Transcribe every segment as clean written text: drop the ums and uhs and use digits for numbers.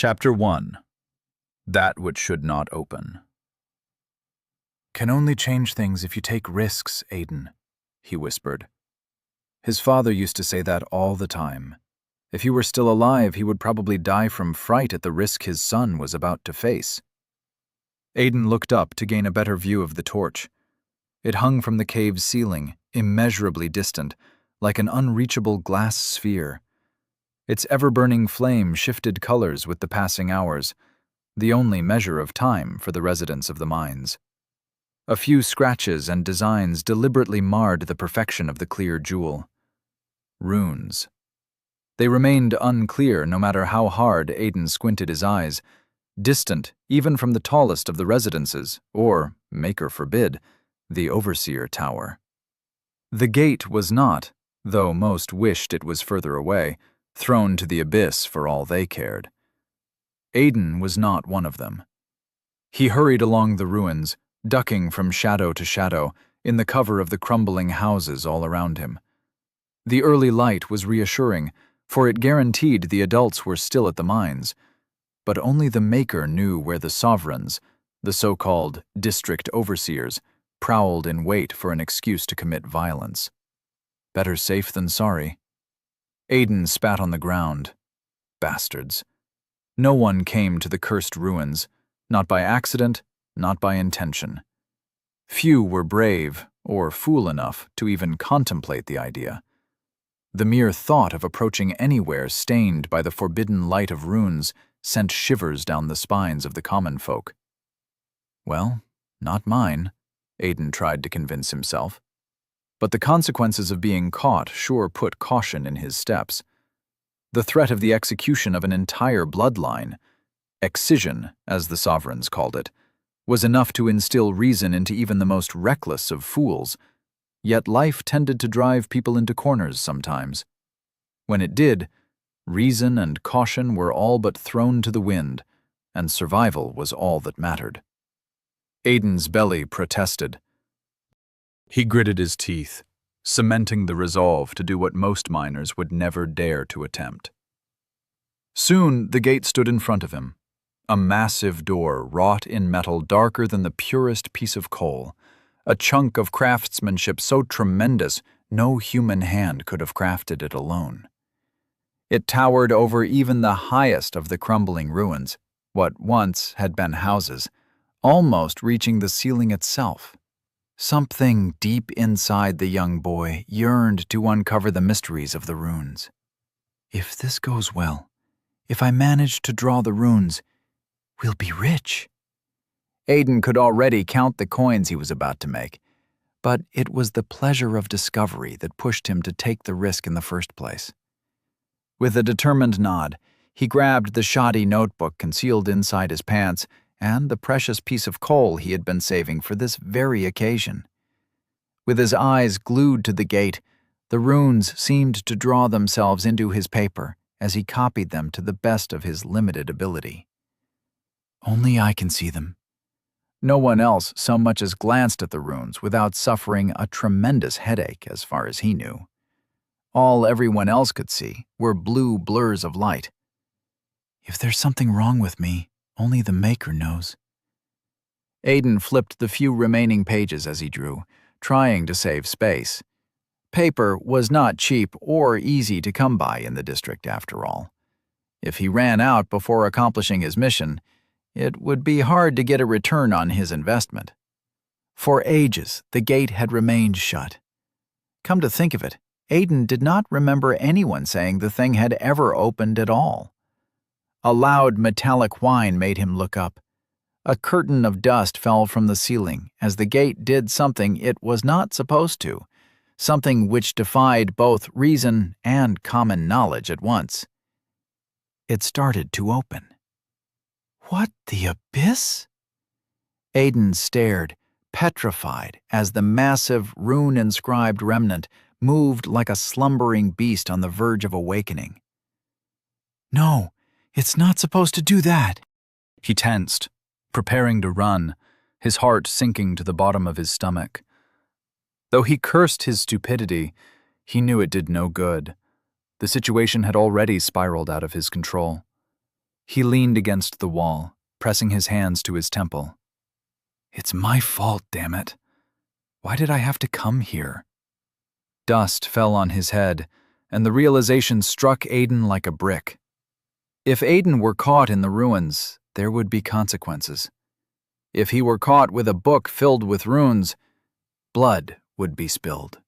Chapter 1. That Which Should Not Open. "Can only change things if you take risks, Aiden," he whispered. His father used to say that all the time. If he were still alive, he would probably die from fright at the risk his son was about to face. Aiden looked up to gain a better view of the torch. It hung from the cave's ceiling, immeasurably distant, like an unreachable glass sphere. Its ever-burning flame shifted colors with the passing hours, the only measure of time for the residents of the mines. A few scratches and designs deliberately marred the perfection of the clear jewel. Runes. They remained unclear no matter how hard Aiden squinted his eyes, distant even from the tallest of the residences, or, maker forbid, the Overseer Tower. The gate was not, though most wished it was further away, thrown to the abyss for all they cared. Aiden was not one of them. He hurried along the ruins, ducking from shadow to shadow, in the cover of the crumbling houses all around him. The early light was reassuring, for it guaranteed the adults were still at the mines, but only the Maker knew where the sovereigns, the so-called district overseers, prowled in wait for an excuse to commit violence. Better safe than sorry. Aiden spat on the ground. Bastards. No one came to the cursed ruins, not by accident, not by intention. Few were brave, or fool enough, to even contemplate the idea. The mere thought of approaching anywhere stained by the forbidden light of runes sent shivers down the spines of the common folk. Well, not mine, Aiden tried to convince himself. But the consequences of being caught sure put caution in his steps. The threat of the execution of an entire bloodline, excision, as the sovereigns called it, was enough to instill reason into even the most reckless of fools, yet life tended to drive people into corners sometimes. When it did, reason and caution were all but thrown to the wind, and survival was all that mattered. Aiden's belly protested. He gritted his teeth, cementing the resolve to do what most miners would never dare to attempt. Soon the gate stood in front of him, a massive door wrought in metal darker than the purest piece of coal, a chunk of craftsmanship so tremendous no human hand could have crafted it alone. It towered over even the highest of the crumbling ruins, what once had been houses, almost reaching the ceiling itself. Something deep inside the young boy yearned to uncover the mysteries of the runes. If this goes well, if I manage to draw the runes, we'll be rich. Aiden could already count the coins he was about to make, but it was the pleasure of discovery that pushed him to take the risk in the first place. With a determined nod, he grabbed the shoddy notebook concealed inside his pants and the precious piece of coal he had been saving for this very occasion. With his eyes glued to the gate, the runes seemed to draw themselves into his paper as he copied them to the best of his limited ability. Only I can see them. No one else so much as glanced at the runes without suffering a tremendous headache as far as he knew. All everyone else could see were blue blurs of light. If there's something wrong with me, only the Maker knows. Aiden flipped the few remaining pages as he drew, trying to save space. Paper was not cheap or easy to come by in the district after all. If he ran out before accomplishing his mission, it would be hard to get a return on his investment. For ages, the gate had remained shut. Come to think of it, Aiden did not remember anyone saying the thing had ever opened at all. A loud metallic whine made him look up. A curtain of dust fell from the ceiling as the gate did something it was not supposed to, something which defied both reason and common knowledge at once. It started to open. What the abyss? Aiden stared, petrified, as the massive, rune-inscribed remnant moved like a slumbering beast on the verge of awakening. No, it's not supposed to do that. He tensed, preparing to run, his heart sinking to the bottom of his stomach. Though he cursed his stupidity, he knew it did no good. The situation had already spiraled out of his control. He leaned against the wall, pressing his hands to his temple. It's my fault, damn it. Why did I have to come here? Dust fell on his head, and the realization struck Aiden like a brick. If Aiden were caught in the ruins, there would be consequences. If he were caught with a book filled with runes, blood would be spilled.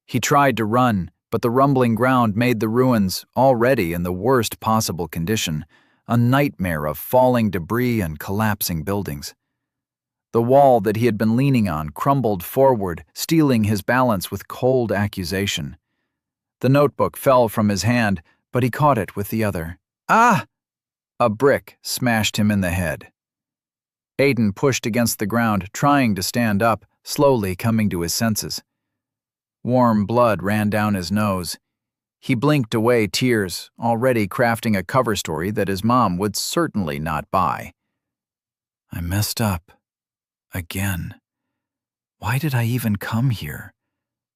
He tried to run, but the rumbling ground made the ruins, already in the worst possible condition, a nightmare of falling debris and collapsing buildings. The wall that he had been leaning on crumbled forward, stealing his balance with cold accusation. The notebook fell from his hand, but he caught it with the other. Ah! A brick smashed him in the head. Aiden pushed against the ground, trying to stand up, slowly coming to his senses. Warm blood ran down his nose. He blinked away tears, already crafting a cover story that his mom would certainly not buy. I messed up. Again. Why did I even come here?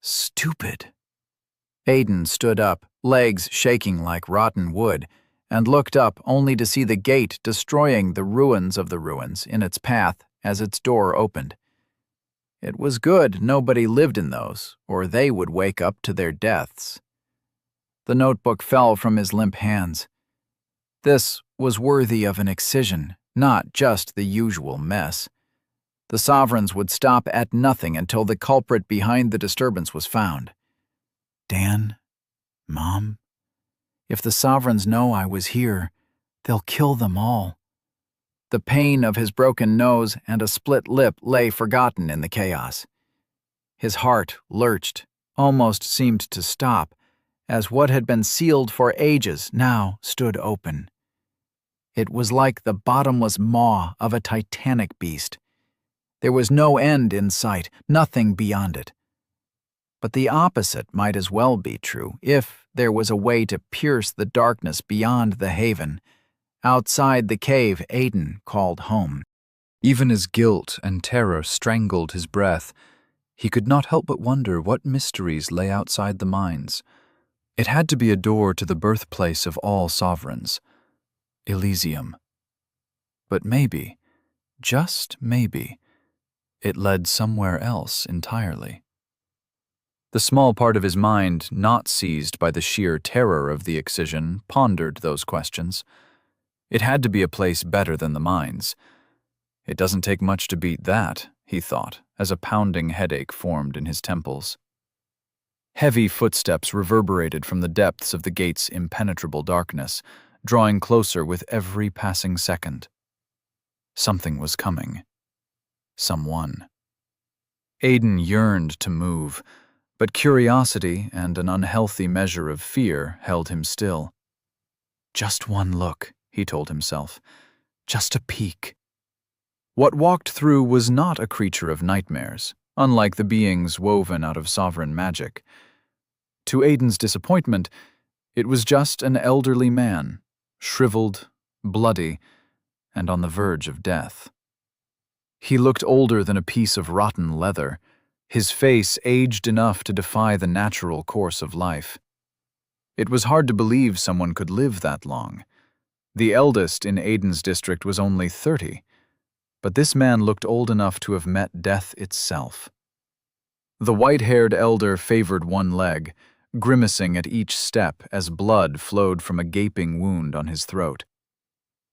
Stupid. Aiden stood up, legs shaking like rotten wood, and looked up only to see the gate destroying the ruins of the ruins in its path as its door opened. It was good nobody lived in those, or they would wake up to their deaths. The notebook fell from his limp hands. This was worthy of an excision, not just the usual mess. The sovereigns would stop at nothing until the culprit behind the disturbance was found. Dan? Mom? If the sovereigns know I was here, they'll kill them all. The pain of his broken nose and a split lip lay forgotten in the chaos. His heart lurched, almost seemed to stop, as what had been sealed for ages now stood open. It was like the bottomless maw of a titanic beast. There was no end in sight, nothing beyond it. But the opposite might as well be true, if there was a way to pierce the darkness beyond the haven. Outside the cave Aiden called home. Even as guilt and terror strangled his breath, he could not help but wonder what mysteries lay outside the mines. It had to be a door to the birthplace of all sovereigns, Elysium. But maybe, just maybe, it led somewhere else entirely. The small part of his mind not seized by the sheer terror of the excision pondered those questions. It had to be a place better than the mines. It doesn't take much to beat that, he thought, as a pounding headache formed in his temples. Heavy footsteps reverberated from the depths of the gate's impenetrable darkness, drawing closer with every passing second. Something was coming. Someone. Aiden yearned to move, but curiosity and an unhealthy measure of fear held him still. Just one look, he told himself. Just a peek. What walked through was not a creature of nightmares, unlike the beings woven out of sovereign magic. To Aiden's disappointment, it was just an elderly man, shriveled, bloody, and on the verge of death. He looked older than a piece of rotten leather, his face aged enough to defy the natural course of life. It was hard to believe someone could live that long. The eldest in Aiden's district was only 30, but this man looked old enough to have met death itself. The white-haired elder favored one leg, grimacing at each step as blood flowed from a gaping wound on his throat.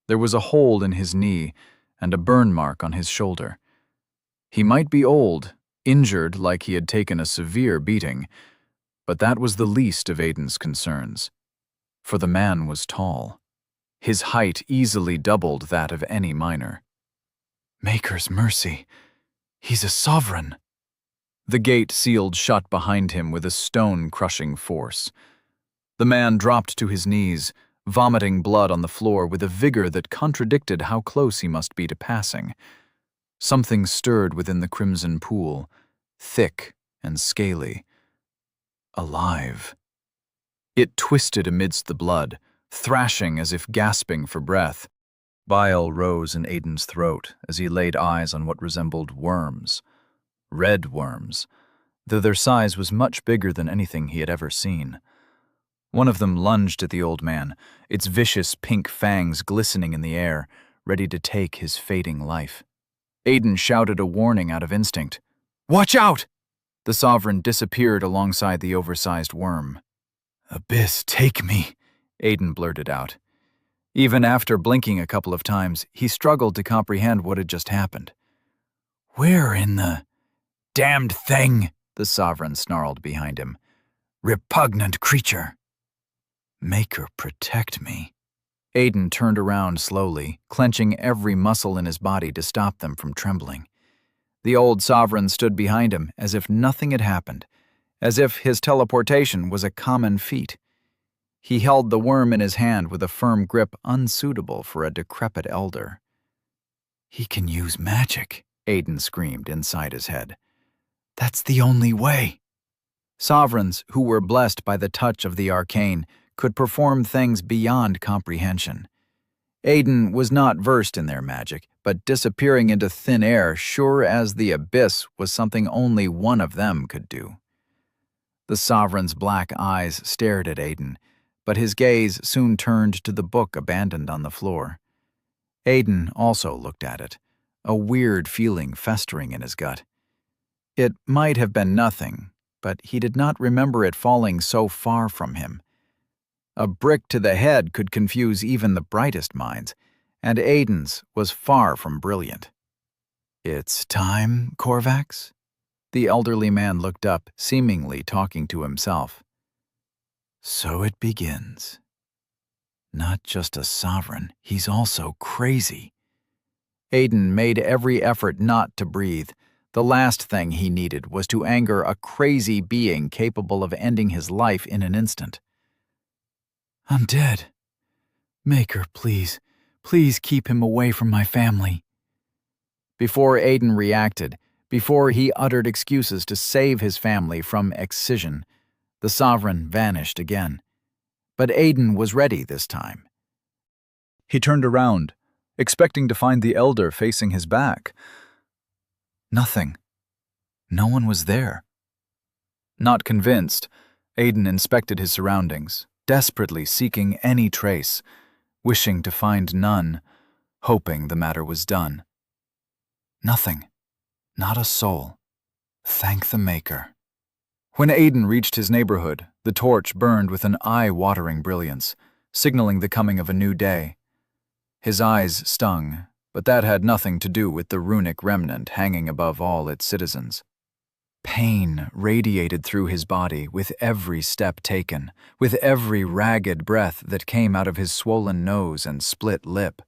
There was a hole in his knee and a burn mark on his shoulder. He might be old, injured like he had taken a severe beating, but that was the least of Aiden's concerns, for the man was tall. His height easily doubled that of any miner. Maker's mercy, he's a sovereign. The gate sealed shut behind him with a stone-crushing force. The man dropped to his knees, vomiting blood on the floor with a vigor that contradicted how close he must be to passing. Something stirred within the crimson pool, thick and scaly. Alive. It twisted amidst the blood, thrashing as if gasping for breath. Bile rose in Aiden's throat as he laid eyes on what resembled worms. Red worms, though their size was much bigger than anything he had ever seen. One of them lunged at the old man, its vicious pink fangs glistening in the air, ready to take his fading life. Aiden shouted a warning out of instinct. "Watch out!" The sovereign disappeared alongside the oversized worm. "Abyss, take me," Aiden blurted out. Even after blinking a couple of times, he struggled to comprehend what had just happened. "Where in the damned thing?" the sovereign snarled behind him. "Repugnant creature." "Maker, protect me." Aiden turned around slowly, clenching every muscle in his body to stop them from trembling. The old sovereign stood behind him as if nothing had happened, as if his teleportation was a common feat. He held the worm in his hand with a firm grip unsuitable for a decrepit elder. "He can use magic," Aiden screamed inside his head. "That's the only way." Sovereigns who were blessed by the touch of the arcane could perform things beyond comprehension. Aiden was not versed in their magic, but disappearing into thin air sure as the abyss was something only one of them could do. The sovereign's black eyes stared at Aiden, but his gaze soon turned to the book abandoned on the floor. Aiden also looked at it, a weird feeling festering in his gut. It might have been nothing, but he did not remember it falling so far from him. A brick to the head could confuse even the brightest minds, and Aiden's was far from brilliant. "It's time, Korvax?" The elderly man looked up, seemingly talking to himself. "So it begins. Not just a sovereign, he's also crazy." Aiden made every effort not to breathe. The last thing he needed was to anger a crazy being capable of ending his life in an instant. "I'm dead. Maker, please, please keep him away from my family." Before Aiden reacted, before he uttered excuses to save his family from excision, the sovereign vanished again. But Aiden was ready this time. He turned around, expecting to find the elder facing his back. Nothing. No one was there. Not convinced, Aiden inspected his surroundings, desperately seeking any trace, wishing to find none, hoping the matter was done. Nothing. Not a soul. Thank the Maker. When Aiden reached his neighborhood, the torch burned with an eye-watering brilliance, signaling the coming of a new day. His eyes stung, but that had nothing to do with the runic remnant hanging above all its citizens. Pain radiated through his body with every step taken, with every ragged breath that came out of his swollen nose and split lip.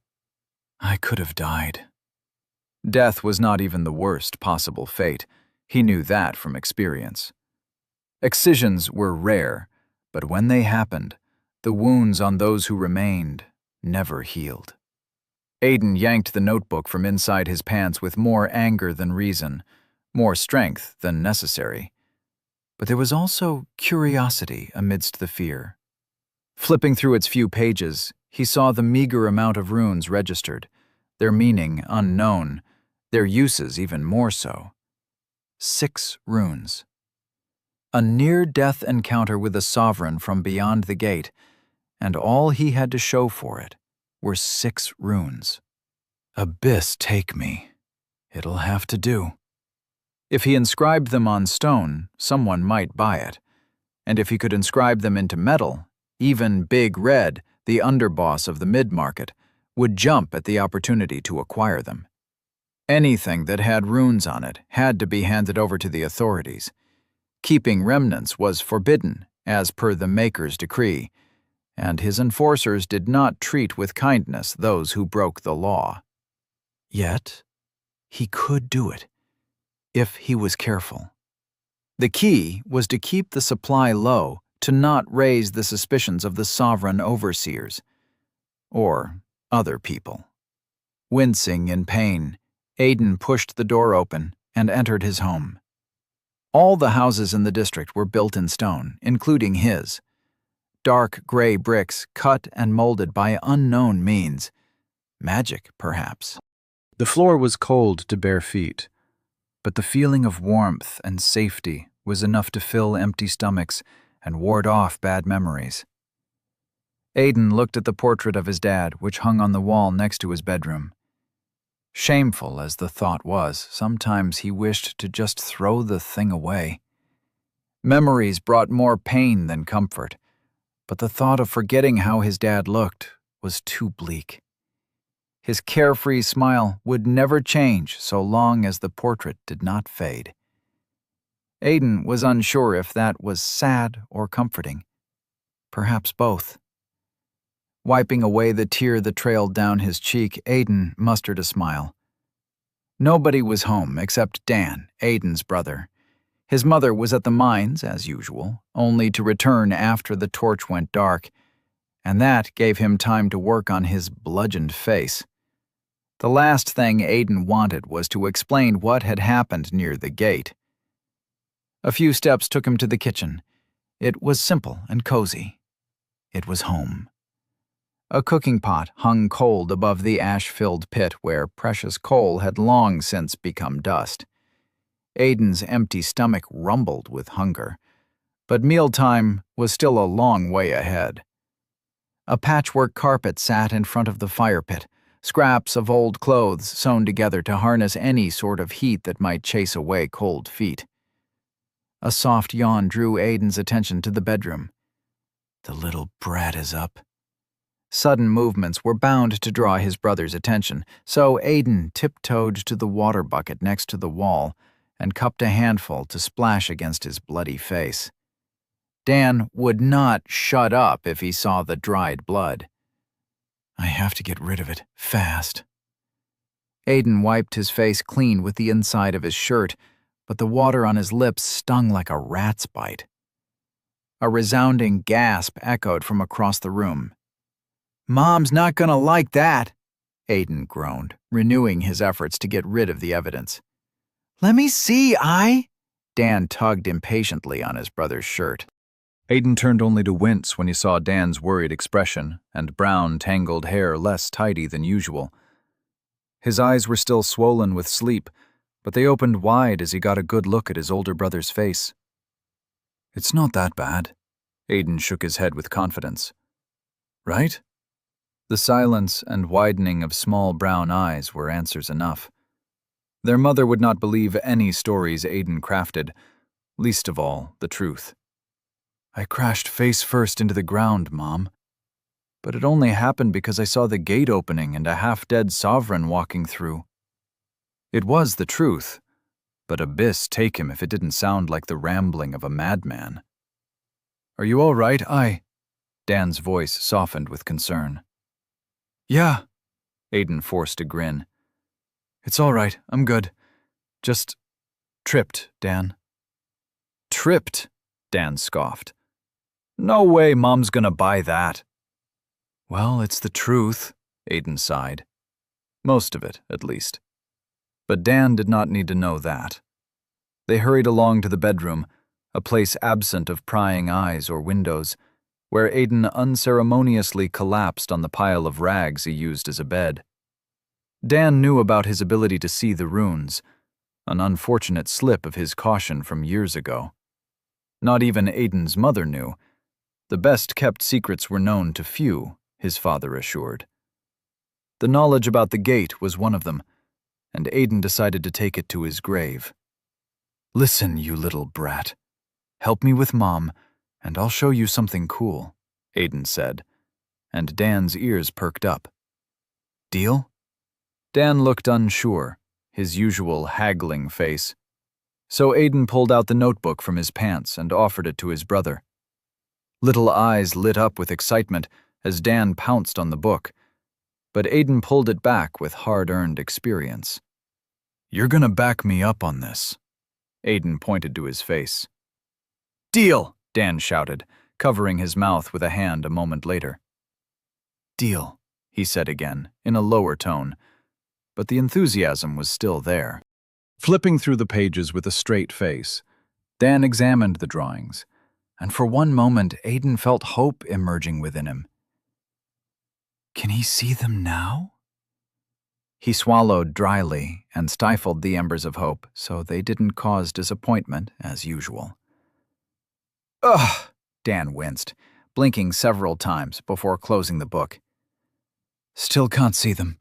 I could have died. Death was not even the worst possible fate. He knew that from experience. Excisions were rare, but when they happened, the wounds on those who remained never healed. Aiden yanked the notebook from inside his pants with more anger than reason, more strength than necessary. But there was also curiosity amidst the fear. Flipping through its few pages, he saw the meager amount of runes registered, their meaning unknown, their uses even more so. 6 runes. A near-death encounter with a sovereign from beyond the gate, and all he had to show for it were 6 runes. Abyss, take me. It'll have to do. If he inscribed them on stone, someone might buy it. And if he could inscribe them into metal, even Big Red, the underboss of the mid-market, would jump at the opportunity to acquire them. Anything that had runes on it had to be handed over to the authorities. Keeping remnants was forbidden, as per the Maker's decree, and his enforcers did not treat with kindness those who broke the law. Yet, he could do it, if he was careful. The key was to keep the supply low, to not raise the suspicions of the sovereign overseers, or other people. Wincing in pain, Aiden pushed the door open and entered his home. All the houses in the district were built in stone, including his. Dark gray bricks cut and molded by unknown means. Magic, perhaps. The floor was cold to bare feet, but the feeling of warmth and safety was enough to fill empty stomachs and ward off bad memories. Aiden looked at the portrait of his dad, which hung on the wall next to his bedroom. Shameful as the thought was, sometimes he wished to just throw the thing away. Memories brought more pain than comfort, but the thought of forgetting how his dad looked was too bleak. His carefree smile would never change so long as the portrait did not fade. Aiden was unsure if that was sad or comforting. Perhaps both. Wiping away the tear that trailed down his cheek, Aiden mustered a smile. Nobody was home except Dan, Aiden's brother. His mother was at the mines, as usual, only to return after the torch went dark, and that gave him time to work on his bludgeoned face. The last thing Aiden wanted was to explain what had happened near the gate. A few steps took him to the kitchen. It was simple and cozy. It was home. A cooking pot hung cold above the ash-filled pit where precious coal had long since become dust. Aiden's empty stomach rumbled with hunger, but mealtime was still a long way ahead. A patchwork carpet sat in front of the fire pit, scraps of old clothes sewn together to harness any sort of heat that might chase away cold feet. A soft yawn drew Aiden's attention to the bedroom. The little brat is up. Sudden movements were bound to draw his brother's attention, so Aiden tiptoed to the water bucket next to the wall and cupped a handful to splash against his bloody face. Dan would not shut up if he saw the dried blood. I have to get rid of it, fast. Aiden wiped his face clean with the inside of his shirt, but the water on his lips stung like a rat's bite. A resounding gasp echoed from across the room. Mom's not gonna like that, Aiden groaned, renewing his efforts to get rid of the evidence. Let me see, Dan tugged impatiently on his brother's shirt. Aiden turned only to wince when he saw Dan's worried expression and brown, tangled hair less tidy than usual. His eyes were still swollen with sleep, but they opened wide as he got a good look at his older brother's face. It's not that bad. Aiden shook his head with confidence. Right? The silence and widening of small brown eyes were answers enough. Their mother would not believe any stories Aiden crafted, least of all the truth. I crashed face first into the ground, Mom. But it only happened because I saw the gate opening and a half-dead sovereign walking through. It was the truth, but abyss take him if it didn't sound like the rambling of a madman. Are you all right, Dan's voice softened with concern. Yeah, Aiden forced a grin. It's all right, I'm good. Just tripped, Dan. Tripped? Dan scoffed. No way Mom's gonna buy that. Well, it's the truth, Aiden sighed. Most of it, at least. But Dan did not need to know that. They hurried along to the bedroom, a place absent of prying eyes or windows, where Aiden unceremoniously collapsed on the pile of rags he used as a bed. Dan knew about his ability to see the runes, an unfortunate slip of his caution from years ago. Not even Aiden's mother knew. The best-kept secrets were known to few, his father assured. The knowledge about the gate was one of them, and Aiden decided to take it to his grave. Listen, you little brat. Help me with Mom, and I'll show you something cool, Aiden said, and Dan's ears perked up. Deal? Dan looked unsure, his usual haggling face. So Aiden pulled out the notebook from his pants and offered it to his brother. Little eyes lit up with excitement as Dan pounced on the book, but Aiden pulled it back with hard-earned experience. You're gonna back me up on this. Aiden pointed to his face. Deal, Dan shouted, covering his mouth with a hand a moment later. Deal, he said again, in a lower tone, but the enthusiasm was still there. Flipping through the pages with a straight face, Dan examined the drawings, and for one moment Aiden felt hope emerging within him. Can he see them now? He swallowed dryly and stifled the embers of hope so they didn't cause disappointment as usual. Ugh, Dan winced, blinking several times before closing the book. Still can't see them.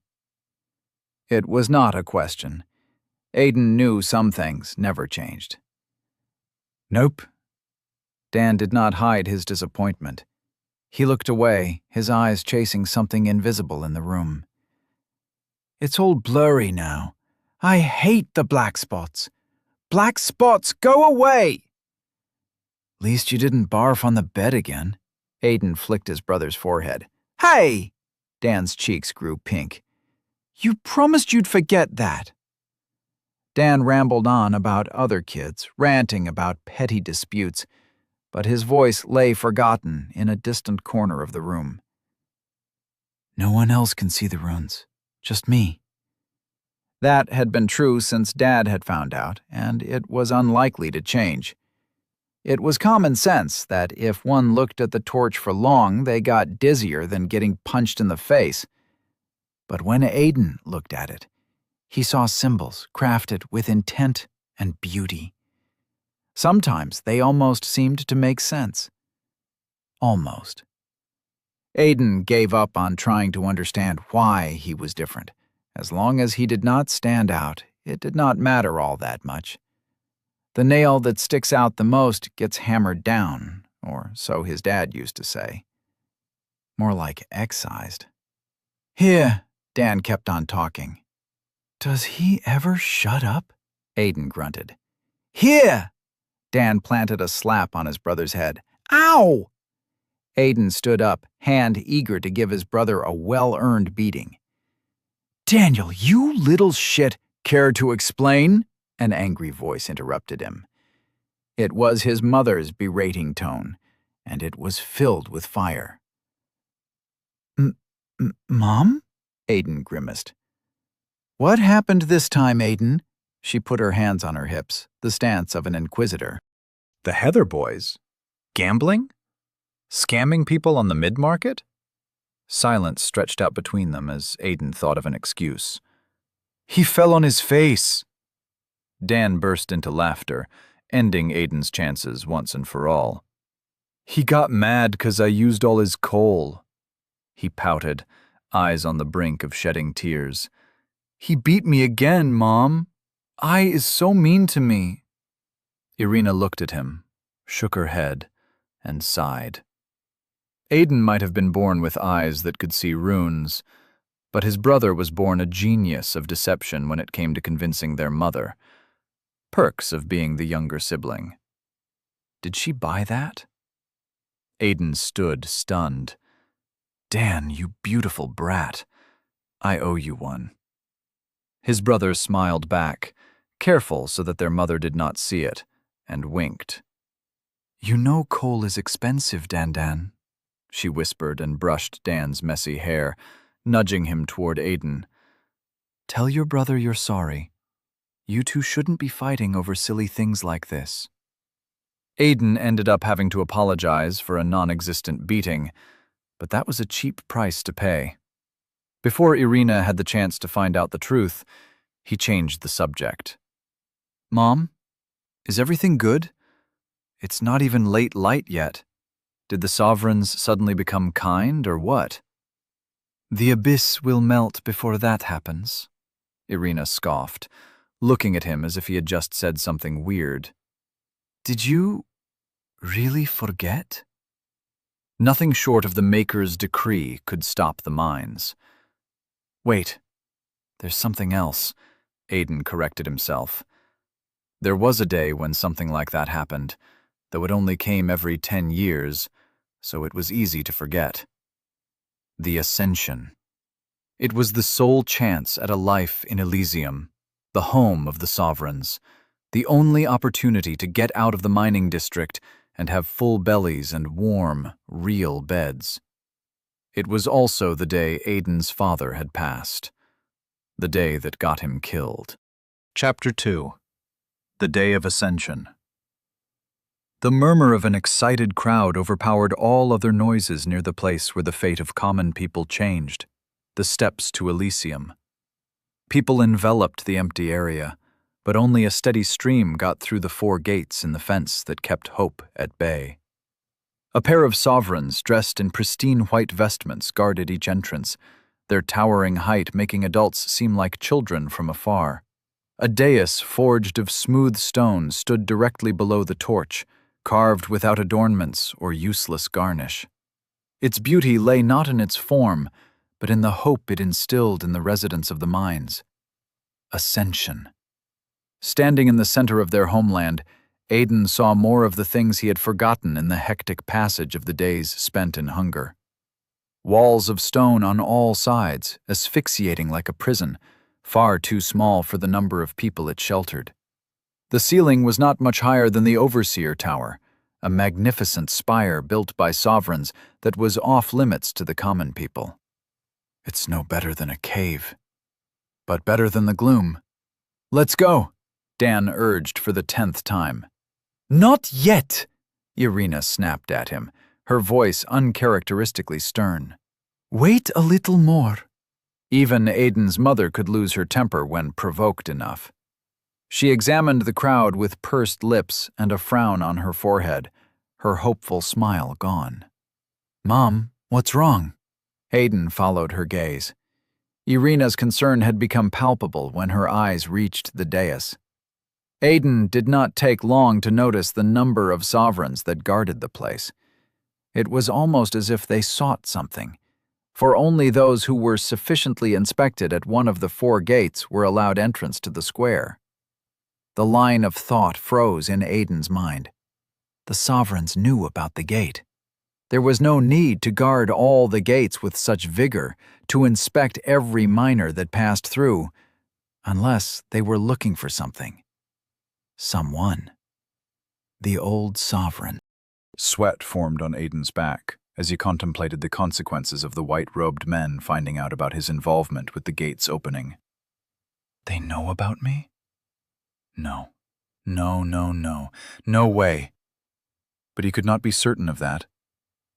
It was not a question. Aiden knew some things never changed. Nope. Dan did not hide his disappointment. He looked away, his eyes chasing something invisible in the room. It's all blurry now. I hate the black spots. Black spots, go away! Least you didn't barf on the bed again. Aiden flicked his brother's forehead. Hey! Dan's cheeks grew pink. You promised you'd forget that. Dan rambled on about other kids, ranting about petty disputes, but his voice lay forgotten in a distant corner of the room. No one else can see the runes, just me. That had been true since Dad had found out, and it was unlikely to change. It was common sense that if one looked at the torch for long, they got dizzier than getting punched in the face. But when Aiden looked at it, he saw symbols crafted with intent and beauty. Sometimes they almost seemed to make sense. Almost. Aiden gave up on trying to understand why he was different. As long as he did not stand out, it did not matter all that much. The nail that sticks out the most gets hammered down, or so his dad used to say. More like excised. Here, Dan kept on talking. Does he ever shut up? Aiden grunted. Here! Dan planted a slap on his brother's head. Ow! Aiden stood up, hand eager to give his brother a well-earned beating. Daniel, you little shit! Care to explain? An angry voice interrupted him. It was his mother's berating tone, and it was filled with fire. Mom? Aiden grimaced. What happened this time, Aiden? She put her hands on her hips, the stance of an inquisitor. The Heather boys? Gambling? Scamming people on the mid-market? Silence stretched out between them as Aiden thought of an excuse. He fell on his face. Dan burst into laughter, ending Aiden's chances once and for all. He got mad 'cause I used all his coal. He pouted, eyes on the brink of shedding tears. He beat me again, Mom. I is so mean to me. Irina looked at him, shook her head, and sighed. Aiden might have been born with eyes that could see runes, but his brother was born a genius of deception when it came to convincing their mother. Perks of being the younger sibling. Did she buy that? Aiden stood, stunned. Dan, you beautiful brat. I owe you one. His brother smiled back, careful so that their mother did not see it, and winked. You know coal is expensive, Dan, she whispered and brushed Dan's messy hair, nudging him toward Aiden. Tell your brother you're sorry. You two shouldn't be fighting over silly things like this. Aiden ended up having to apologize for a non-existent beating, but that was a cheap price to pay. Before Irina had the chance to find out the truth, he changed the subject. Mom, is everything good? It's not even late light yet. Did the sovereigns suddenly become kind, or what? The abyss will melt before that happens, Irina scoffed, looking at him as if he had just said something weird. Did you really forget? Nothing short of the Maker's decree could stop the mines. Wait, there's something else, Aiden corrected himself. There was a day when something like that happened, though it only came every 10 years, so it was easy to forget. The Ascension. It was the sole chance at a life in Elysium, the home of the sovereigns, the only opportunity to get out of the mining district and have full bellies and warm, real beds. It was also the day Aiden's father had passed, the day that got him killed. Chapter 2. The Day of Ascension. The murmur of an excited crowd overpowered all other noises near the place where the fate of common people changed, the steps to Elysium. People enveloped the empty area, but only a steady stream got through the 4 gates in the fence that kept hope at bay. A pair of sovereigns dressed in pristine white vestments guarded each entrance, their towering height making adults seem like children from afar. A dais forged of smooth stone stood directly below the torch, carved without adornments or useless garnish. Its beauty lay not in its form, but in the hope it instilled in the residents of the mines. Ascension. Standing in the center of their homeland, Aiden saw more of the things he had forgotten in the hectic passage of the days spent in hunger. Walls of stone on all sides, asphyxiating like a prison, far too small for the number of people it sheltered. The ceiling was not much higher than the Overseer Tower, a magnificent spire built by sovereigns that was off-limits to the common people. It's no better than a cave, but better than the gloom. "Let's go," Dan urged for the 10th time. "Not yet," Irina snapped at him, her voice uncharacteristically stern. "Wait a little more." Even Aiden's mother could lose her temper when provoked enough. She examined the crowd with pursed lips and a frown on her forehead, her hopeful smile gone. "Mom, what's wrong?" Aiden followed her gaze. Irina's concern had become palpable when her eyes reached the dais. Aiden did not take long to notice the number of sovereigns that guarded the place. It was almost as if they sought something, for only those who were sufficiently inspected at one of the 4 gates were allowed entrance to the square. The line of thought froze in Aiden's mind. The sovereigns knew about the gate. There was no need to guard all the gates with such vigor, to inspect every miner that passed through, unless they were looking for something. Someone. The old sovereign. Sweat formed on Aiden's back as he contemplated the consequences of the white-robed men finding out about his involvement with the gate's opening. They know about me? No. No way. But he could not be certain of that.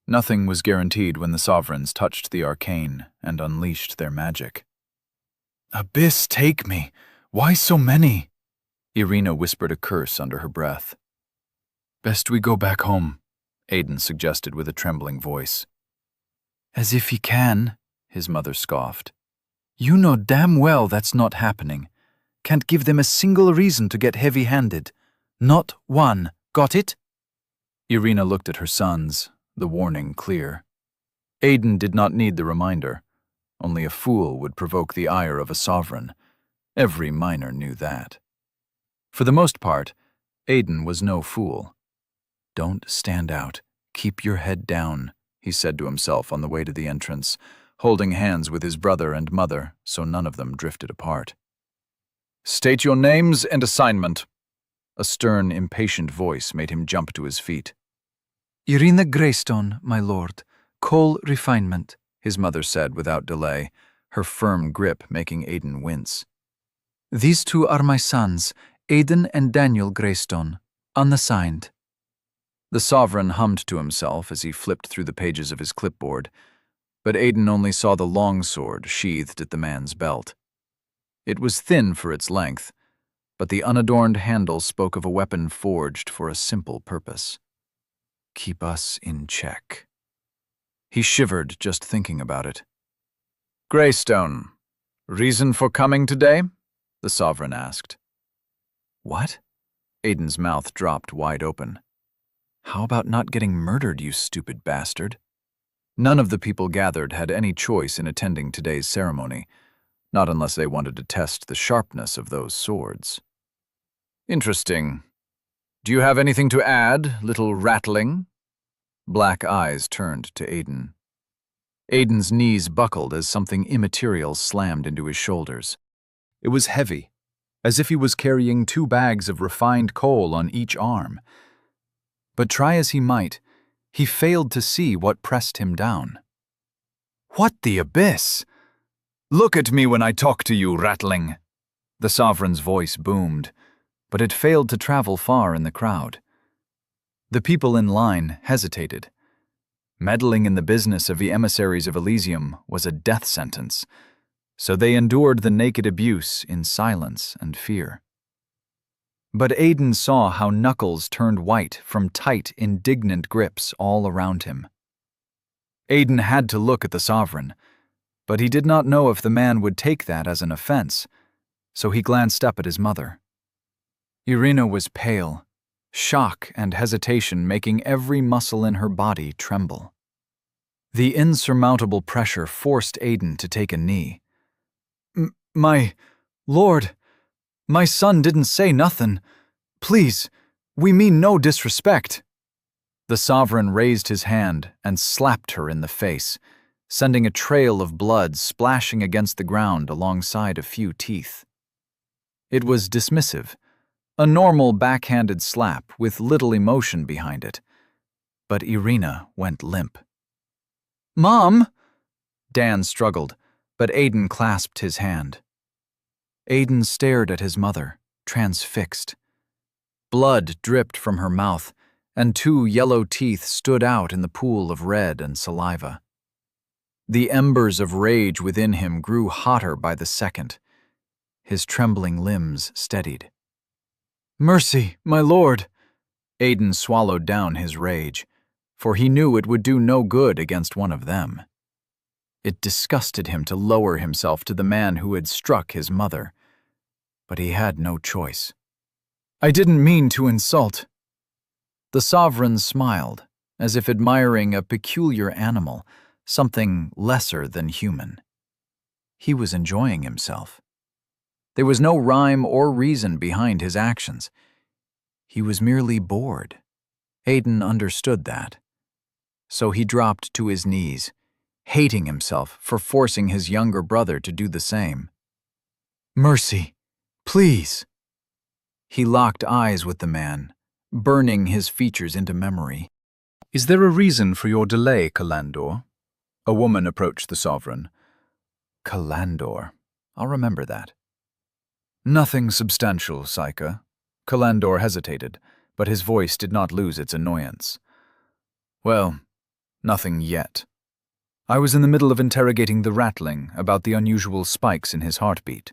Nothing was guaranteed when the sovereigns touched the arcane and unleashed their magic. "Abyss, take me! Why so many?" Irina whispered a curse under her breath. "Best we go back home," Aiden suggested with a trembling voice. "As if he can," his mother scoffed. "You know damn well that's not happening. Can't give them a single reason to get heavy-handed. Not one. Got it?" Irina looked at her sons, the warning clear. Aiden did not need the reminder. Only a fool would provoke the ire of a sovereign. Every miner knew that. For the most part, Aiden was no fool. "Don't stand out. Keep your head down," he said to himself on the way to the entrance, holding hands with his brother and mother so none of them drifted apart. "State your names and assignment." A stern, impatient voice made him jump to his feet. "Irina Greystone, my lord. Coal refinement," his mother said without delay, her firm grip making Aiden wince. "These 2 are my sons, Aiden and Daniel Greystone, unassigned." The sovereign hummed to himself as he flipped through the pages of his clipboard, but Aiden only saw the longsword sheathed at the man's belt. It was thin for its length, but the unadorned handle spoke of a weapon forged for a simple purpose. Keep us in check. He shivered just thinking about it. "Greystone, reason for coming today?" the sovereign asked. "What?" Aiden's mouth dropped wide open. "How about not getting murdered, you stupid bastard?" None of the people gathered had any choice in attending today's ceremony, not unless they wanted to test the sharpness of those swords. "Interesting. Do you have anything to add, little rattling?" Black eyes turned to Aiden. Aiden's knees buckled as something immaterial slammed into his shoulders. It was heavy, as if he was carrying 2 bags of refined coal on each arm. But try as he might, he failed to see what pressed him down. "What the abyss? Look at me when I talk to you, rattling!" The sovereign's voice boomed, but it failed to travel far in the crowd. The people in line hesitated. Meddling in the business of the emissaries of Elysium was a death sentence, so they endured the naked abuse in silence and fear. But Aiden saw how knuckles turned white from tight, indignant grips all around him. Aiden had to look at the Sovereign, but he did not know if the man would take that as an offense, so he glanced up at his mother. Irina was pale, shock and hesitation making every muscle in her body tremble. The insurmountable pressure forced Aiden to take a knee. My lord, my son didn't say nothin'. Please, we mean no disrespect." The Sovereign raised his hand and slapped her in the face, sending a trail of blood splashing against the ground alongside a few teeth. It was dismissive, a normal backhanded slap with little emotion behind it. But Irina went limp. "Mom!" Dan struggled, but Aiden clasped his hand. Aiden stared at his mother, transfixed. Blood dripped from her mouth, and 2 yellow teeth stood out in the pool of red and saliva. The embers of rage within him grew hotter by the second. His trembling limbs steadied. "Mercy, my lord!" Aiden swallowed down his rage, for he knew it would do no good against one of them. It disgusted him to lower himself to the man who had struck his mother, but he had no choice. "I didn't mean to insult." The Sovereign smiled, as if admiring a peculiar animal, something lesser than human. He was enjoying himself. There was no rhyme or reason behind his actions. He was merely bored. Aiden understood that. So he dropped to his knees, hating himself for forcing his younger brother to do the same. "Mercy, please." He locked eyes with the man, burning his features into memory. "Is there a reason for your delay, Calandor?" A woman approached the Sovereign. Calandor. I'll remember that. "Nothing substantial, Saika." Calandor hesitated, but his voice did not lose its annoyance. "Well, nothing yet. I was in the middle of interrogating the Ratling about the unusual spikes in his heartbeat.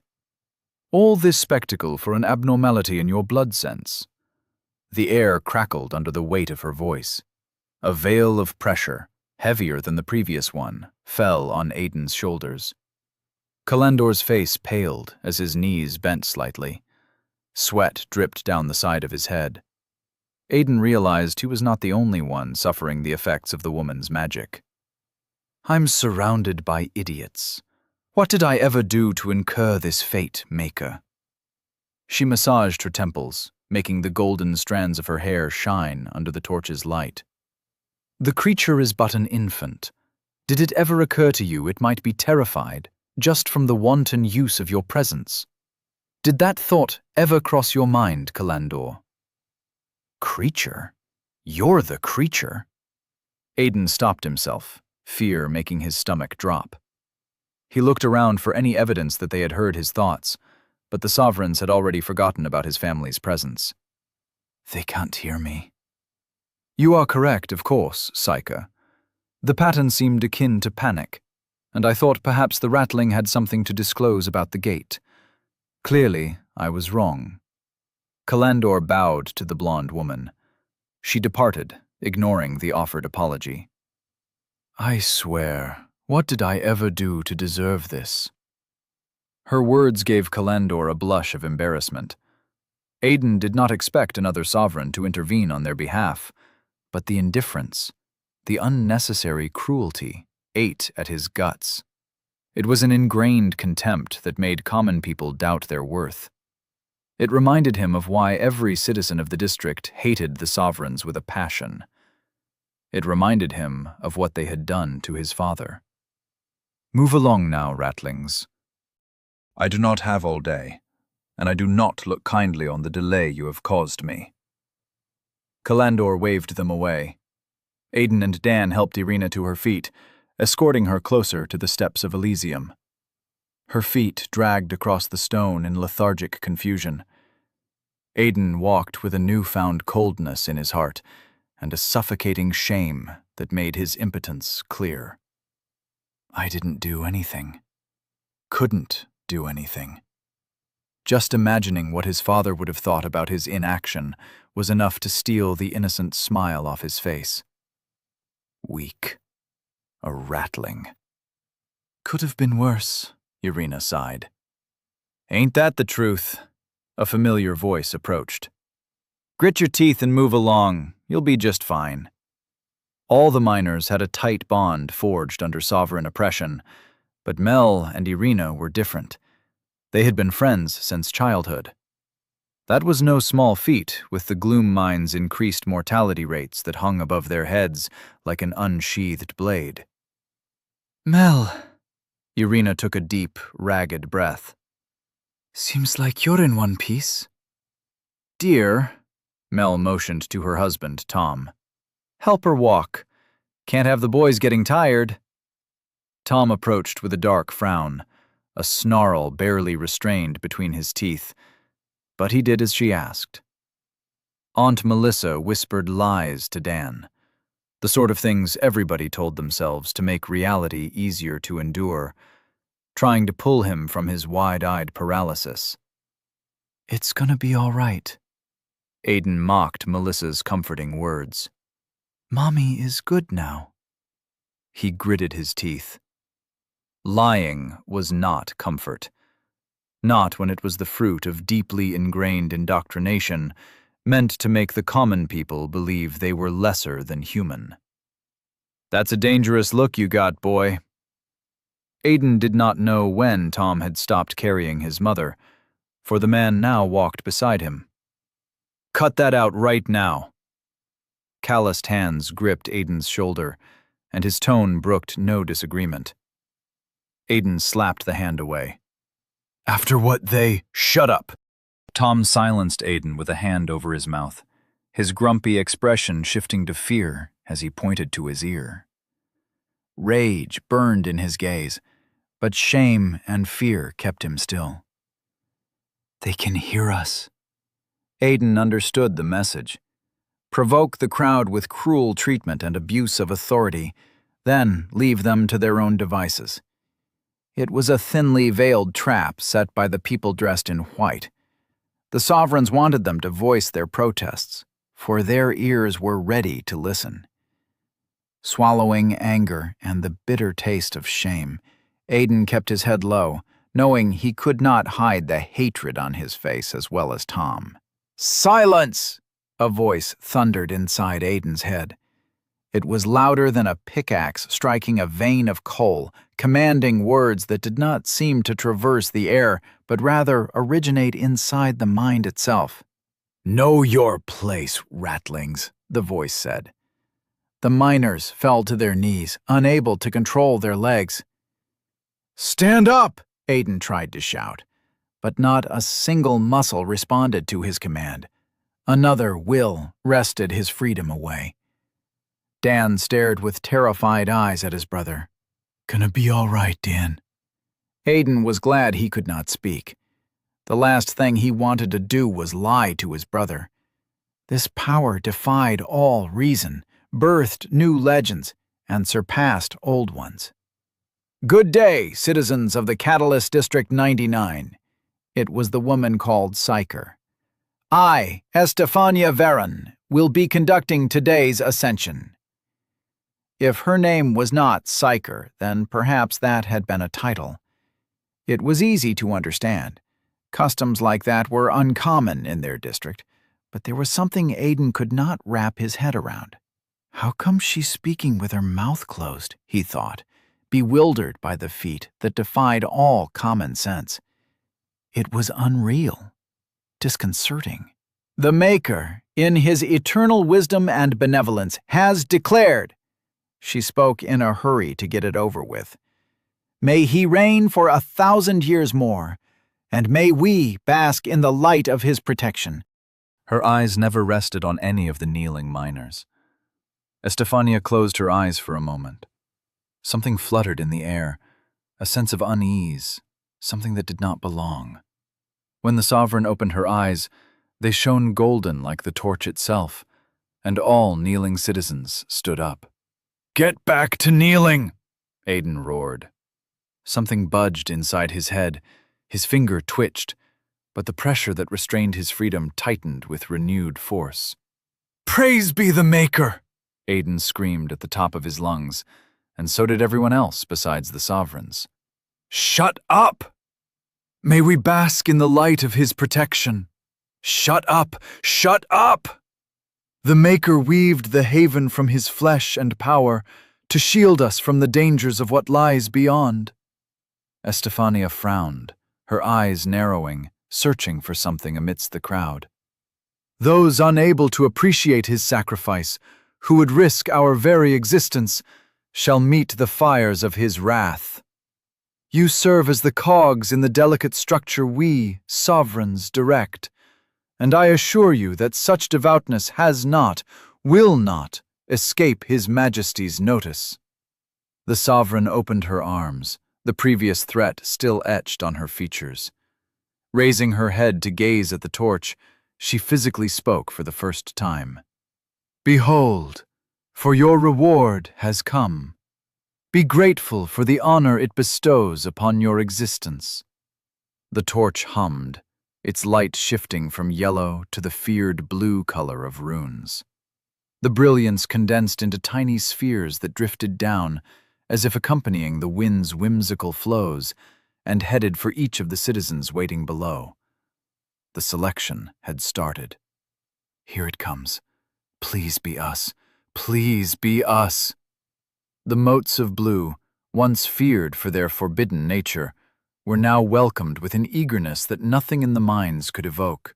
All this spectacle for an abnormality in your blood sense." The air crackled under the weight of her voice. A veil of pressure, heavier than the previous one, fell on Aiden's shoulders. Calandor's face paled as his knees bent slightly. Sweat dripped down the side of his head. Aiden realized he was not the only one suffering the effects of the woman's magic. "I'm surrounded by idiots. What did I ever do to incur this fate, Maker?" She massaged her temples, making the golden strands of her hair shine under the torch's light. "The creature is but an infant. Did it ever occur to you it might be terrified just from the wanton use of your presence? Did that thought ever cross your mind, Calandor?" "Creature? You're the creature?" Aiden stopped himself, fear making his stomach drop. He looked around for any evidence that they had heard his thoughts, but the Sovereigns had already forgotten about his family's presence. "They can't hear me." "You are correct, of course, Saika. The pattern seemed akin to panic, and I thought perhaps the Ratling had something to disclose about the gate. Clearly, I was wrong." Calandor bowed to the blonde woman. She departed, ignoring the offered apology. "I swear, what did I ever do to deserve this?" Her words gave Calandor a blush of embarrassment. Aiden did not expect another Sovereign to intervene on their behalf, but the indifference, the unnecessary cruelty, ate at his guts. It was an ingrained contempt that made common people doubt their worth. It reminded him of why every citizen of the district hated the Sovereigns with a passion. It reminded him of what they had done to his father. "Move along now, Ratlings. I do not have all day, and I do not look kindly on the delay you have caused me." Calandor waved them away. Aiden and Dan helped Irina to her feet, escorting her closer to the steps of Elysium. Her feet dragged across the stone in lethargic confusion. Aiden walked with a newfound coldness in his heart and a suffocating shame that made his impotence clear. I didn't do anything. Couldn't do anything. Just imagining what his father would have thought about his inaction was enough to steal the innocent smile off his face. Weak. A ratling. Could have been worse, Irina sighed. Ain't that the truth? A familiar voice approached. Grit your teeth and move along. You'll be just fine. All the miners had a tight bond forged under sovereign oppression, but Mel and Irina were different. They had been friends since childhood. That was no small feat, with the gloom mine's increased mortality rates that hung above their heads like an unsheathed blade. Mel, Irina took a deep, ragged breath. Seems like you're in one piece. Dear, Mel motioned to her husband, Tom. Help her walk. Can't have the boys getting tired. Tom approached with a dark frown, a snarl barely restrained between his teeth, but he did as she asked. Aunt Melissa whispered lies to Dan, the sort of things everybody told themselves to make reality easier to endure, trying to pull him from his wide-eyed paralysis. It's gonna be all right. Aiden mocked Melissa's comforting words. Mommy is good now. He gritted his teeth. Lying was not comfort. Not when it was the fruit of deeply ingrained indoctrination, meant to make the common people believe they were lesser than human. That's a dangerous look you got, boy. Aiden did not know when Tom had stopped carrying his mother, for the man now walked beside him. Cut that out right now. Calloused hands gripped Aiden's shoulder, and his tone brooked no disagreement. Aiden slapped the hand away. After what they— Shut up! Tom silenced Aiden with a hand over his mouth, his grumpy expression shifting to fear as he pointed to his ear. Rage burned in his gaze, but shame and fear kept him still. They can hear us. Aiden understood the message. Provoke the crowd with cruel treatment and abuse of authority, then leave them to their own devices. It was a thinly veiled trap set by the people dressed in white. The sovereigns wanted them to voice their protests, for their ears were ready to listen. Swallowing anger and the bitter taste of shame, Aiden kept his head low, knowing he could not hide the hatred on his face as well as Tom. Silence! A voice thundered inside Aiden's head. It was louder than a pickaxe striking a vein of coal, commanding words that did not seem to traverse the air, but rather originate inside the mind itself. Know your place, ratlings, the voice said. The miners fell to their knees, unable to control their legs. Stand up, Aiden tried to shout, but not a single muscle responded to his command. Another will wrested his freedom away. Dan stared with terrified eyes at his brother. Gonna be all right, Dan. Aiden was glad he could not speak. The last thing he wanted to do was lie to his brother. This power defied all reason, birthed new legends, and surpassed old ones. Good day, citizens of the Catalyst District 99. It was the woman called Psyker. I, Estefania Veron, will be conducting today's ascension. If her name was not Psyker, then perhaps that had been a title. It was easy to understand. Customs like that were uncommon in their district, but there was something Aiden could not wrap his head around. How come she's speaking with her mouth closed, he thought, bewildered by the feat that defied all common sense. It was unreal, disconcerting. The Maker, in his eternal wisdom and benevolence, has declared. She spoke in a hurry to get it over with. May he reign for 1,000 years more, and may we bask in the light of his protection. Her eyes never rested on any of the kneeling miners. Estefania closed her eyes for a moment. Something fluttered in the air, a sense of unease, something that did not belong. When the sovereign opened her eyes, they shone golden like the torch itself, and all kneeling citizens stood up. Get back to kneeling, Aiden roared. Something budged inside his head, his finger twitched, but the pressure that restrained his freedom tightened with renewed force. "Praise be the Maker!" Aiden screamed at the top of his lungs, and so did everyone else besides the sovereigns. "Shut up! May we bask in the light of his protection. Shut up! Shut up! The Maker weaved the haven from his flesh and power to shield us from the dangers of what lies beyond." Estefania frowned, her eyes narrowing, searching for something amidst the crowd. "Those unable to appreciate his sacrifice, who would risk our very existence, shall meet the fires of his wrath. You serve as the cogs in the delicate structure we, sovereigns, direct, and I assure you that such devoutness has not, will not, escape His Majesty's notice." The sovereign opened her arms, the previous threat still etched on her features. Raising her head to gaze at the torch, she physically spoke for the first time. "Behold, for your reward has come. Be grateful for the honor it bestows upon your existence." The torch hummed, its light shifting from yellow to the feared blue color of runes. The brilliance condensed into tiny spheres that drifted down, as if accompanying the wind's whimsical flows, and headed for each of the citizens waiting below. The selection had started. "Here it comes. Please be us. Please be us." The motes of blue, once feared for their forbidden nature, were now welcomed with an eagerness that nothing in the mines could evoke.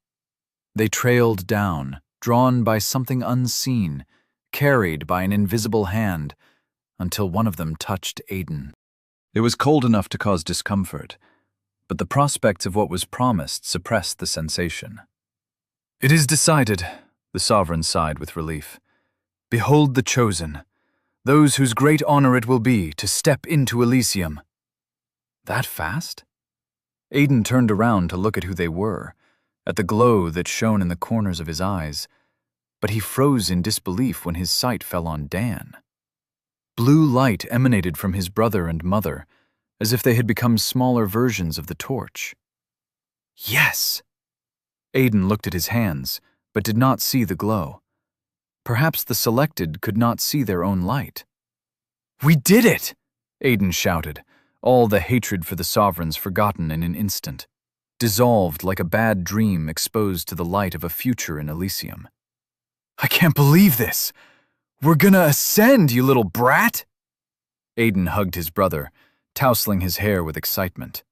They trailed down, drawn by something unseen, carried by an invisible hand, until one of them touched Aiden. It was cold enough to cause discomfort, but the prospects of what was promised suppressed the sensation. "It is decided," the sovereign sighed with relief. "Behold the chosen, those whose great honor it will be to step into Elysium." That fast? Aiden turned around to look at who they were, at the glow that shone in the corners of his eyes, but he froze in disbelief when his sight fell on Dan. Blue light emanated from his brother and mother, as if they had become smaller versions of the torch. Yes! Aiden looked at his hands, but did not see the glow. Perhaps the selected could not see their own light. "We did it!" Aiden shouted, all the hatred for the sovereigns forgotten in an instant, dissolved like a bad dream exposed to the light of a future in Elysium. "I can't believe this! We're gonna ascend, you little brat!" Aiden hugged his brother, tousling his hair with excitement.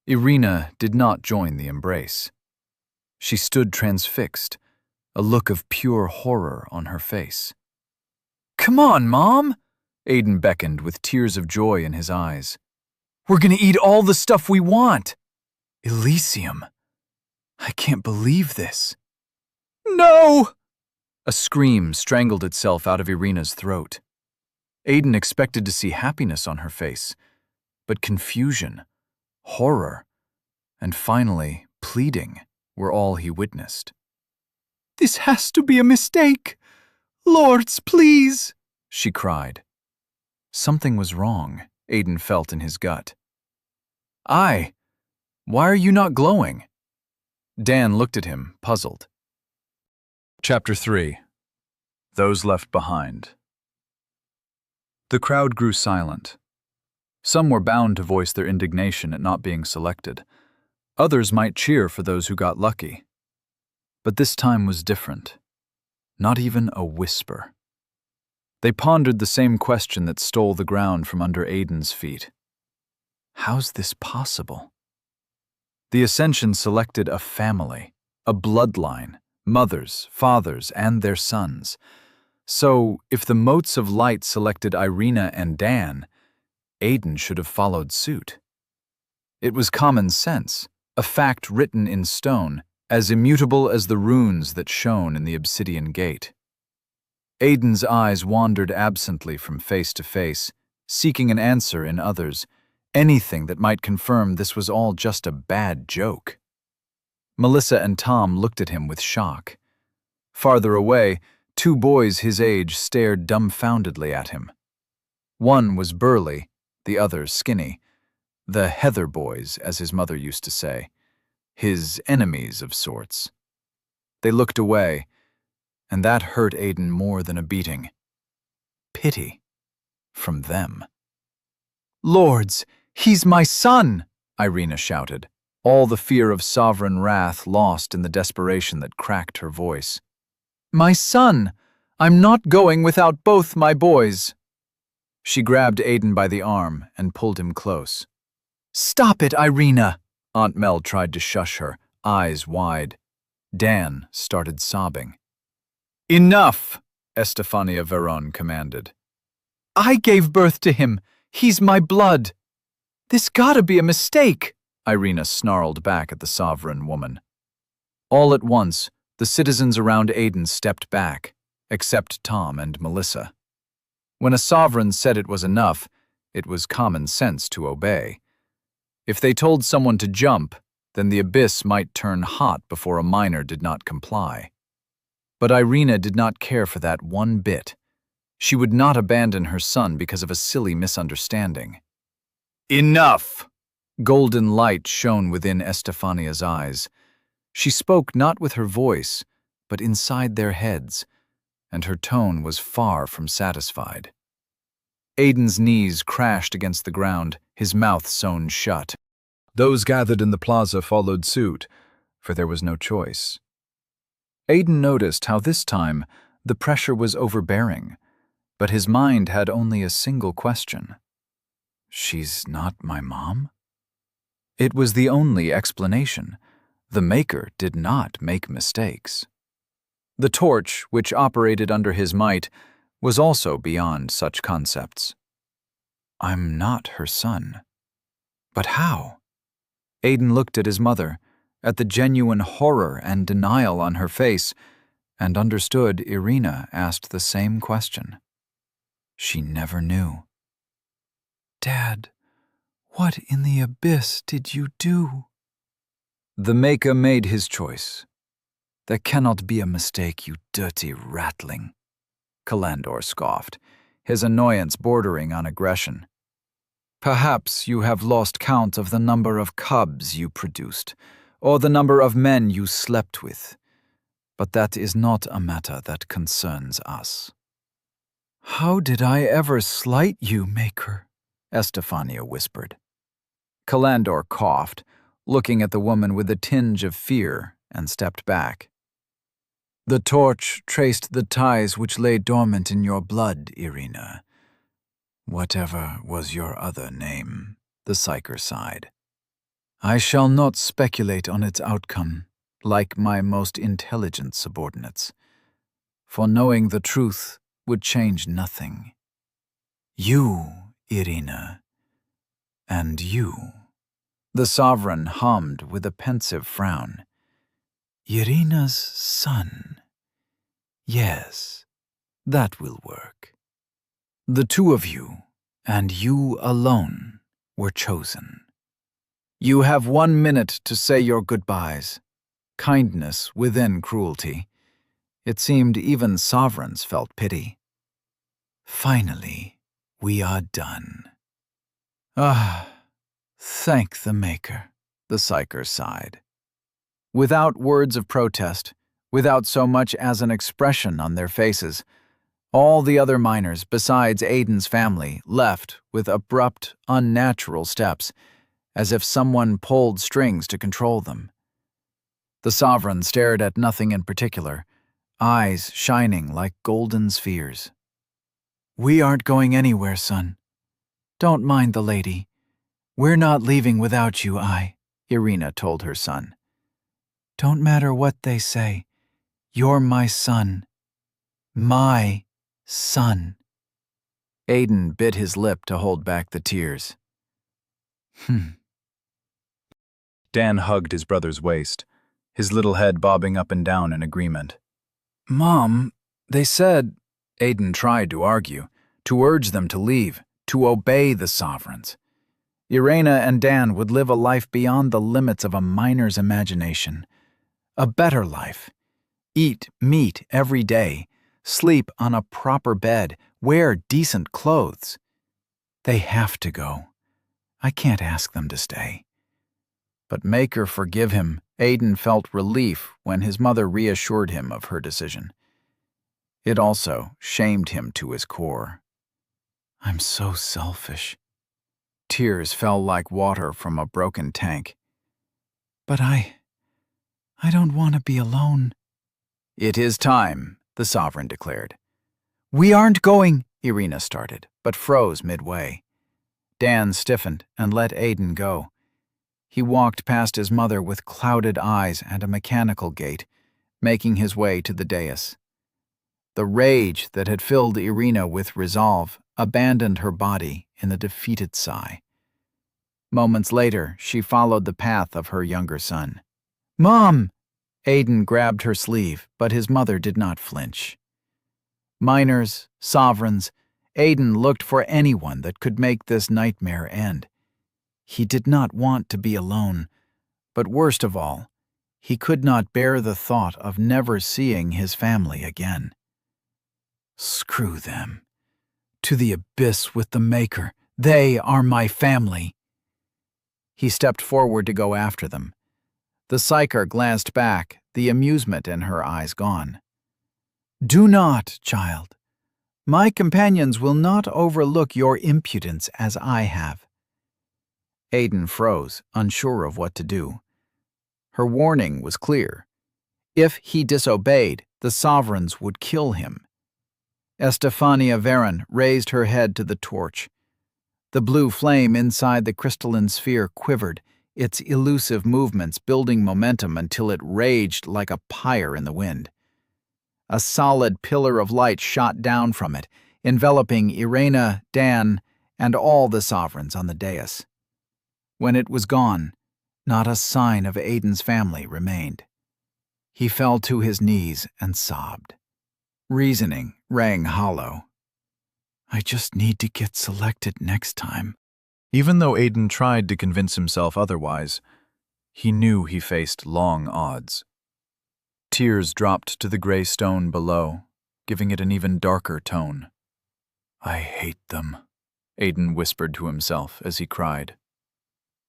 Irina did not join the embrace. She stood transfixed, a look of pure horror on her face. "Come on, Mom!" Aiden beckoned with tears of joy in his eyes. "We're gonna eat all the stuff we want! Elysium! I can't believe this!" "No!" A scream strangled itself out of Irina's throat. Aiden expected to see happiness on her face, but confusion, horror, and finally pleading were all he witnessed. "This has to be a mistake! Lords, please!" she cried. Something was wrong, Aiden felt in his gut. "Why are you not glowing?" Dan looked at him, puzzled. Chapter 3. Those Left Behind. The crowd grew silent. Some were bound to voice their indignation at not being selected. Others might cheer for those who got lucky. But this time was different. Not even a whisper. They pondered the same question that stole the ground from under Aiden's feet. How's this possible? The Ascension selected a family, a bloodline, mothers, fathers, and their sons. So, if the motes of light selected Irina and Dan, Aiden should have followed suit. It was common sense, a fact written in stone, as immutable as the runes that shone in the obsidian gate. Aiden's eyes wandered absently from face to face, seeking an answer in others, anything that might confirm this was all just a bad joke. Melissa and Tom looked at him with shock. Farther away, two boys his age stared dumbfoundedly at him. One was burly, the other skinny. The Heather boys, as his mother used to say. his enemies of sorts. They looked away, and that hurt Aiden more than a beating. Pity from them. "Lords, he's my son!" Irina shouted, all the fear of sovereign wrath lost in the desperation that cracked her voice. "My son! I'm not going without both my boys!" She grabbed Aiden by the arm and pulled him close. "Stop it, Irina!" Aunt Mel tried to shush her, eyes wide. Dan started sobbing. "Enough!" Estefania Veron commanded. "I gave birth to him. He's my blood." "This gotta be a mistake," Irina snarled back at the sovereign woman. All at once, the citizens around Aiden stepped back, except Tom and Melissa. When a sovereign said it was enough, it was common sense to obey. If they told someone to jump, then the abyss might turn hot before a minor did not comply. But Irina did not care for that one bit. She would not abandon her son because of a silly misunderstanding. "Enough!" Golden light shone within Estefania's eyes. She spoke not with her voice, but inside their heads, and her tone was far from satisfied. Aiden's knees crashed against the ground, his mouth sewn shut. Those gathered in the plaza followed suit, for there was no choice. Aiden noticed how this time the pressure was overbearing, but his mind had only a single question. "She's not my mom?" It was the only explanation. The Maker did not make mistakes. The torch, which operated under his might, was also beyond such concepts. "I'm not her son. But how?" Aiden looked at his mother, at the genuine horror and denial on her face, and understood Irina asked the same question. She never knew. "Dad, what in the abyss did you do?" "The Maker made his choice. There cannot be a mistake, you dirty ratling," Kalandor scoffed, his annoyance bordering on aggression. "Perhaps you have lost count of the number of cubs you produced, or the number of men you slept with, but that is not a matter that concerns us." "How did I ever slight you, Maker?" Estefania whispered. Kalandor coughed, looking at the woman with a tinge of fear, and stepped back. "The torch traced the ties which lay dormant in your blood, Irina. Whatever was your other name," the Psyker sighed. "I shall not speculate on its outcome, like my most intelligent subordinates, for knowing the truth would change nothing. You, Irina, and you." The sovereign hummed with a pensive frown. "Irina's son. Yes, that will work. The two of you, and you alone, were chosen. You have 1 minute to say your goodbyes. Kindness within cruelty. It seemed even sovereigns felt pity. Finally, we are done." "Ah, thank the Maker," the Psyker sighed. Without words of protest, without so much as an expression on their faces, all the other miners besides Aiden's family left with abrupt, unnatural steps, as if someone pulled strings to control them. The sovereign stared at nothing in particular, eyes shining like golden spheres. "We aren't going anywhere, son. Don't mind the lady. We're not leaving without you, Irina told her son. "Don't matter what they say. You're my son. My son." Aiden bit his lip to hold back the tears. Dan hugged his brother's waist, his little head bobbing up and down in agreement. "Mom, they said—" Aiden tried to argue, to urge them to leave, to obey the sovereigns. Irina and Dan would live a life beyond the limits of a miner's imagination. A better life. Eat meat every day, sleep on a proper bed, wear decent clothes. They have to go. I can't ask them to stay. But make her forgive him, Aiden felt relief when his mother reassured him of her decision. It also shamed him to his core. I'm so selfish. Tears fell like water from a broken tank. But I don't want to be alone. It is time, the Sovereign declared. We aren't going, Irina started, but froze midway. Dan stiffened and let Aiden go. He walked past his mother with clouded eyes and a mechanical gait, making his way to the dais. The rage that had filled Irina with resolve abandoned her body in a defeated sigh. Moments later, she followed the path of her younger son. Mom! Aiden grabbed her sleeve, but his mother did not flinch. Miners, sovereigns, Aiden looked for anyone that could make this nightmare end. He did not want to be alone, but worst of all, he could not bear the thought of never seeing his family again. Screw them. To the abyss with the Maker. They are my family. He stepped forward to go after them. The psyker glanced back, the amusement in her eyes gone. Do not, child. My companions will not overlook your impudence as I have. Aiden froze, unsure of what to do. Her warning was clear. If he disobeyed, the sovereigns would kill him. Estefania Varen raised her head to the torch. The blue flame inside the crystalline sphere quivered, its elusive movements building momentum until it raged like a pyre in the wind. A solid pillar of light shot down from it, enveloping Irina, Dan, and all the sovereigns on the dais. When it was gone, not a sign of Aiden's family remained. He fell to his knees and sobbed. Reasoning rang hollow. I just need to get selected next time. Even though Aiden tried to convince himself otherwise, he knew he faced long odds. Tears dropped to the gray stone below, giving it an even darker tone. I hate them, Aiden whispered to himself as he cried.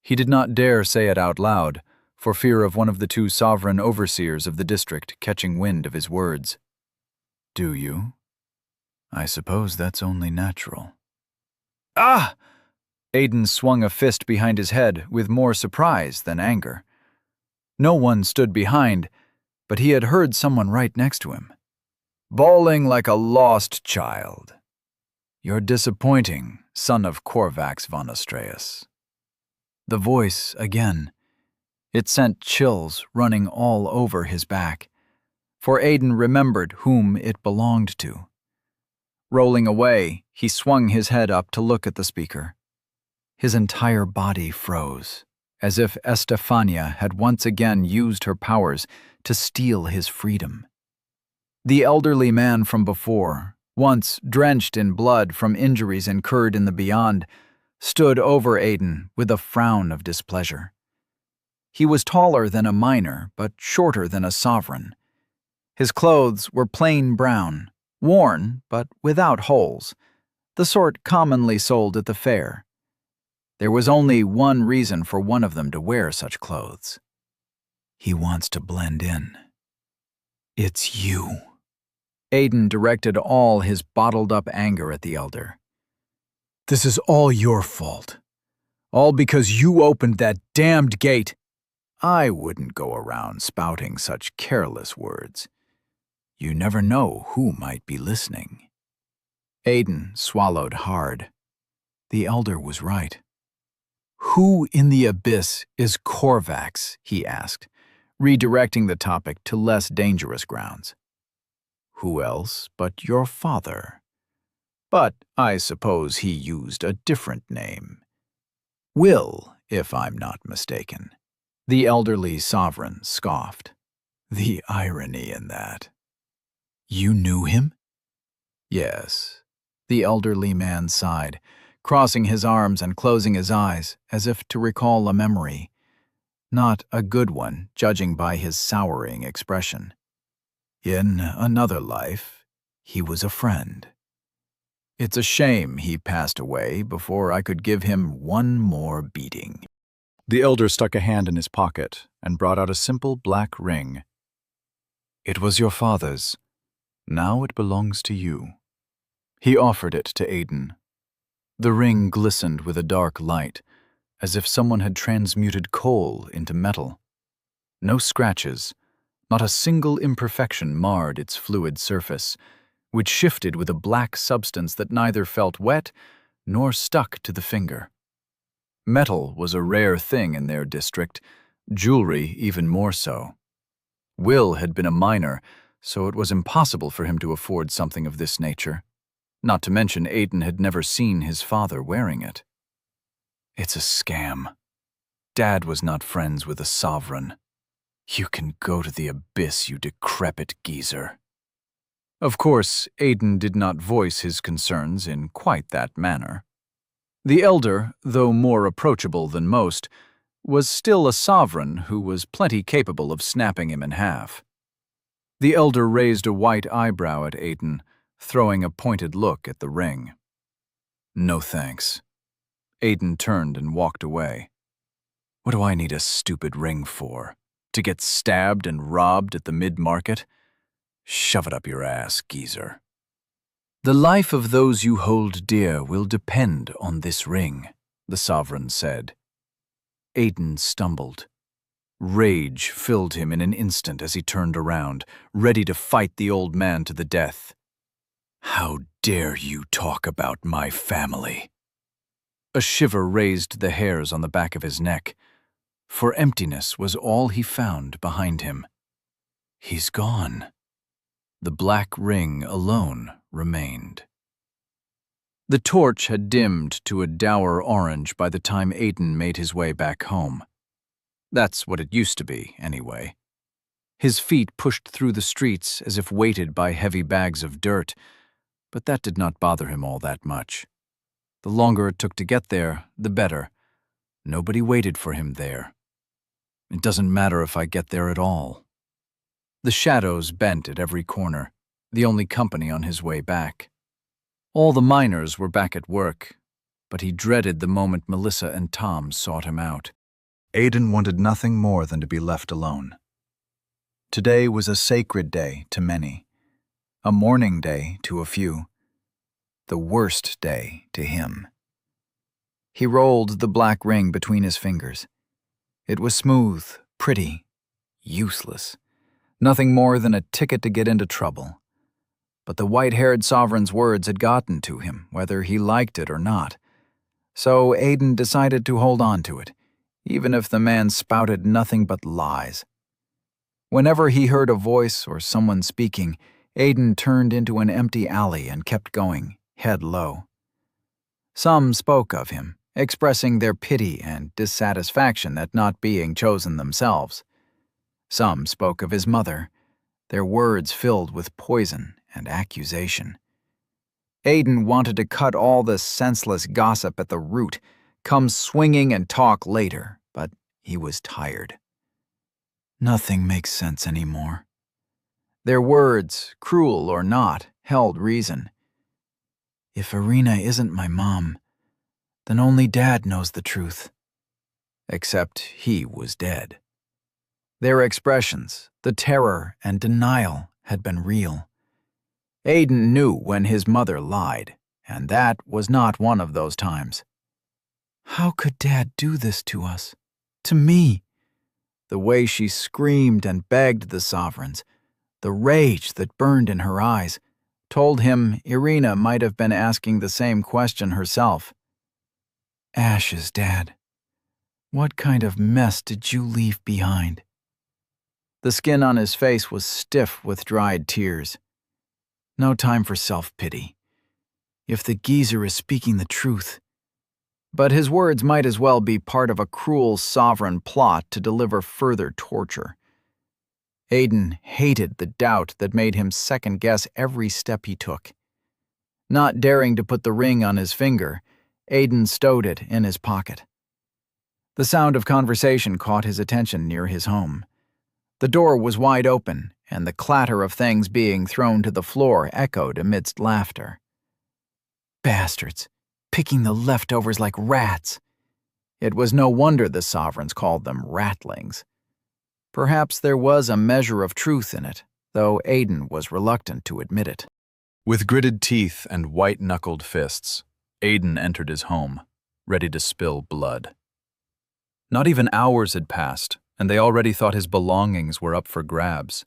He did not dare say it out loud, for fear of one of the two sovereign overseers of the district catching wind of his words. Do you? I suppose that's only natural. Ah! Aiden swung a fist behind his head with more surprise than anger. No one stood behind, but he had heard someone right next to him. Bawling like a lost child. You're disappointing, son of Corvax von Astreus. The voice again. It sent chills running all over his back, for Aiden remembered whom it belonged to. Rolling away, he swung his head up to look at the speaker. His entire body froze, as if Estefania had once again used her powers to steal his freedom. The elderly man from before, once drenched in blood from injuries incurred in the beyond, stood over Aiden with a frown of displeasure. He was taller than a miner, but shorter than a sovereign. His clothes were plain brown, worn but without holes, the sort commonly sold at the fair. There was only one reason for one of them to wear such clothes. He wants to blend in. It's you. Aiden directed all his bottled-up anger at the elder. This is all your fault. All because you opened that damned gate. I wouldn't go around spouting such careless words. You never know who might be listening. Aiden swallowed hard. The elder was right. Who in the abyss is Corvax? He asked, redirecting the topic to less dangerous grounds. Who else but your father? But I suppose he used a different name. Will, if I'm not mistaken. The elderly sovereign scoffed. The irony in that. You knew him? Yes. The elderly man sighed, crossing his arms and closing his eyes as if to recall a memory. Not a good one, judging by his souring expression. In another life, he was a friend. It's a shame he passed away before I could give him one more beating. The elder stuck a hand in his pocket and brought out a simple black ring. "It was your father's. Now it belongs to you." He offered it to Aiden. The ring glistened with a dark light, as if someone had transmuted coal into metal. No scratches, not a single imperfection marred its fluid surface, which shifted with a black substance that neither felt wet nor stuck to the finger. Metal was a rare thing in their district, jewelry even more so. Will had been a miner, so it was impossible for him to afford something of this nature. Not to mention Aiden had never seen his father wearing it. It's a scam. Dad was not friends with a sovereign. You can go to the abyss, you decrepit geezer. Of course, Aiden did not voice his concerns in quite that manner. The elder, though more approachable than most, was still a sovereign who was plenty capable of snapping him in half. The elder raised a white eyebrow at Aiden, throwing a pointed look at the ring. "No thanks." Aiden turned and walked away. "What do I need a stupid ring for? To get stabbed and robbed at the mid-market? Shove it up your ass, geezer." "The life of those you hold dear will depend on this ring," the sovereign said. Aiden stumbled. Rage filled him in an instant as he turned around, ready to fight the old man to the death. "How dare you talk about my family?" A shiver raised the hairs on the back of his neck, for emptiness was all he found behind him. He's gone. The black ring alone remained. The torch had dimmed to a dour orange by the time Aiden made his way back home. That's what it used to be, anyway. His feet pushed through the streets as if weighted by heavy bags of dirt, but that did not bother him all that much. The longer it took to get there, the better. Nobody waited for him there. It doesn't matter if I get there at all. The shadows bent at every corner, the only company on his way back. All the miners were back at work, but he dreaded the moment Melissa and Tom sought him out. Aiden wanted nothing more than to be left alone. Today was a sacred day to many, a mourning day to a few, the worst day to him. He rolled the black ring between his fingers. It was smooth, pretty, useless. Nothing more than a ticket to get into trouble. But the white-haired sovereign's words had gotten to him, whether he liked it or not. So Aiden decided to hold on to it, even if the man spouted nothing but lies. Whenever he heard a voice or someone speaking, Aiden turned into an empty alley and kept going, head low. Some spoke of him, expressing their pity and dissatisfaction at not being chosen themselves. Some spoke of his mother, their words filled with poison and accusation. Aiden wanted to cut all this senseless gossip at the root, come swinging and talk later, but he was tired. Nothing makes sense anymore. Their words, cruel or not, held reason. If Irina isn't my mom, then only Dad knows the truth. Except he was dead. Their expressions, the terror and denial, had been real. Aiden knew when his mother lied, and that was not one of those times. How could Dad do this to us? To me? The way she screamed and begged the sovereigns, the rage that burned in her eyes, told him Irina might have been asking the same question herself. Ashes, Dad. What kind of mess did you leave behind? The skin on his face was stiff with dried tears. No time for self-pity. If the geezer is speaking the truth. But his words might as well be part of a cruel sovereign plot to deliver further torture. Aiden hated the doubt that made him second-guess every step he took. Not daring to put the ring on his finger, Aiden stowed it in his pocket. The sound of conversation caught his attention near his home. The door was wide open, and the clatter of things being thrown to the floor echoed amidst laughter. Bastards, picking the leftovers like rats. It was no wonder the sovereigns called them ratlings. Perhaps there was a measure of truth in it, though Aiden was reluctant to admit it. With gritted teeth and white-knuckled fists, Aiden entered his home, ready to spill blood. Not even hours had passed, and they already thought his belongings were up for grabs.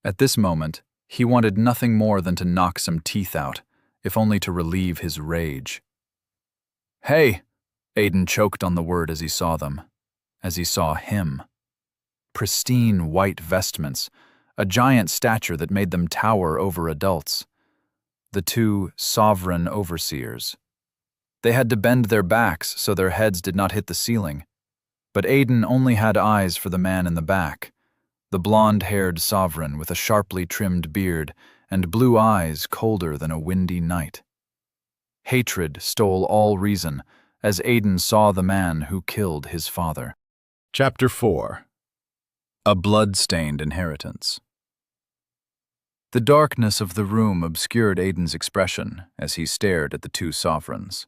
At this moment, he wanted nothing more than to knock some teeth out, if only to relieve his rage. "Hey!" Aiden choked on the word as he saw them, as he saw him. Pristine white vestments, a giant stature that made them tower over adults. The two sovereign overseers. They had to bend their backs so their heads did not hit the ceiling. But Aiden only had eyes for the man in the back, the blonde-haired sovereign with a sharply trimmed beard and blue eyes colder than a windy night. Hatred stole all reason as Aiden saw the man who killed his father. Chapter 4. A Blood-Stained Inheritance. The darkness of the room obscured Aiden's expression as he stared at the two sovereigns.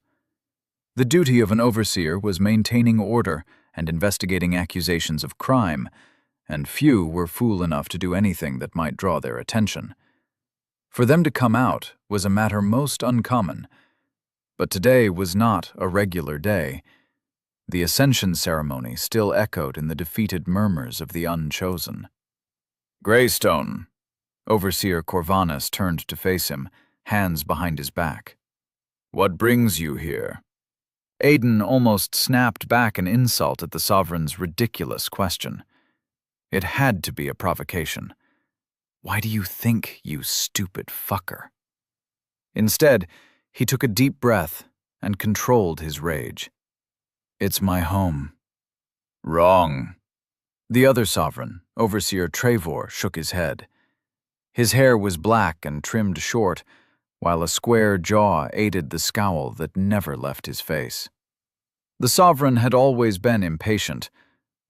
The duty of an overseer was maintaining order and investigating accusations of crime, and few were fool enough to do anything that might draw their attention. For them to come out was a matter most uncommon, but today was not a regular day. The ascension ceremony still echoed in the defeated murmurs of the unchosen. "Greystone." Overseer Corvanus turned to face him, hands behind his back. "What brings you here?" Aiden almost snapped back an insult at the sovereign's ridiculous question. It had to be a provocation. "Why do you think, you stupid fucker?" Instead, he took a deep breath and controlled his rage. "It's my home." "Wrong." The other sovereign, Overseer Trevor, shook his head. His hair was black and trimmed short, while a square jaw aided the scowl that never left his face. The sovereign had always been impatient,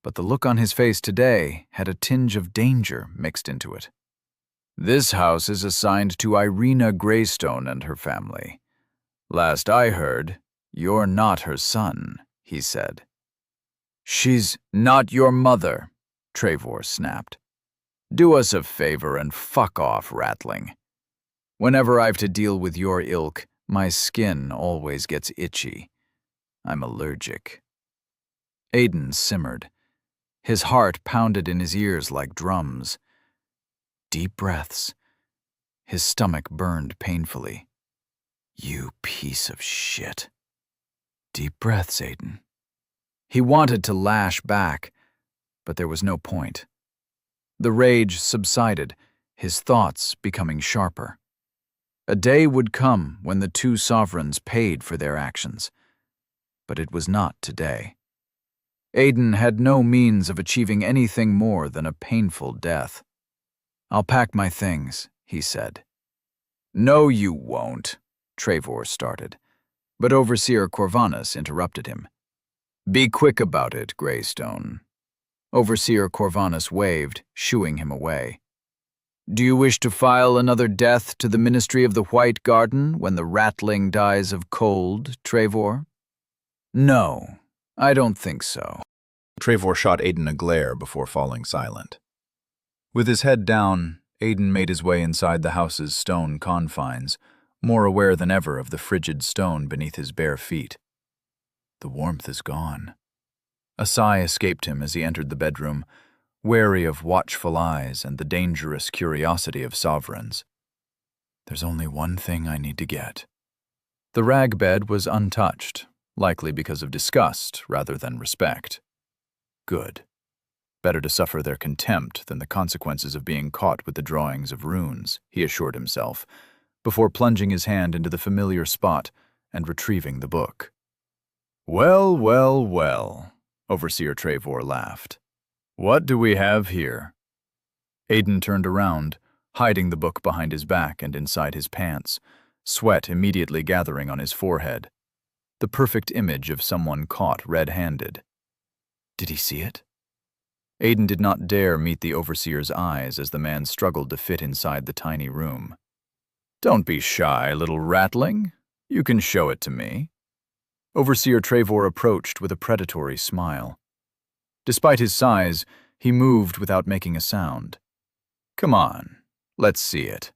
but the look on his face today had a tinge of danger mixed into it. "This house is assigned to Irina Greystone and her family. Last I heard, you're not her son," he said. "She's not your mother," Trevor snapped. "Do us a favor and fuck off, Ratling. Whenever I've to deal with your ilk, my skin always gets itchy. I'm allergic." Aiden simmered. His heart pounded in his ears like drums. Deep breaths. His stomach burned painfully. "You piece of shit." Deep breaths, Aiden. He wanted to lash back, but there was no point. The rage subsided, his thoughts becoming sharper. A day would come when the two sovereigns paid for their actions. But it was not today. Aiden had no means of achieving anything more than a painful death. "I'll pack my things," he said. "No, you won't," Trevor started, but Overseer Corvanus interrupted him. "Be quick about it, Greystone." Overseer Corvanus waved, shooing him away. "Do you wish to file another death to the Ministry of the White Garden when the Ratling dies of cold, Trevor?" "No, I don't think so." Trevor shot Aiden a glare before falling silent. With his head down, Aiden made his way inside the house's stone confines, more aware than ever of the frigid stone beneath his bare feet. The warmth is gone. A sigh escaped him as he entered the bedroom, wary of watchful eyes and the dangerous curiosity of sovereigns. There's only one thing I need to get. The rag bed was untouched, likely because of disgust rather than respect. Good. Better to suffer their contempt than the consequences of being caught with the drawings of runes, he assured himself, before plunging his hand into the familiar spot and retrieving the book. "Well, well, well," Overseer Trevor laughed. "What do we have here?" Aiden turned around, hiding the book behind his back and inside his pants, sweat immediately gathering on his forehead. The perfect image of someone caught red-handed. Did he see it? Aiden did not dare meet the overseer's eyes as the man struggled to fit inside the tiny room. "Don't be shy, little ratling. You can show it to me." Overseer Trevor approached with a predatory smile. Despite his size, he moved without making a sound. "Come on, let's see it."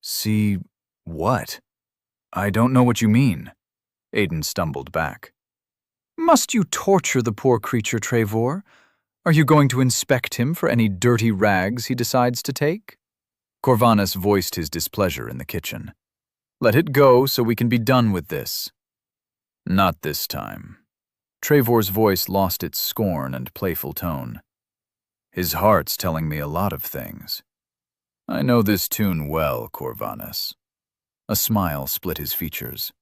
"See what? I don't know what you mean." Aiden stumbled back. "Must you torture the poor creature, Trevor? Are you going to inspect him for any dirty rags he decides to take?" Corvanus voiced his displeasure in the kitchen. "Let it go so we can be done with this." "Not this time." Trevor's voice lost its scorn and playful tone. "His heart's telling me a lot of things. I know this tune well, Corvanus." A smile split his features.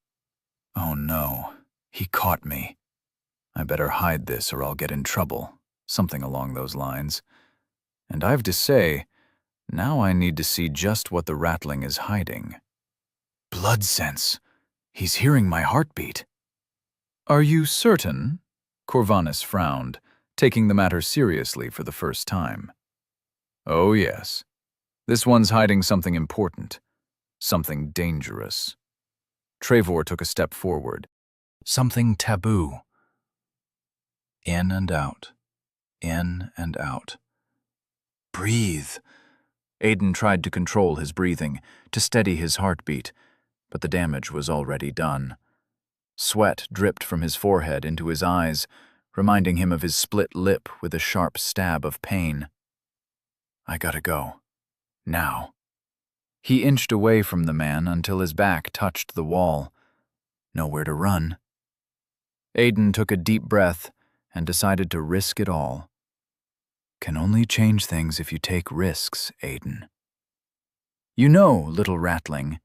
"Oh no, he caught me. I better hide this or I'll get in trouble," something along those lines. "And I've to say, now I need to see just what the rattling is hiding." "Blood sense. He's hearing my heartbeat." "Are you certain?" Corvanus frowned, taking the matter seriously for the first time. "Oh yes. This one's hiding something important. Something dangerous." Trevor took a step forward. "Something taboo." In and out. In and out. "Breathe." Aiden tried to control his breathing, to steady his heartbeat, but the damage was already done. Sweat dripped from his forehead into his eyes, reminding him of his split lip with a sharp stab of pain. "I gotta go. Now." He inched away from the man until his back touched the wall. Nowhere to run. Aiden took a deep breath and decided to risk it all. Can only change things if you take risks, Aiden. You know, little ratling,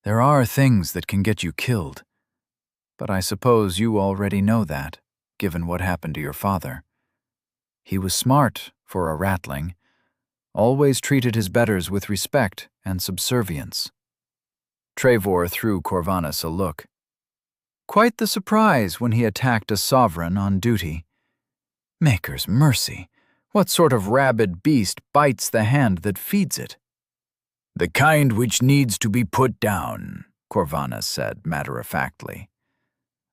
there are things that can get you killed. But I suppose you already know that, given what happened to your father. He was smart for a ratling, always treated his betters with respect and subservience. Trevor threw Corvanus a look. Quite the surprise when he attacked a sovereign on duty. Maker's mercy, what sort of rabid beast bites the hand that feeds it? "The kind which needs to be put down," Corvanus said matter-of-factly.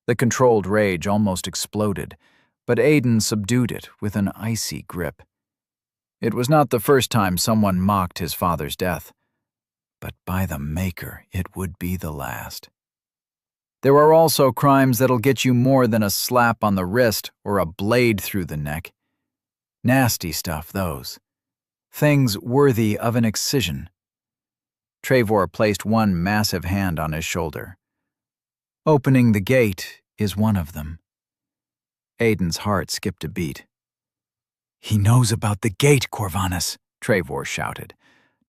The controlled rage almost exploded, but Aiden subdued it with an icy grip. It was not the first time someone mocked his father's death, but by the Maker, it would be the last. There are also crimes that'll get you more than a slap on the wrist or a blade through the neck. Nasty stuff, those. Things worthy of an excision. Trevor placed one massive hand on his shoulder. Opening the gate is one of them. Aiden's heart skipped a beat. "He knows about the gate, Corvanus," Trevor shouted,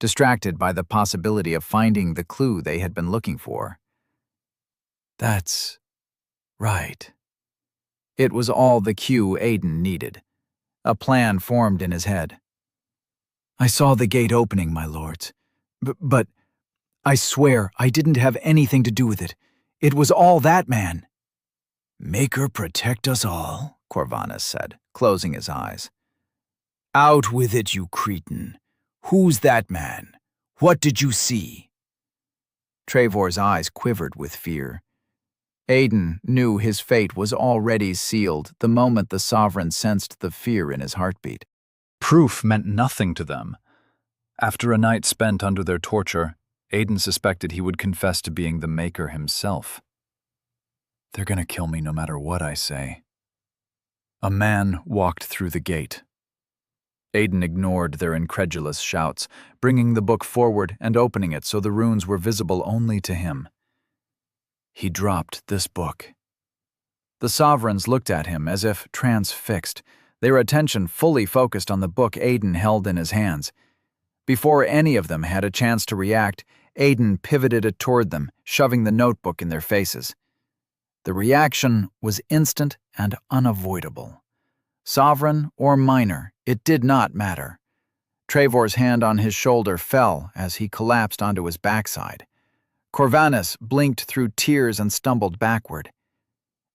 distracted by the possibility of finding the clue they had been looking for. That's right. It was all the cue Aiden needed. A plan formed in his head. "I saw the gate opening, my lords. But I swear I didn't have anything to do with it. It was all that man." "Maker protect us all," Corvanus said, closing his eyes. "Out with it, you cretin. Who's that man? What did you see?" Trevor's eyes quivered with fear. Aiden knew his fate was already sealed the moment the Sovereign sensed the fear in his heartbeat. Proof meant nothing to them. After a night spent under their torture, Aiden suspected he would confess to being the Maker himself. "They're gonna kill me no matter what I say." A man walked through the gate. Aiden ignored their incredulous shouts, bringing the book forward and opening it so the runes were visible only to him. He dropped this book. The Sovereigns looked at him as if transfixed, their attention fully focused on the book Aiden held in his hands. Before any of them had a chance to react, Aiden pivoted it toward them, shoving the notebook in their faces. The reaction was instant and unavoidable. Sovereign or minor, it did not matter. Trevor's hand on his shoulder fell as he collapsed onto his backside. Corvanus blinked through tears and stumbled backward.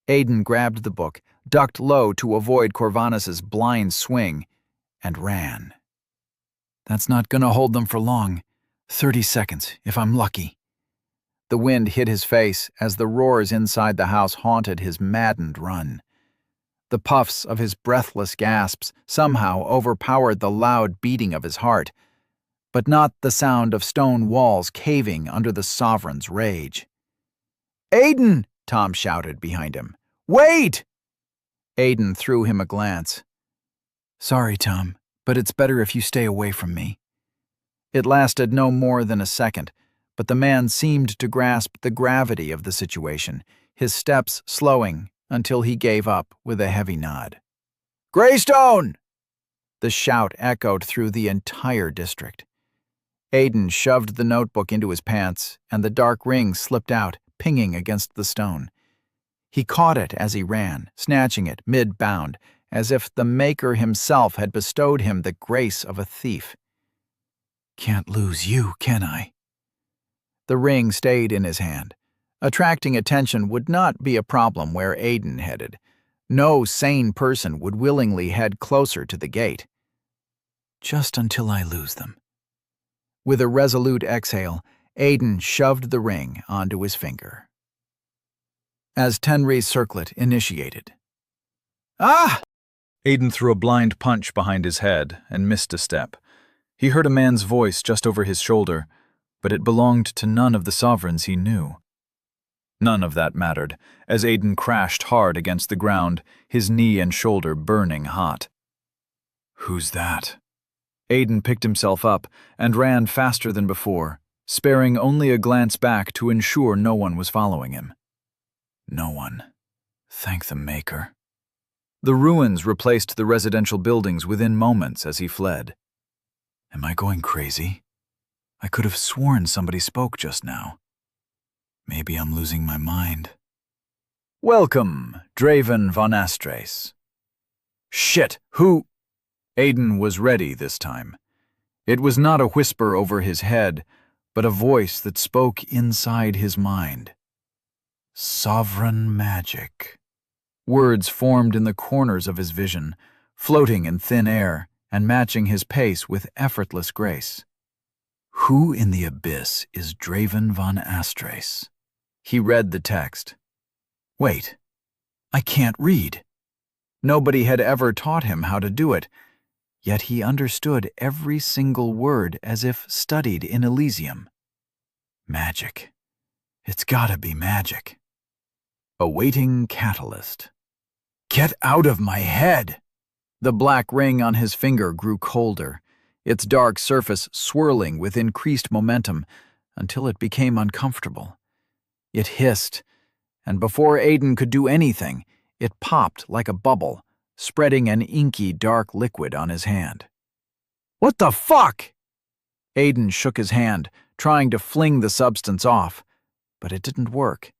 Aiden grabbed the book, ducked low to avoid Corvanus's blind swing, and ran. "That's not gonna hold them for long. 30 seconds, if I'm lucky." The wind hit his face as the roars inside the house haunted his maddened run. The puffs of his breathless gasps somehow overpowered the loud beating of his heart, but not the sound of stone walls caving under the sovereign's rage. "Aiden!" Tom shouted behind him. "Wait!" Aiden threw him a glance. "Sorry, Tom, but it's better if you stay away from me." It lasted no more than a second, but the man seemed to grasp the gravity of the situation, his steps slowing until he gave up with a heavy nod. "Greystone!" The shout echoed through the entire district. Aiden shoved the notebook into his pants, and the dark ring slipped out, pinging against the stone. He caught it as he ran, snatching it mid-bound, as if the Maker himself had bestowed him the grace of a thief. "Can't lose you, can I?" The ring stayed in his hand. Attracting attention would not be a problem where Aiden headed. No sane person would willingly head closer to the gate. "Just until I lose them." With a resolute exhale, Aiden shoved the ring onto his finger. As Tenri's circlet initiated. "Ah!" Aiden threw a blind punch behind his head and missed a step. He heard a man's voice just over his shoulder, but it belonged to none of the sovereigns he knew. None of that mattered, as Aiden crashed hard against the ground, his knee and shoulder burning hot. "Who's that?" Aiden picked himself up and ran faster than before, sparing only a glance back to ensure no one was following him. No one. Thank the Maker. The ruins replaced the residential buildings within moments as he fled. Am I going crazy? I could have sworn somebody spoke just now. Maybe I'm losing my mind. Welcome, Draven von Astrace. Shit, who? Aiden was ready this time. It was not a whisper over his head, but a voice that spoke inside his mind. Sovereign magic. Words formed in the corners of his vision, floating in thin air and matching his pace with effortless grace. Who in the abyss is Draven von Astrace? He read the text. Wait, I can't read. Nobody had ever taught him how to do it, yet he understood every single word as if studied in Elysium. Magic. It's gotta be magic. Awaiting catalyst. Get out of my head! The black ring on his finger grew colder, its dark surface swirling with increased momentum until it became uncomfortable. It hissed, and before Aiden could do anything, it popped like a bubble, spreading an inky dark liquid on his hand. What the fuck? Aiden shook his hand, trying to fling the substance off, but it didn't work.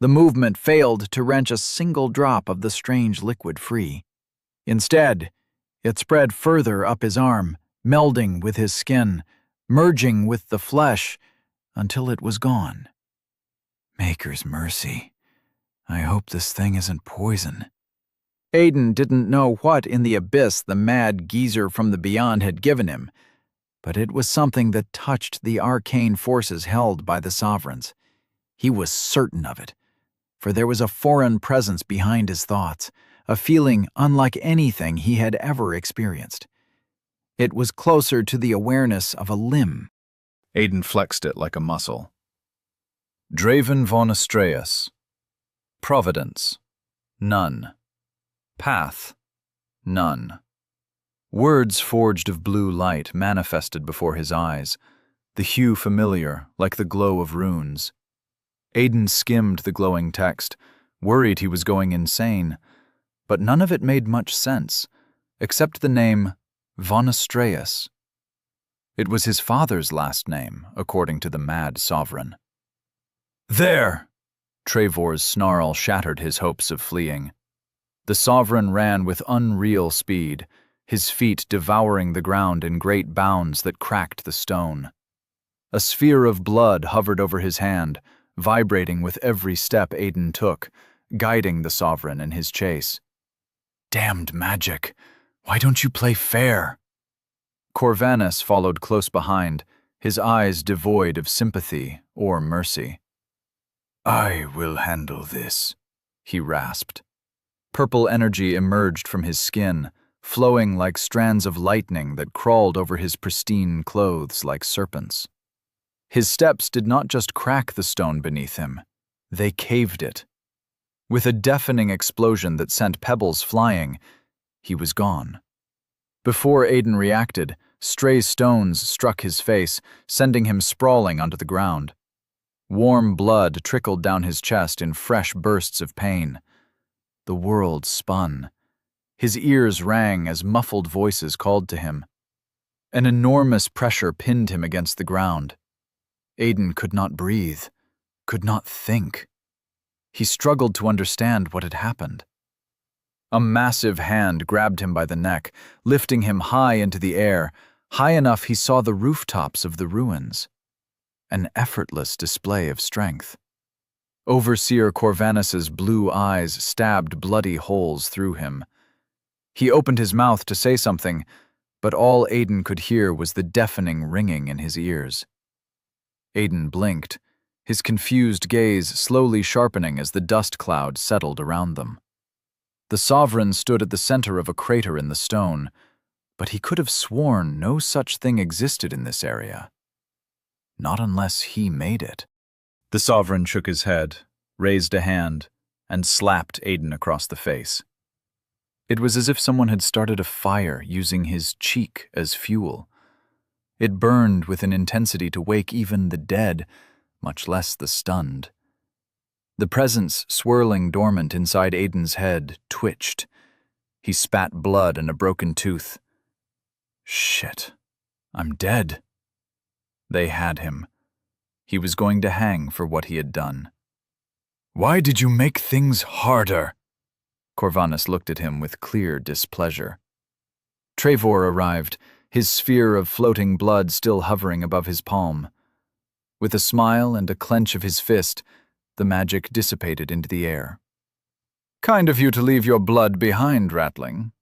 The movement failed to wrench a single drop of the strange liquid free. Instead, it spread further up his arm, melding with his skin, merging with the flesh, until it was gone. Maker's mercy. I hope this thing isn't poison. Aiden didn't know what in the abyss the mad geezer from the beyond had given him, but it was something that touched the arcane forces held by the sovereigns. He was certain of it, for there was a foreign presence behind his thoughts, a feeling unlike anything he had ever experienced. It was closer to the awareness of a limb. Aiden flexed it like a muscle. Draven von Astraeus. Providence. None. Path. None. Words forged of blue light manifested before his eyes, the hue familiar, like the glow of runes. Aiden skimmed the glowing text, worried he was going insane, but none of it made much sense, except the name von Astraeus. It was his father's last name, according to the mad sovereign. There! Trevor's snarl shattered his hopes of fleeing. The sovereign ran with unreal speed, his feet devouring the ground in great bounds that cracked the stone. A sphere of blood hovered over his hand, vibrating with every step Aiden took, guiding the sovereign in his chase. Damned magic! Why don't you play fair? Corvanus followed close behind, his eyes devoid of sympathy or mercy. I will handle this, he rasped. Purple energy emerged from his skin, flowing like strands of lightning that crawled over his pristine clothes like serpents. His steps did not just crack the stone beneath him, they caved it. With a deafening explosion that sent pebbles flying, he was gone. Before Aiden reacted, stray stones struck his face, sending him sprawling onto the ground. Warm blood trickled down his chest in fresh bursts of pain. The world spun. His ears rang as muffled voices called to him. An enormous pressure pinned him against the ground. Aiden could not breathe, could not think. He struggled to understand what had happened. A massive hand grabbed him by the neck, lifting him high into the air, high enough he saw the rooftops of the ruins. An effortless display of strength. Overseer Corvanus's blue eyes stabbed bloody holes through him. He opened his mouth to say something, but all Aiden could hear was the deafening ringing in his ears. Aiden blinked, his confused gaze slowly sharpening as the dust cloud settled around them. The Sovereign stood at the center of a crater in the stone, but he could have sworn no such thing existed in this area. Not unless he made it. The Sovereign shook his head, raised a hand, and slapped Aiden across the face. It was as if someone had started a fire using his cheek as fuel. It burned with an intensity to wake even the dead, much less the stunned. The presence swirling dormant inside Aiden's head twitched. He spat blood and a broken tooth. Shit, I'm dead. They had him. He was going to hang for what he had done. Why did you make things harder? Corvanus looked at him with clear displeasure. Trevor arrived, his sphere of floating blood still hovering above his palm. With a smile and a clench of his fist, the magic dissipated into the air. Kind of you to leave your blood behind, Ratling.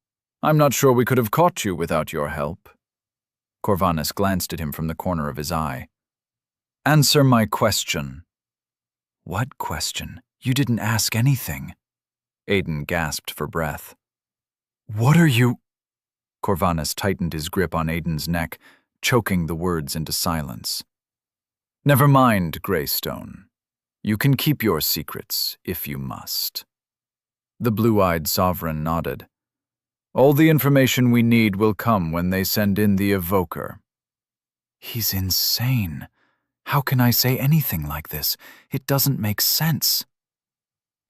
I'm not sure we could have caught you without your help. Corvanus glanced at him from the corner of his eye. Answer my question. What question? You didn't ask anything. Aiden gasped for breath. What are you? Corvanus tightened his grip on Aiden's neck, choking the words into silence. Never mind, Greystone. You can keep your secrets, if you must. The blue-eyed Sovereign nodded. All the information we need will come when they send in the Evoker. He's insane. How can I say anything like this? It doesn't make sense.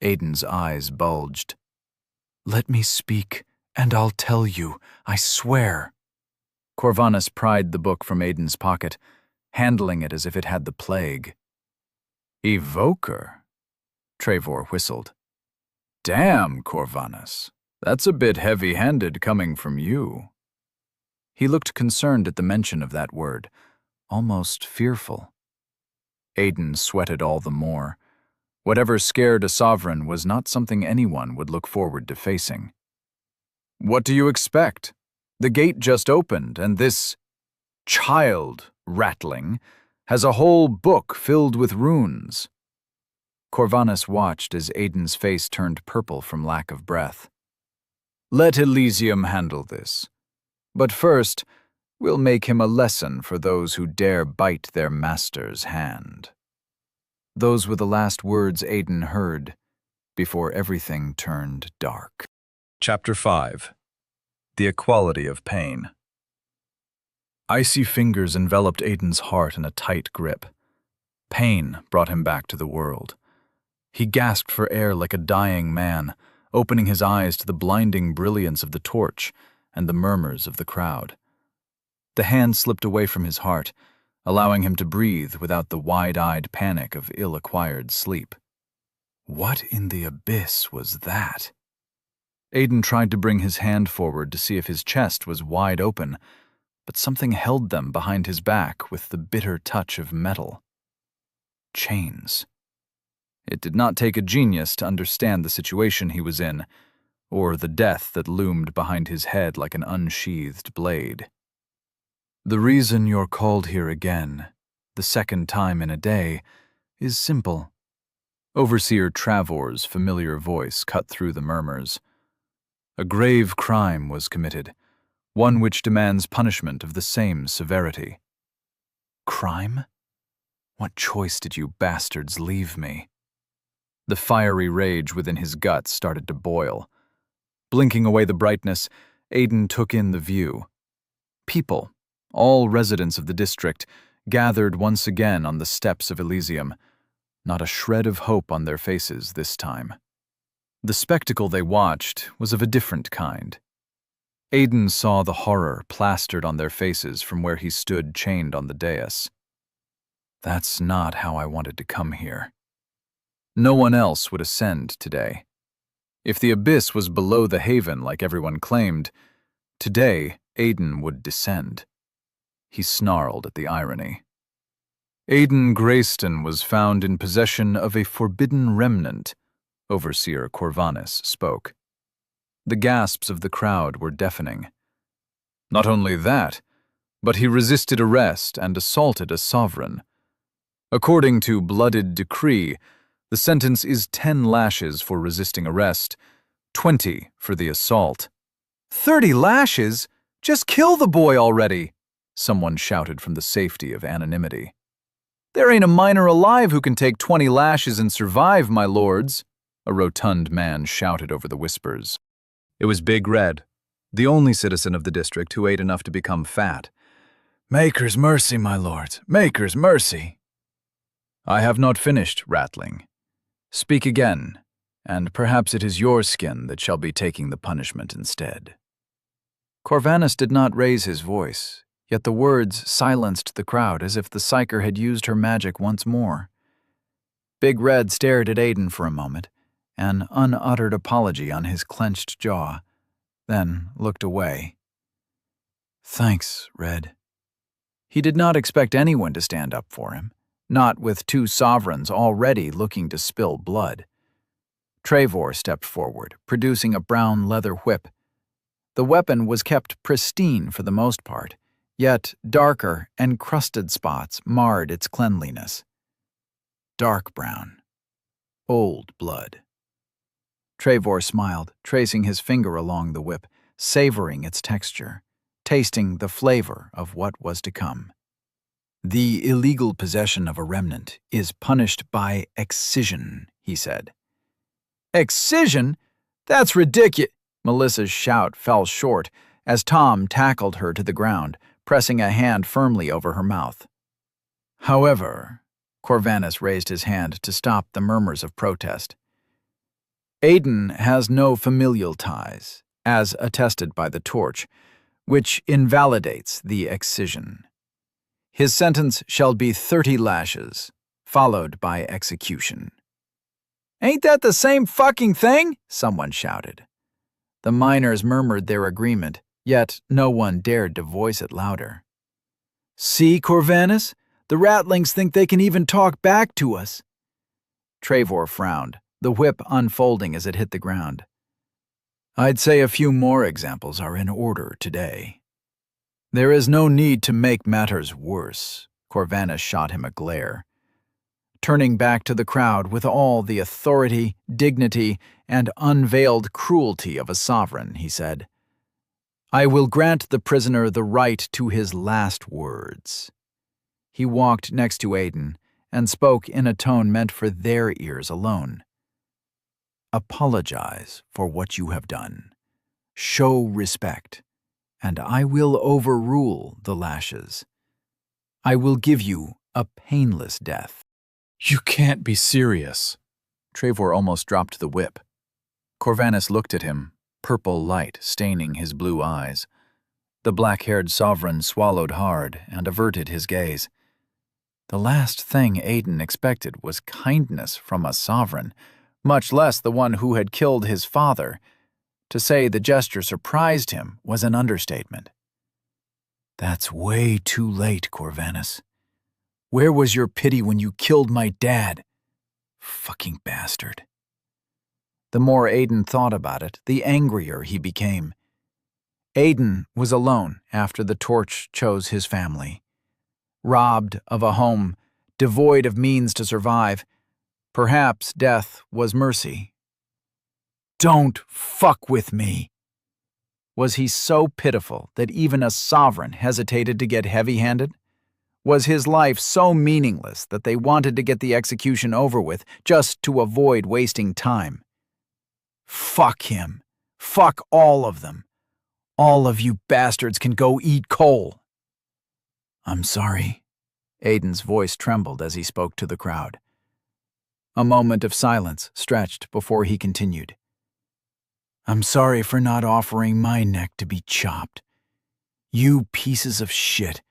Aiden's eyes bulged. Let me speak, and I'll tell you, I swear. Corvanus pried the book from Aiden's pocket, handling it as if it had the plague. Evoker? Trevor whistled. Damn, Corvanus. That's a bit heavy-handed coming from you. He looked concerned at the mention of that word, almost fearful. Aiden sweated all the more. Whatever scared a Sovereign was not something anyone would look forward to facing. What do you expect? The gate just opened, and this child, Ratling, has a whole book filled with runes. Corvanus watched as Aiden's face turned purple from lack of breath. Let Elysium handle this. But first, we'll make him a lesson for those who dare bite their master's hand. Those were the last words Aiden heard, before everything turned dark. Chapter 5. The Equality of Pain. Icy fingers enveloped Aiden's heart in a tight grip. Pain brought him back to the world. He gasped for air like a dying man, opening his eyes to the blinding brilliance of the torch and the murmurs of the crowd. The hand slipped away from his heart, allowing him to breathe without the wide-eyed panic of ill-acquired sleep. What in the abyss was that? Aiden tried to bring his hand forward to see if his chest was wide open, but something held them behind his back with the bitter touch of metal. Chains. It did not take a genius to understand the situation he was in, or the death that loomed behind his head like an unsheathed blade. The reason you're called here again, the second time in a day, is simple. Overseer Travor's familiar voice cut through the murmurs. A grave crime was committed, one which demands punishment of the same severity. Crime? What choice did you bastards leave me? The fiery rage within his guts started to boil. Blinking away the brightness, Aiden took in the view. People, all residents of the district, gathered once again on the steps of Elysium, not a shred of hope on their faces this time. The spectacle they watched was of a different kind. Aiden saw the horror plastered on their faces from where he stood chained on the dais. That's not how I wanted to come here. No one else would ascend today. If the abyss was below the haven like everyone claimed, today Aiden would descend. He snarled at the irony. Aiden Grayston was found in possession of a forbidden remnant, Overseer Corvanus spoke. The gasps of the crowd were deafening. Not only that, but he resisted arrest and assaulted a sovereign. According to blooded decree, the sentence is 10 lashes for resisting arrest, 20 for the assault. 30 lashes? Just kill the boy already, someone shouted from the safety of anonymity. There ain't a minor alive who can take 20 lashes and survive, my lords, a rotund man shouted over the whispers. It was Big Red, the only citizen of the district who ate enough to become fat. Maker's mercy, my lords, Maker's mercy. I have not finished, Ratling. Speak again, and perhaps it is your skin that shall be taking the punishment instead. Corvanus did not raise his voice, yet the words silenced the crowd as if the psyker had used her magic once more. Big Red stared at Aiden for a moment, an unuttered apology on his clenched jaw, then looked away. Thanks, Red. He did not expect anyone to stand up for him, not with 2 sovereigns already looking to spill blood. Travor stepped forward, producing a brown leather whip. The weapon was kept pristine for the most part, yet darker, encrusted spots marred its cleanliness. Dark brown. Old blood. Travor smiled, tracing his finger along the whip, savoring its texture, tasting the flavor of what was to come. The illegal possession of a remnant is punished by excision, he said. Excision? That's ridiculous. Melissa's shout fell short as Tom tackled her to the ground, pressing a hand firmly over her mouth. However, Corvanus raised his hand to stop the murmurs of protest. Aiden has no familial ties, as attested by the torch, which invalidates the excision. His sentence shall be 30 lashes, followed by execution. Ain't that the same fucking thing? Someone shouted. The miners murmured their agreement, yet no one dared to voice it louder. See, Corvanus? The Ratlings think they can even talk back to us. Travor frowned, the whip unfolding as it hit the ground. I'd say a few more examples are in order today. There is no need to make matters worse, Corvanus shot him a glare. Turning back to the crowd with all the authority, dignity, and unveiled cruelty of a sovereign, he said, I will grant the prisoner the right to his last words. He walked next to Aiden and spoke in a tone meant for their ears alone. Apologize for what you have done. Show respect, and I will overrule the lashes. I will give you a painless death. You can't be serious. Travor almost dropped the whip. Corvanus looked at him, purple light staining his blue eyes. The black-haired sovereign swallowed hard and averted his gaze. The last thing Aiden expected was kindness from a sovereign, much less the one who had killed his father. To say the gesture surprised him was an understatement. That's way too late, Corvanus. Where was your pity when you killed my dad? Fucking bastard. The more Aiden thought about it, the angrier he became. Aiden was alone after the torch chose his family. Robbed of a home, devoid of means to survive, Perhaps death was mercy. "Don't fuck with me!" Was he so pitiful that even a sovereign hesitated to get heavy-handed? Was his life so meaningless that they wanted to get the execution over with just to avoid wasting time? Fuck him. Fuck all of them. All of you bastards can go eat coal. "I'm sorry." Aiden's voice trembled as he spoke to the crowd. A moment of silence stretched before he continued. "I'm sorry for not offering my neck to be chopped. You pieces of shit.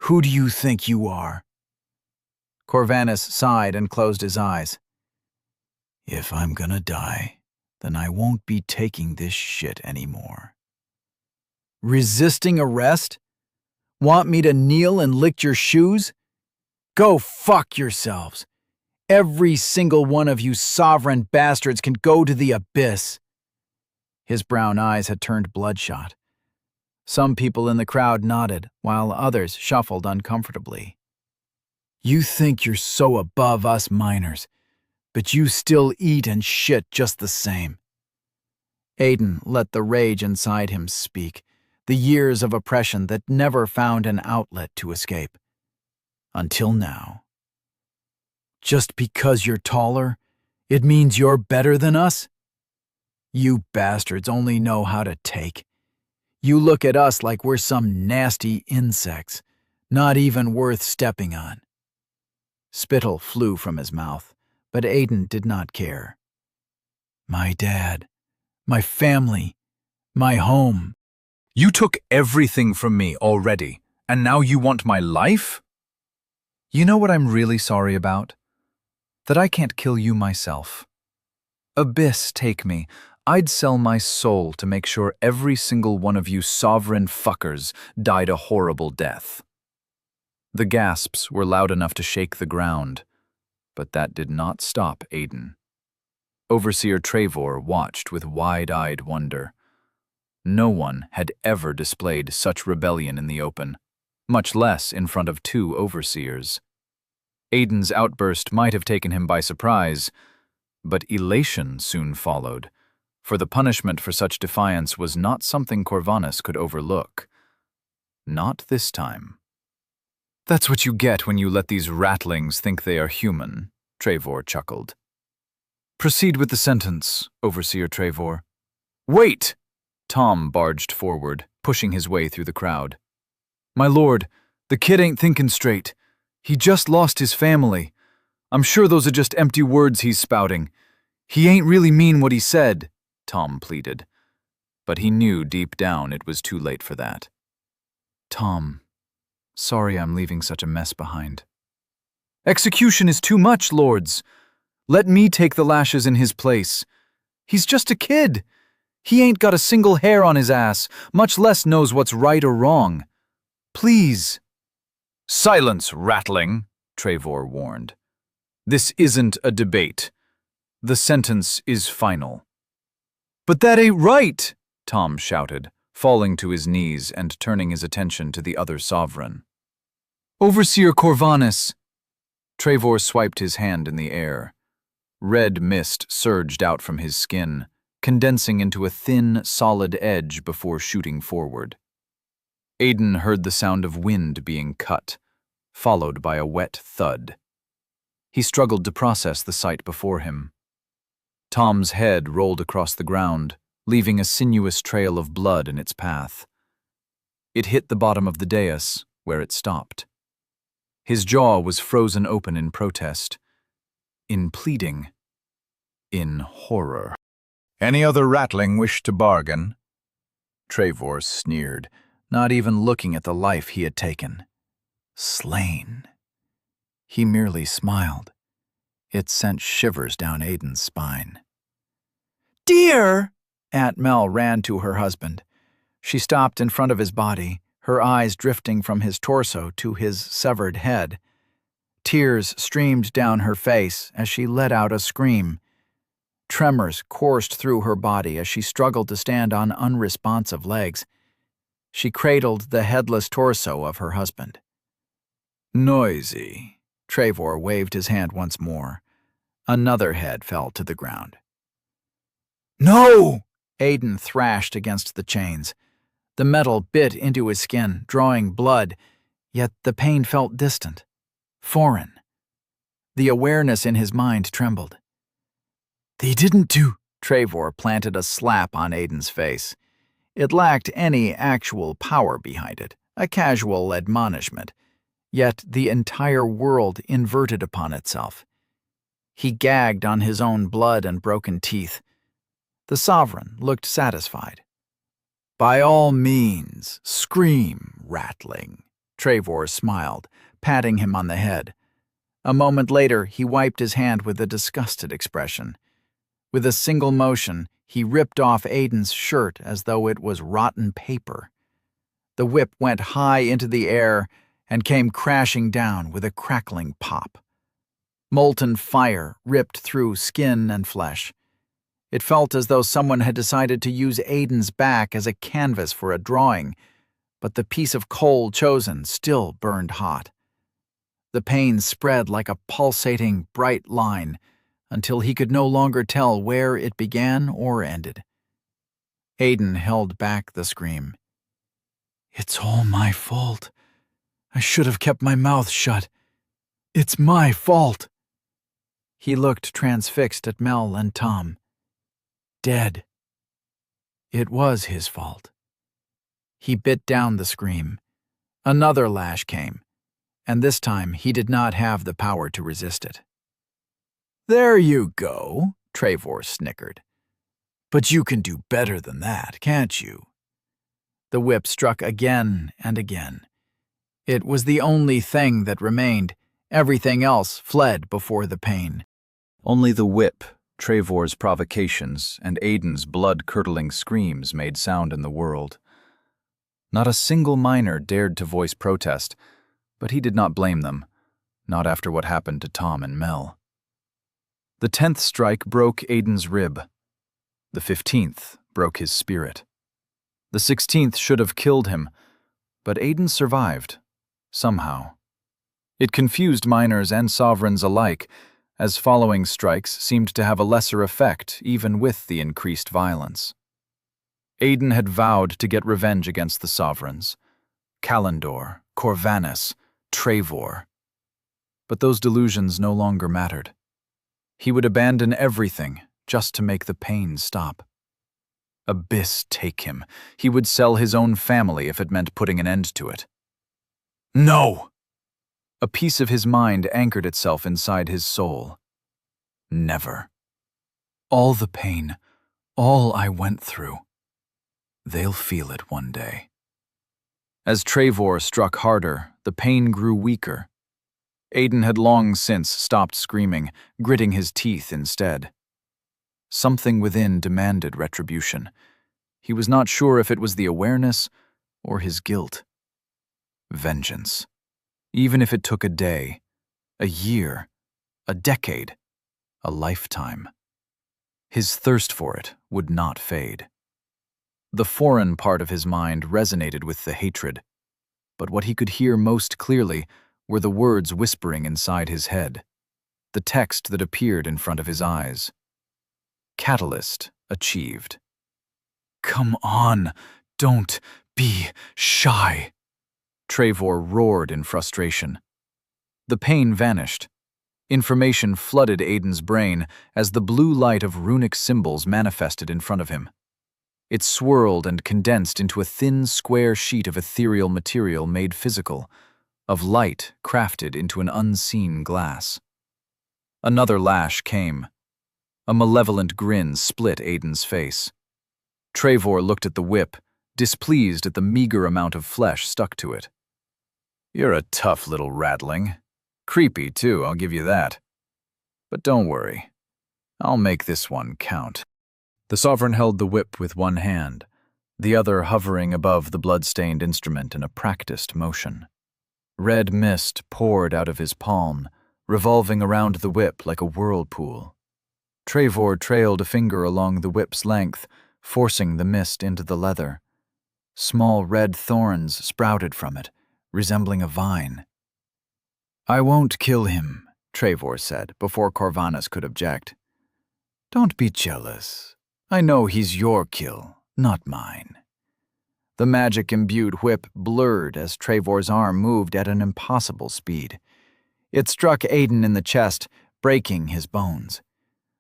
Who do you think you are?" Corvanus sighed and closed his eyes. "If I'm gonna die, then I won't be taking this shit anymore." Resisting arrest? Want me to kneel and lick your shoes? Go fuck yourselves. Every single one of you sovereign bastards can go to the abyss. His brown eyes had turned bloodshot. Some people in the crowd nodded, while others shuffled uncomfortably. "You think you're so above us miners, but you still eat and shit just the same." Aiden let the rage inside him speak, the years of oppression that never found an outlet to escape. Until now. "Just because you're taller, it means you're better than us? You bastards only know how to take. You look at us like we're some nasty insects, not even worth stepping on." Spittle flew from his mouth, but Aiden did not care. "My dad, my family, my home." You took everything from me already, and now you want my life? You know what I'm really sorry about? That I can't kill you myself. Abyss, take me. I'd sell my soul to make sure every single one of you sovereign fuckers died a horrible death. The gasps were loud enough to shake the ground, but that did not stop Aiden. Overseer Trevor watched with wide-eyed wonder. No one had ever displayed such rebellion in the open, much less in front of two overseers. Aiden's outburst might have taken him by surprise, but elation soon followed, for the punishment for such defiance was not something Corvanus could overlook. Not this time. "That's what you get when you let these ratlings think they are human," Trevor chuckled. "Proceed with the sentence, Overseer Trevor." "Wait!" Tom barged forward, pushing his way through the crowd. "My lord, the kid ain't thinking straight. He just lost his family. I'm sure those are just empty words he's spouting. He ain't really mean what he said," Tom pleaded. But he knew deep down it was too late for that. "Tom, sorry I'm leaving such a mess behind." "Execution is too much, lords. Let me take the lashes in his place. He's just a kid. He ain't got a single hair on his ass, much less knows what's right or wrong. Please." "Silence, ratling," Trevor warned. "This isn't a debate. The sentence is final." "But that ain't right," Tom shouted, falling to his knees and turning his attention to the other sovereign. "Overseer Corvanus." Trevor swiped his hand in the air. Red mist surged out from his skin, condensing into a thin, solid edge before shooting forward. Aiden heard the sound of wind being cut, followed by a wet thud. He struggled to process the sight before him. Tom's head rolled across the ground, leaving a sinuous trail of blood in its path. It hit the bottom of the dais, where it stopped. His jaw was frozen open in protest, in pleading, in horror. "Any other ratling wish to bargain?" Trevor sneered, not even looking at the life he had taken. Slain. He merely smiled. It sent shivers down Aiden's spine. "Dear!" Aunt Mel ran to her husband. She stopped in front of his body, her eyes drifting from his torso to his severed head. Tears streamed down her face as she let out a scream. Tremors coursed through her body as she struggled to stand on unresponsive legs. She cradled the headless torso of her husband. "Noisy." Trevor waved his hand once more. Another head fell to the ground. "No!" Aiden thrashed against the chains. The metal bit into his skin, drawing blood, yet the pain felt distant, foreign. The awareness in his mind trembled. "They didn't do—" Trevor planted a slap on Aiden's face. It lacked any actual power behind it, a casual admonishment, yet the entire world inverted upon itself. He gagged on his own blood and broken teeth. The Sovereign looked satisfied. "By all means, scream, ratling," Trevor smiled, patting him on the head. A moment later, he wiped his hand with a disgusted expression. With a single motion, he ripped off Aiden's shirt as though it was rotten paper. The whip went high into the air and came crashing down with a crackling pop. Molten fire ripped through skin and flesh. It felt as though someone had decided to use Aiden's back as a canvas for a drawing, but the piece of coal chosen still burned hot. The pain spread like a pulsating, bright line until he could no longer tell where it began or ended. Aiden held back the scream. "It's all my fault. I should have kept my mouth shut. It's my fault." He looked transfixed at Mel and Tom. Dead. It was his fault. He bit down the scream. Another lash came, and this time he did not have the power to resist it. "There you go," Trevor snickered. "But you can do better than that, can't you?" The whip struck again and again. It was the only thing that remained. Everything else fled before the pain. Only the whip, Trevor's provocations, and Aiden's blood-curdling screams made sound in the world. Not a single miner dared to voice protest, but he did not blame them, not after what happened to Tom and Mel. The 10th strike broke Aiden's rib. The 15th broke his spirit. The 16th should have killed him, but Aiden survived, somehow. It confused miners and sovereigns alike, as following strikes seemed to have a lesser effect even with the increased violence. Aiden had vowed to get revenge against the sovereigns. Kalendor, Corvanus, Trevor. But those delusions no longer mattered. He would abandon everything just to make the pain stop. Abyss take him. He would sell his own family if it meant putting an end to it. No! A piece of his mind anchored itself inside his soul. Never. All the pain, all I went through. They'll feel it one day. As Trevor struck harder, the pain grew weaker. Aiden had long since stopped screaming, gritting his teeth instead. Something within demanded retribution. He was not sure if it was the awareness or his guilt. Vengeance. Even if it took a day, a year, a decade, a lifetime. His thirst for it would not fade. The foreign part of his mind resonated with the hatred, but what he could hear most clearly were the words whispering inside his head, the text that appeared in front of his eyes. Catalyst achieved. "Come on, don't be shy," Trevor roared in frustration. The pain vanished. Information flooded Aiden's brain as the blue light of runic symbols manifested in front of him. It swirled and condensed into a thin, square sheet of ethereal material made physical, of light crafted into an unseen glass. Another lash came. A malevolent grin split Aiden's face. Trevor looked at the whip, displeased at the meager amount of flesh stuck to it. "You're a tough little ratling. Creepy, too, I'll give you that. But don't worry. I'll make this one count." The Sovereign held the whip with one hand, the other hovering above the blood-stained instrument in a practiced motion. Red mist poured out of his palm, revolving around the whip like a whirlpool. Trevor trailed a finger along the whip's length, forcing the mist into the leather. Small red thorns sprouted from it, resembling a vine. "I won't kill him," Trevor said, before Corvanus could object. Don't be jealous. I know he's your kill, not mine. The magic-imbued whip blurred as Trevor's arm moved at an impossible speed. It struck Aiden in the chest, breaking his bones.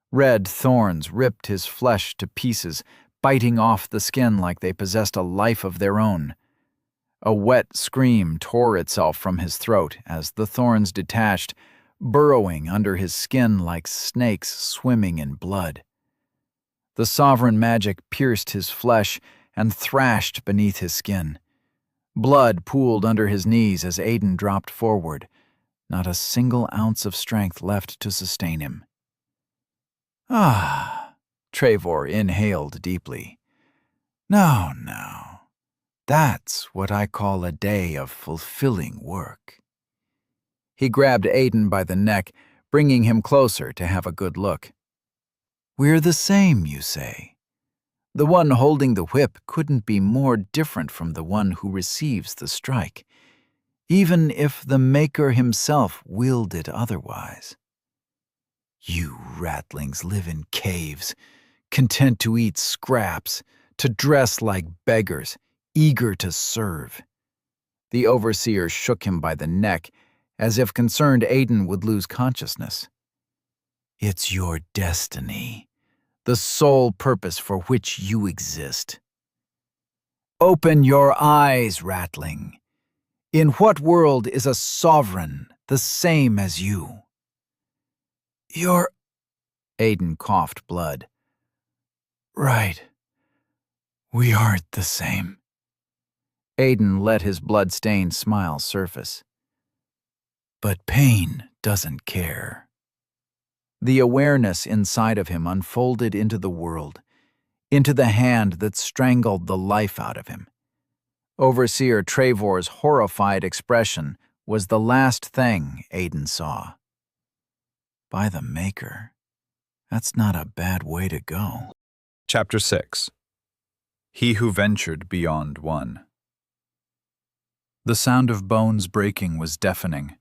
Red thorns ripped his flesh to pieces, biting off the skin like they possessed a life of their own. A wet scream tore itself from his throat as the thorns detached, burrowing under his skin like snakes swimming in blood. The sovereign magic pierced his flesh and thrashed beneath his skin. Blood pooled under his knees as Aiden dropped forward, not a single ounce of strength left to sustain him. Ah, Trevor inhaled deeply. No. That's what I call a day of fulfilling work. He grabbed Aiden by the neck, bringing him closer to have a good look. We're the same, you say? The one holding the whip couldn't be more different from the one who receives the strike, even if the maker himself willed it otherwise. You ratlings live in caves, content to eat scraps, to dress like beggars, eager to serve. The overseer shook him by the neck, as if concerned Aiden would lose consciousness. It's your destiny, the sole purpose for which you exist. Open your eyes, ratling. In what world is a sovereign the same as you? You're... Aiden coughed blood. Right. We aren't the same. Aiden let his blood-stained smile surface. But pain doesn't care. The awareness inside of him unfolded into the world, into the hand that strangled the life out of him. Overseer Trevor's horrified expression was the last thing Aiden saw. By the Maker, that's not a bad way to go. Chapter 6. He Who Ventured Beyond One. The sound of bones breaking was deafening.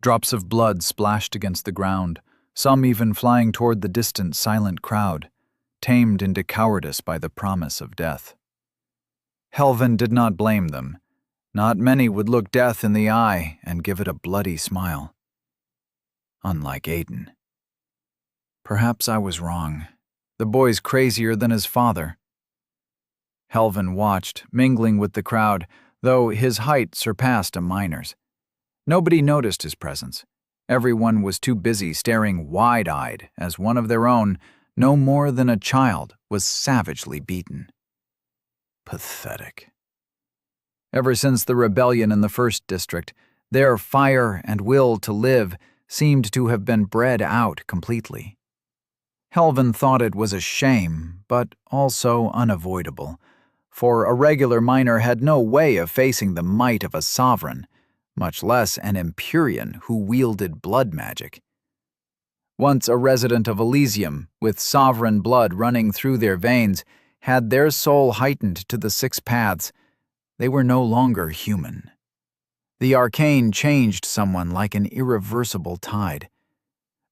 Drops of blood splashed against the ground, some even flying toward the distant, silent crowd, tamed into cowardice by the promise of death. Helvin did not blame them. Not many would look death in the eye and give it a bloody smile. Unlike Aiden. Perhaps I was wrong. The boy's crazier than his father. Helvin watched, mingling with the crowd, though his height surpassed a miner's. Nobody noticed his presence. Everyone was too busy staring wide-eyed as one of their own, no more than a child, was savagely beaten. Pathetic. Ever since the rebellion in the First District, their fire and will to live seemed to have been bred out completely. Helvin thought it was a shame, but also unavoidable, for a regular miner had no way of facing the might of a sovereign, much less an Empyrean who wielded blood magic. Once a resident of Elysium, with sovereign blood running through their veins, had their soul heightened to the six paths, they were no longer human. The arcane changed someone like an irreversible tide.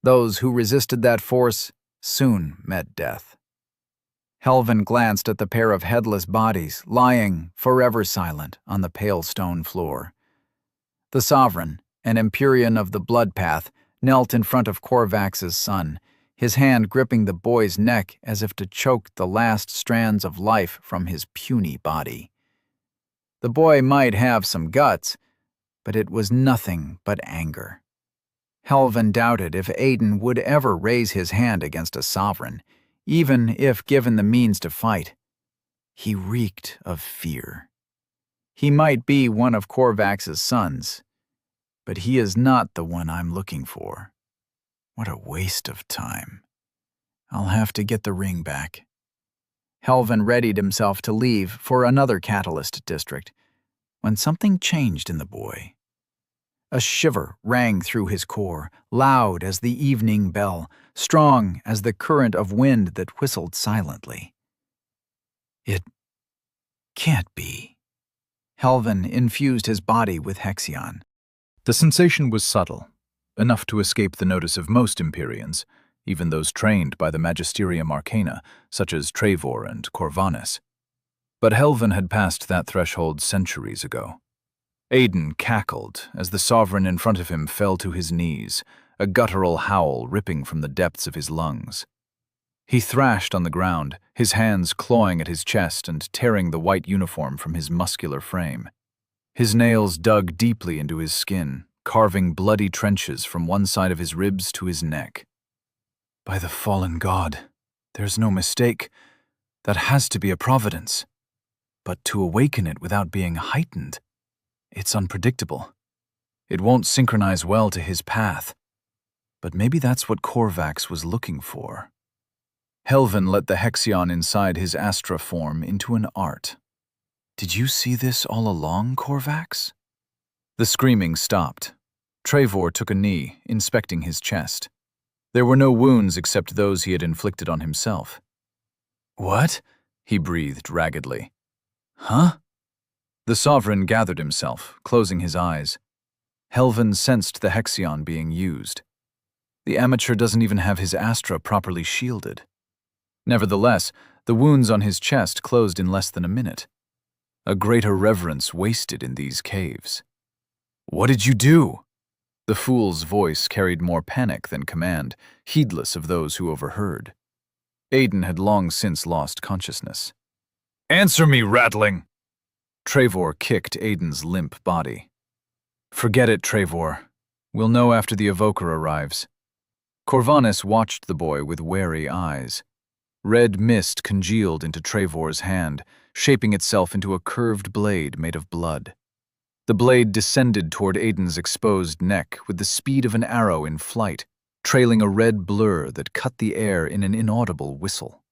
Those who resisted that force soon met death. Helvin glanced at the pair of headless bodies lying, forever silent, on the pale stone floor. The Sovereign, an Empyrean of the Blood Path, knelt in front of Korvax's son, his hand gripping the boy's neck as if to choke the last strands of life from his puny body. The boy might have some guts, but it was nothing but anger. Helvin doubted if Aiden would ever raise his hand against a sovereign, even if given the means to fight. He reeked of fear. He might be one of Korvax's sons, but he is not the one I'm looking for. What a waste of time. I'll have to get the ring back. Helvin readied himself to leave for another catalyst district, when something changed in the boy. A shiver rang through his core, loud as the evening bell, strong as the current of wind that whistled silently. It can't be. Helvin infused his body with Hexion. The sensation was subtle, enough to escape the notice of most Empyreans, even those trained by the Magisterium Arcana, such as Trevor and Corvanus. But Helvin had passed that threshold centuries ago. Aiden cackled as the sovereign in front of him fell to his knees, a guttural howl ripping from the depths of his lungs. He thrashed on the ground, his hands clawing at his chest and tearing the white uniform from his muscular frame. His nails dug deeply into his skin, carving bloody trenches from one side of his ribs to his neck. By the fallen god, there's no mistake. That has to be a providence. But to awaken it without being heightened, it's unpredictable. It won't synchronize well to his path. But maybe that's what Korvax was looking for. Helvin let the Hexion inside his Astra form into an art. Did you see this all along, Korvax? The screaming stopped. Trevor took a knee, inspecting his chest. There were no wounds except those he had inflicted on himself. What? He breathed raggedly. Huh? The sovereign gathered himself, closing his eyes. Helvin sensed the Hexion being used. The amateur doesn't even have his Astra properly shielded. Nevertheless, the wounds on his chest closed in less than a minute. A greater reverence wasted in these caves. What did you do? The fool's voice carried more panic than command, heedless of those who overheard. Aiden had long since lost consciousness. Answer me, ratling! Trevor kicked Aiden's limp body. Forget it, Trevor. We'll know after the evoker arrives. Corvanus watched the boy with wary eyes. Red mist congealed into Trevor's hand, shaping itself into a curved blade made of blood. The blade descended toward Aiden's exposed neck with the speed of an arrow in flight, trailing a red blur that cut the air in an inaudible whistle.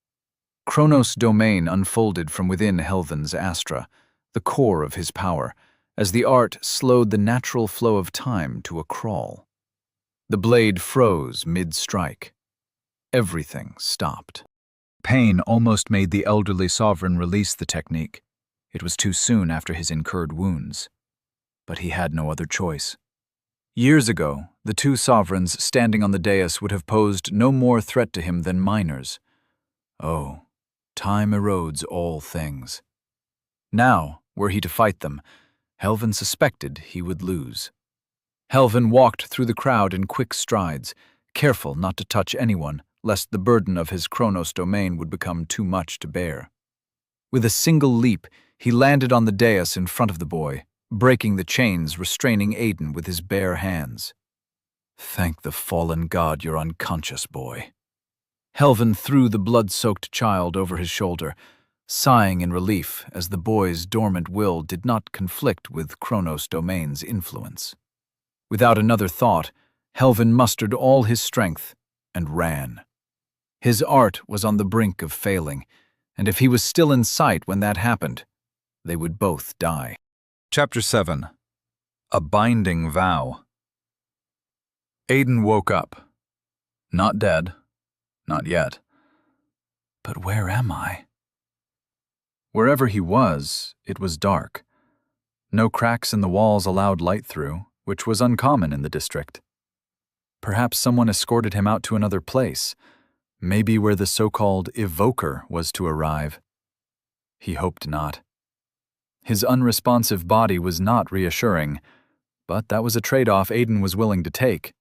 Chronos' domain unfolded from within Helvin's Astra, the core of his power, as the art slowed the natural flow of time to a crawl. The blade froze mid-strike. Everything stopped. Pain almost made the elderly sovereign release the technique. It was too soon after his incurred wounds. But he had no other choice. Years ago, the two sovereigns standing on the dais would have posed no more threat to him than minors. Oh, time erodes all things. Now, were he to fight them, Helvin suspected he would lose. Helvin walked through the crowd in quick strides, careful not to touch anyone, lest the burden of his Chronos domain would become too much to bear. With a single leap, he landed on the dais in front of the boy, breaking the chains restraining Aiden with his bare hands. Thank the fallen god you're unconscious, boy. Helvin threw the blood-soaked child over his shoulder, sighing in relief as the boy's dormant will did not conflict with Chronos domain's influence. Without another thought, Helvin mustered all his strength and ran. His art was on the brink of failing, and if he was still in sight when that happened, they would both die. Chapter 7. A Binding Vow. Aiden woke up. Not dead. Not yet. But where am I? Wherever he was, it was dark. No cracks in the walls allowed light through, which was uncommon in the district. Perhaps someone escorted him out to another place, maybe where the so-called evoker was to arrive. He hoped not. His unresponsive body was not reassuring, but that was a trade-off Aiden was willing to take.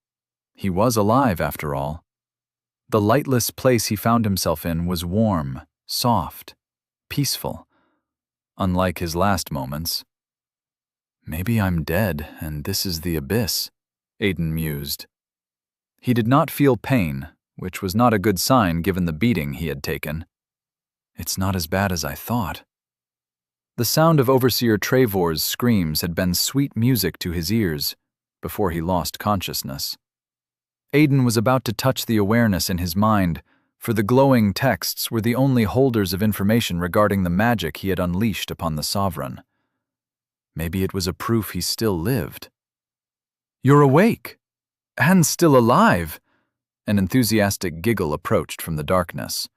He was alive, after all. The lightless place he found himself in was warm, soft, peaceful, unlike his last moments. Maybe I'm dead, and this is the abyss, Aiden mused. He did not feel pain, which was not a good sign given the beating he had taken. It's not as bad as I thought. The sound of Overseer Trevor's screams had been sweet music to his ears before he lost consciousness. Aiden was about to touch the awareness in his mind, for the glowing texts were the only holders of information regarding the magic he had unleashed upon the Sovereign. Maybe it was a proof he still lived. You're awake! And still alive! An enthusiastic giggle approached from the darkness.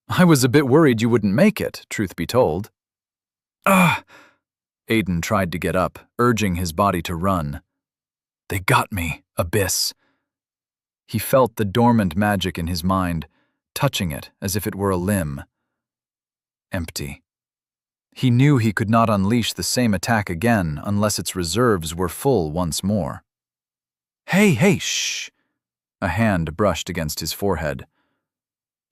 I was a bit worried you wouldn't make it, truth be told. Ah! Aiden tried to get up, urging his body to run. They got me, Abyss. He felt the dormant magic in his mind, touching it as if it were a limb. Empty. He knew he could not unleash the same attack again unless its reserves were full once more. Hey, shh! A hand brushed against his forehead.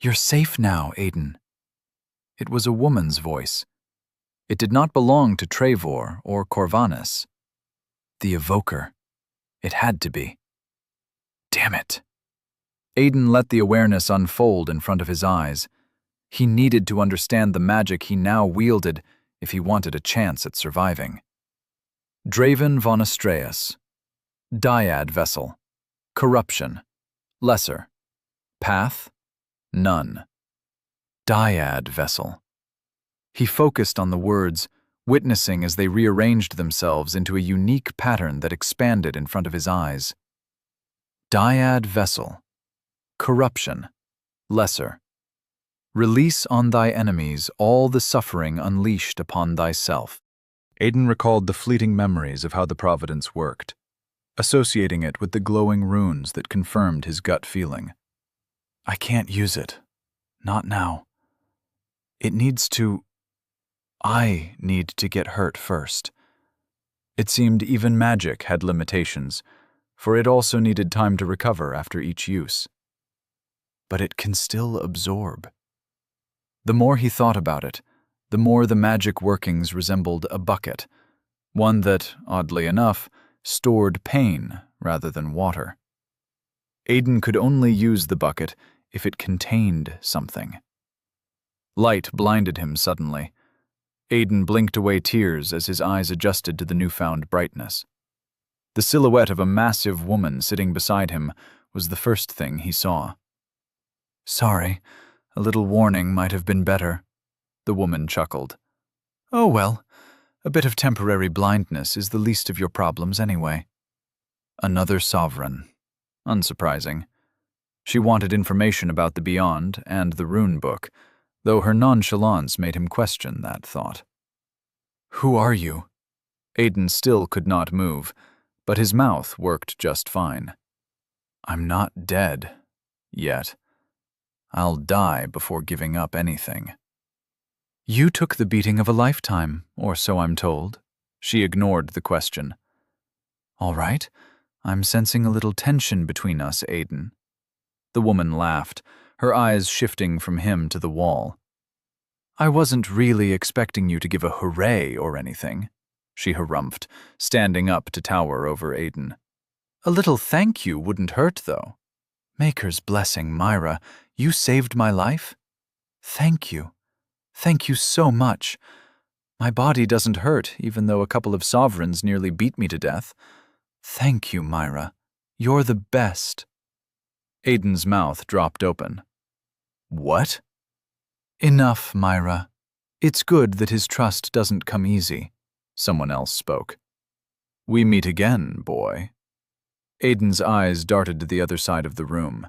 You're safe now, Aiden. It was a woman's voice. It did not belong to Trevor or Corvanus. The evoker. It had to be. Damn it. Aiden let the awareness unfold in front of his eyes. He needed to understand the magic he now wielded if he wanted a chance at surviving. Draven von Astreus. Dyad vessel. Corruption. Lesser. Path. None. Dyad vessel. He focused on the words, witnessing as they rearranged themselves into a unique pattern that expanded in front of his eyes. Dyad vessel. Corruption. Lesser. Release on thy enemies all the suffering unleashed upon thyself. Aiden recalled the fleeting memories of how the Providence worked, associating it with the glowing runes that confirmed his gut feeling. I can't use it. Not now. It needs to... I need to get hurt first. It seemed even magic had limitations, for it also needed time to recover after each use. But it can still absorb. The more he thought about it, the more the magic workings resembled a bucket, one that, oddly enough, stored pain rather than water. Aiden could only use the bucket if it contained something. Light blinded him suddenly. Aiden blinked away tears as his eyes adjusted to the newfound brightness. The silhouette of a massive woman sitting beside him was the first thing he saw. Sorry, a little warning might have been better, the woman chuckled. Oh well, a bit of temporary blindness is the least of your problems anyway. Another sovereign. Unsurprising. She wanted information about the Beyond and the rune book, though her nonchalance made him question that thought. Who are you? Aiden still could not move, but his mouth worked just fine. I'm not dead. Yet. I'll die before giving up anything. You took the beating of a lifetime, or so I'm told. She ignored the question. All right, I'm sensing a little tension between us, Aiden. The woman laughed, her eyes shifting from him to the wall. I wasn't really expecting you to give a hooray or anything, she harumphed, standing up to tower over Aiden. A little thank you wouldn't hurt, though. Maker's blessing, Myra, you saved my life? Thank you. Thank you so much. My body doesn't hurt, even though a couple of sovereigns nearly beat me to death. Thank you, Myra. You're the best. Aiden's mouth dropped open. What? Enough, Myra. It's good that his trust doesn't come easy. Someone else spoke. We meet again, boy. Aiden's eyes darted to the other side of the room.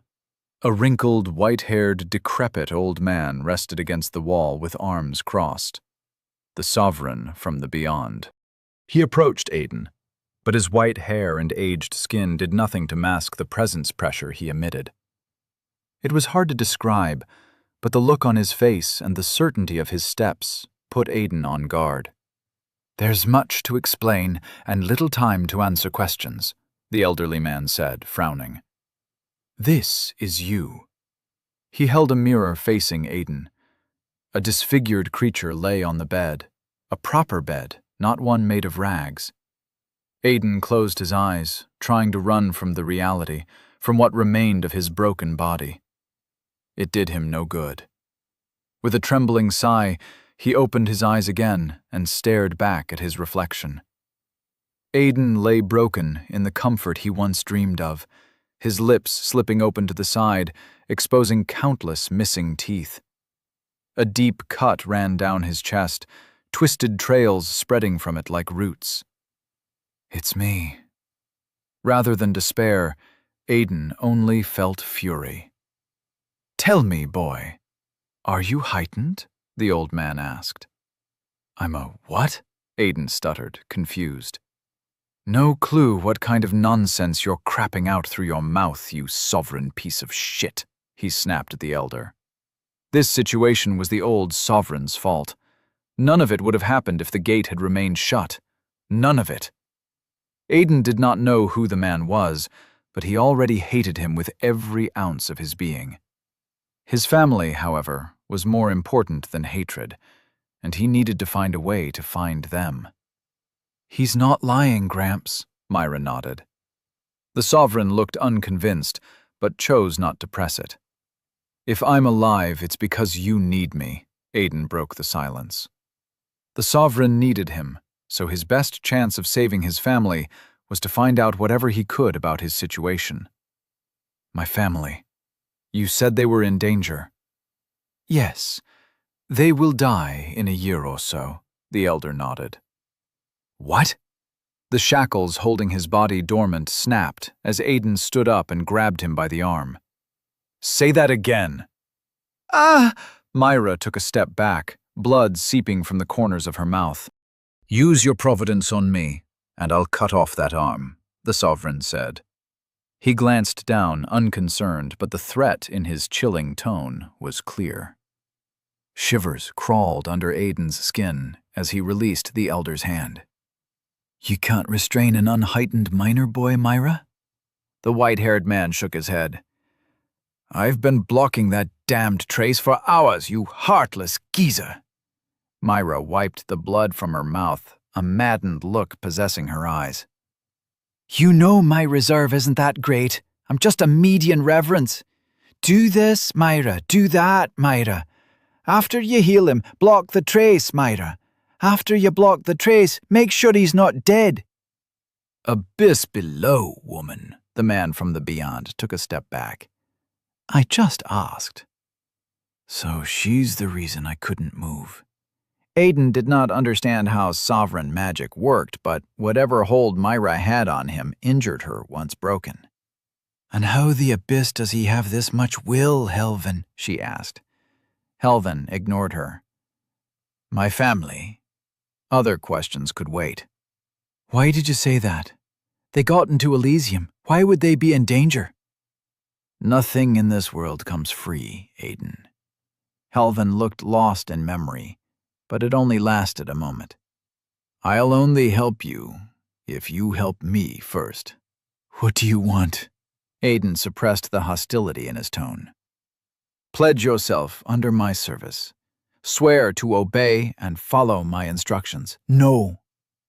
A wrinkled, white-haired, decrepit old man rested against the wall with arms crossed. The sovereign from the Beyond. He approached Aiden, but his white hair and aged skin did nothing to mask the presence pressure he emitted. It was hard to describe, but the look on his face and the certainty of his steps put Aiden on guard. There's much to explain and little time to answer questions, the elderly man said, frowning. This is you. He held a mirror facing Aiden. A disfigured creature lay on the bed, a proper bed, not one made of rags. Aiden closed his eyes, trying to run from the reality, from what remained of his broken body. It did him no good. With a trembling sigh, he opened his eyes again and stared back at his reflection. Aiden lay broken in the comfort he once dreamed of, his lips slipping open to the side, exposing countless missing teeth. A deep cut ran down his chest, twisted trails spreading from it like roots. It's me. Rather than despair, Aiden only felt fury. Tell me, boy, are you heightened? The old man asked. I'm a what? Aiden stuttered, confused. No clue what kind of nonsense you're crapping out through your mouth, you sovereign piece of shit, he snapped at the elder. This situation was the old sovereign's fault. None of it would have happened if the gate had remained shut. None of it. Aiden did not know who the man was, but he already hated him with every ounce of his being. His family, however, was more important than hatred, and he needed to find a way to find them. He's not lying, Gramps, Myra nodded. The sovereign looked unconvinced, but chose not to press it. If I'm alive, it's because you need me, Aiden broke the silence. The sovereign needed him, so his best chance of saving his family was to find out whatever he could about his situation. My family. You said they were in danger. Yes, they will die in a year or so, the elder nodded. What? The shackles holding his body dormant snapped as Aiden stood up and grabbed him by the arm. Say that again. Ah! Myra took a step back, blood seeping from the corners of her mouth. Use your providence on me, and I'll cut off that arm, the sovereign said. He glanced down, unconcerned, but the threat in his chilling tone was clear. Shivers crawled under Aiden's skin as he released the elder's hand. You can't restrain an unheightened minor boy, Myra? The white-haired man shook his head. I've been blocking that damned trace for hours, you heartless geezer. Myra wiped the blood from her mouth, a maddened look possessing her eyes. You know my reserve isn't that great. I'm just a median reverence. Do this, Myra. Do that, Myra. After you heal him, block the trace, Myra. After you block the trace, make sure he's not dead. Abyss below, woman, the man from the beyond took a step back. I just asked. So she's the reason I couldn't move. Aiden did not understand how sovereign magic worked, but whatever hold Myra had on him injured her once broken. And how the abyss does he have this much will, Helven? She asked. Helven ignored her. My family. Other questions could wait. Why did you say that? They got into Elysium. Why would they be in danger? Nothing in this world comes free, Aiden. Helven looked lost in memory, but it only lasted a moment. I'll only help you if you help me first. What do you want? Aiden suppressed the hostility in his tone. Pledge yourself under my service. Swear to obey and follow my instructions. No.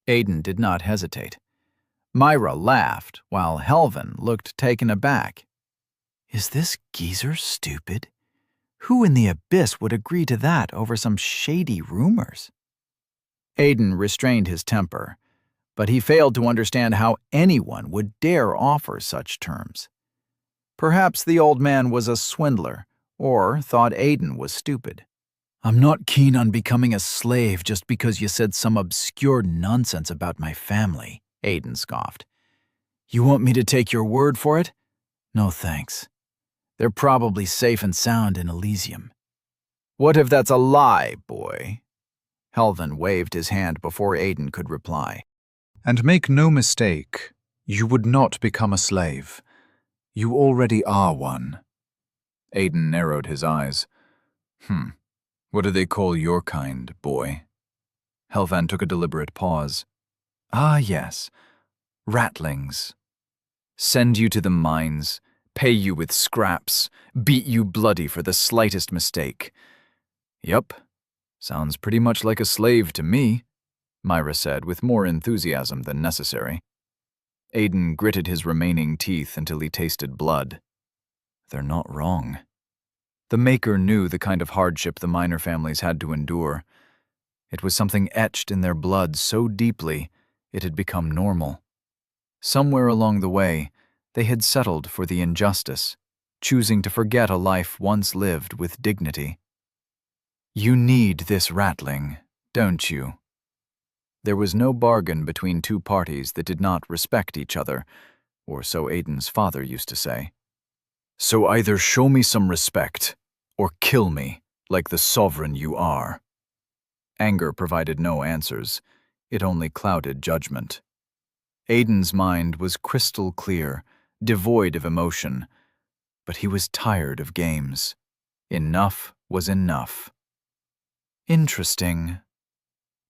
Aiden did not hesitate. Myra laughed, while Helven looked taken aback. Is this geezer stupid? Who in the abyss would agree to that over some shady rumors? Aiden restrained his temper, but he failed to understand how anyone would dare offer such terms. Perhaps the old man was a swindler, or thought Aiden was stupid. I'm not keen on becoming a slave just because you said some obscure nonsense about my family, Aiden scoffed. You want me to take your word for it? No thanks. They're probably safe and sound in Elysium. What if that's a lie, boy? Helven waved his hand before Aiden could reply. And make no mistake, you would not become a slave. You already are one. Aiden narrowed his eyes. What do they call your kind, boy? Helvan took a deliberate pause. Ah, yes. Ratlings. Send you to the mines, pay you with scraps, beat you bloody for the slightest mistake. Yup, sounds pretty much like a slave to me, Myra said with more enthusiasm than necessary. Aiden gritted his remaining teeth until he tasted blood. They're not wrong. The Maker knew the kind of hardship the miner families had to endure. It was something etched in their blood so deeply it had become normal. Somewhere along the way, they had settled for the injustice, choosing to forget a life once lived with dignity. You need this ratling, don't you? There was no bargain between two parties that did not respect each other, or so Aiden's father used to say. So either show me some respect, or kill me, like the sovereign you are. Anger provided no answers. It only clouded judgment. Aiden's mind was crystal clear, devoid of emotion, but he was tired of games. Enough was enough. Interesting.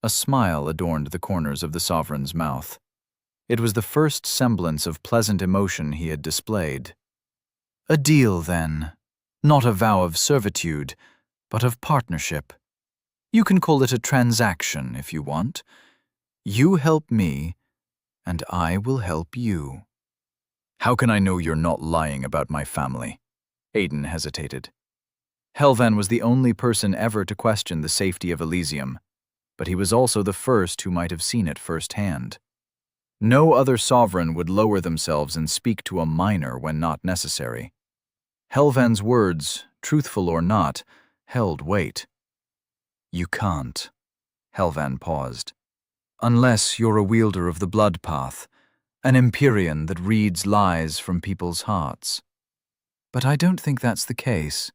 A smile adorned the corners of the sovereign's mouth. It was the first semblance of pleasant emotion he had displayed. A deal, then. Not a vow of servitude, but of partnership. You can call it a transaction if you want. You help me, and I will help you. How can I know you're not lying about my family? Aiden hesitated. Helvan was the only person ever to question the safety of Elysium, but he was also the first who might have seen it firsthand. No other sovereign would lower themselves and speak to a minor when not necessary. Helvan's words, truthful or not, held weight. You can't. Helvan paused. Unless you're a wielder of the blood path, an Empyrean that reads lies from people's hearts. But I don't think that's the case.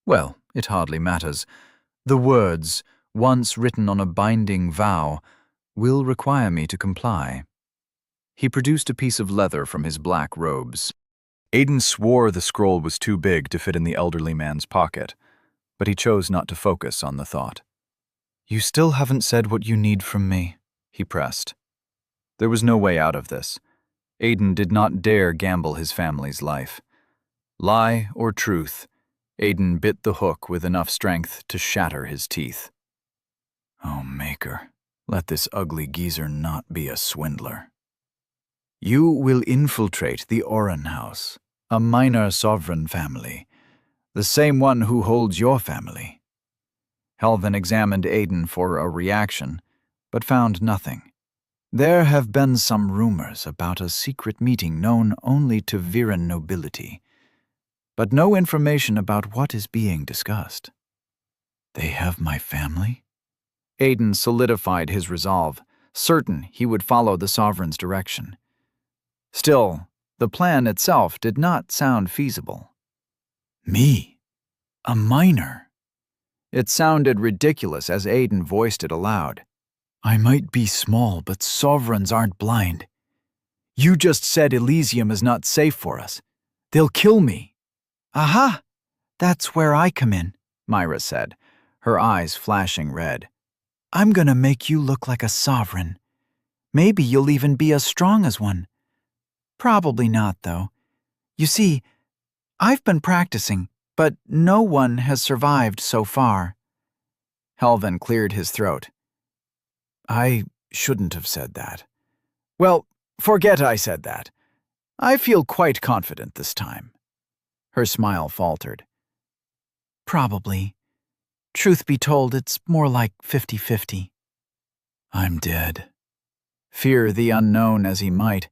Well, it hardly matters. The words, once written on a binding vow, will require me to comply. He produced a piece of leather from his black robes. Aiden swore the scroll was too big to fit in the elderly man's pocket, but he chose not to focus on the thought. You still haven't said what you need from me, he pressed. There was no way out of this. Aiden did not dare gamble his family's life. Lie or truth, Aiden bit the hook with enough strength to shatter his teeth. Oh, Maker, let this ugly geezer not be a swindler. You will infiltrate the Oran House, a minor sovereign family, the same one who holds your family. Helvan examined Aiden for a reaction, but found nothing. There have been some rumors about a secret meeting known only to Viren nobility, but no information about what is being discussed. They have my family? Aiden solidified his resolve, certain he would follow the sovereign's direction. Still, the plan itself did not sound feasible. Me? A minor? It sounded ridiculous as Aiden voiced it aloud. I might be small, but sovereigns aren't blind. You just said Elysium is not safe for us. They'll kill me. Aha! That's where I come in, Myra said, her eyes flashing red. I'm gonna make you look like a sovereign. Maybe you'll even be as strong as one. Probably not, though. You see, I've been practicing, but no one has survived so far. Helvan cleared his throat. I shouldn't have said that. Well, forget I said that. I feel quite confident this time. Her smile faltered. Probably. Truth be told, it's more like 50-50. I'm dead. Fear the unknown as he might,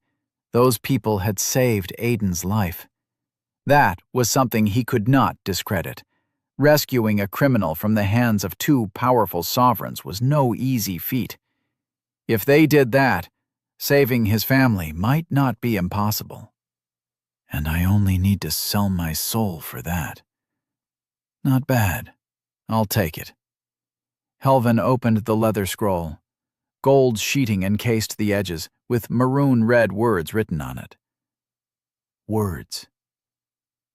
those people had saved Aiden's life. That was something he could not discredit. Rescuing a criminal from the hands of two powerful sovereigns was no easy feat. If they did that, saving his family might not be impossible. And I only need to sell my soul for that. Not bad. I'll take it. Helvan opened the leather scroll. Gold sheeting encased the edges, with maroon-red words written on it. Words.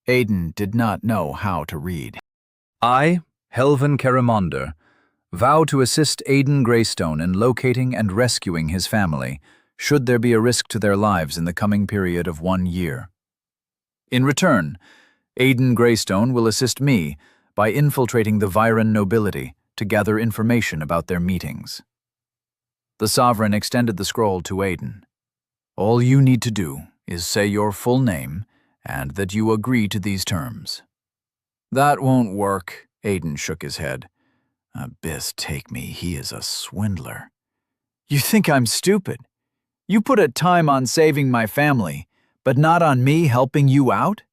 Aiden did not know how to read. I, Helvan Karamonder, vow to assist Aiden Greystone in locating and rescuing his family, should there be a risk to their lives in the coming period of 1 year. In return, Aiden Greystone will assist me by infiltrating the Viren nobility to gather information about their meetings. The Sovereign extended the scroll to Aiden. All you need to do is say your full name and that you agree to these terms. That won't work, Aiden shook his head. Abyss take me, he is a swindler. You think I'm stupid? You put a time on saving my family, but not on me helping you out?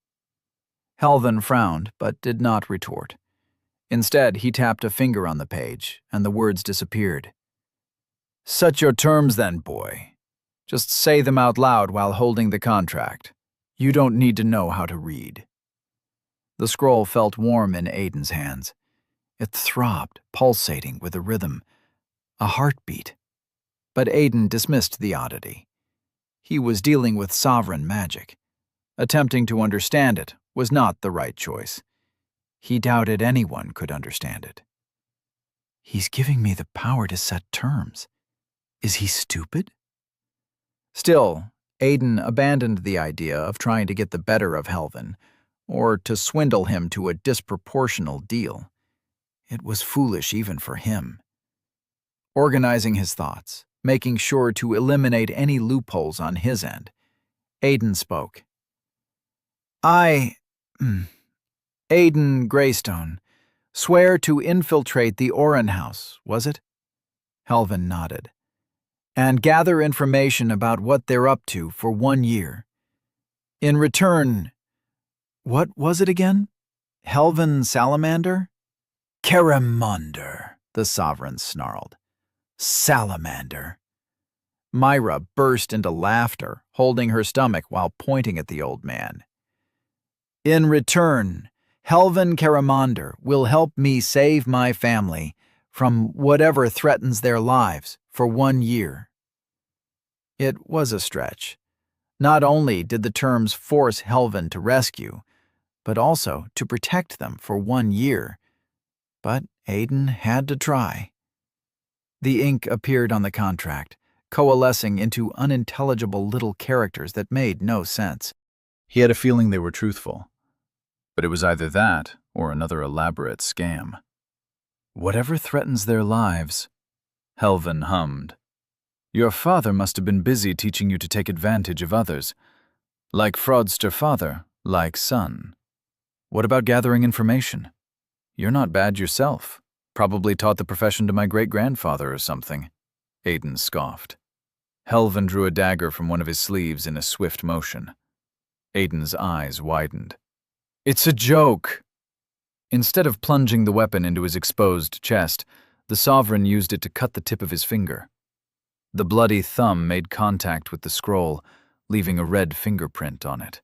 Helvan frowned, but did not retort. Instead, he tapped a finger on the page, and the words disappeared. Set your terms then, boy. Just say them out loud while holding the contract. You don't need to know how to read. The scroll felt warm in Aiden's hands. It throbbed, pulsating with a rhythm, a heartbeat. But Aiden dismissed the oddity. He was dealing with sovereign magic. Attempting to understand it was not the right choice. He doubted anyone could understand it. He's giving me the power to set terms. Is he stupid? Still, Aiden abandoned the idea of trying to get the better of Helvin, or to swindle him to a disproportional deal. It was foolish even for him. Organizing his thoughts, making sure to eliminate any loopholes on his end, Aiden spoke. Aiden Greystone, swear to infiltrate the Oren house, was it? Helvin nodded. And gather information about what they're up to for 1 year. In return, what was it again? Helvin Salamander? Karamonder, the Sovereign snarled. Salamander. Myra burst into laughter, holding her stomach while pointing at the old man. In return, Helvin Karamonder will help me save my family from whatever threatens their lives for 1 year. It was a stretch. Not only did the terms force Helvin to rescue, but also to protect them for 1 year. But Aiden had to try. The ink appeared on the contract, coalescing into unintelligible little characters that made no sense. He had a feeling they were truthful, but it was either that or another elaborate scam. Whatever threatens their lives, Helvin hummed. Your father must have been busy teaching you to take advantage of others. Like fraudster father, like son. What about gathering information? You're not bad yourself. Probably taught the profession to my great-grandfather or something. Aiden scoffed. Helvin drew a dagger from one of his sleeves in a swift motion. Aiden's eyes widened. It's a joke! Instead of plunging the weapon into his exposed chest, the Sovereign used it to cut the tip of his finger. The bloody thumb made contact with the scroll, leaving a red fingerprint on it.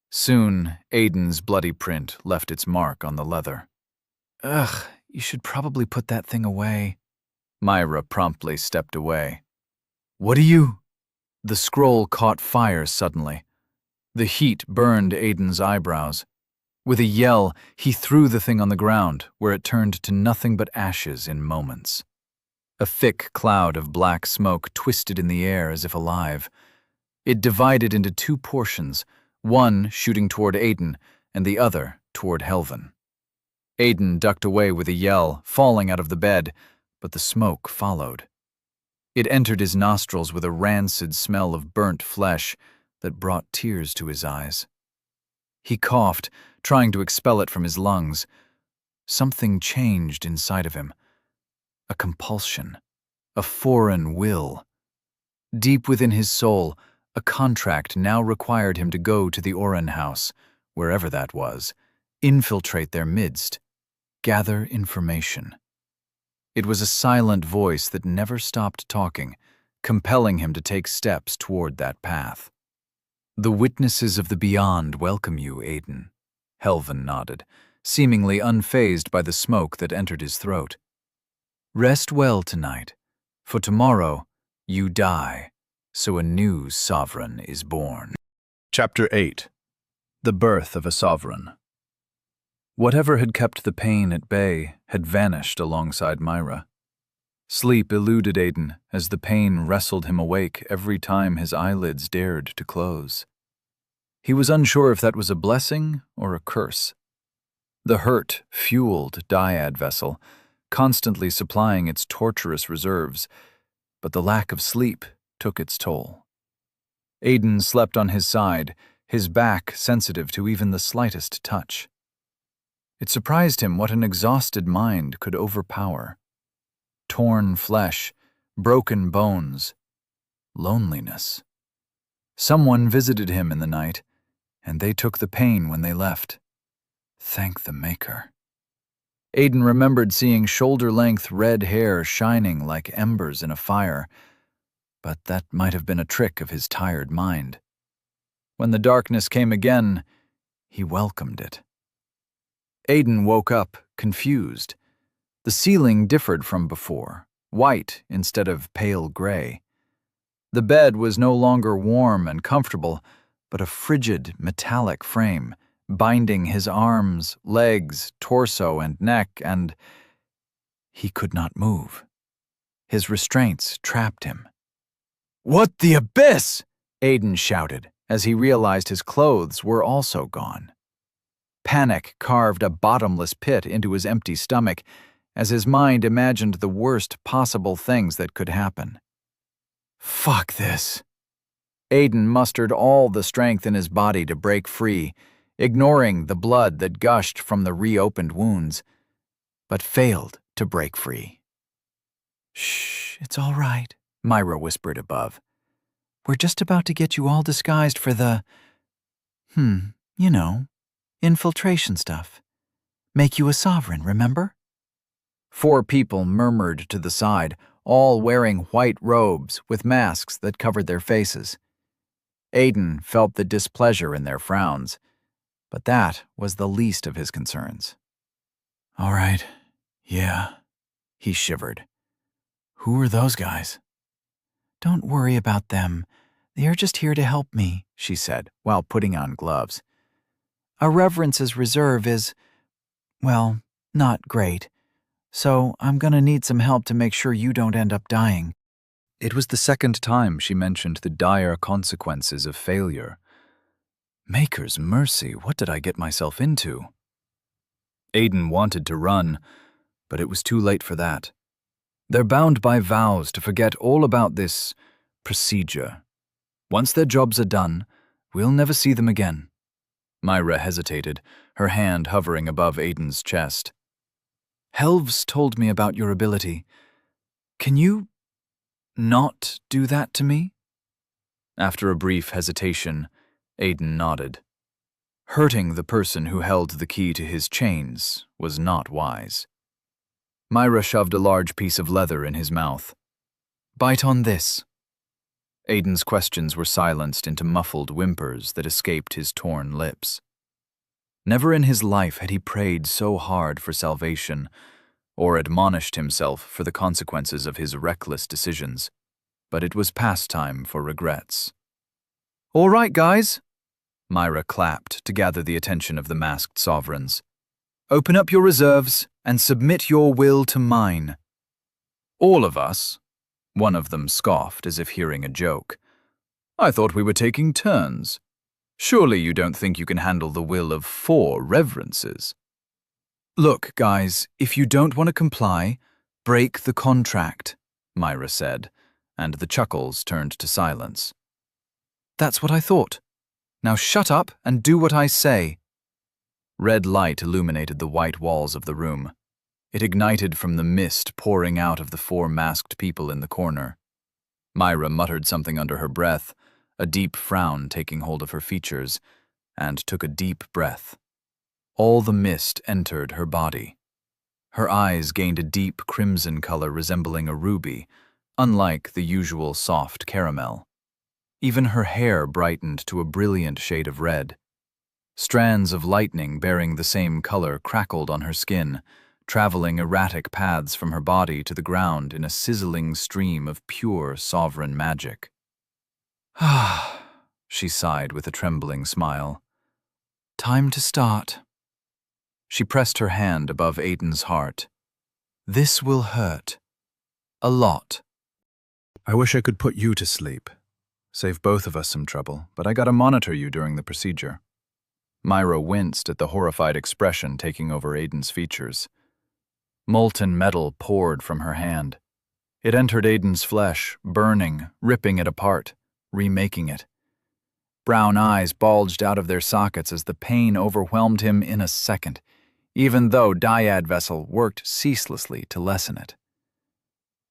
Soon, Aiden's bloody print left its mark on the leather. Ugh, you should probably put that thing away. Myra promptly stepped away. What are you? The scroll caught fire suddenly. The heat burned Aiden's eyebrows. With a yell, he threw the thing on the ground, where it turned to nothing but ashes in moments. A thick cloud of black smoke twisted in the air as if alive. It divided into 2 portions, one shooting toward Aiden and the other toward Helvin. Aiden ducked away with a yell, falling out of the bed, but the smoke followed. It entered his nostrils with a rancid smell of burnt flesh that brought tears to his eyes. He coughed, trying to expel it from his lungs. Something changed inside of him. A compulsion, a foreign will. Deep within his soul, a contract now required him to go to the Oren house, wherever that was, infiltrate their midst, gather information. It was a silent voice that never stopped talking, compelling him to take steps toward that path. The witnesses of the beyond welcome you, Aiden, Helvin nodded, seemingly unfazed by the smoke that entered his throat. Rest well tonight, for tomorrow you die, so a new sovereign is born. Chapter 8. The Birth of a Sovereign. Whatever had kept the pain at bay had vanished alongside Myra. Sleep eluded Aiden as the pain wrestled him awake every time his eyelids dared to close. He was unsure if that was a blessing or a curse. The hurt fueled Dyad Vessel, constantly supplying its torturous reserves, but the lack of sleep took its toll. Aiden slept on his side, his back sensitive to even the slightest touch. It surprised him what an exhausted mind could overpower. Torn flesh, broken bones, loneliness. Someone visited him in the night, and they took the pain when they left. Thank the Maker. Aiden remembered seeing shoulder-length red hair shining like embers in a fire, but that might have been a trick of his tired mind. When the darkness came again, he welcomed it. Aiden woke up, confused. The ceiling differed from before, white instead of pale gray. The bed was no longer warm and comfortable, but a frigid, metallic frame, binding his arms, legs, torso, and neck, and he could not move. His restraints trapped him. "What the abyss?" Aiden shouted, as he realized his clothes were also gone. Panic carved a bottomless pit into his empty stomach as his mind imagined the worst possible things that could happen. "Fuck this." Aiden mustered all the strength in his body to break free, ignoring the blood that gushed from the reopened wounds, but failed to break free. "Shh, it's all right," Myra whispered above. "We're just about to get you all disguised for the, you know, infiltration stuff. Make you a sovereign, remember?" 4 people murmured to the side, all wearing white robes with masks that covered their faces. Aiden felt the displeasure in their frowns, but that was the least of his concerns. "All right, yeah," he shivered. "Who are those guys?" "Don't worry about them. They are just here to help me," she said, while putting on gloves. "Our Reverence's reserve is, well, not great, so I'm gonna need some help to make sure you don't end up dying." It was the second time she mentioned the dire consequences of failure. Maker's mercy, what did I get myself into? Aiden wanted to run, but it was too late for that. They're bound by vows to forget all about this procedure. Once their jobs are done, we'll never see them again. Myra hesitated, her hand hovering above Aiden's chest. "Helves told me about your ability. Can you not do that to me?" After a brief hesitation, Aiden nodded. Hurting the person who held the key to his chains was not wise. Myra shoved a large piece of leather in his mouth. "Bite on this." Aiden's questions were silenced into muffled whimpers that escaped his torn lips. Never in his life had he prayed so hard for salvation, or admonished himself for the consequences of his reckless decisions, but it was past time for regrets. "All right, guys," Myra clapped to gather the attention of the masked sovereigns. "Open up your reserves and submit your will to mine." "All of us?" One of them scoffed as if hearing a joke. "I thought we were taking turns. Surely you don't think you can handle the will of 4 reverences?" "Look, guys, if you don't want to comply, break the contract," Myra said, and the chuckles turned to silence. "That's what I thought. Now shut up and do what I say." Red light illuminated the white walls of the room. It ignited from the mist pouring out of the 4 masked people in the corner. Myra muttered something under her breath, a deep frown taking hold of her features, and took a deep breath. All the mist entered her body. Her eyes gained a deep crimson color resembling a ruby, unlike the usual soft caramel. Even her hair brightened to a brilliant shade of red. Strands of lightning bearing the same color crackled on her skin, traveling erratic paths from her body to the ground in a sizzling stream of pure sovereign magic. "Ah," she sighed with a trembling smile. "Time to start." She pressed her hand above Aiden's heart. "This will hurt. A lot." "I wish I could put you to sleep. Save both of us some trouble, but I gotta monitor you during the procedure." Myra winced at the horrified expression taking over Aiden's features. Molten metal poured from her hand. It entered Aiden's flesh, burning, ripping it apart, remaking it. Brown eyes bulged out of their sockets as the pain overwhelmed him in a second, even though Dyad Vessel worked ceaselessly to lessen it.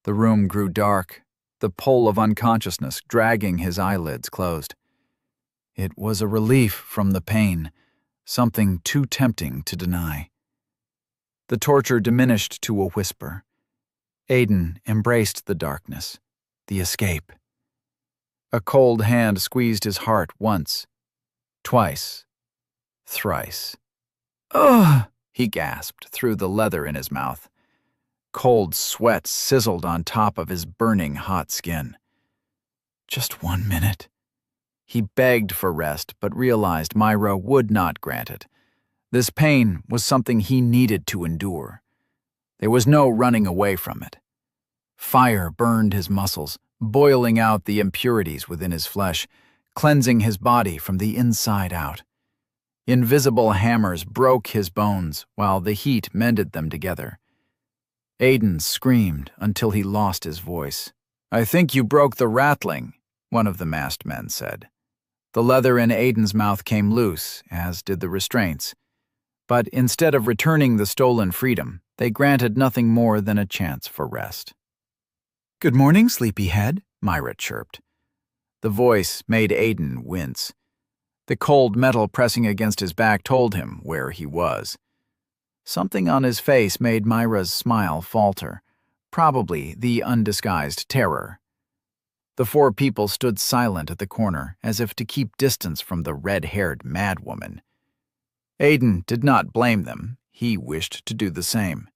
The room grew dark, the pull of unconsciousness dragging his eyelids closed. It was a relief from the pain, something too tempting to deny. The torture diminished to a whisper. Aiden embraced the darkness, the escape. A cold hand squeezed his heart once, twice, thrice. "Ugh!" he gasped through the leather in his mouth. Cold sweat sizzled on top of his burning hot skin. Just 1 minute. He begged for rest, but realized Myra would not grant it. This pain was something he needed to endure. There was no running away from it. Fire burned his muscles, boiling out the impurities within his flesh, cleansing his body from the inside out. Invisible hammers broke his bones, while the heat mended them together. Aiden screamed until he lost his voice. "I think you broke the rattling," one of the masked men said. The leather in Aiden's mouth came loose, as did the restraints. But instead of returning the stolen freedom, they granted nothing more than a chance for rest. "Good morning, sleepyhead," Myra chirped. The voice made Aiden wince. The cold metal pressing against his back told him where he was. Something on his face made Myra's smile falter, probably the undisguised terror. The four people stood silent at the corner, as if to keep distance from the red-haired madwoman. Aiden did not blame them. He wished to do the same.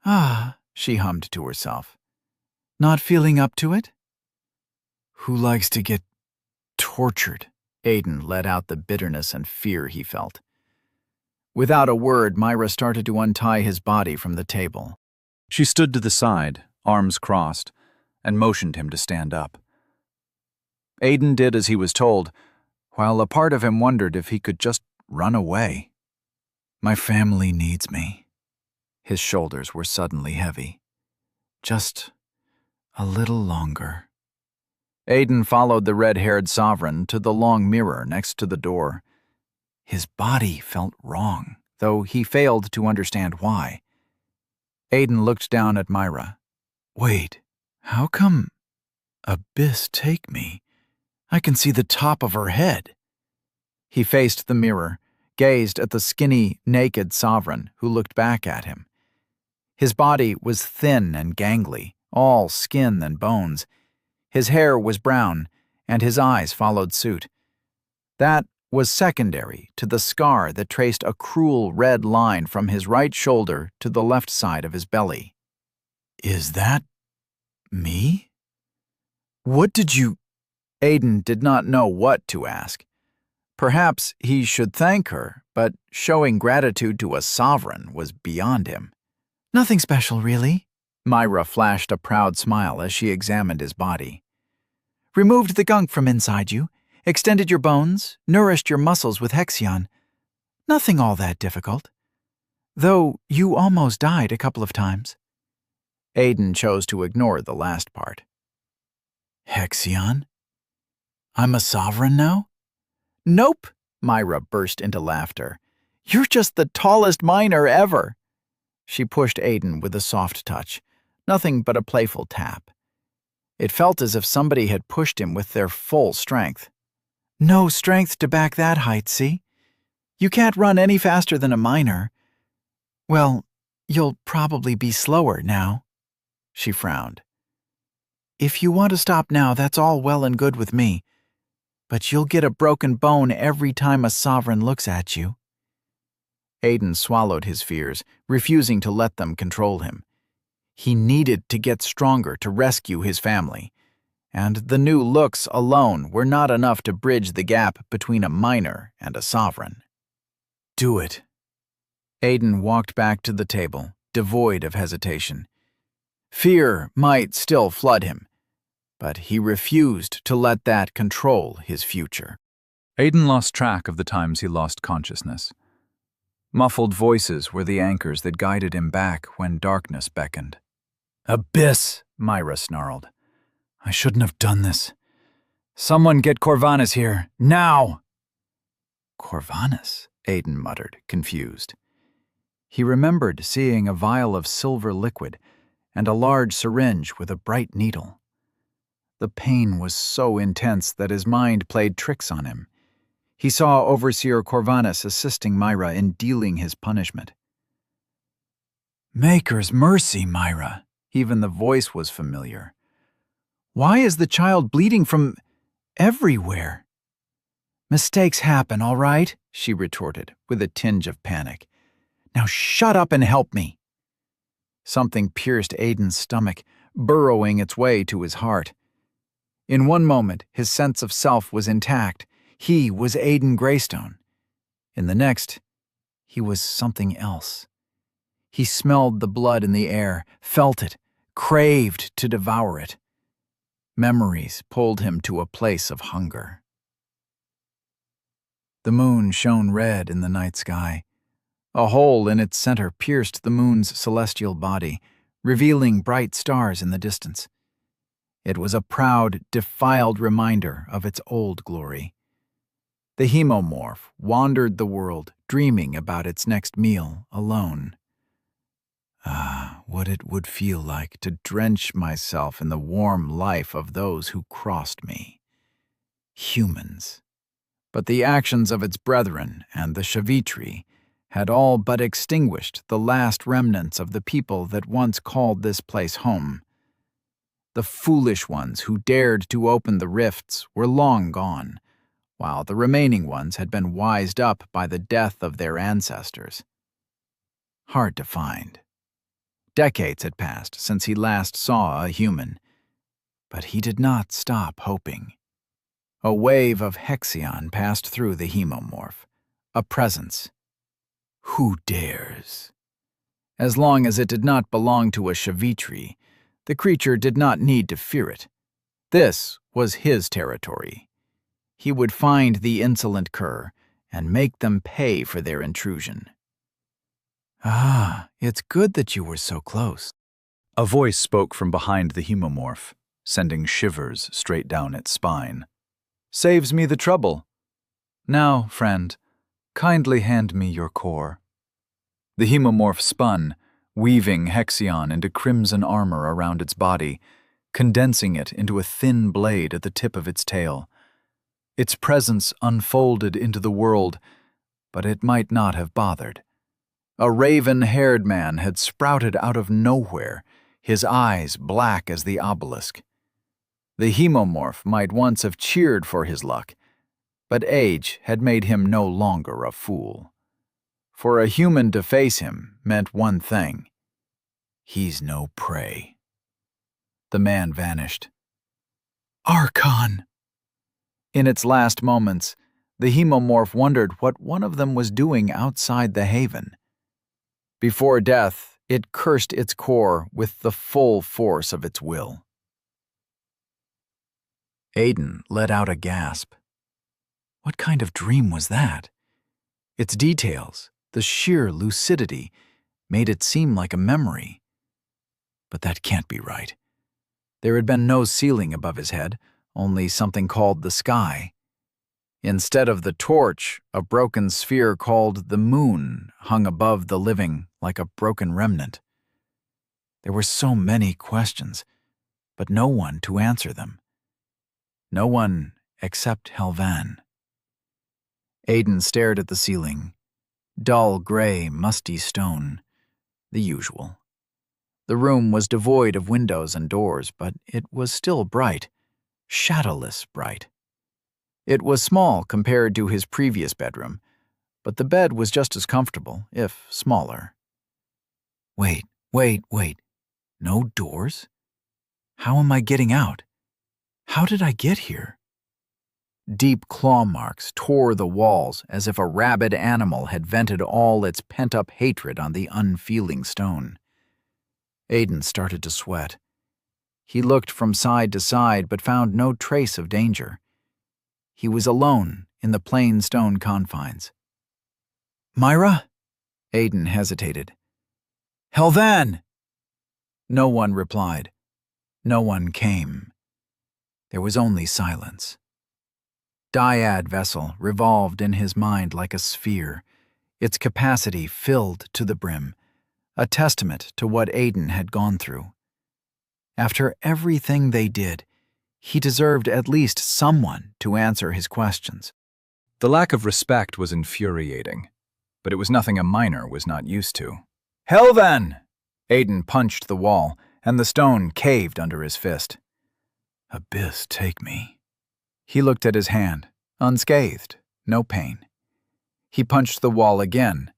"Ah," she hummed to herself. "Not feeling up to it?" "Who likes to get tortured?" Aiden let out the bitterness and fear he felt. Without a word, Myra started to untie his body from the table. She stood to the side, arms crossed, and motioned him to stand up. Aiden did as he was told, while a part of him wondered if he could just run away. "My family needs me." His shoulders were suddenly heavy. "Just a little longer." Aiden followed the red-haired sovereign to the long mirror next to the door. His body felt wrong, though he failed to understand why. Aiden looked down at Myra. "Wait, how come Abyss take me? I can see the top of her head." He faced the mirror, gazed at the skinny, naked sovereign who looked back at him. His body was thin and gangly, all skin and bones. His hair was brown, and his eyes followed suit. That was secondary to the scar that traced a cruel red line from his right shoulder to the left side of his belly. "Is that me? What did you—" Aiden did not know what to ask. Perhaps he should thank her, but showing gratitude to a sovereign was beyond him. "Nothing special, really." Myra flashed a proud smile as she examined his body. "Removed the gunk from inside you, extended your bones, nourished your muscles with Hexion. Nothing all that difficult. Though you almost died a couple of times." Aiden chose to ignore the last part. "Hexion? I'm a sovereign now?" "Nope," Myra burst into laughter. "You're just the tallest miner ever." She pushed Aiden with a soft touch, nothing but a playful tap. It felt as if somebody had pushed him with their full strength. "No strength to back that height, see? You can't run any faster than a miner. Well, you'll probably be slower now." She frowned. "If you want to stop now, that's all well and good with me. But you'll get a broken bone every time a sovereign looks at you." Aiden swallowed his fears, refusing to let them control him. He needed to get stronger to rescue his family, and the new looks alone were not enough to bridge the gap between a miner and a sovereign. "Do it." Aiden walked back to the table, devoid of hesitation. Fear might still flood him, but he refused to let that control his future. Aiden lost track of the times he lost consciousness. Muffled voices were the anchors that guided him back when darkness beckoned. "Abyss," Myra snarled. "I shouldn't have done this. Someone get Corvanus here, now!" "Corvanus?" Aiden muttered, confused. He remembered seeing a vial of silver liquid and a large syringe with a bright needle. The pain was so intense that his mind played tricks on him. He saw Overseer Corvanus assisting Myra in dealing his punishment. "Maker's mercy, Myra." Even the voice was familiar. "Why is the child bleeding from everywhere?" "Mistakes happen, all right?" she retorted, with a tinge of panic. "Now shut up and help me." Something pierced Aiden's stomach, burrowing its way to his heart. In one moment, his sense of self was intact. He was Aiden Greystone. In the next, he was something else. He smelled the blood in the air, felt it, craved to devour it. Memories pulled him to a place of hunger. The moon shone red in the night sky. A hole in its center pierced the moon's celestial body, revealing bright stars in the distance. It was a proud, defiled reminder of its old glory. The hemomorph wandered the world, dreaming about its next meal alone. Ah, what it would feel like to drench myself in the warm life of those who crossed me. Humans. But the actions of its brethren and the Shavitri had all but extinguished the last remnants of the people that once called this place home. The foolish ones who dared to open the rifts were long gone, while the remaining ones had been wised up by the death of their ancestors. Hard to find. Decades had passed since he last saw a human, but he did not stop hoping. A wave of Hexion passed through the hemomorph, a presence. Who dares? As long as it did not belong to a Shavitri, the creature did not need to fear it. This was his territory. He would find the insolent cur and make them pay for their intrusion. Ah, it's good that you were so close. A voice spoke from behind the hemomorph, sending shivers straight down its spine. Saves me the trouble. Now, friend, kindly hand me your core. The hemomorph spun, weaving Hexion into crimson armor around its body, condensing it into a thin blade at the tip of its tail. Its presence unfolded into the world, but it might not have bothered. A raven-haired man had sprouted out of nowhere, his eyes black as the obelisk. The hemomorph might once have cheered for his luck, but age had made him no longer a fool. For a human to face him meant one thing. He's no prey. The man vanished. Archon! In its last moments, the hemomorph wondered what one of them was doing outside the haven. Before death, it cursed its core with the full force of its will. Aiden let out a gasp. What kind of dream was that? Its details, the sheer lucidity, made it seem like a memory. But that can't be right. There had been no ceiling above his head, only something called the sky. Instead of the torch, a broken sphere called the moon hung above the living like a broken remnant. There were so many questions, but no one to answer them. No one except Helvan. Aiden stared at the ceiling. Dull gray, musty stone. The usual. The room was devoid of windows and doors, but it was still bright. Shadowless bright. It was small compared to his previous bedroom, but the bed was just as comfortable, if smaller. Wait. No doors? How am I getting out? How did I get here? Deep claw marks tore the walls as if a rabid animal had vented all its pent-up hatred on the unfeeling stone. Aiden started to sweat. He looked from side to side but found no trace of danger. He was alone in the plain stone confines. Myra? Aiden hesitated. Helvan! No one replied. No one came. There was only silence. Dyad vessel revolved in his mind like a sphere, its capacity filled to the brim, a testament to what Aiden had gone through. After everything they did, he deserved at least someone to answer his questions. The lack of respect was infuriating, but it was nothing a miner was not used to. Helvan! Aiden punched the wall, and the stone caved under his fist. Abyss, take me. He looked at his hand, unscathed, no pain. He punched the wall again.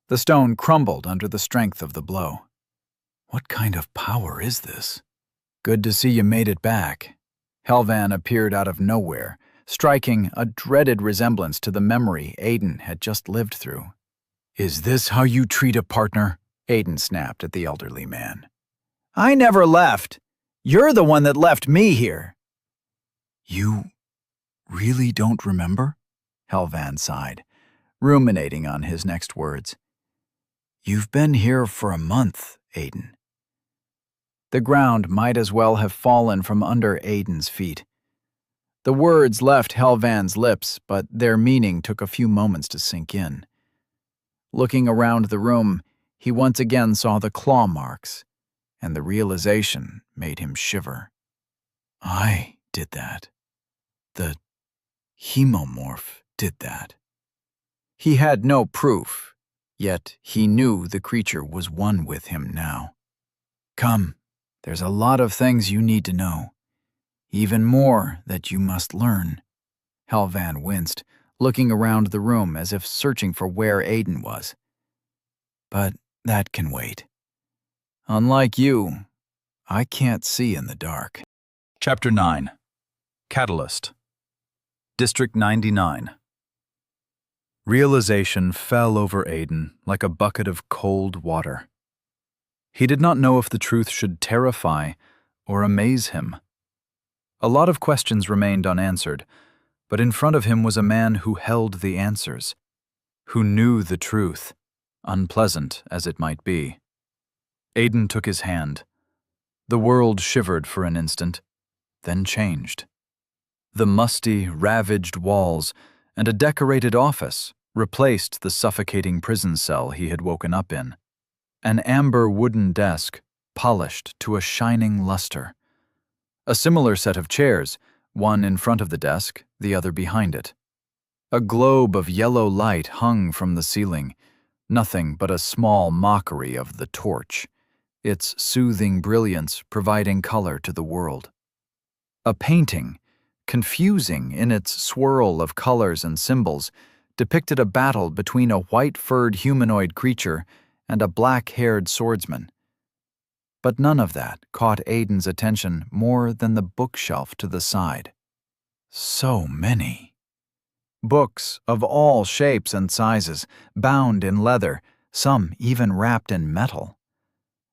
The stone crumbled under the strength of the blow. What kind of power is this? Good to see you made it back. Helvan appeared out of nowhere, striking a dreaded resemblance to the memory Aiden had just lived through. "Is this how you treat a partner?" Aiden snapped at the elderly man. "I never left. You're the one that left me here." "You really don't remember?" Helvan sighed, ruminating on his next words. "You've been here for a month, Aiden." The ground might as well have fallen from under Aiden's feet. The words left Helvan's lips, but their meaning took a few moments to sink in. Looking around the room, he once again saw the claw marks, and the realization made him shiver. I did that. The hemomorph did that. He had no proof, yet he knew the creature was one with him now. "Come, there's a lot of things you need to know. Even more that you must learn." Helvan winced, looking around the room as if searching for where Aiden was. "But that can wait. Unlike you, I can't see in the dark." Chapter 9. Catalyst. District 99. Realization fell over Aiden like a bucket of cold water. He did not know if the truth should terrify or amaze him. A lot of questions remained unanswered, but in front of him was a man who held the answers, who knew the truth, unpleasant as it might be. Aiden took his hand. The world shivered for an instant, then changed. The musty, ravaged walls and a decorated office replaced the suffocating prison cell he had woken up in. An amber wooden desk, polished to a shining luster. A similar set of chairs, one in front of the desk, the other behind it. A globe of yellow light hung from the ceiling, nothing but a small mockery of the torch, its soothing brilliance providing color to the world. A painting, confusing in its swirl of colors and symbols, depicted a battle between a white-furred humanoid creature and a black-haired swordsman. But none of that caught Aiden's attention more than the bookshelf to the side. So many. Books of all shapes and sizes, bound in leather, some even wrapped in metal.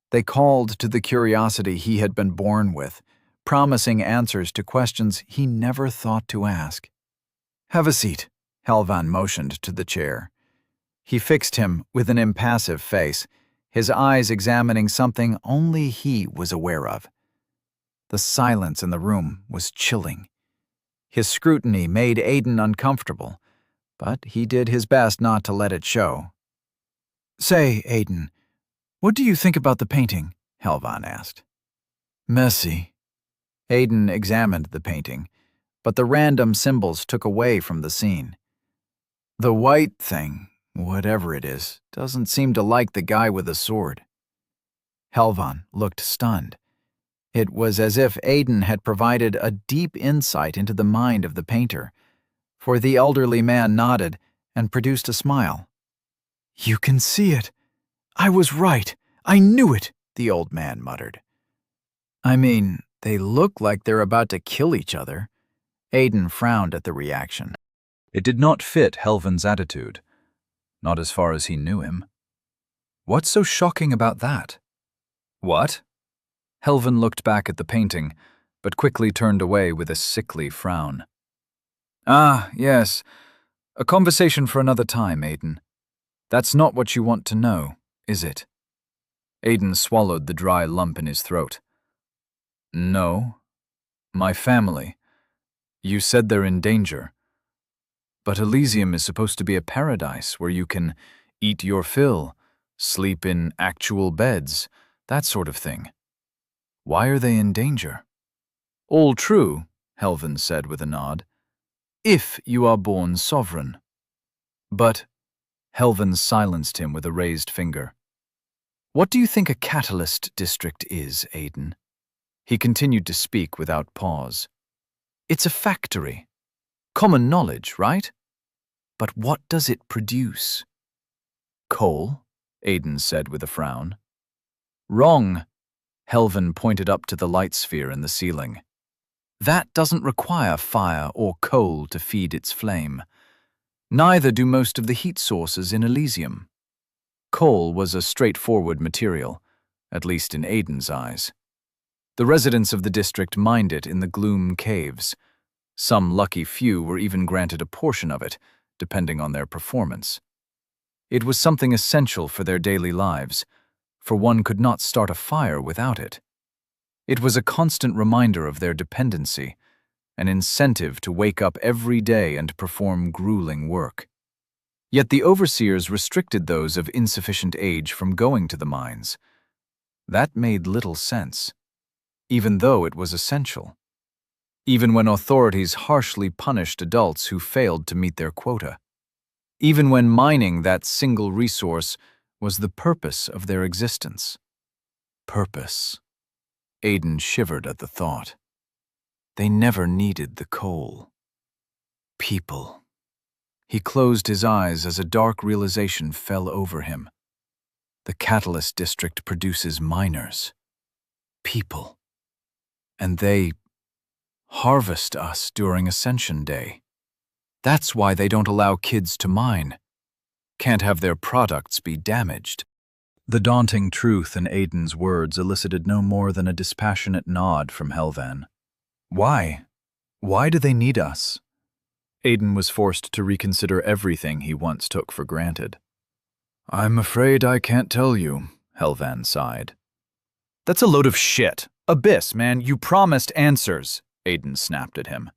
They called to the curiosity he had been born with, promising answers to questions he never thought to ask. "Have a seat," Helvan motioned to the chair. He fixed him with an impassive face, his eyes examining something only he was aware of. The silence in the room was chilling. His scrutiny made Aiden uncomfortable, but he did his best not to let it show. "Say, Aiden, what do you think about the painting?" Helvan asked. "Messy." Aiden examined the painting, but the random symbols took away from the scene. "The white thing, whatever it is, doesn't seem to like the guy with the sword." Helvan looked stunned. It was as if Aiden had provided a deep insight into the mind of the painter, for the elderly man nodded and produced a smile. "You can see it. I was right. I knew it," the old man muttered. "I mean, they look like they're about to kill each other." Aiden frowned at the reaction. It did not fit Helvan's attitude, not as far as he knew him. What's so shocking about that? What? Helvan looked back at the painting, but quickly turned away with a sickly frown. "Ah, yes. A conversation for another time, Aiden. That's not what you want to know, is it?" Aiden swallowed the dry lump in his throat. "No. My family. You said they're in danger. But Elysium is supposed to be a paradise where you can eat your fill, sleep in actual beds, that sort of thing. Why are they in danger?" "All true," Helvan said with a nod. "If you are born sovereign." "But," Helvan silenced him with a raised finger. "What do you think a catalyst district is, Aiden?" He continued to speak without pause. "It's a factory. Common knowledge, right? But what does it produce?" "Coal," Aiden said with a frown. "Wrong." Helvan pointed up to the light sphere in the ceiling. That doesn't require fire or coal to feed its flame. Neither do most of the heat sources in Elysium. Coal was a straightforward material, at least in Aiden's eyes. The residents of the district mined it in the Gloom Caves. Some lucky few were even granted a portion of it, depending on their performance. It was something essential for their daily lives, for one could not start a fire without it. It was a constant reminder of their dependency, an incentive to wake up every day and perform grueling work. Yet the overseers restricted those of insufficient age from going to the mines. That made little sense, even though it was essential. Even when authorities harshly punished adults who failed to meet their quota. Even when mining that single resource was the purpose of their existence. Purpose. Aiden shivered at the thought. They never needed the coal. People. He closed his eyes as a dark realization fell over him. The Catalyst District produces miners. People. And they harvest us during Ascension Day. That's why they don't allow kids to mine. Can't have their products be damaged. The daunting truth in Aiden's words elicited no more than a dispassionate nod from Helvan. Why? Why do they need us? Aiden was forced to reconsider everything he once took for granted. I'm afraid I can't tell you, Helvan sighed. That's a load of shit. Abyss, man, you promised answers, Aiden snapped at him.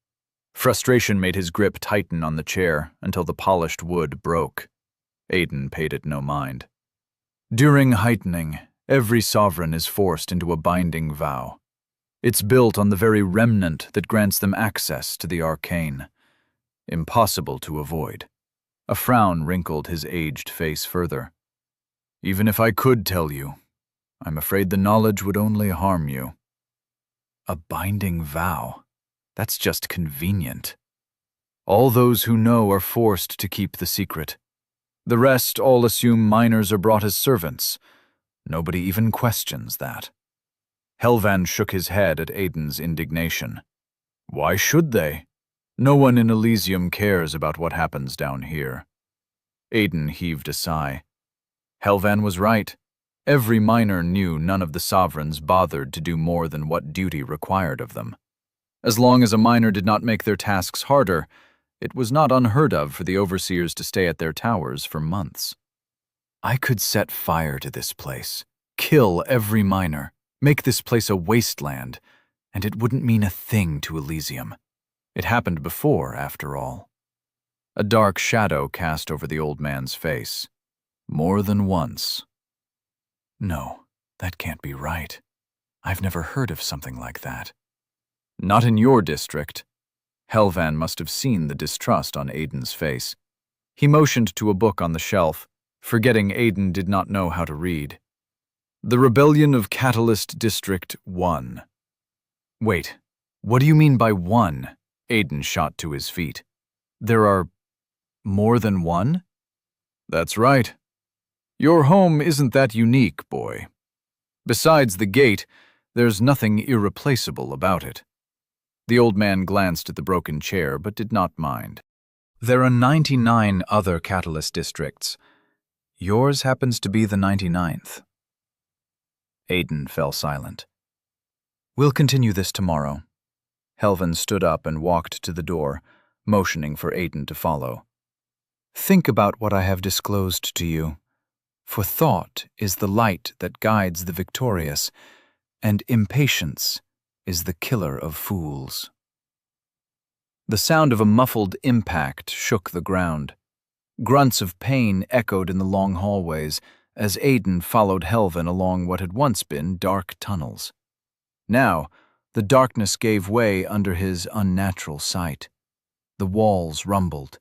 Frustration made his grip tighten on the chair until the polished wood broke. Aiden paid it no mind. During heightening, every sovereign is forced into a binding vow. It's built on the very remnant that grants them access to the arcane. Impossible to avoid. A frown wrinkled his aged face further. Even if I could tell you, I'm afraid the knowledge would only harm you. A binding vow? That's just convenient. All those who know are forced to keep the secret. The rest all assume miners are brought as servants. Nobody even questions that. Helvan shook his head at Aiden's indignation. Why should they? No one in Elysium cares about what happens down here. Aiden heaved a sigh. Helvan was right. Every miner knew none of the sovereigns bothered to do more than what duty required of them. As long as a miner did not make their tasks harder, it was not unheard of for the overseers to stay at their towers for months. I could set fire to this place, kill every miner, make this place a wasteland, and it wouldn't mean a thing to Elysium. It happened before, after all. A dark shadow cast over the old man's face. More than once. No, that can't be right. I've never heard of something like that. Not in your district. Helvan must have seen the distrust on Aiden's face. He motioned to a book on the shelf, forgetting Aiden did not know how to read. The Rebellion of Catalyst District 1. Wait, what do you mean by 1? Aiden shot to his feet. There are more than one? That's right. Your home isn't that unique, boy. Besides the gate, there's nothing irreplaceable about it. The old man glanced at the broken chair, but did not mind. There are 99 other Catalyst districts. Yours happens to be the 99th. Aiden fell silent. We'll continue this tomorrow. Helvan stood up and walked to the door, motioning for Aiden to follow. Think about what I have disclosed to you. For thought is the light that guides the victorious, and impatience is the killer of fools. The sound of a muffled impact shook the ground. Grunts of pain echoed in the long hallways as Aiden followed Helvan along what had once been dark tunnels. Now, the darkness gave way under his unnatural sight. The walls rumbled.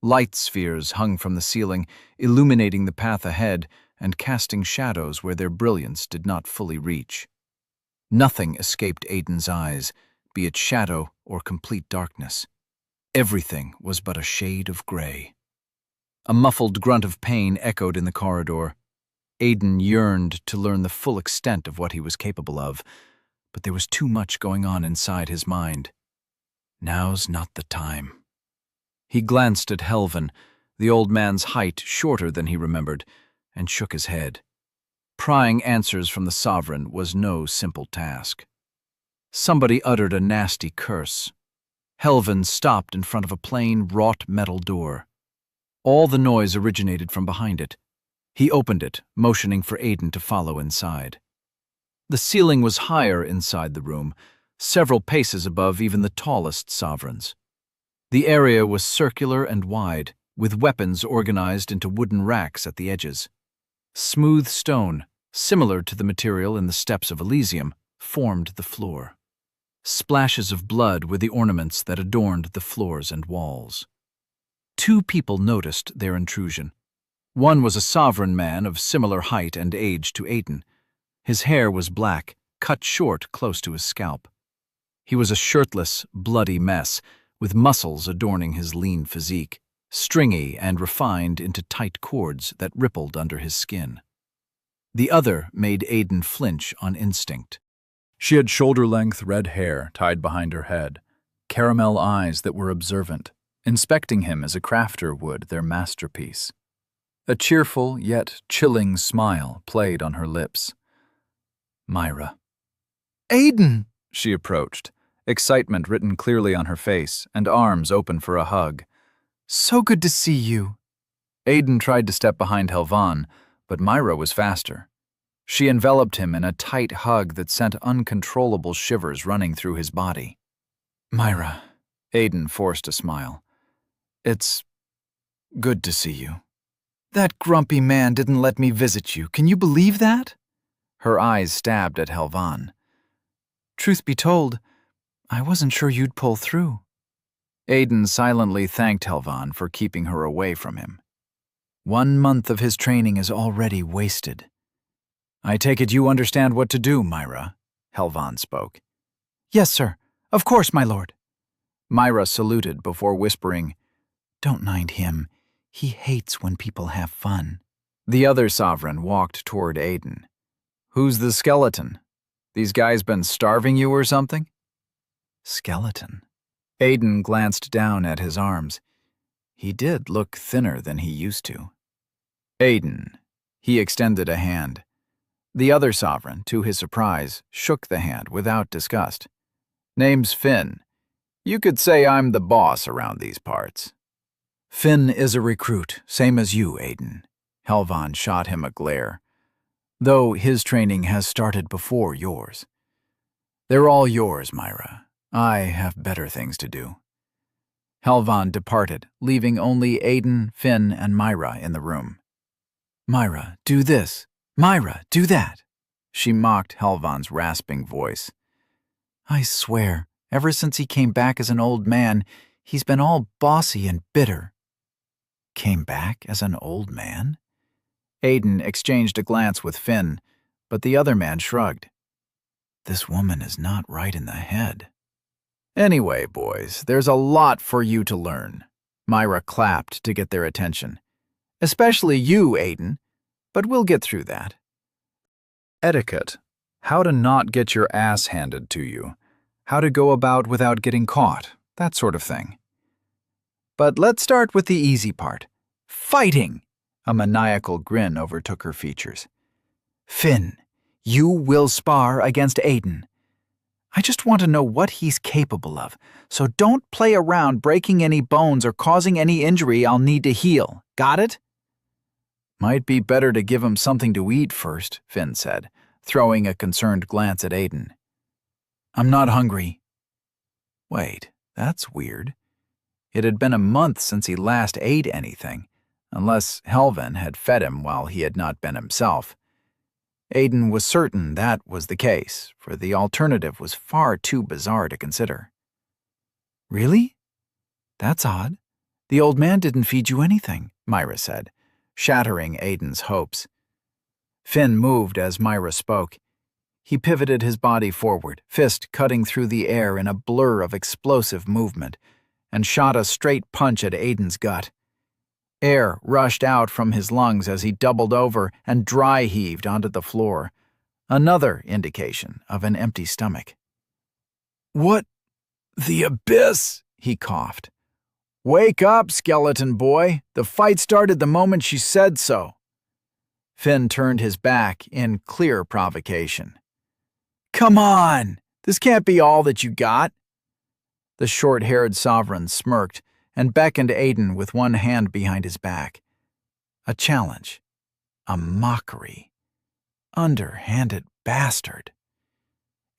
Light spheres hung from the ceiling, illuminating the path ahead and casting shadows where their brilliance did not fully reach. Nothing escaped Aiden's eyes, be it shadow or complete darkness. Everything was but a shade of gray. A muffled grunt of pain echoed in the corridor. Aiden yearned to learn the full extent of what he was capable of, but there was too much going on inside his mind. Now's not the time. He glanced at Helvan, the old man's height shorter than he remembered, and shook his head. Prying answers from the sovereign was no simple task. Somebody uttered a nasty curse. Helvan stopped in front of a plain, wrought metal door. All the noise originated from behind it. He opened it, motioning for Aiden to follow inside. The ceiling was higher inside the room, several paces above even the tallest sovereigns. The area was circular and wide, with weapons organized into wooden racks at the edges. Smooth stone, similar to the material in the steps of Elysium, formed the floor. Splashes of blood were the ornaments that adorned the floors and walls. Two people noticed their intrusion. One was a sovereign man of similar height and age to Aiden. His hair was black, cut short close to his scalp. He was a shirtless, bloody mess, with muscles adorning his lean physique, stringy and refined into tight cords that rippled under his skin. The other made Aiden flinch on instinct. She had shoulder-length red hair tied behind her head, caramel eyes that were observant, inspecting him as a crafter would their masterpiece. A cheerful yet chilling smile played on her lips. Myra. Aiden! She approached, excitement written clearly on her face and arms open for a hug. So good to see you. Aiden tried to step behind Helvan, but Myra was faster. She enveloped him in a tight hug that sent uncontrollable shivers running through his body. Myra, Aiden forced a smile. It's good to see you. That grumpy man didn't let me visit you. Can you believe that? Her eyes stabbed at Helvan. Truth be told, I wasn't sure you'd pull through. Aiden silently thanked Helvan for keeping her away from him. 1 month of his training is already wasted. I take it you understand what to do, Myra, Helvan spoke. Yes, sir. Of course, my lord. Myra saluted before whispering, Don't mind him. He hates when people have fun. The other sovereign walked toward Aiden. Who's the skeleton? These guys been starving you or something? Skeleton. Aiden glanced down at his arms. He did look thinner than he used to. Aiden. He extended a hand. The other sovereign, to his surprise, shook the hand without disgust. Name's Finn. You could say I'm the boss around these parts. Finn is a recruit, same as you, Aiden. Helvan shot him a glare. Though his training has started before yours. They're all yours, Myra. I have better things to do. Helvan departed, leaving only Aiden, Finn, and Myra in the room. Myra, do this. Myra, do that. She mocked Helvan's rasping voice. I swear, ever since he came back as an old man, he's been all bossy and bitter. Came back as an old man? Aiden exchanged a glance with Finn, but the other man shrugged. This woman is not right in the head. Anyway, boys, there's a lot for you to learn. Myra clapped to get their attention. Especially you, Aiden, but we'll get through that. Etiquette. How to not get your ass handed to you. How to go about without getting caught. That sort of thing. But let's start with the easy part. Fighting! A maniacal grin overtook her features. Finn, you will spar against Aiden. I just want to know what he's capable of, so don't play around breaking any bones or causing any injury I'll need to heal. Got it? Might be better to give him something to eat first, Finn said, throwing a concerned glance at Aiden. I'm not hungry. Wait, that's weird. It had been a month since he last ate anything, unless Helvan had fed him while he had not been himself. Aiden was certain that was the case, for the alternative was far too bizarre to consider. Really? That's odd. The old man didn't feed you anything, Myra said, shattering Aiden's hopes. Finn moved as Myra spoke. He pivoted his body forward, fist cutting through the air in a blur of explosive movement, and shot a straight punch at Aiden's gut. Air rushed out from his lungs as he doubled over and dry-heaved onto the floor, another indication of an empty stomach. What The abyss, he coughed. Wake up, skeleton boy. The fight started the moment she said so. Finn turned his back in clear provocation. Come on! This can't be all that you got. The short-haired sovereign smirked and beckoned Aiden with one hand behind his back. A challenge. A mockery. Underhanded bastard.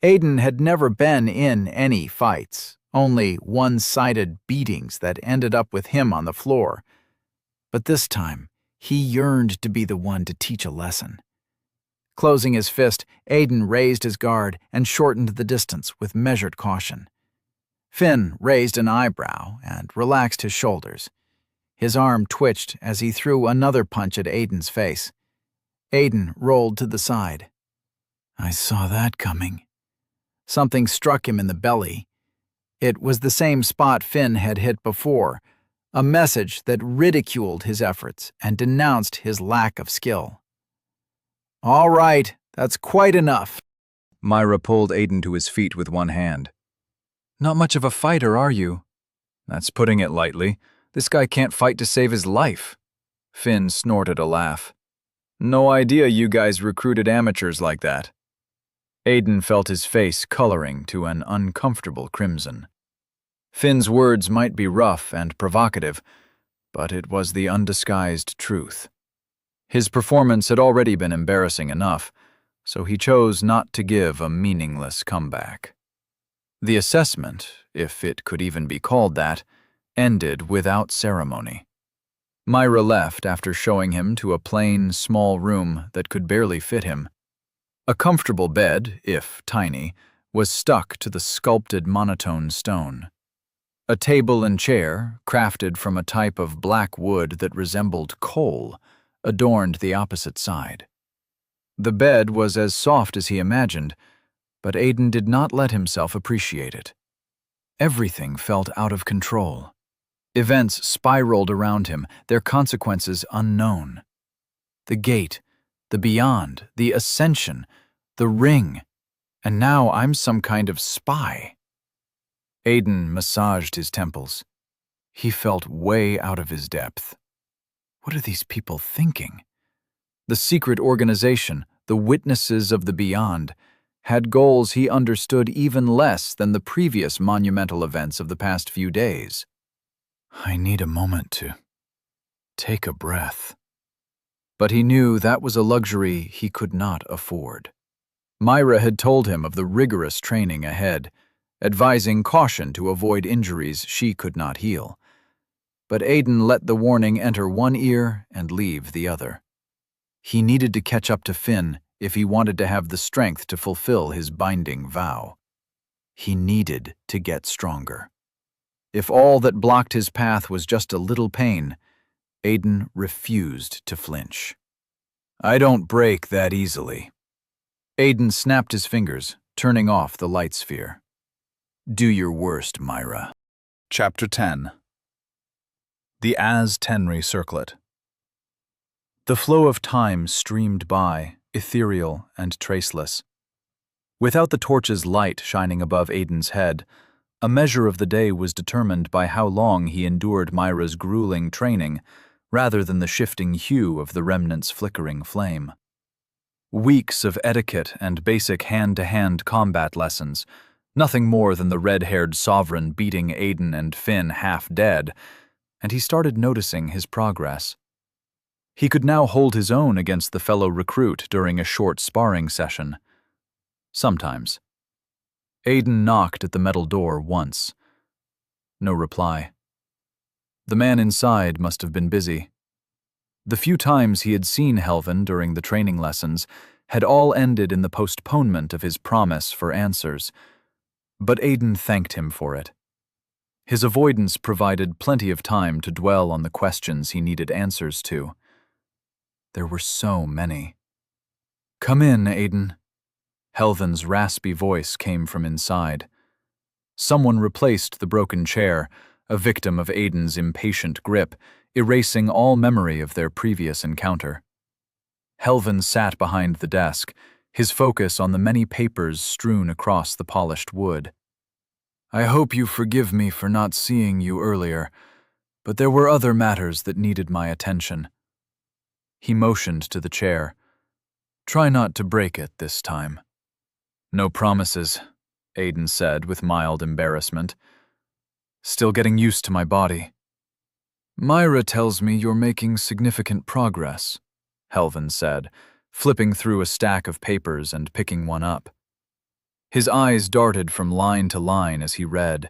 Aiden had never been in any fights, only one-sided beatings that ended up with him on the floor. But this time, he yearned to be the one to teach a lesson. Closing his fist, Aiden raised his guard and shortened the distance with measured caution. Finn raised an eyebrow and relaxed his shoulders. His arm twitched as he threw another punch at Aiden's face. Aiden rolled to the side. I saw that coming. Something struck him in the belly. It was the same spot Finn had hit before, a message that ridiculed his efforts and denounced his lack of skill. All right, that's quite enough. Myra pulled Aiden to his feet with one hand. Not much of a fighter, are you? That's putting it lightly. This guy can't fight to save his life. Finn snorted a laugh. No idea you guys recruited amateurs like that. Aiden felt his face coloring to an uncomfortable crimson. Finn's words might be rough and provocative, but it was the undisguised truth. His performance had already been embarrassing enough, so he chose not to give a meaningless comeback. The assessment, if it could even be called that, ended without ceremony. Myra left after showing him to a plain, small room that could barely fit him. A comfortable bed, if tiny, was stuck to the sculpted monotone stone. A table and chair, crafted from a type of black wood that resembled coal, adorned the opposite side. The bed was as soft as he imagined, but Aiden did not let himself appreciate it. Everything felt out of control. Events spiraled around him, their consequences unknown. The gate, the beyond, the ascension, the ring, and now I'm some kind of spy. Aiden massaged his temples. He felt way out of his depth. What are these people thinking? The secret organization, the witnesses of the beyond, had goals he understood even less than the previous monumental events of the past few days. I need a moment to take a breath. But he knew that was a luxury he could not afford. Myra had told him of the rigorous training ahead, advising caution to avoid injuries she could not heal. But Aiden let the warning enter one ear and leave the other. He needed to catch up to Finn if he wanted to have the strength to fulfill his binding vow. He needed to get stronger. If all that blocked his path was just a little pain, Aiden refused to flinch. I don't break that easily. Aiden snapped his fingers, turning off the light sphere. Do your worst, Myra. Chapter 10. The As-Tenri Circlet. The flow of time streamed by, ethereal and traceless. Without the torch's light shining above Aiden's head, a measure of the day was determined by how long he endured Myra's grueling training, rather than the shifting hue of the remnant's flickering flame. Weeks of etiquette and basic hand-to-hand combat lessons, nothing more than the red-haired sovereign beating Aiden and Finn half dead, and he started noticing his progress. He could now hold his own against the fellow recruit during a short sparring session. Sometimes. Aiden knocked at the metal door once. No reply. The man inside must have been busy. The few times he had seen Helvin during the training lessons had all ended in the postponement of his promise for answers, but Aiden thanked him for it. His avoidance provided plenty of time to dwell on the questions he needed answers to. There were so many. Come in, Aiden. Helvin's raspy voice came from inside. Someone replaced the broken chair, a victim of Aiden's impatient grip, erasing all memory of their previous encounter. Helvin sat behind the desk, his focus on the many papers strewn across the polished wood. I hope you forgive me for not seeing you earlier, but there were other matters that needed my attention. He motioned to the chair. Try not to break it this time. No promises, Aiden said with mild embarrassment. Still getting used to my body. Myra tells me you're making significant progress, Helvin said, flipping through a stack of papers and picking one up. His eyes darted from line to line as he read.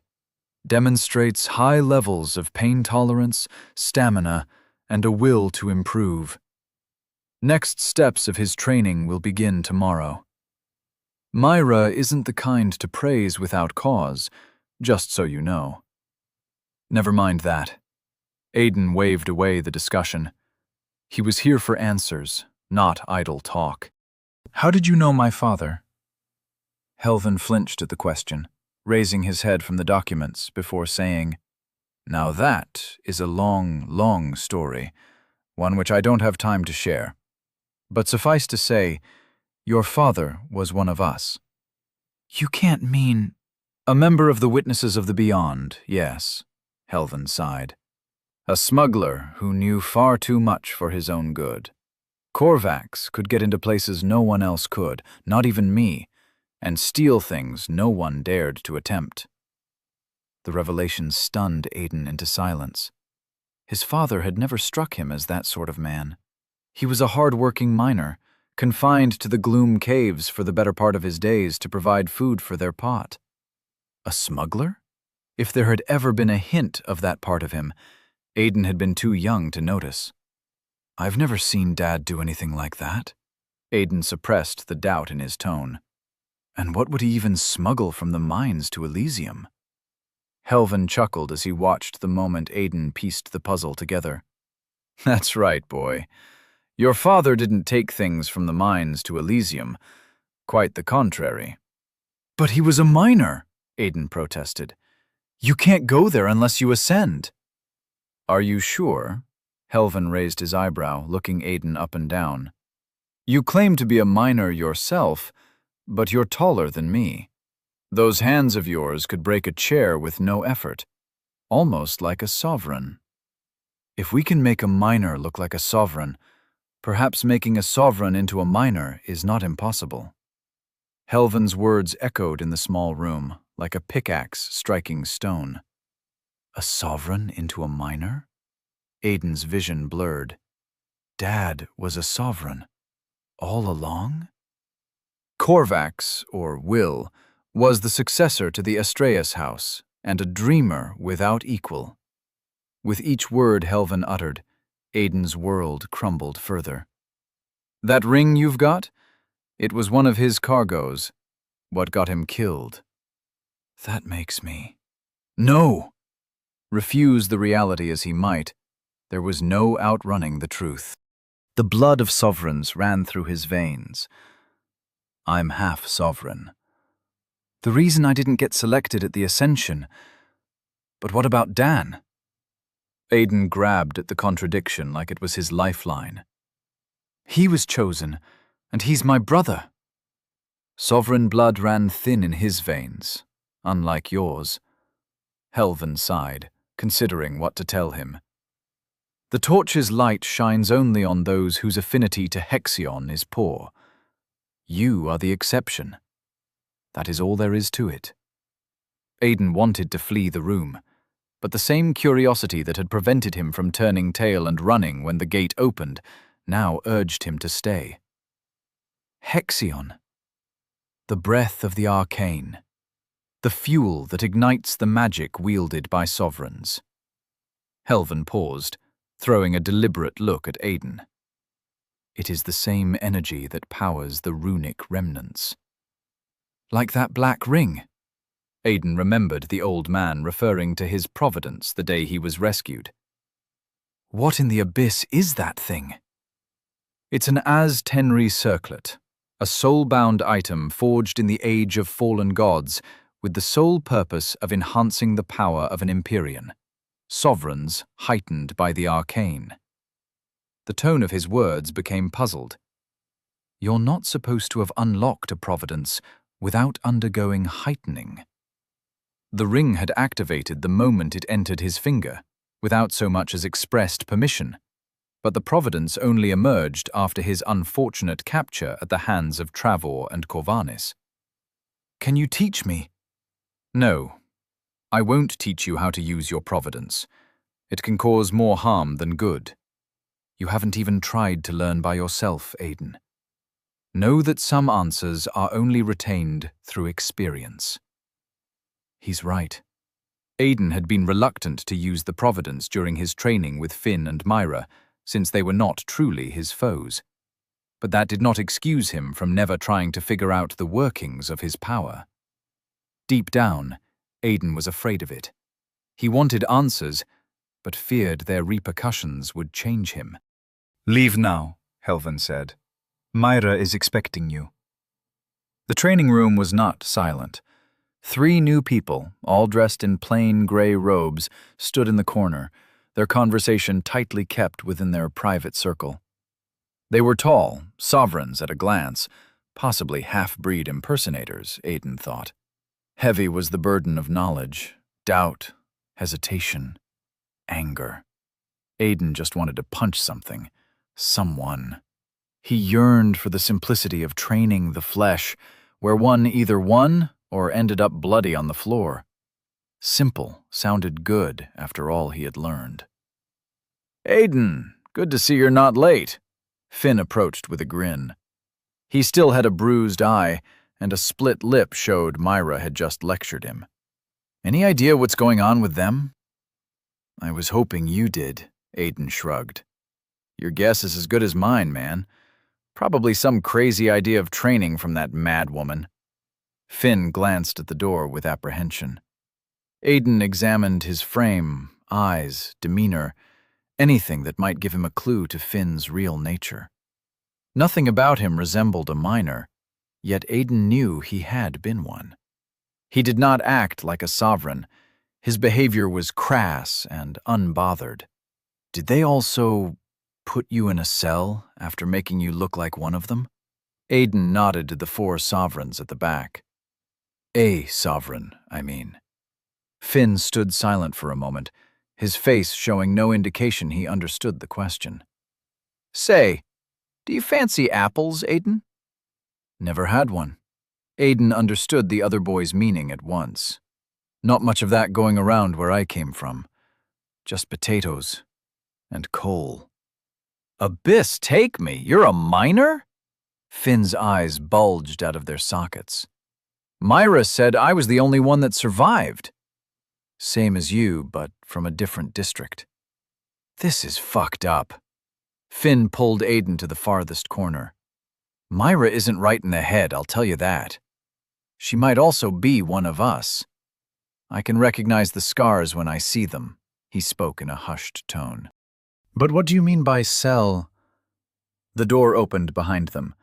Demonstrates high levels of pain tolerance, stamina, and a will to improve. Next steps of his training will begin tomorrow. Myra isn't the kind to praise without cause, just so you know. Never mind that. Aiden waved away the discussion. He was here for answers, not idle talk. How did you know my father? Helvin flinched at the question, raising his head from the documents before saying, Now that is a long, long story, one which I don't have time to share. But suffice to say, your father was one of us. You can't mean... A member of the Witnesses of the Beyond, yes, Helvin sighed. A smuggler who knew far too much for his own good. Korvax could get into places no one else could, not even me, and steal things no one dared to attempt. The revelation stunned Aiden into silence. His father had never struck him as that sort of man. He was a hard-working miner, confined to the gloom caves for the better part of his days to provide food for their pot. A smuggler? If there had ever been a hint of that part of him, Aiden had been too young to notice. I've never seen Dad do anything like that. Aiden suppressed the doubt in his tone. And what would he even smuggle from the mines to Elysium? Helvin chuckled as he watched the moment Aiden pieced the puzzle together. That's right, boy. Your father didn't take things from the mines to Elysium. Quite the contrary. But he was a miner, Aiden protested. You can't go there unless you ascend. Are you sure? Helvin raised his eyebrow, looking Aiden up and down. You claim to be a miner yourself, but you're taller than me. Those hands of yours could break a chair with no effort, almost like a sovereign. If we can make a miner look like a sovereign, perhaps making a sovereign into a miner is not impossible. Helvin's words echoed in the small room, like a pickaxe striking stone. A sovereign into a miner? Aiden's vision blurred. Dad was a sovereign. All along? Korvax, or Will, was the successor to the Astreus house, and a dreamer without equal. With each word Helvin uttered, Aiden's world crumbled further. That ring you've got? It was one of his cargoes. What got him killed? That makes me... No! Refuse the reality as he might, there was no outrunning the truth. The blood of sovereigns ran through his veins. I'm half sovereign. The reason I didn't get selected at the Ascension. But what about Dan? Aiden grabbed at the contradiction like it was his lifeline. He was chosen, and he's my brother. Sovereign blood ran thin in his veins, unlike yours. Helvin sighed, considering what to tell him. The torch's light shines only on those whose affinity to Hexion is poor. You are the exception. That is all there is to it. Aiden wanted to flee the room, but the same curiosity that had prevented him from turning tail and running when the gate opened now urged him to stay. Hexion. The breath of the arcane. The fuel that ignites the magic wielded by sovereigns. Helvin paused, throwing a deliberate look at Aiden. It is the same energy that powers the runic remnants. Like that black ring. Aiden remembered the old man referring to his providence the day he was rescued. What in the abyss is that thing? It's an Az-Tenri circlet, a soul-bound item forged in the age of fallen gods with the sole purpose of enhancing the power of an Empyrean. Sovereigns heightened by the arcane. The tone of his words became puzzled. You're not supposed to have unlocked a providence without undergoing heightening. The ring had activated the moment it entered his finger, without so much as expressed permission. But the providence only emerged after his unfortunate capture at the hands of Travor and Corvanis. Can you teach me? No, I won't teach you how to use your providence. It can cause more harm than good. You haven't even tried to learn by yourself, Aiden. Know that some answers are only retained through experience. He's right. Aiden had been reluctant to use the providence during his training with Finn and Myra, since they were not truly his foes. But that did not excuse him from never trying to figure out the workings of his power. Deep down, Aiden was afraid of it. He wanted answers, but feared their repercussions would change him. Leave now, Helvan said. Myra is expecting you. The training room was not silent. 3 new people, all dressed in plain gray robes, stood in the corner, their conversation tightly kept within their private circle. They were tall, sovereigns at a glance, possibly half-breed impersonators, Aiden thought. Heavy was the burden of knowledge, doubt, hesitation, anger. Aiden just wanted to punch something, someone. He yearned for the simplicity of training the flesh, where one either won or ended up bloody on the floor. Simple sounded good after all he had learned. Aiden, good to see you're not late. Finn approached with a grin. He still had a bruised eye, and a split lip showed Myra had just lectured him. Any idea what's going on with them? I was hoping you did, Aiden shrugged. Your guess is as good as mine, man. Probably some crazy idea of training from that mad woman. Finn glanced at the door with apprehension. Aiden examined his frame, eyes, demeanor, anything that might give him a clue to Finn's real nature. Nothing about him resembled a miner, yet Aiden knew he had been one. He did not act like a sovereign. His behavior was crass and unbothered. Did they also put you in a cell after making you look like one of them? Aiden nodded to the 4 sovereigns at the back. A sovereign, I mean. Finn stood silent for a moment, his face showing no indication he understood the question. Say, do you fancy apples, Aiden? Never had one. Aiden understood the other boy's meaning at once. Not much of that going around where I came from. Just potatoes and coal. Abyss, take me! You're a miner? Finn's eyes bulged out of their sockets. Myra said I was the only one that survived. Same as you, but from a different district. This is fucked up. Finn pulled Aiden to the farthest corner. Myra isn't right in the head, I'll tell you that. She might also be one of us. I can recognize the scars when I see them, he spoke in a hushed tone. But what do you mean by cell? The door opened behind them.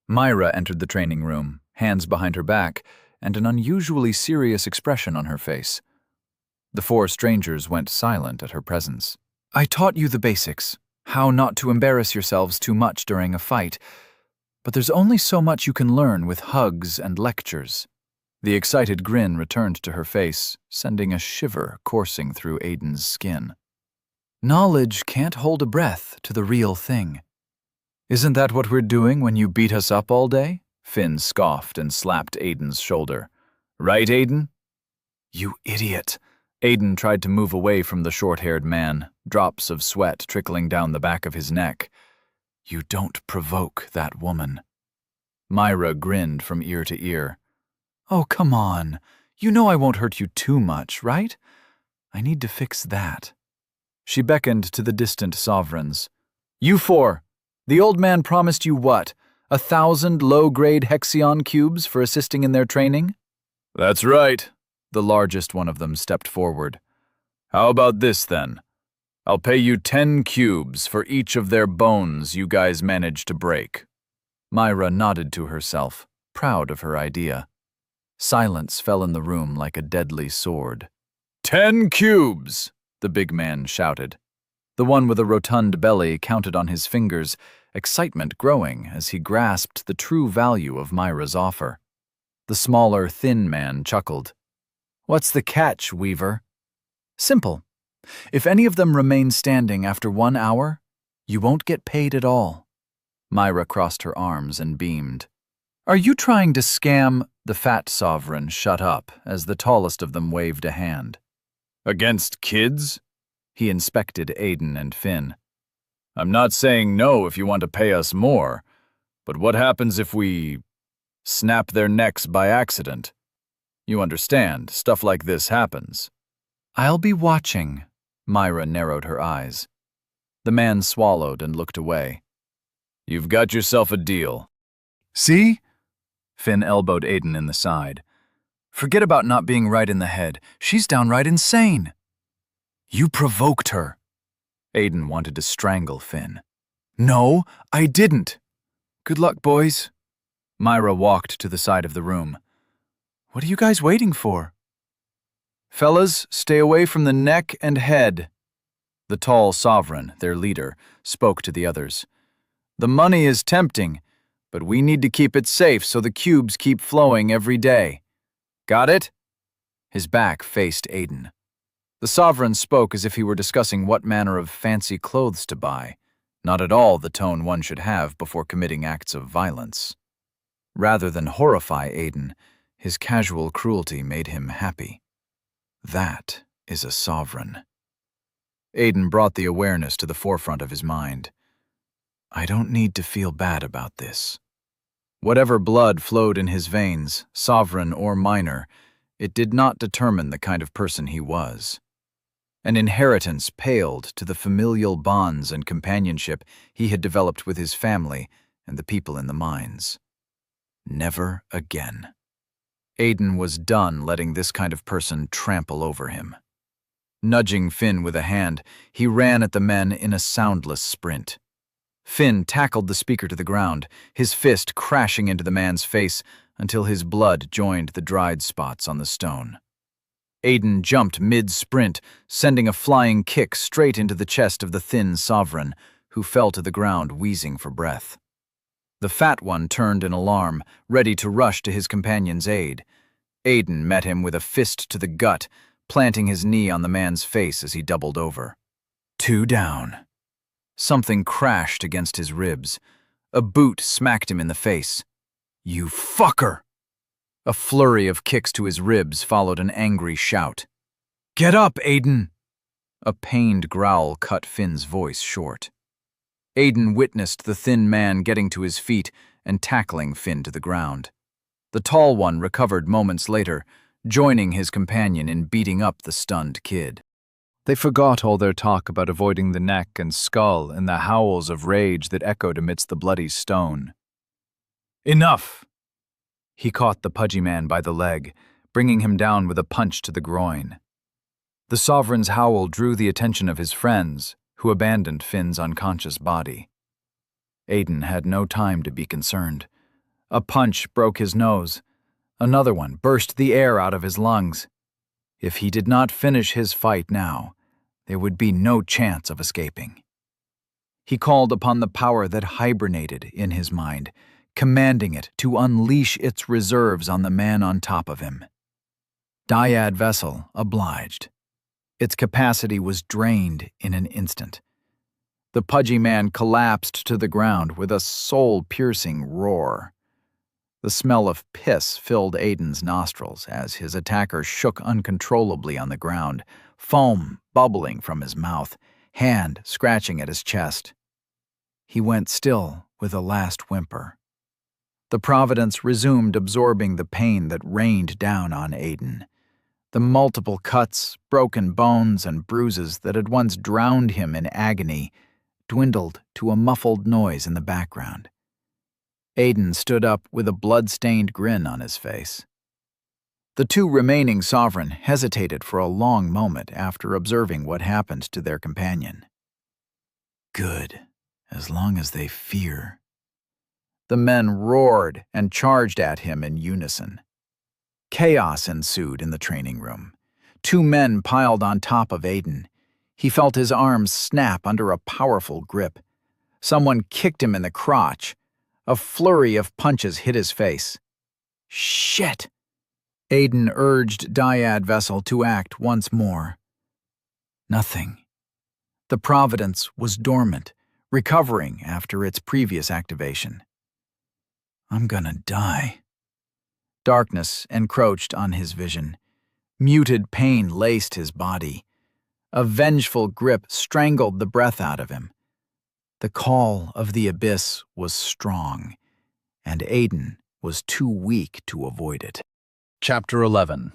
Myra entered the training room, hands behind her back, and an unusually serious expression on her face. The 4 strangers went silent at her presence. I taught you the basics, how not to embarrass yourselves too much during a fight, but there's only so much you can learn with hugs and lectures. The excited grin returned to her face, sending a shiver coursing through Aiden's skin. Knowledge can't hold a breath to the real thing. Isn't that what we're doing when you beat us up all day? Finn scoffed and slapped Aiden's shoulder. Right, Aiden? You idiot. Aiden tried to move away from the short-haired man, drops of sweat trickling down the back of his neck. You don't provoke that woman. Myra grinned from ear to ear. Oh, come on. You know I won't hurt you too much, right? I need to fix that. She beckoned to the distant sovereigns. You 4, the old man promised you what? 1,000 low-grade Hexion cubes for assisting in their training? That's right. The largest one of them stepped forward. How about this, then? I'll pay you 10 cubes for each of their bones you guys managed to break. Myra nodded to herself, proud of her idea. Silence fell in the room like a deadly sword. 10 cubes! The big man shouted. The one with a rotund belly counted on his fingers, excitement growing as he grasped the true value of Myra's offer. The smaller, thin man chuckled. What's the catch, Weaver? Simple. If any of them remain standing after 1 hour, you won't get paid at all. Myra crossed her arms and beamed. Are you trying to scam? The fat sovereign shut up as the tallest of them waved a hand. Against kids? He inspected Aiden and Finn. I'm not saying no if you want to pay us more, but what happens if we snap their necks by accident? You understand, stuff like this happens. I'll be watching. Myra narrowed her eyes. The man swallowed and looked away. You've got yourself a deal. See? Finn elbowed Aiden in the side. Forget about not being right in the head. She's downright insane. You provoked her. Aiden wanted to strangle Finn. No, I didn't. Good luck, boys. Myra walked to the side of the room. What are you guys waiting for? Fellas, stay away from the neck and head. The tall sovereign, their leader, spoke to the others. The money is tempting, but we need to keep it safe so the cubes keep flowing every day. Got it? His back faced Aiden. The sovereign spoke as if he were discussing what manner of fancy clothes to buy, not at all the tone one should have before committing acts of violence. Rather than horrify Aiden, his casual cruelty made him happy. That is a sovereign. Aiden brought the awareness to the forefront of his mind. I don't need to feel bad about this. Whatever blood flowed in his veins, sovereign or minor, it did not determine the kind of person he was. An inheritance paled to the familial bonds and companionship he had developed with his family and the people in the mines. Never again. Aiden was done letting this kind of person trample over him. Nudging Finn with a hand, he ran at the men in a soundless sprint. Finn tackled the speaker to the ground, his fist crashing into the man's face until his blood joined the dried spots on the stone. Aiden jumped mid-sprint, sending a flying kick straight into the chest of the thin sovereign, who fell to the ground wheezing for breath. The fat one turned in alarm, ready to rush to his companion's aid. Aiden met him with a fist to the gut, planting his knee on the man's face as he doubled over. 2 down. Something crashed against his ribs. A boot smacked him in the face. You fucker! A flurry of kicks to his ribs followed an angry shout. Get up, Aiden! A pained growl cut Finn's voice short. Aiden witnessed the thin man getting to his feet and tackling Finn to the ground. The tall one recovered moments later, joining his companion in beating up the stunned kid. They forgot all their talk about avoiding the neck and skull and the howls of rage that echoed amidst the bloody stone. Enough! He caught the pudgy man by the leg, bringing him down with a punch to the groin. The sovereign's howl drew the attention of his friends, who abandoned Finn's unconscious body. Aiden had no time to be concerned. A punch broke his nose. Another one burst the air out of his lungs. If he did not finish his fight now, there would be no chance of escaping. He called upon the power that hibernated in his mind, commanding it to unleash its reserves on the man on top of him. Dyad vessel obliged. Its capacity was drained in an instant. The pudgy man collapsed to the ground with a soul-piercing roar. The smell of piss filled Aiden's nostrils as his attacker shook uncontrollably on the ground, foam bubbling from his mouth, hand scratching at his chest. He went still with a last whimper. The Providence resumed absorbing the pain that rained down on Aiden. The multiple cuts, broken bones, and bruises that had once drowned him in agony dwindled to a muffled noise in the background. Aiden stood up with a blood-stained grin on his face. The 2 remaining sovereign hesitated for a long moment after observing what happened to their companion. Good, as long as they fear. The men roared and charged at him in unison. Chaos ensued in the training room. 2 men piled on top of Aiden. He felt his arms snap under a powerful grip. Someone kicked him in the crotch. A flurry of punches hit his face. Shit! Aiden urged Dyad Vessel to act once more. Nothing. The Providence was dormant, recovering after its previous activation. I'm gonna die. Darkness encroached on his vision. Muted pain laced his body. A vengeful grip strangled the breath out of him. The call of the abyss was strong, and Aiden was too weak to avoid it. Chapter 11.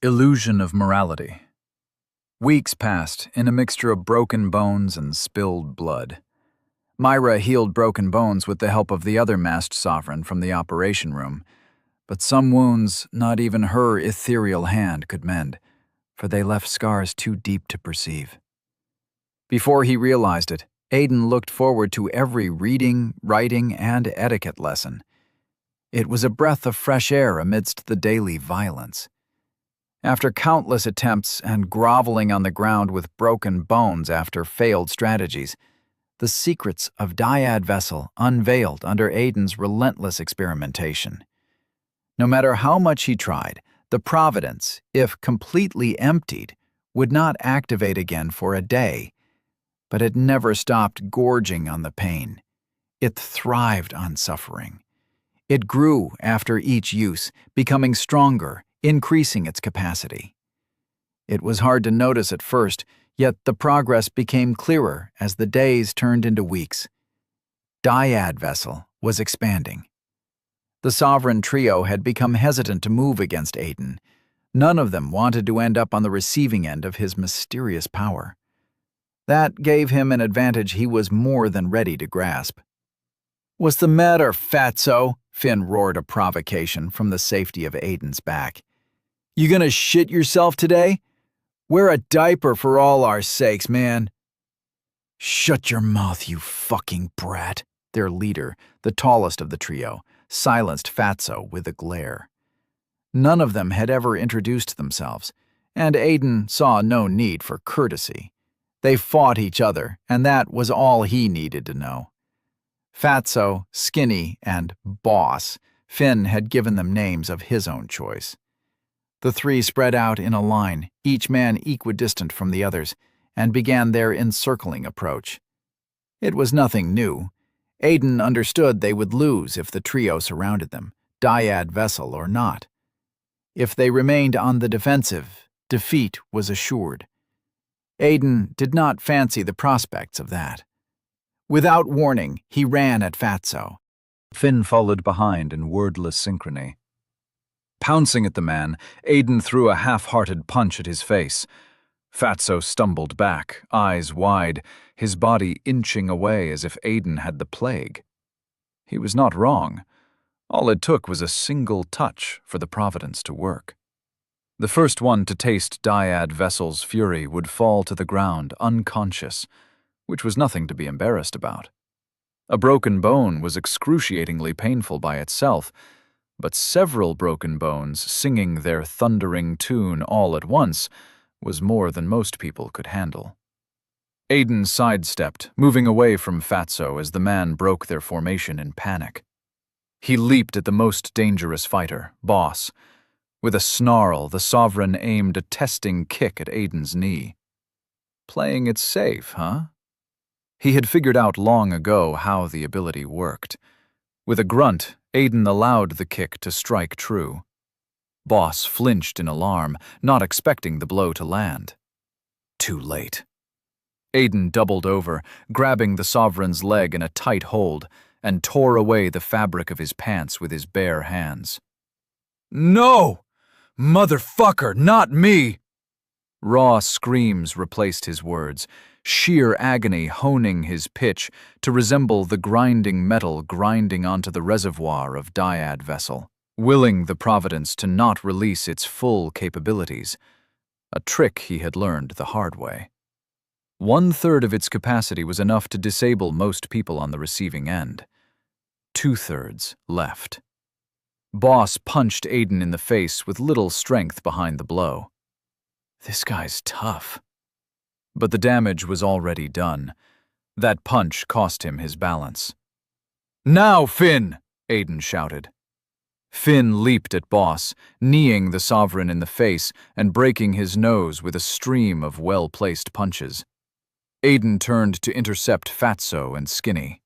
Illusion of Morality. Weeks passed in a mixture of broken bones and spilled blood. Myra healed broken bones with the help of the other masked sovereign from the operation room, but some wounds not even her ethereal hand could mend, for they left scars too deep to perceive. Before he realized it, Aiden looked forward to every reading, writing, and etiquette lesson. It was a breath of fresh air amidst the daily violence. After countless attempts and groveling on the ground with broken bones after failed strategies, the secrets of Dyad Vessel unveiled under Aiden's relentless experimentation. No matter how much he tried, the Providence, if completely emptied, would not activate again for a day, but it never stopped gorging on the pain. It thrived on suffering. It grew after each use, becoming stronger, increasing its capacity. It was hard to notice at first, yet the progress became clearer as the days turned into weeks. Dyad Vessel was expanding. The Sovereign Trio had become hesitant to move against Aiden. None of them wanted to end up on the receiving end of his mysterious power. That gave him an advantage he was more than ready to grasp. "What's the matter, fatso?" Finn roared a provocation from the safety of Aiden's back. "You gonna shit yourself today? Wear a diaper for all our sakes, man." "Shut your mouth, you fucking brat," their leader, the tallest of the trio, silenced Fatso with a glare. None of them had ever introduced themselves, and Aiden saw no need for courtesy. They fought each other, and that was all he needed to know. Fatso, Skinny, and Boss, Finn had given them names of his own choice. The three spread out in a line, each man equidistant from the others, and began their encircling approach. It was nothing new. Aiden understood they would lose if the trio surrounded them, Dyad Vessel or not. If they remained on the defensive, defeat was assured. Aiden did not fancy the prospects of that. Without warning, he ran at Fatso. Finn followed behind in wordless synchrony. Pouncing at the man, Aiden threw a half-hearted punch at his face. Fatso stumbled back, eyes wide, his body inching away as if Aiden had the plague. He was not wrong. All it took was a single touch for the Providence to work. The first one to taste Dyad Vessel's fury would fall to the ground unconscious, which was nothing to be embarrassed about. A broken bone was excruciatingly painful by itself, but several broken bones singing their thundering tune all at once was more than most people could handle. Aiden sidestepped, moving away from Fatso as the man broke their formation in panic. He leaped at the most dangerous fighter, Boss. With a snarl, the Sovereign aimed a testing kick at Aiden's knee. Playing it safe, huh? He had figured out long ago how the ability worked. With a grunt, Aiden allowed the kick to strike true. Boss flinched in alarm, not expecting the blow to land. Too late. Aiden doubled over, grabbing the Sovereign's leg in a tight hold, and tore away the fabric of his pants with his bare hands. "No! Motherfucker, not me!" Raw screams replaced his words, sheer agony honing his pitch to resemble the grinding metal grinding onto the reservoir of Dyad Vessel, willing the Providence to not release its full capabilities, a trick he had learned the hard way. 1/3 of its capacity was enough to disable most people on the receiving end. 2/3 left. Boss punched Aiden in the face with little strength behind the blow. This guy's tough. But the damage was already done. That punch cost him his balance. "Now, Finn!" Aiden shouted. Finn leaped at Boss, kneeing the Sovereign in the face and breaking his nose with a stream of well-placed punches. Aiden turned to intercept Fatso and Skinny.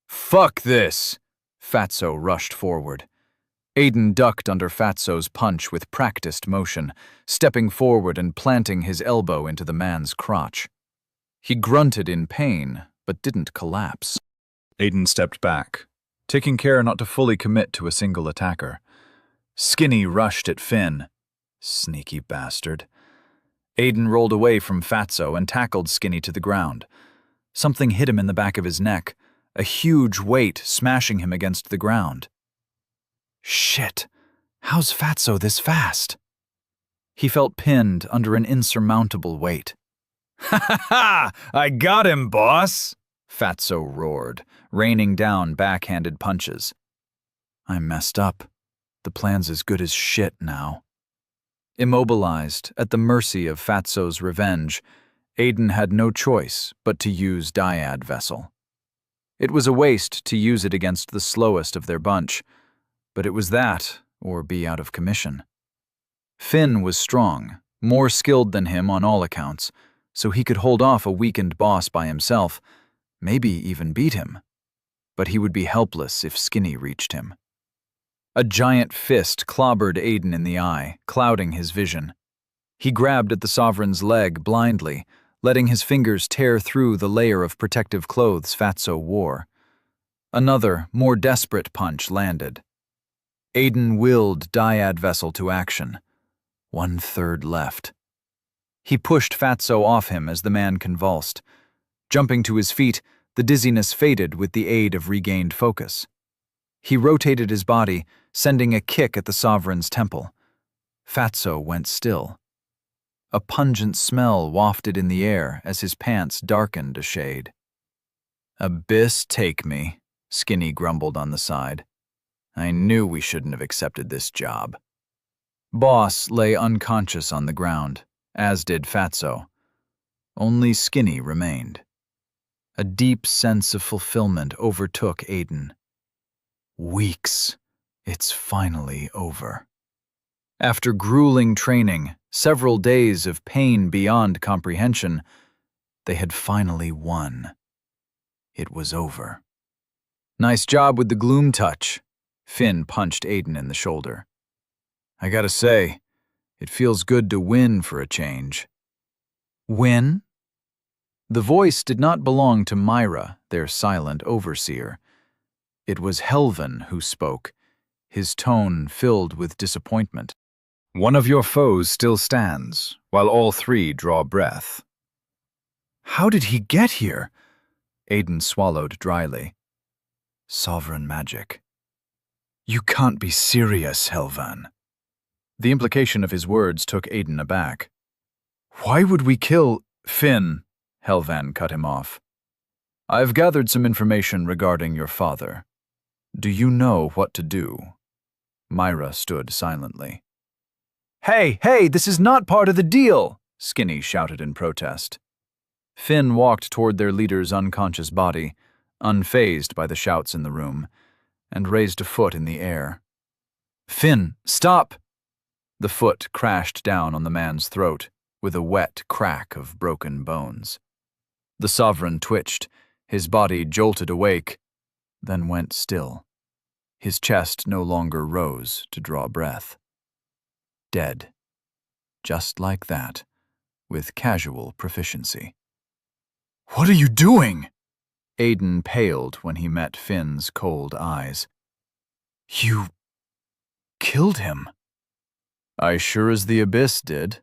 "Fuck this!" Fatso rushed forward. Aiden ducked under Fatso's punch with practiced motion, stepping forward and planting his elbow into the man's crotch. He grunted in pain, but didn't collapse. Aiden stepped back, taking care not to fully commit to a single attacker. Skinny rushed at Finn. Sneaky bastard. Aiden rolled away from Fatso and tackled Skinny to the ground. Something hit him in the back of his neck, a huge weight smashing him against the ground. Shit, how's Fatso this fast? He felt pinned under an insurmountable weight. "Ha ha ha! I got him, boss!" Fatso roared, raining down backhanded punches. I messed up. The plan's as good as shit now. Immobilized, at the mercy of Fatso's revenge, Aiden had no choice but to use Dyad Vessel. It was a waste to use it against the slowest of their bunch, but it was that or be out of commission. Finn was strong, more skilled than him on all accounts, so he could hold off a weakened boss by himself, maybe even beat him. But he would be helpless if Skinny reached him. A giant fist clobbered Aiden in the eye, clouding his vision. He grabbed at the Sovereign's leg blindly, letting his fingers tear through the layer of protective clothes Fatso wore. Another, more desperate punch landed. Aiden willed Dyad Vessel to action. 1/3 left. He pushed Fatso off him as the man convulsed. Jumping to his feet, the dizziness faded with the aid of regained focus. He rotated his body, sending a kick at the Sovereign's temple. Fatso went still. A pungent smell wafted in the air as his pants darkened a shade. "Abyss take me," Skinny grumbled on the side. "I knew we shouldn't have accepted this job." Boss lay unconscious on the ground, as did Fatso. Only Skinny remained. A deep sense of fulfillment overtook Aiden. Weeks. It's finally over. After grueling training, several days of pain beyond comprehension, they had finally won. It was over. "Nice job with the gloom touch." Finn punched Aiden in the shoulder. "I gotta say, it feels good to win for a change." "Win?" The voice did not belong to Myra, their silent overseer. It was Helvan who spoke, his tone filled with disappointment. "One of your foes still stands, while all three draw breath." "How did he get here?" Aiden swallowed dryly. "Sovereign magic." "You can't be serious, Helvan." The implication of his words took Aiden aback. "Why would we kill Finn?" Helvan cut him off. "I've gathered some information regarding your father. Do you know what to do?" Myra stood silently. Hey, this is not part of the deal!" Skinny shouted in protest. Finn walked toward their leader's unconscious body, unfazed by the shouts in the room, and raised a foot in the air. "Finn, stop!" The foot crashed down on the man's throat, with a wet crack of broken bones. The Sovereign twitched, his body jolted awake, then went still. His chest no longer rose to draw breath. Dead. Just like that, with casual proficiency. "What are you doing?" Aiden paled when he met Finn's cold eyes. "You killed him." "I sure as the Abyss did."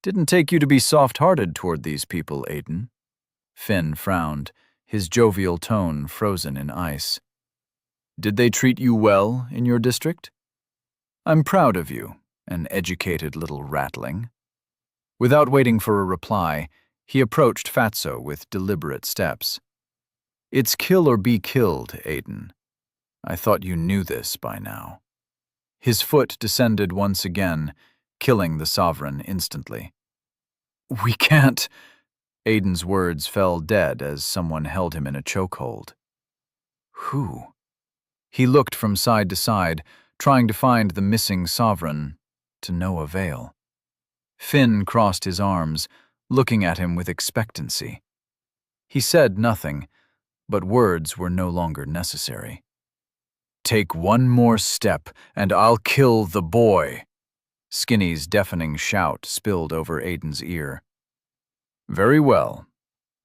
"Didn't take you to be soft-hearted toward these people, Aiden." Finn frowned, his jovial tone frozen in ice. "Did they treat you well in your district?" "I'm proud of you, an educated little ratling." Without waiting for a reply, he approached Fatso with deliberate steps. "It's kill or be killed, Aiden. I thought you knew this by now." His foot descended once again, killing the Sovereign instantly. "We can't." Aiden's words fell dead as someone held him in a chokehold. Who? He looked from side to side, trying to find the missing sovereign, to no avail. Finn crossed his arms, looking at him with expectancy. He said nothing, but words were no longer necessary. "Take one more step, and I'll kill the boy." Skinny's deafening shout spilled over Aiden's ear. "Very well."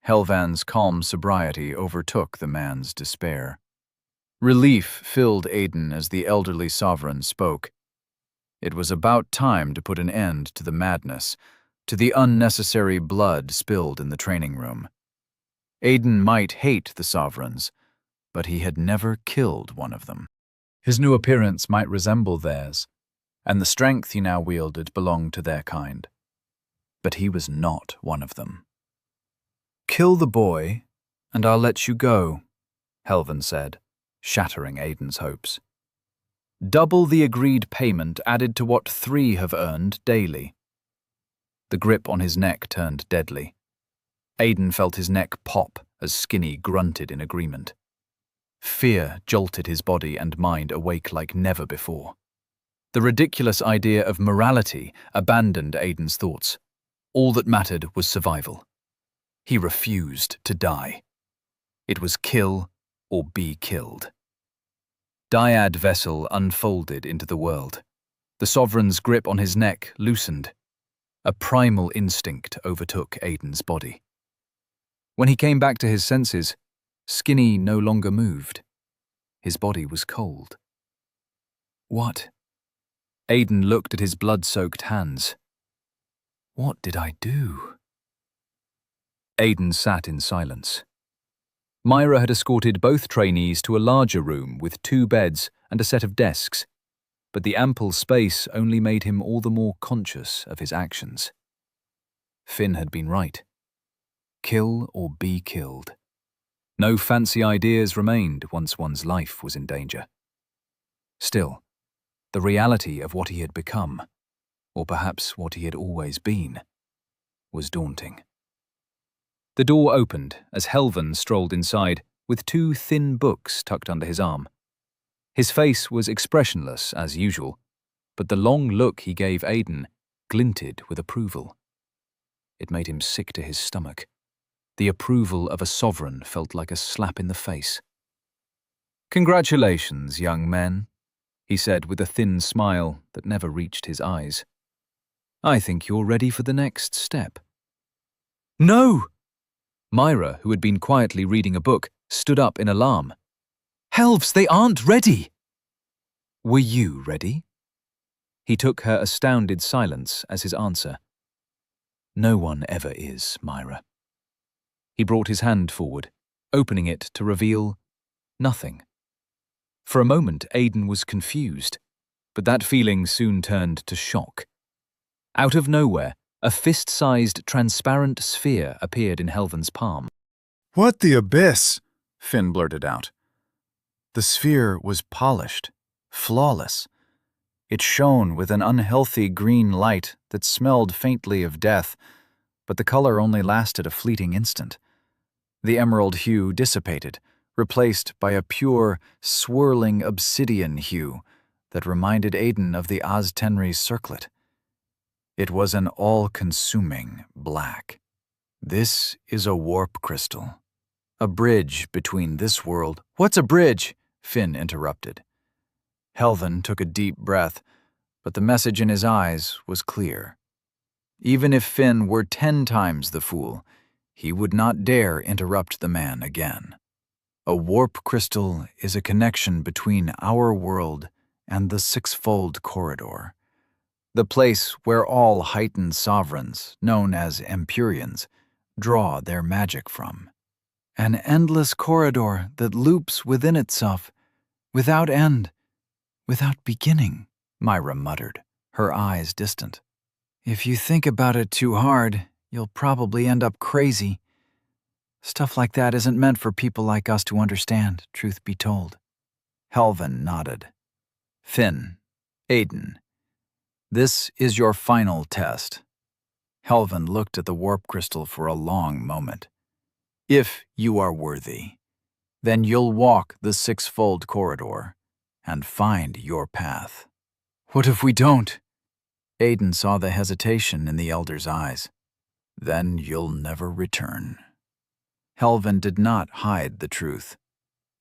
Helvan's calm sobriety overtook the man's despair. Relief filled Aiden as the elderly sovereign spoke. It was about time to put an end to the madness, to the unnecessary blood spilled in the training room. Aiden might hate the sovereigns, but he had never killed one of them. His new appearance might resemble theirs, and the strength he now wielded belonged to their kind. But he was not one of them. "Kill the boy, and I'll let you go," Helvan said, shattering Aiden's hopes. "Double the agreed payment added to what 3 have earned daily." The grip on his neck turned deadly. Aiden felt his neck pop as Skinny grunted in agreement. Fear jolted his body and mind awake like never before. The ridiculous idea of morality abandoned Aiden's thoughts. All that mattered was survival. He refused to die. It was kill or be killed. Dyad vessel unfolded into the world. The sovereign's grip on his neck loosened. A primal instinct overtook Aiden's body. When he came back to his senses, Skinny no longer moved. His body was cold. What? Aiden looked at his blood-soaked hands. What did I do? Aiden sat in silence. Myra had escorted both trainees to a larger room with 2 beds and a set of desks, but the ample space only made him all the more conscious of his actions. Finn had been right. Kill or be killed. No fancy ideas remained once one's life was in danger. Still, the reality of what he had become, or perhaps what he had always been, was daunting. The door opened as Helvan strolled inside with 2 thin books tucked under his arm. His face was expressionless as usual, but the long look he gave Aiden glinted with approval. It made him sick to his stomach. The approval of a sovereign felt like a slap in the face. "Congratulations, young men," he said with a thin smile that never reached his eyes. "I think you're ready for the next step." "No!" Myra, who had been quietly reading a book, stood up in alarm. "Helves, they aren't ready!" "Were you ready?" He took her astounded silence as his answer. "No one ever is, Myra." He brought his hand forward, opening it to reveal nothing. For a moment, Aiden was confused, but that feeling soon turned to shock. Out of nowhere, a fist-sized transparent sphere appeared in Helvan's palm. "What the abyss?" Finn blurted out. The sphere was polished, flawless. It shone with an unhealthy green light that smelled faintly of death, but the color only lasted a fleeting instant. The emerald hue dissipated, replaced by a pure, swirling obsidian hue that reminded Aiden of the Oz-Tenri circlet. It was an all-consuming black. "This is a warp crystal. A bridge between this world—" "What's a bridge?" Finn interrupted. Helvan took a deep breath, but the message in his eyes was clear. Even if Finn were 10 times the fool, he would not dare interrupt the man again. A warp crystal is a connection between our world and the sixfold corridor, the place where all heightened sovereigns, known as Empyreans, draw their magic from. An endless corridor that loops within itself, without end, without beginning, Myra muttered, her eyes distant. "If you think about it too hard, you'll probably end up crazy. Stuff like that isn't meant for people like us to understand, truth be told." Helvan nodded. "Finn, Aiden, this is your final test." Helvan looked at the warp crystal for a long moment. "If you are worthy, then you'll walk the sixfold corridor, and find your path. What if we don't? Aiden saw the hesitation in the elder's eyes. Then you'll never return. Helvin did not hide the truth.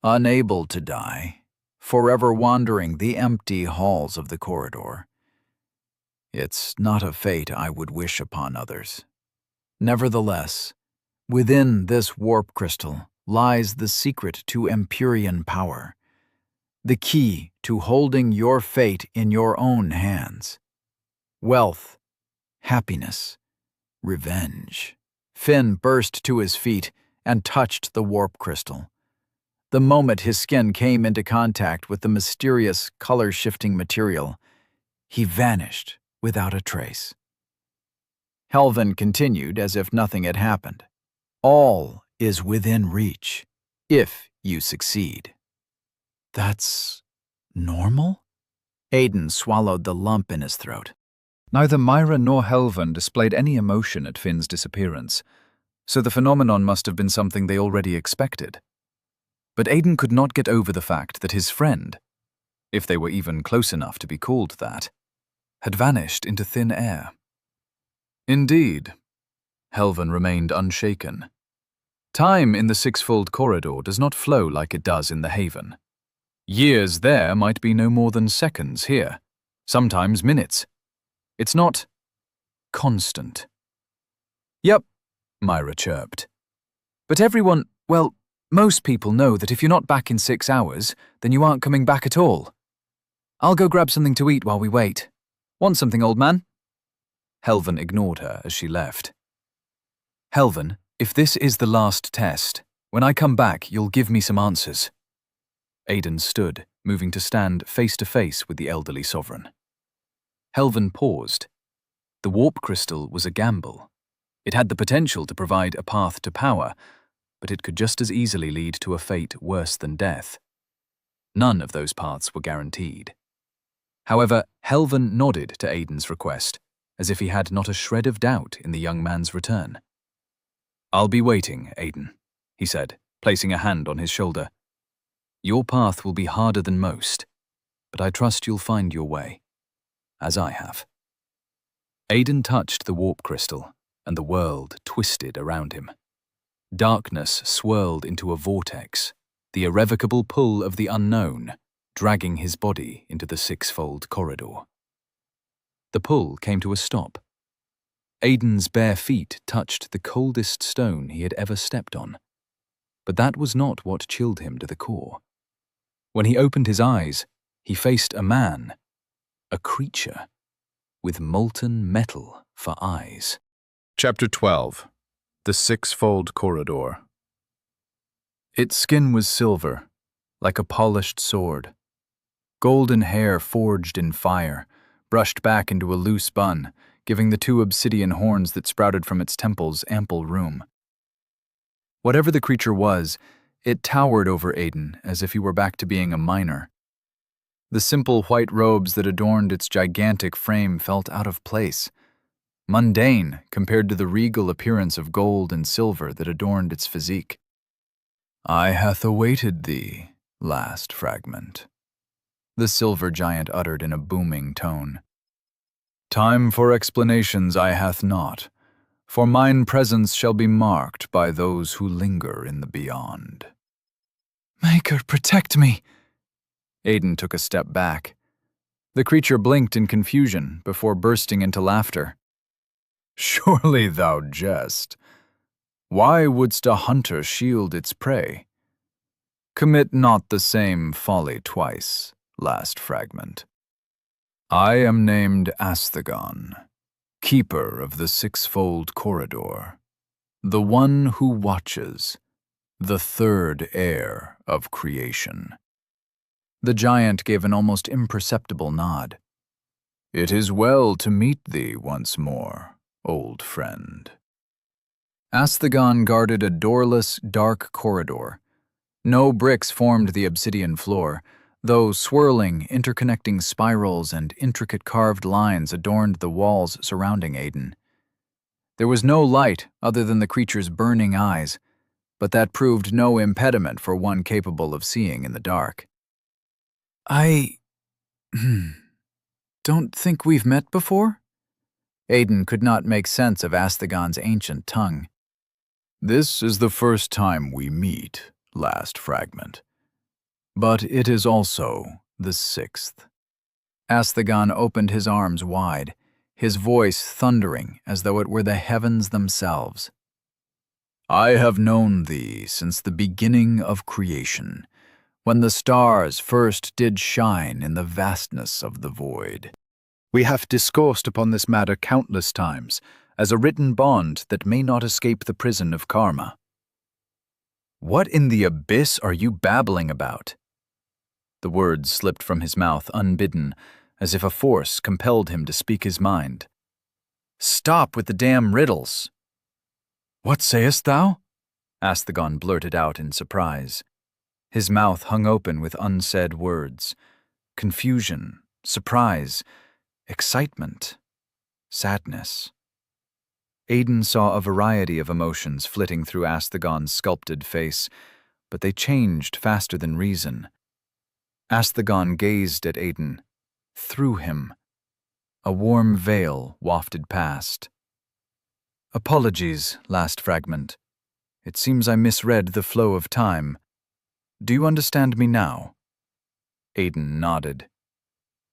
Unable to die, forever wandering the empty halls of the corridor. It's not a fate I would wish upon others. Nevertheless, within this warp crystal lies the secret to Empyrean power, the key to holding your fate in your own hands. Wealth, happiness, revenge. Finn burst to his feet and touched the warp crystal. The moment his skin came into contact with the mysterious, color-shifting material, he vanished without a trace. Helvin continued as if nothing had happened. All is within reach, if you succeed. That's normal? Aiden swallowed the lump in his throat. Neither Myra nor Helvin displayed any emotion at Finn's disappearance, so the phenomenon must have been something they already expected. But Aiden could not get over the fact that his friend, if they were even close enough to be called that, had vanished into thin air. Indeed, Helvin remained unshaken. Time in the sixfold corridor does not flow like it does in the Haven. Years there might be no more than seconds here, sometimes minutes. It's not constant. Yep, Myra chirped. But everyone, well, most people know that if you're not back in 6 hours, then you aren't coming back at all. I'll go grab something to eat while we wait. Want something, old man? Helvin ignored her as she left. Helvin, if this is the last test, when I come back, you'll give me some answers. Aiden stood, moving to stand face to face with the elderly sovereign. Helvin paused. The warp crystal was a gamble. It had the potential to provide a path to power, but it could just as easily lead to a fate worse than death. None of those paths were guaranteed. However, Helvin nodded to Aiden's request, as if he had not a shred of doubt in the young man's return. I'll be waiting, Aiden, he said, placing a hand on his shoulder. Your path will be harder than most, but I trust you'll find your way, as I have. Aiden touched the warp crystal, and the world twisted around him. Darkness swirled into a vortex, the irrevocable pull of the unknown, dragging his body into the sixfold corridor. The pull came to a stop. Aiden's bare feet touched the coldest stone he had ever stepped on. But that was not what chilled him to the core. When he opened his eyes, he faced a man, a creature, with molten metal for eyes. Chapter 12. The Sixfold Corridor. Its skin was silver, like a polished sword. Golden hair forged in fire, brushed back into a loose bun, giving the 2 obsidian horns that sprouted from its temples ample room. Whatever the creature was, it towered over Aiden as if he were back to being a minor. The simple white robes that adorned its gigantic frame felt out of place, mundane compared to the regal appearance of gold and silver that adorned its physique. I hath awaited thee, last fragment, the silver giant uttered in a booming tone. Time for explanations I hath not, for mine presence shall be marked by those who linger in the beyond. Maker, protect me! Aiden took a step back. The creature blinked in confusion before bursting into laughter. Surely thou jest. Why wouldst a hunter shield its prey? Commit not the same folly twice, last fragment. I am named Astagon, keeper of the sixfold corridor, the one who watches, the third heir of creation. The giant gave an almost imperceptible nod. It is well to meet thee once more, old friend. Astagon guarded a doorless, dark corridor. No bricks formed the obsidian floor, though swirling, interconnecting spirals and intricate carved lines adorned the walls surrounding Aiden. There was no light other than the creature's burning eyes, but that proved no impediment for one capable of seeing in the dark. I don't think we've met before? Aiden could not make sense of Astagon's ancient tongue. This is the first time we meet, last fragment. But it is also the 6th. Astagon opened his arms wide, his voice thundering as though it were the heavens themselves. I have known thee since the beginning of creation, when the stars first did shine in the vastness of the void. We have discoursed upon this matter countless times, as a written bond that may not escape the prison of karma. What in the abyss are you babbling about? The words slipped from his mouth unbidden, as if a force compelled him to speak his mind. Stop with the damn riddles. What sayest thou? Astagon blurted out in surprise. His mouth hung open with unsaid words. Confusion, surprise, excitement, sadness. Aiden saw a variety of emotions flitting through Astagon's sculpted face, but they changed faster than reason. Astagon gazed at Aiden, through him. A warm veil wafted past. Apologies, last fragment. It seems I misread the flow of time. Do you understand me now? Aiden nodded.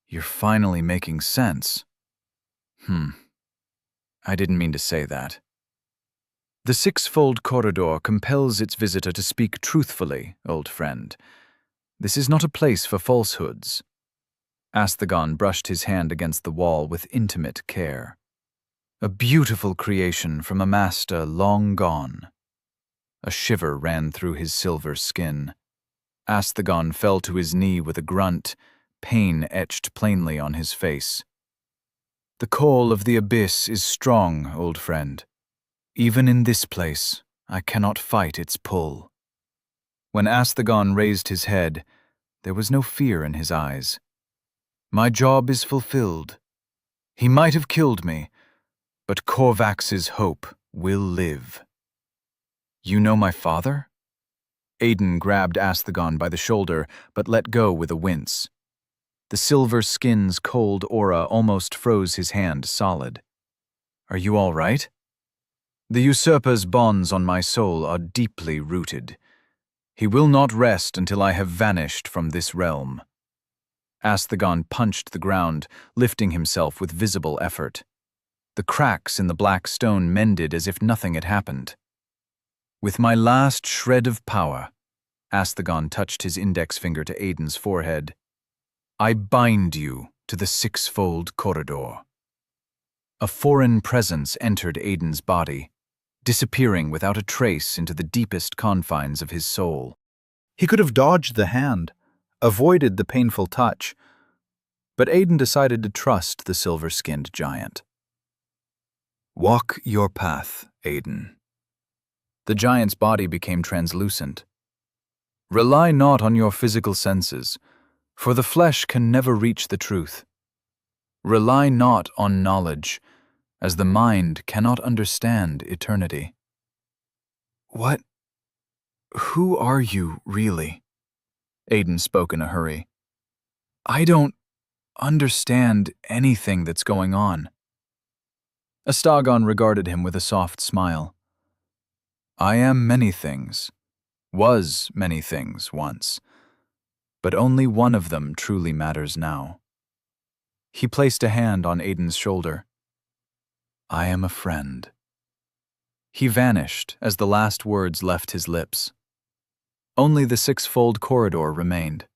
You're finally making sense. I didn't mean to say that. The 6-fold corridor compels its visitor to speak truthfully, old friend. This is not a place for falsehoods. Astagon brushed his hand against the wall with intimate care. A beautiful creation from a master long gone. A shiver ran through his silver skin. Astagon fell to his knee with a grunt, pain etched plainly on his face. The call of the abyss is strong, old friend. Even in this place, I cannot fight its pull. When Astagon raised his head, there was no fear in his eyes. My job is fulfilled. He might have killed me, but Korvax's hope will live. You know my father? Aiden grabbed Astagon by the shoulder, but let go with a wince. The silver skin's cold aura almost froze his hand solid. Are you all right? The usurper's bonds on my soul are deeply rooted. He will not rest until I have vanished from this realm. Astagon punched the ground, lifting himself with visible effort. The cracks in the black stone mended as if nothing had happened. With my last shred of power, Astagon touched his index finger to Aiden's forehead, I bind you to the 6-fold corridor. A foreign presence entered Aiden's body, disappearing without a trace into the deepest confines of his soul. He could have dodged the hand, avoided the painful touch, but Aiden decided to trust the silver-skinned giant. Walk your path, Aiden. The giant's body became translucent. Rely not on your physical senses, for the flesh can never reach the truth. Rely not on knowledge, as the mind cannot understand eternity. Who are you, really? Aiden spoke in a hurry. I don't understand anything that's going on. Astagon regarded him with a soft smile. I am many things, was many things once, but only one of them truly matters now. He placed a hand on Aiden's shoulder. I am a friend. He vanished as the last words left his lips. Only the 6-fold corridor remained.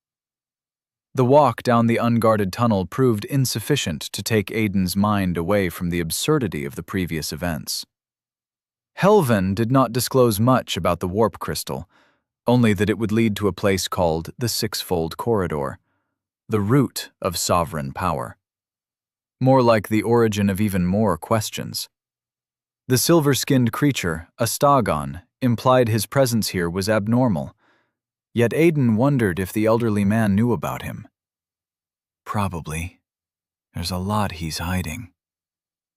The walk down the unguarded tunnel proved insufficient to take Aiden's mind away from the absurdity of the previous events. Helven did not disclose much about the warp crystal, only that it would lead to a place called the 6-fold corridor, the root of sovereign power. More like the origin of even more questions. The silver-skinned creature, Astagon, implied his presence here was abnormal, yet Aiden wondered if the elderly man knew about him. Probably. There's a lot he's hiding.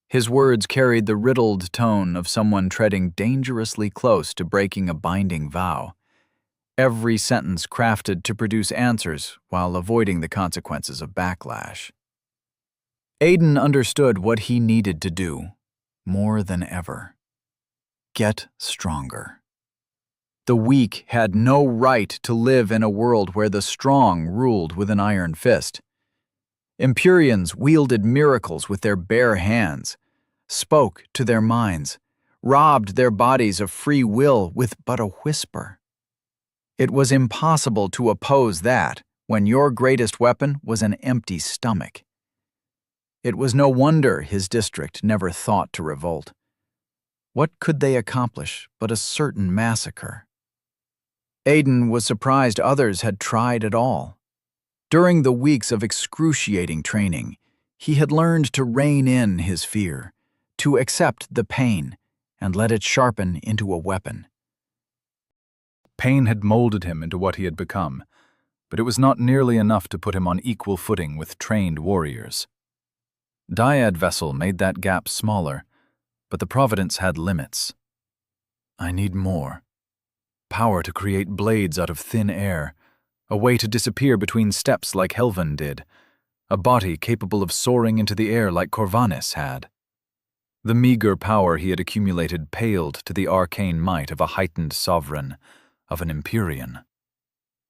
His words carried the riddled tone of someone treading dangerously close to breaking a binding vow. every sentence crafted to produce answers while avoiding the consequences of backlash. Aiden understood what he needed to do, more than ever. Get stronger. The weak had no right to live in a world where the strong ruled with an iron fist. Empyreans wielded miracles with their bare hands, spoke to their minds, robbed their bodies of free will with but a whisper. It was impossible to oppose that when your greatest weapon was an empty stomach. It was no wonder his district never thought to revolt. What could they accomplish but a certain massacre? Aiden was surprised others had tried at all. During the weeks of excruciating training, he had learned to rein in his fear, to accept the pain, and let it sharpen into a weapon. Pain had molded him into what he had become, but it was not nearly enough to put him on equal footing with trained warriors. Dyad Vessel made that gap smaller, but the Providence had limits. I need more. Power to create blades out of thin air, a way to disappear between steps like Helvan did, a body capable of soaring into the air like Corvanis had. The meager power he had accumulated paled to the arcane might of a heightened sovereign, of an Empyrean.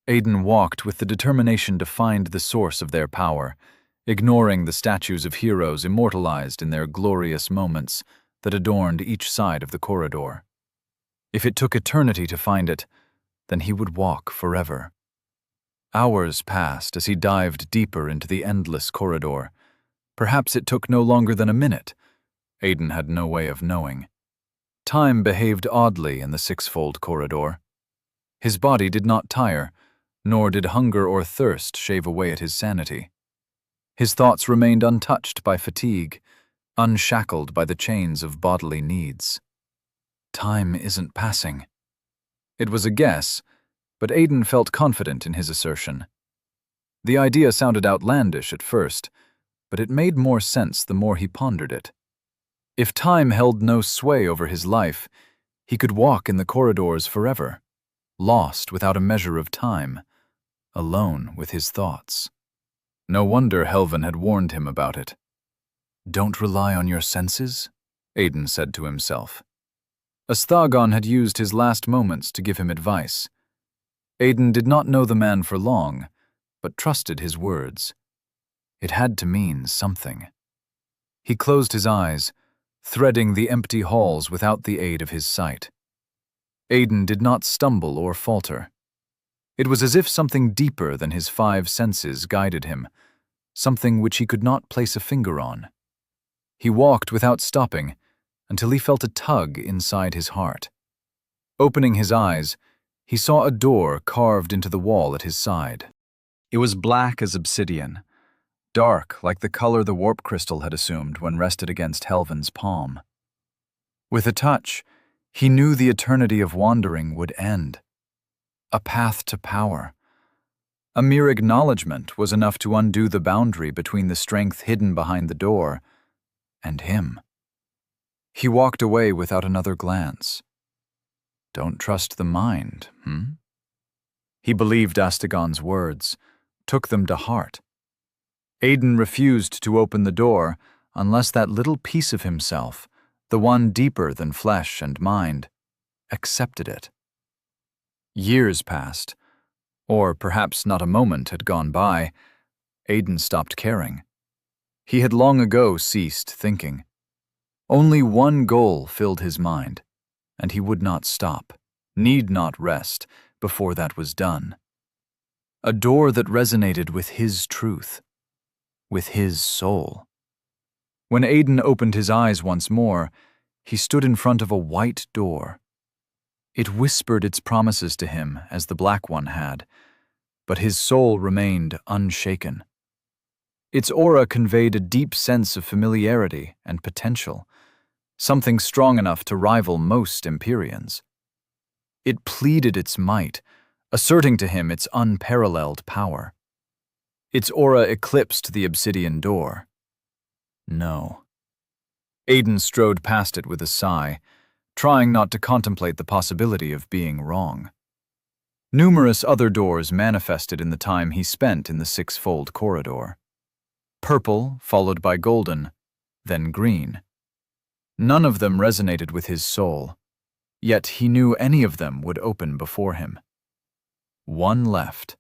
Aiden walked with the determination to find the source of their power, ignoring the statues of heroes immortalized in their glorious moments that adorned each side of the corridor. If it took eternity to find it, then he would walk forever. Hours passed as he dived deeper into the endless corridor. Perhaps it took no longer than a minute. Aiden had no way of knowing. Time behaved oddly in the sixfold corridor. His body did not tire, nor did hunger or thirst shave away at his sanity. His thoughts remained untouched by fatigue, unshackled by the chains of bodily needs. Time isn't passing. It was a guess, but Aiden felt confident in his assertion. The idea sounded outlandish at first, but it made more sense the more he pondered it. If time held no sway over his life, he could walk in the corridors forever, lost without a measure of time, alone with his thoughts. No wonder Helvan had warned him about it. Don't rely on your senses, Aiden said to himself. Asthagon had used his last moments to give him advice. Aiden did not know the man for long, but trusted his words. It had to mean something. He closed his eyes, threading the empty halls without the aid of his sight. Aiden did not stumble or falter. It was as if something deeper than his five senses guided him, something which he could not place a finger on. He walked without stopping, until he felt a tug inside his heart. Opening his eyes, he saw a door carved into the wall at his side. It was black as obsidian, dark like the color the warp crystal had assumed when rested against Helvan's palm. With a touch, he knew the eternity of wandering would end. A path to power. A mere acknowledgement was enough to undo the boundary between the strength hidden behind the door and him. He walked away without another glance. Don't trust the mind, He believed Asthagon's words, took them to heart. Aiden refused to open the door unless that little piece of himself, the one deeper than flesh and mind, accepted it. Years passed, or perhaps not a moment had gone by. Aiden stopped caring. He had long ago ceased thinking. Only one goal filled his mind, and he would not stop, need not rest, before that was done. A door that resonated with his truth, with his soul. When Aiden opened his eyes once more, he stood in front of a white door. It whispered its promises to him as the black one had, but his soul remained unshaken. Its aura conveyed a deep sense of familiarity and potential, something strong enough to rival most Empyreans. It pleaded its might, asserting to him its unparalleled power. Its aura eclipsed the obsidian door. No. Aiden strode past it with a sigh, trying not to contemplate the possibility of being wrong. Numerous other doors manifested in the time he spent in the six-fold corridor. Purple, followed by golden, then green. None of them resonated with his soul, yet he knew any of them would open before him. One left.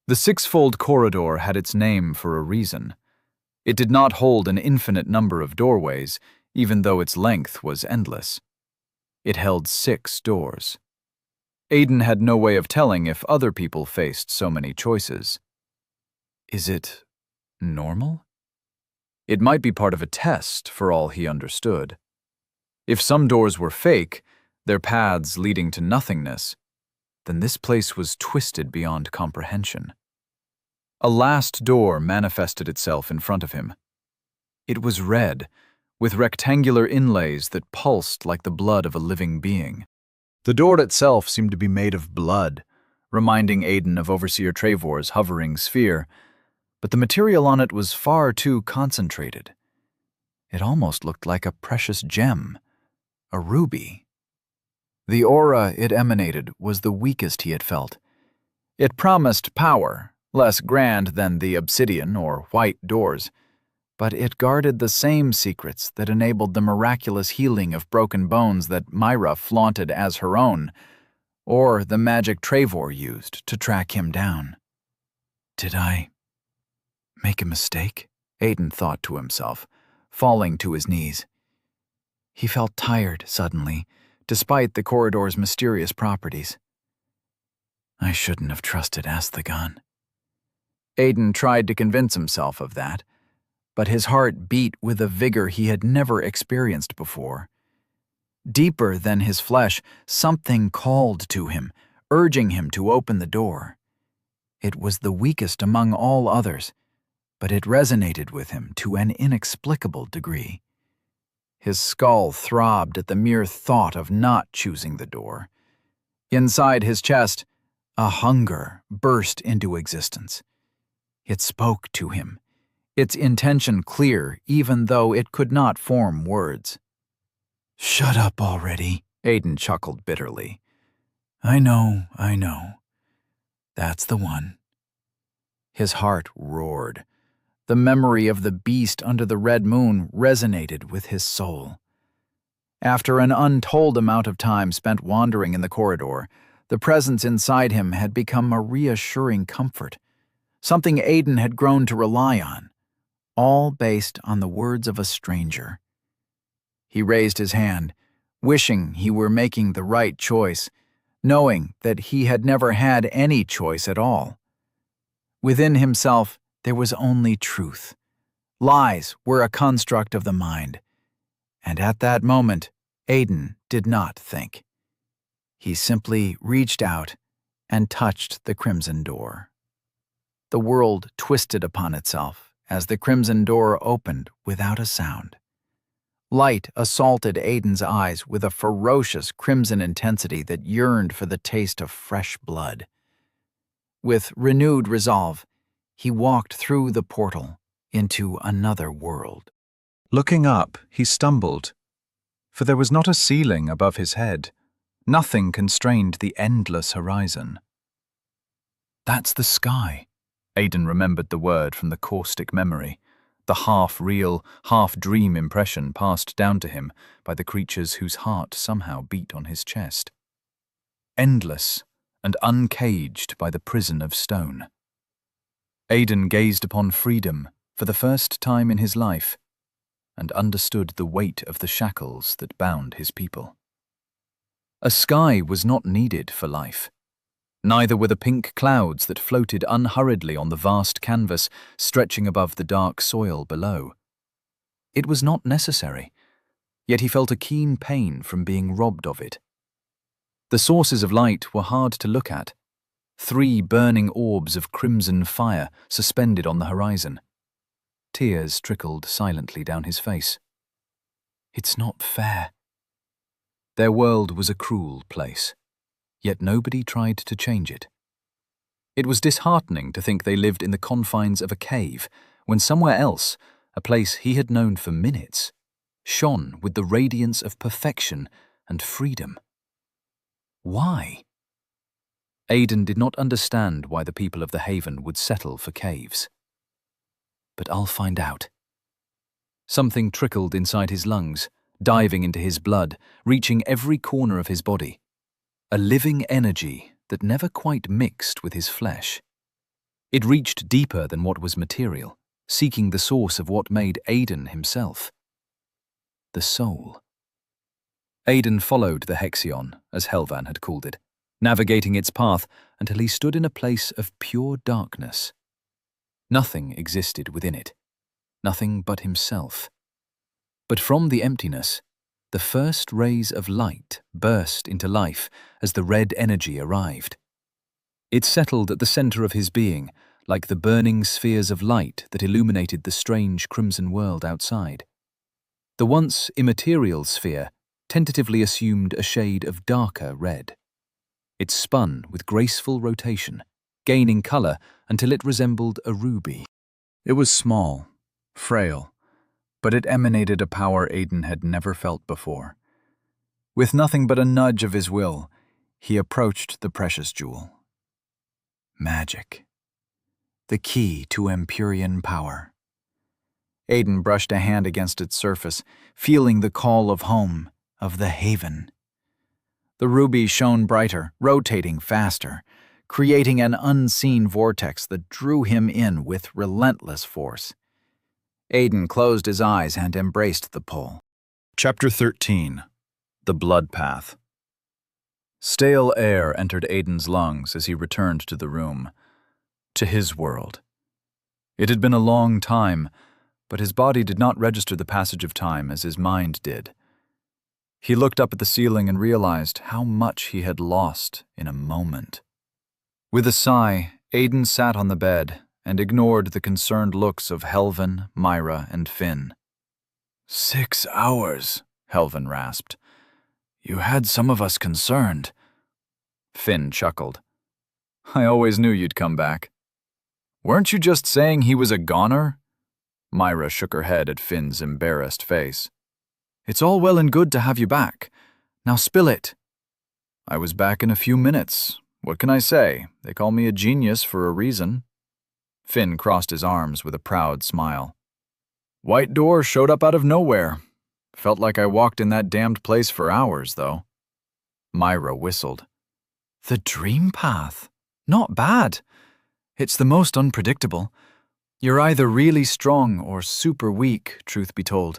The six-fold corridor had its name for a reason. It did not hold an infinite number of doorways, even though its length was endless. It held 6 doors. Aiden had no way of telling if other people faced so many choices. Is it normal? It might be part of a test, for all he understood. If some doors were fake, their paths leading to nothingness, then this place was twisted beyond comprehension. A last door manifested itself in front of him. It was red, with rectangular inlays that pulsed like the blood of a living being. The door itself seemed to be made of blood, reminding Aiden of Overseer Trevor's hovering sphere, but the material on it was far too concentrated. It almost looked like a precious gem, a ruby. The aura it emanated was the weakest he had felt. It promised power, less grand than the obsidian or white doors, but it guarded the same secrets that enabled the miraculous healing of broken bones that Myra flaunted as her own, or the magic Trevor used to track him down. Did I make a mistake? Aiden thought to himself, falling to his knees. He felt tired suddenly, despite the corridor's mysterious properties. I shouldn't have trusted Asthagon. Aiden tried to convince himself of that, but his heart beat with a vigor he had never experienced before. Deeper than his flesh, something called to him, urging him to open the door. It was the weakest among all others, but it resonated with him to an inexplicable degree. His skull throbbed at the mere thought of not choosing the door. Inside his chest, a hunger burst into existence. It spoke to him, its intention clear even though it could not form words. "Shut up already," Aiden chuckled bitterly. I know. That's the one." His heart roared. The memory of the beast under the red moon resonated with his soul. After an untold amount of time spent wandering in the corridor, the presence inside him had become a reassuring comfort, something Aiden had grown to rely on, all based on the words of a stranger. He raised his hand, wishing he were making the right choice, knowing that he had never had any choice at all. Within himself, there was only truth. Lies were a construct of the mind. And at that moment, Aiden did not think. He simply reached out and touched the crimson door. The world twisted upon itself as the crimson door opened without a sound. Light assaulted Aiden's eyes with a ferocious crimson intensity that yearned for the taste of fresh blood. With renewed resolve, he walked through the portal into another world. Looking up, he stumbled, for there was not a ceiling above his head. Nothing constrained the endless horizon. That's the sky. Aiden remembered the word from the caustic memory, the half-real, half-dream impression passed down to him by the creatures whose heart somehow beat on his chest. Endless and uncaged by the prison of stone. Aiden gazed upon freedom for the first time in his life and understood the weight of the shackles that bound his people. A sky was not needed for life. Neither were the pink clouds that floated unhurriedly on the vast canvas stretching above the dark soil below. It was not necessary, yet he felt a keen pain from being robbed of it. The sources of light were hard to look at, 3 burning orbs of crimson fire suspended on the horizon. Tears trickled silently down his face. It's not fair. Their world was a cruel place, yet nobody tried to change it. It was disheartening to think they lived in the confines of a cave, when somewhere else, a place he had known for minutes, shone with the radiance of perfection and freedom. Why? Aiden did not understand why the people of the Haven would settle for caves. But I'll find out. Something trickled inside his lungs, diving into his blood, reaching every corner of his body. A living energy that never quite mixed with his flesh. It reached deeper than what was material, seeking the source of what made Aiden himself. The soul. Aiden followed the Hexion, as Helvan had called it, navigating its path until he stood in a place of pure darkness. Nothing existed within it, nothing but himself. But from the emptiness, the first rays of light burst into life as the red energy arrived. It settled at the center of his being, like the burning spheres of light that illuminated the strange crimson world outside. The once immaterial sphere tentatively assumed a shade of darker red. It spun with graceful rotation, gaining color until it resembled a ruby. It was small, frail, but it emanated a power Aiden had never felt before. With nothing but a nudge of his will, he approached the precious jewel. Magic. The key to Empyrean power. Aiden brushed a hand against its surface, feeling the call of home, of the Haven. The ruby shone brighter, rotating faster, creating an unseen vortex that drew him in with relentless force. Aiden closed his eyes and embraced the pull. Chapter 13. The Blood Path. Stale air entered Aiden's lungs as he returned to the room, to his world. It had been a long time, but his body did not register the passage of time as his mind did. He looked up at the ceiling and realized how much he had lost in a moment. With a sigh, Aiden sat on the bed and ignored the concerned looks of Helvan, Myra, and Finn. 6 hours, Helvan rasped. You had some of us concerned. Finn chuckled. I always knew you'd come back. Weren't you just saying he was a goner? Myra shook her head at Finn's embarrassed face. It's all well and good to have you back. Now spill it. I was back in a few minutes. What can I say? They call me a genius for a reason. Finn crossed his arms with a proud smile. White door showed up out of nowhere. Felt like I walked in that damned place for hours, though. Myra whistled. The dream path. Not bad. It's the most unpredictable. You're either really strong or super weak, truth be told.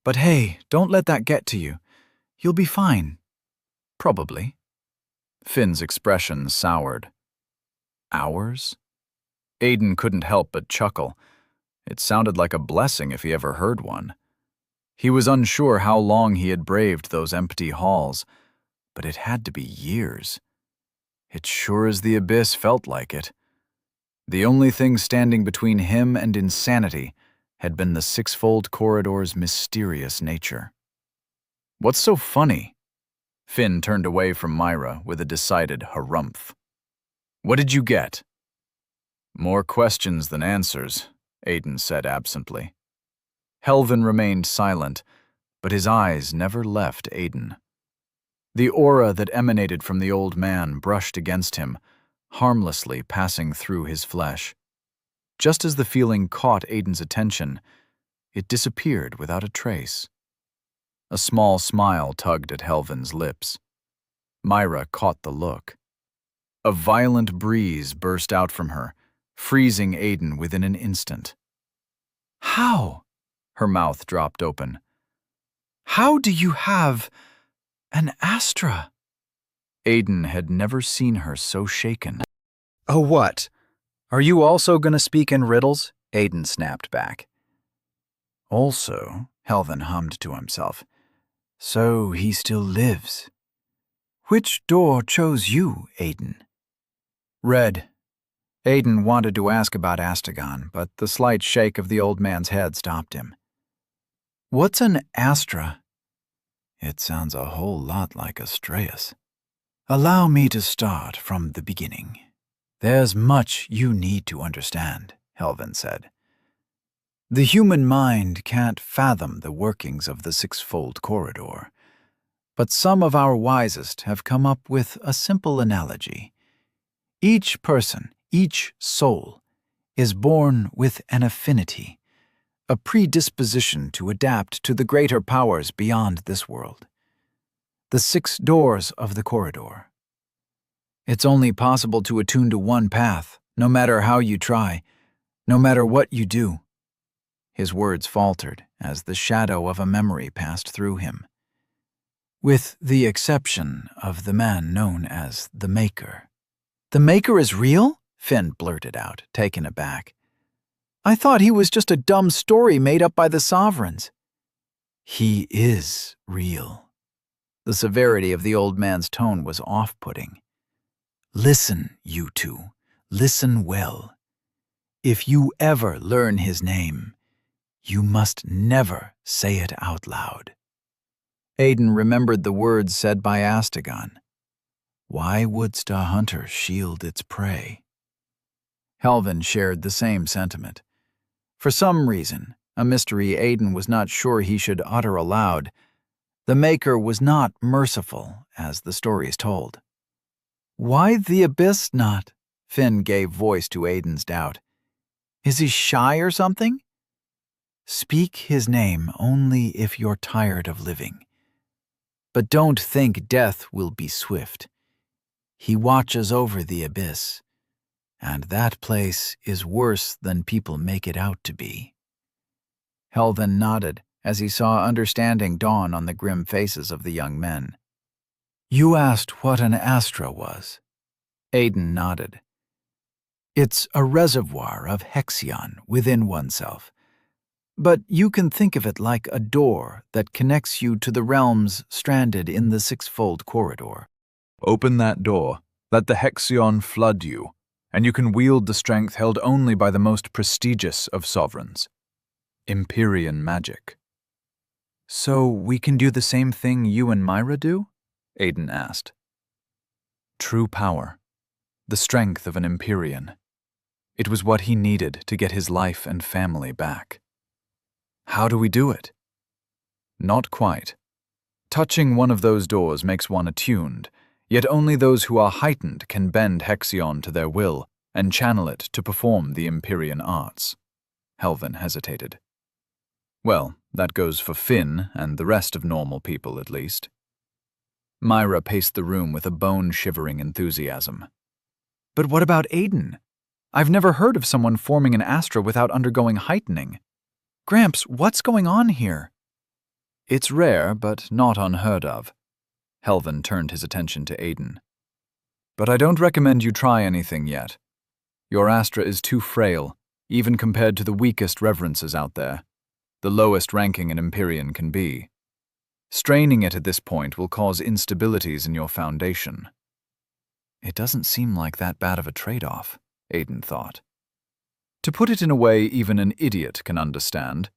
But hey, don't let that get to you. You'll be fine. Probably. Finn's expression soured. Hours? Aiden couldn't help but chuckle. It sounded like a blessing if he ever heard one. He was unsure how long he had braved those empty halls, but it had to be years. It sure as the abyss felt like it. The only thing standing between him and insanity had been the sixfold corridor's mysterious nature. What's so funny? Finn turned away from Myra with a decided harumph. What did you get? More questions than answers, Aiden said absently. Helvan remained silent, but his eyes never left Aiden. The aura that emanated from the old man brushed against him, harmlessly passing through his flesh. Just as the feeling caught Aiden's attention, it disappeared without a trace. A small smile tugged at Helvan's lips. Myra caught the look. A violent breeze burst out from her, freezing Aiden within an instant. How? Her mouth dropped open. How do you have an Astra? Aiden had never seen her so shaken. Oh, what? Are you also going to speak in riddles? Aiden snapped back. Also, Helvan hummed to himself. So he still lives. Which door chose you, Aiden? Red. Aiden wanted to ask about Astagon, but the slight shake of the old man's head stopped him. What's an Astra? It sounds a whole lot like Astraeus. Allow me to start from the beginning. There's much you need to understand, Helvan said. The human mind can't fathom the workings of the sixfold corridor, but some of our wisest have come up with a simple analogy. Each person, each soul, is born with an affinity, a predisposition to adapt to the greater powers beyond this world. The 6 doors of the corridor. It's only possible to attune to one path, no matter how you try, no matter what you do. His words faltered as the shadow of a memory passed through him. With the exception of the man known as the Maker. The Maker is real? Finn blurted out, taken aback. I thought he was just a dumb story made up by the sovereigns. He is real. The severity of the old man's tone was off-putting. Listen, you two. Listen well. If you ever learn his name, you must never say it out loud. Aiden remembered the words said by Astagon. Why wouldst a hunter shield its prey? Helvin shared the same sentiment. For some reason, a mystery Aiden was not sure he should utter aloud, the Maker was not merciful, as the stories told. Why the abyss not? Finn gave voice to Aiden's doubt. Is he shy or something? Speak his name only if you're tired of living. But don't think death will be swift. He watches over the abyss, and that place is worse than people make it out to be. Helvin nodded as he saw understanding dawn on the grim faces of the young men. You asked what an astra was. Aiden nodded. It's a reservoir of hexion within oneself. But you can think of it like a door that connects you to the realms stranded in the 6-fold corridor. Open that door, let the hexion flood you, and you can wield the strength held only by the most prestigious of sovereigns. Empyrean magic. So we can do the same thing you and Myra do? Aiden asked. True power. The strength of an Empyrean. It was what he needed to get his life and family back. How do we do it? Not quite. Touching one of those doors makes one attuned, yet only those who are heightened can bend Hexion to their will and channel it to perform the Empyrean arts. Helvin hesitated. Well, that goes for Finn and the rest of normal people, at least. Myra paced the room with a bone-shivering enthusiasm. But what about Aiden? I've never heard of someone forming an astra without undergoing heightening. Gramps, what's going on here? It's rare, but not unheard of. Helvin turned his attention to Aiden. But I don't recommend you try anything yet. Your astra is too frail, even compared to the weakest reverences out there, the lowest ranking an Empyrean can be. Straining it at this point will cause instabilities in your foundation. It doesn't seem like that bad of a trade-off, Aiden thought. To put it in a way even an idiot can understand,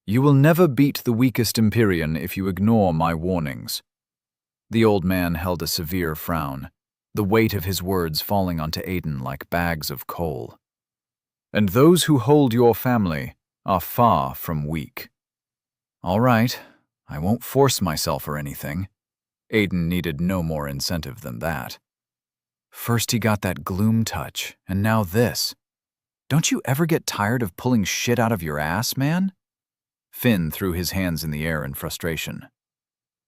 you will never beat the weakest Empyrean if you ignore my warnings. The old man held a severe frown, the weight of his words falling onto Aiden like bags of coal. And those who hold your family are far from weak. All right, I won't force myself or anything. Aiden needed no more incentive than that. First he got that gloom touch, and now this. Don't you ever get tired of pulling shit out of your ass, man? Finn threw his hands in the air in frustration.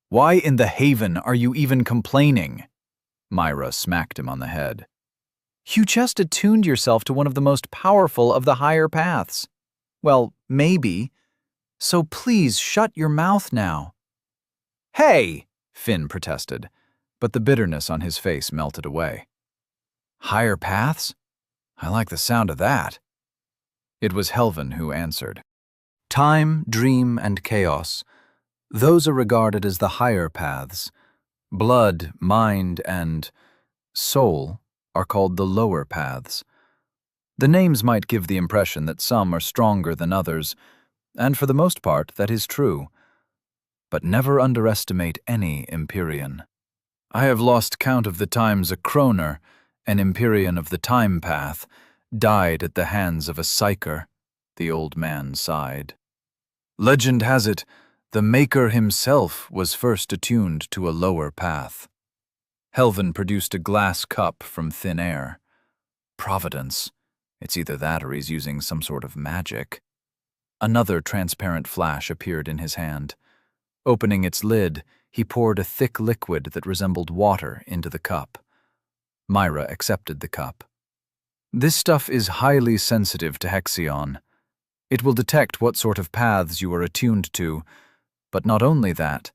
Why in the haven are you even complaining? Myra smacked him on the head. You just attuned yourself to one of the most powerful of the higher paths. Well, maybe. So please shut your mouth now. Hey, Finn protested, but the bitterness on his face melted away. Higher paths? I like the sound of that. It was Helvin who answered. Time, dream, and chaos. Those are regarded as the higher paths. Blood, mind, and soul are called the lower paths. The names might give the impression that some are stronger than others, and for the most part that is true. But never underestimate any Empyrean. I have lost count of the times a Kroner, an Empyrean of the time path, died at the hands of a psyker, the old man sighed. Legend has it, the Maker himself was first attuned to a lower path. Helvin produced a glass cup from thin air. Providence. It's either that or he's using some sort of magic. Another transparent flash appeared in his hand. Opening its lid, he poured a thick liquid that resembled water into the cup. Myra accepted the cup. This stuff is highly sensitive to Hexion. It will detect what sort of paths you are attuned to, but not only that,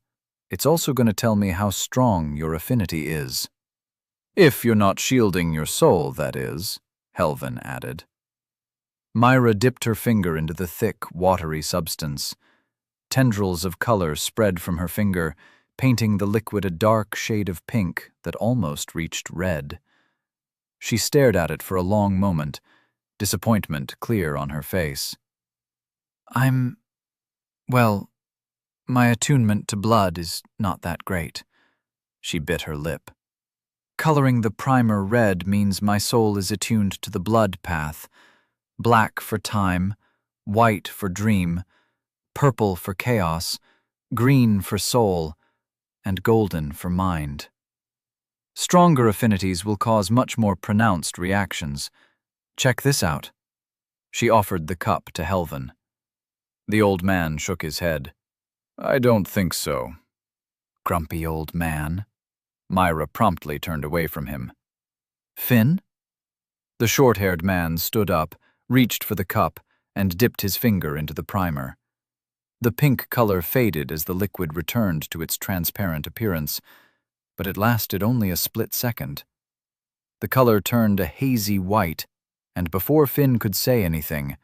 it's also going to tell me how strong your affinity is. If you're not shielding your soul, that is, Helvin added. Myra dipped her finger into the thick, watery substance. Tendrils of color spread from her finger, painting the liquid a dark shade of pink that almost reached red. She stared at it for a long moment, disappointment clear on her face. Well, my attunement to blood is not that great. She bit her lip. Coloring the primer red means my soul is attuned to the blood path. Black for time, white for dream, purple for chaos, green for soul, and golden for mind. Stronger affinities will cause much more pronounced reactions. Check this out. She offered the cup to Helvin. The old man shook his head. I don't think so. Grumpy old man. Myra promptly turned away from him. Finn? The short-haired man stood up, reached for the cup, and dipped his finger into the primer. The pink color faded as the liquid returned to its transparent appearance, but it lasted only a split second. The color turned a hazy white, and before Finn could say anything,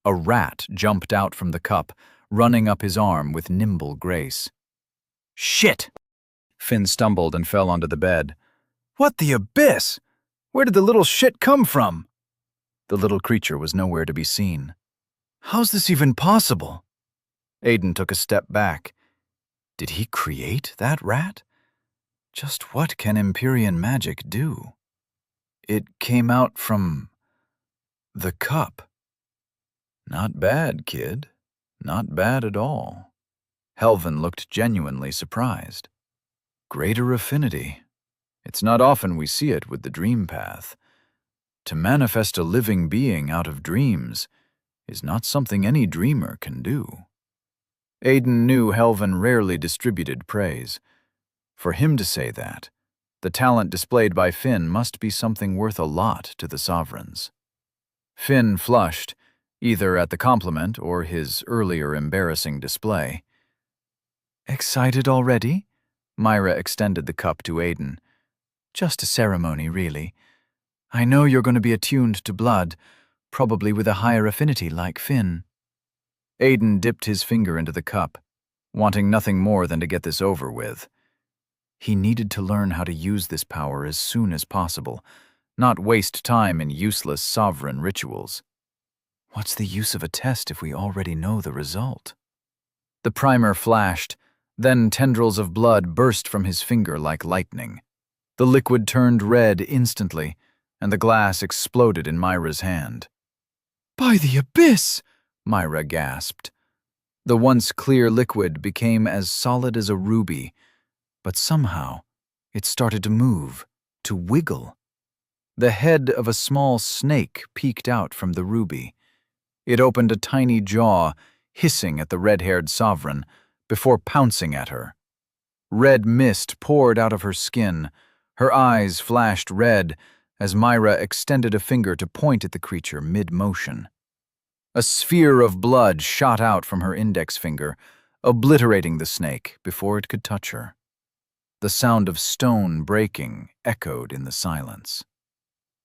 a rat jumped out from the cup, running up his arm with nimble grace. Shit! Finn stumbled and fell onto the bed. What the abyss? Where did the little shit come from? The little creature was nowhere to be seen. How's this even possible? Aiden took a step back. Did he create that rat? Just what can Empyrean magic do? It came out from the cup. Not bad, kid. Not bad at all. Helvin looked genuinely surprised. Greater affinity. It's not often we see it with the dream path. To manifest a living being out of dreams is not something any dreamer can do. Aiden knew Helvin rarely distributed praise. For him to say that, the talent displayed by Finn must be something worth a lot to the sovereigns. Finn flushed, either at the compliment or his earlier embarrassing display. Excited already? Myra extended the cup to Aiden. Just a ceremony, really. I know you're going to be attuned to blood, probably with a higher affinity like Finn. Aiden dipped his finger into the cup, wanting nothing more than to get this over with. He needed to learn how to use this power as soon as possible, not waste time in useless sovereign rituals. What's the use of a test if we already know the result? The primer flashed, then tendrils of blood burst from his finger like lightning. The liquid turned red instantly, and the glass exploded in Myra's hand. By the abyss! Myra gasped. The once clear liquid became as solid as a ruby, but somehow it started to move, to wiggle. The head of a small snake peeked out from the ruby. It opened a tiny jaw, hissing at the red-haired sovereign, before pouncing at her. Red mist poured out of her skin. Her eyes flashed red as Myra extended a finger to point at the creature mid-motion. A sphere of blood shot out from her index finger, obliterating the snake before it could touch her. The sound of stone breaking echoed in the silence.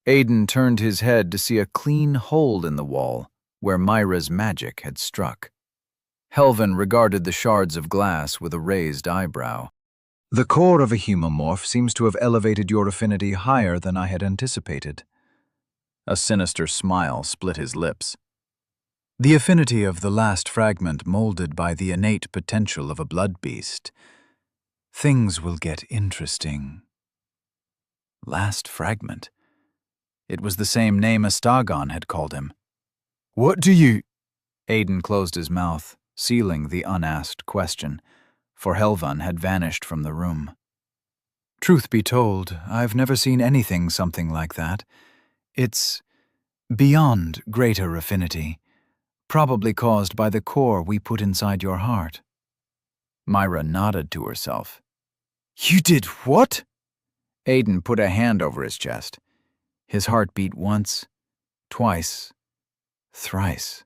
Aiden turned his head to see a clean hole in the wall where Myra's magic had struck. Helvin regarded the shards of glass with a raised eyebrow. The core of a humomorph seems to have elevated your affinity higher than I had anticipated. A sinister smile split his lips. The affinity of the last fragment molded by the innate potential of a blood beast. Things will get interesting. Last fragment. It was the same name Astagon had called him. What do you... Aiden closed his mouth, sealing the unasked question, for Helvin had vanished from the room. Truth be told, I've never seen anything something like that. It's beyond greater affinity, probably caused by the core we put inside your heart. Myra nodded to herself. You did what? Aiden put a hand over his chest. His heart beat once, twice, thrice.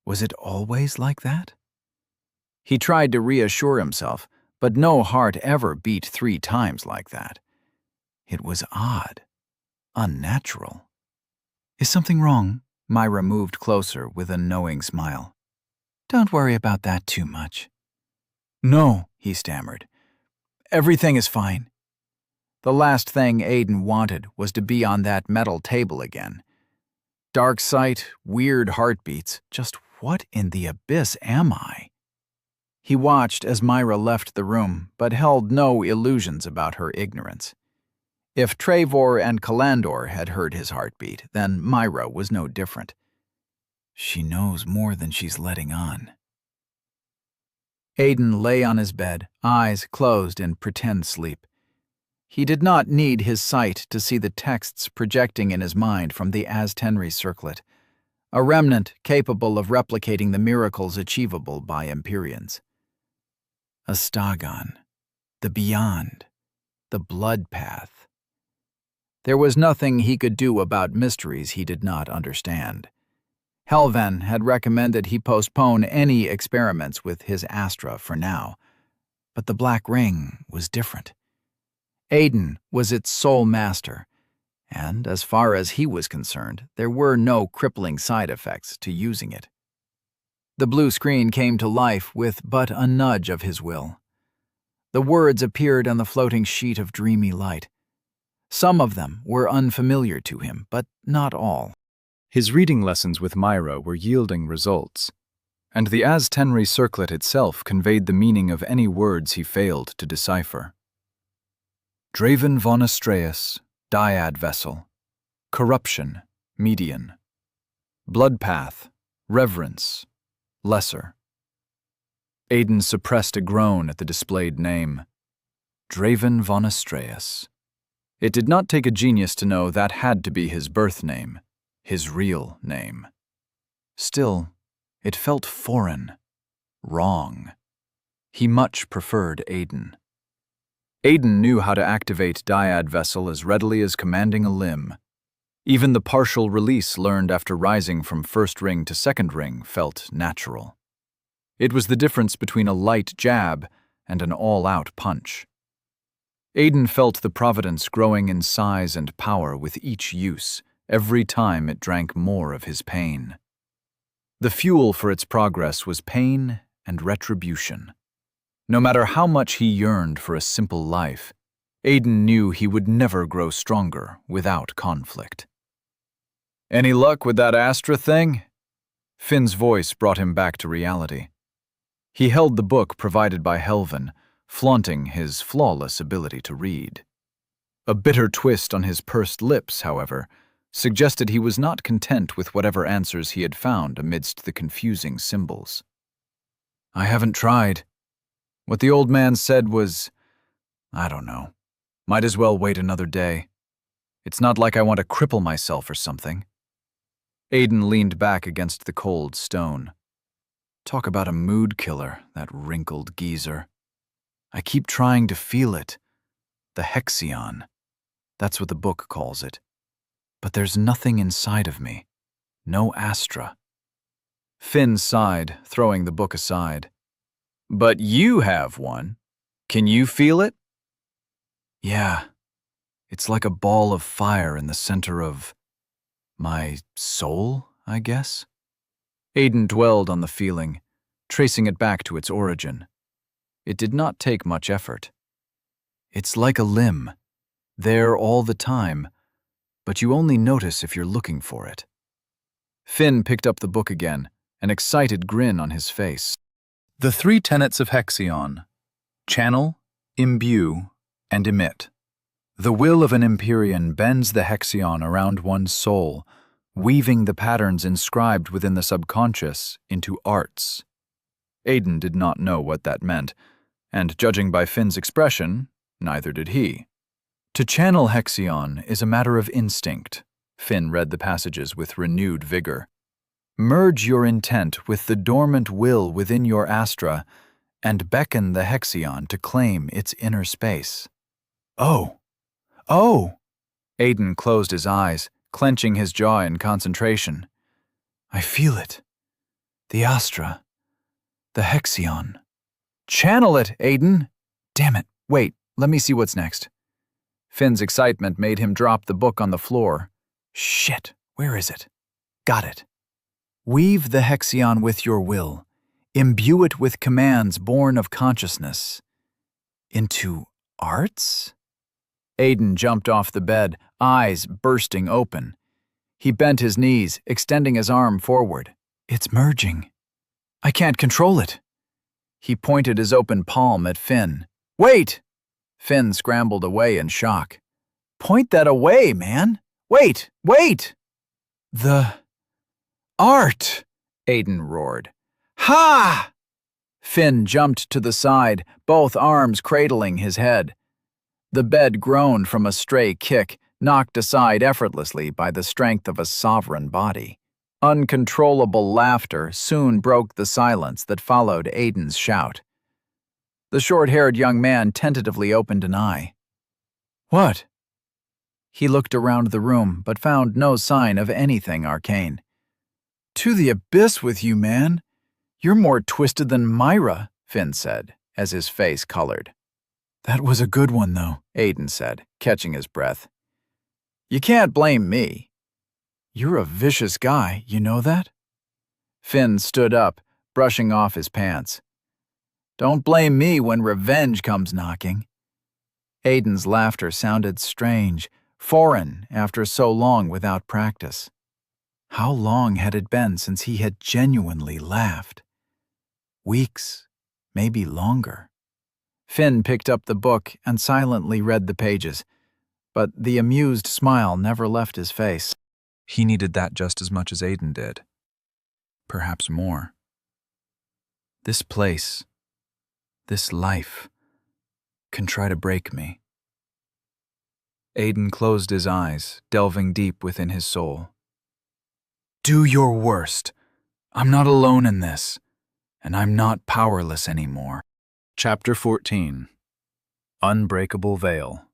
Was it always like that? He tried to reassure himself, but no heart ever beat 3 times like that. It was odd, unnatural. Is something wrong? Myra moved closer with a knowing smile. Don't worry about that too much. No, he stammered. Everything is fine. The last thing Aiden wanted was to be on that metal table again. Dark sight, weird heartbeats, just what in the abyss am I? He watched as Myra left the room, but held no illusions about her ignorance. If Trevor and Calandor had heard his heartbeat, then Myra was no different. She knows more than she's letting on. Aiden lay on his bed, eyes closed in pretend sleep. He did not need his sight to see the texts projecting in his mind from the Aztenry circlet, a remnant capable of replicating the miracles achievable by Empyreans. Astagon, the Beyond, the Blood Path. There was nothing he could do about mysteries he did not understand. Helven had recommended he postpone any experiments with his Astra for now, but the Black Ring was different. Aiden was its sole master, and as far as he was concerned, there were no crippling side effects to using it. The blue screen came to life with but a nudge of his will. The words appeared on the floating sheet of dreamy light. Some of them were unfamiliar to him, but not all. His reading lessons with Myra were yielding results, and the Aztenry circlet itself conveyed the meaning of any words he failed to decipher. Draven von Astreus, Dyad Vessel. Corruption, Median. Blood Path, Reverence, Lesser. Aiden suppressed a groan at the displayed name. Draven von Astreus. It did not take a genius to know that had to be his birth name, his real name. Still, it felt foreign, wrong. He much preferred Aiden. Aiden knew how to activate Dyad Vessel as readily as commanding a limb. Even the partial release learned after rising from first ring to second ring felt natural. It was the difference between a light jab and an all-out punch. Aiden felt the providence growing in size and power with each use, every time it drank more of his pain. The fuel for its progress was pain and retribution. No matter how much he yearned for a simple life, Aiden knew he would never grow stronger without conflict. "Any luck with that Astra thing?" Finn's voice brought him back to reality. He held the book provided by Helven, flaunting his flawless ability to read. A bitter twist on his pursed lips, however, suggested he was not content with whatever answers he had found amidst the confusing symbols. "I haven't tried. What the old man said was, I don't know. Might as well wait another day. It's not like I want to cripple myself or something." Aiden leaned back against the cold stone. Talk about a mood killer, that wrinkled geezer. I keep trying to feel it. The Hexion. That's what the book calls it. But there's nothing inside of me. No Astra. Finn sighed, throwing the book aside. "But you have one. Can you feel it?" "Yeah. It's like a ball of fire in the center of my soul, I guess." Aiden dwelled on the feeling, tracing it back to its origin. It did not take much effort. It's like a limb, there all the time, but you only notice if you're looking for it. Finn picked up the book again, an excited grin on his face. The 3 tenets of Hexion: channel, imbue, and emit. The will of an Empyrean bends the Hexion around one's soul, weaving the patterns inscribed within the subconscious into arts. Aiden did not know what that meant, and judging by Finn's expression, neither did he. To channel Hexion is a matter of instinct, Finn read the passages with renewed vigor. Merge your intent with the dormant will within your astra and beckon the Hexion to claim its inner space. Oh! Aiden closed his eyes, clenching his jaw in concentration. I feel it. The Astra. The Hexion. Channel it, Aiden! Damn it, wait, let me see what's next. Finn's excitement made him drop the book on the floor. Shit, where is it? Got it. Weave the Hexion with your will. Imbue it with commands born of consciousness. Into arts? Aiden jumped off the bed, eyes bursting open. He bent his knees, extending his arm forward. It's merging. I can't control it. He pointed his open palm at Finn. Wait! Finn scrambled away in shock. Point that away, man. Wait! The art! Aiden roared. Ha! Finn jumped to the side, both arms cradling his head. The bed groaned from a stray kick, knocked aside effortlessly by the strength of a sovereign body. Uncontrollable laughter soon broke the silence that followed Aiden's shout. The short-haired young man tentatively opened an eye. What? He looked around the room, but found no sign of anything arcane. To the abyss with you, man. You're more twisted than Myra, Finn said, as his face colored. That was a good one, though, Aiden said, catching his breath. You can't blame me. You're a vicious guy, you know that? Finn stood up, brushing off his pants. Don't blame me when revenge comes knocking. Aiden's laughter sounded strange, foreign after so long without practice. How long had it been since he had genuinely laughed? Weeks, maybe longer. Finn picked up the book and silently read the pages, but the amused smile never left his face. He needed that just as much as Aiden did. Perhaps more. This place, this life, can try to break me. Aiden closed his eyes, delving deep within his soul. Do your worst. I'm not alone in this, and I'm not powerless anymore. Chapter 14. Unbreakable Veil.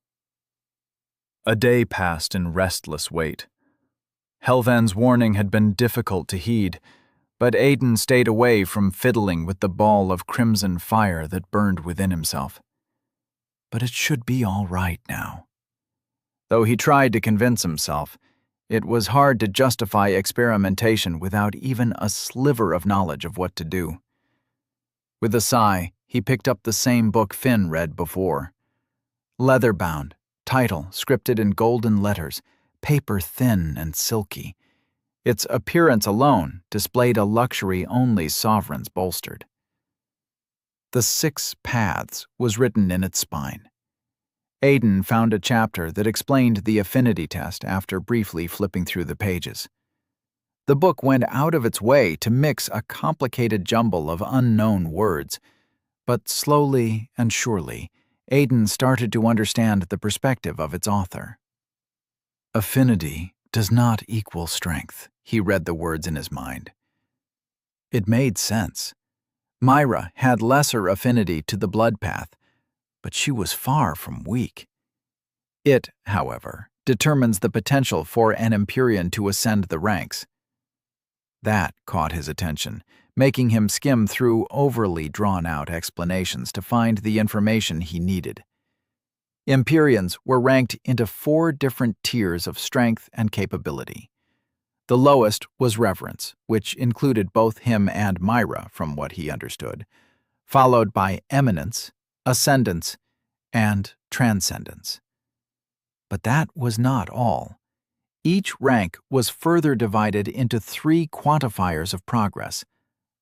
A day passed in restless wait. Helvan's warning had been difficult to heed, but Aiden stayed away from fiddling with the ball of crimson fire that burned within himself. But it should be all right now. Though he tried to convince himself, it was hard to justify experimentation without even a sliver of knowledge of what to do. With a sigh, he picked up the same book Finn read before. Leather-bound, title scripted in golden letters, paper thin and silky. Its appearance alone displayed a luxury only sovereigns bolstered. The 6 Paths was written in its spine. Aiden found a chapter that explained the affinity test after briefly flipping through the pages. The book went out of its way to mix a complicated jumble of unknown words, but slowly and surely, Aiden started to understand the perspective of its author. Affinity does not equal strength, he read the words in his mind. It made sense. Myra had lesser affinity to the blood path, but she was far from weak. It, however, determines the potential for an Empyrean to ascend the ranks. That caught his attention, making him skim through overly drawn-out explanations to find the information he needed. Empyreans were ranked into 4 different tiers of strength and capability. The lowest was reverence, which included both him and Myra, from what he understood, followed by eminence, ascendance, and transcendence. But that was not all. Each rank was further divided into 3 quantifiers of progress: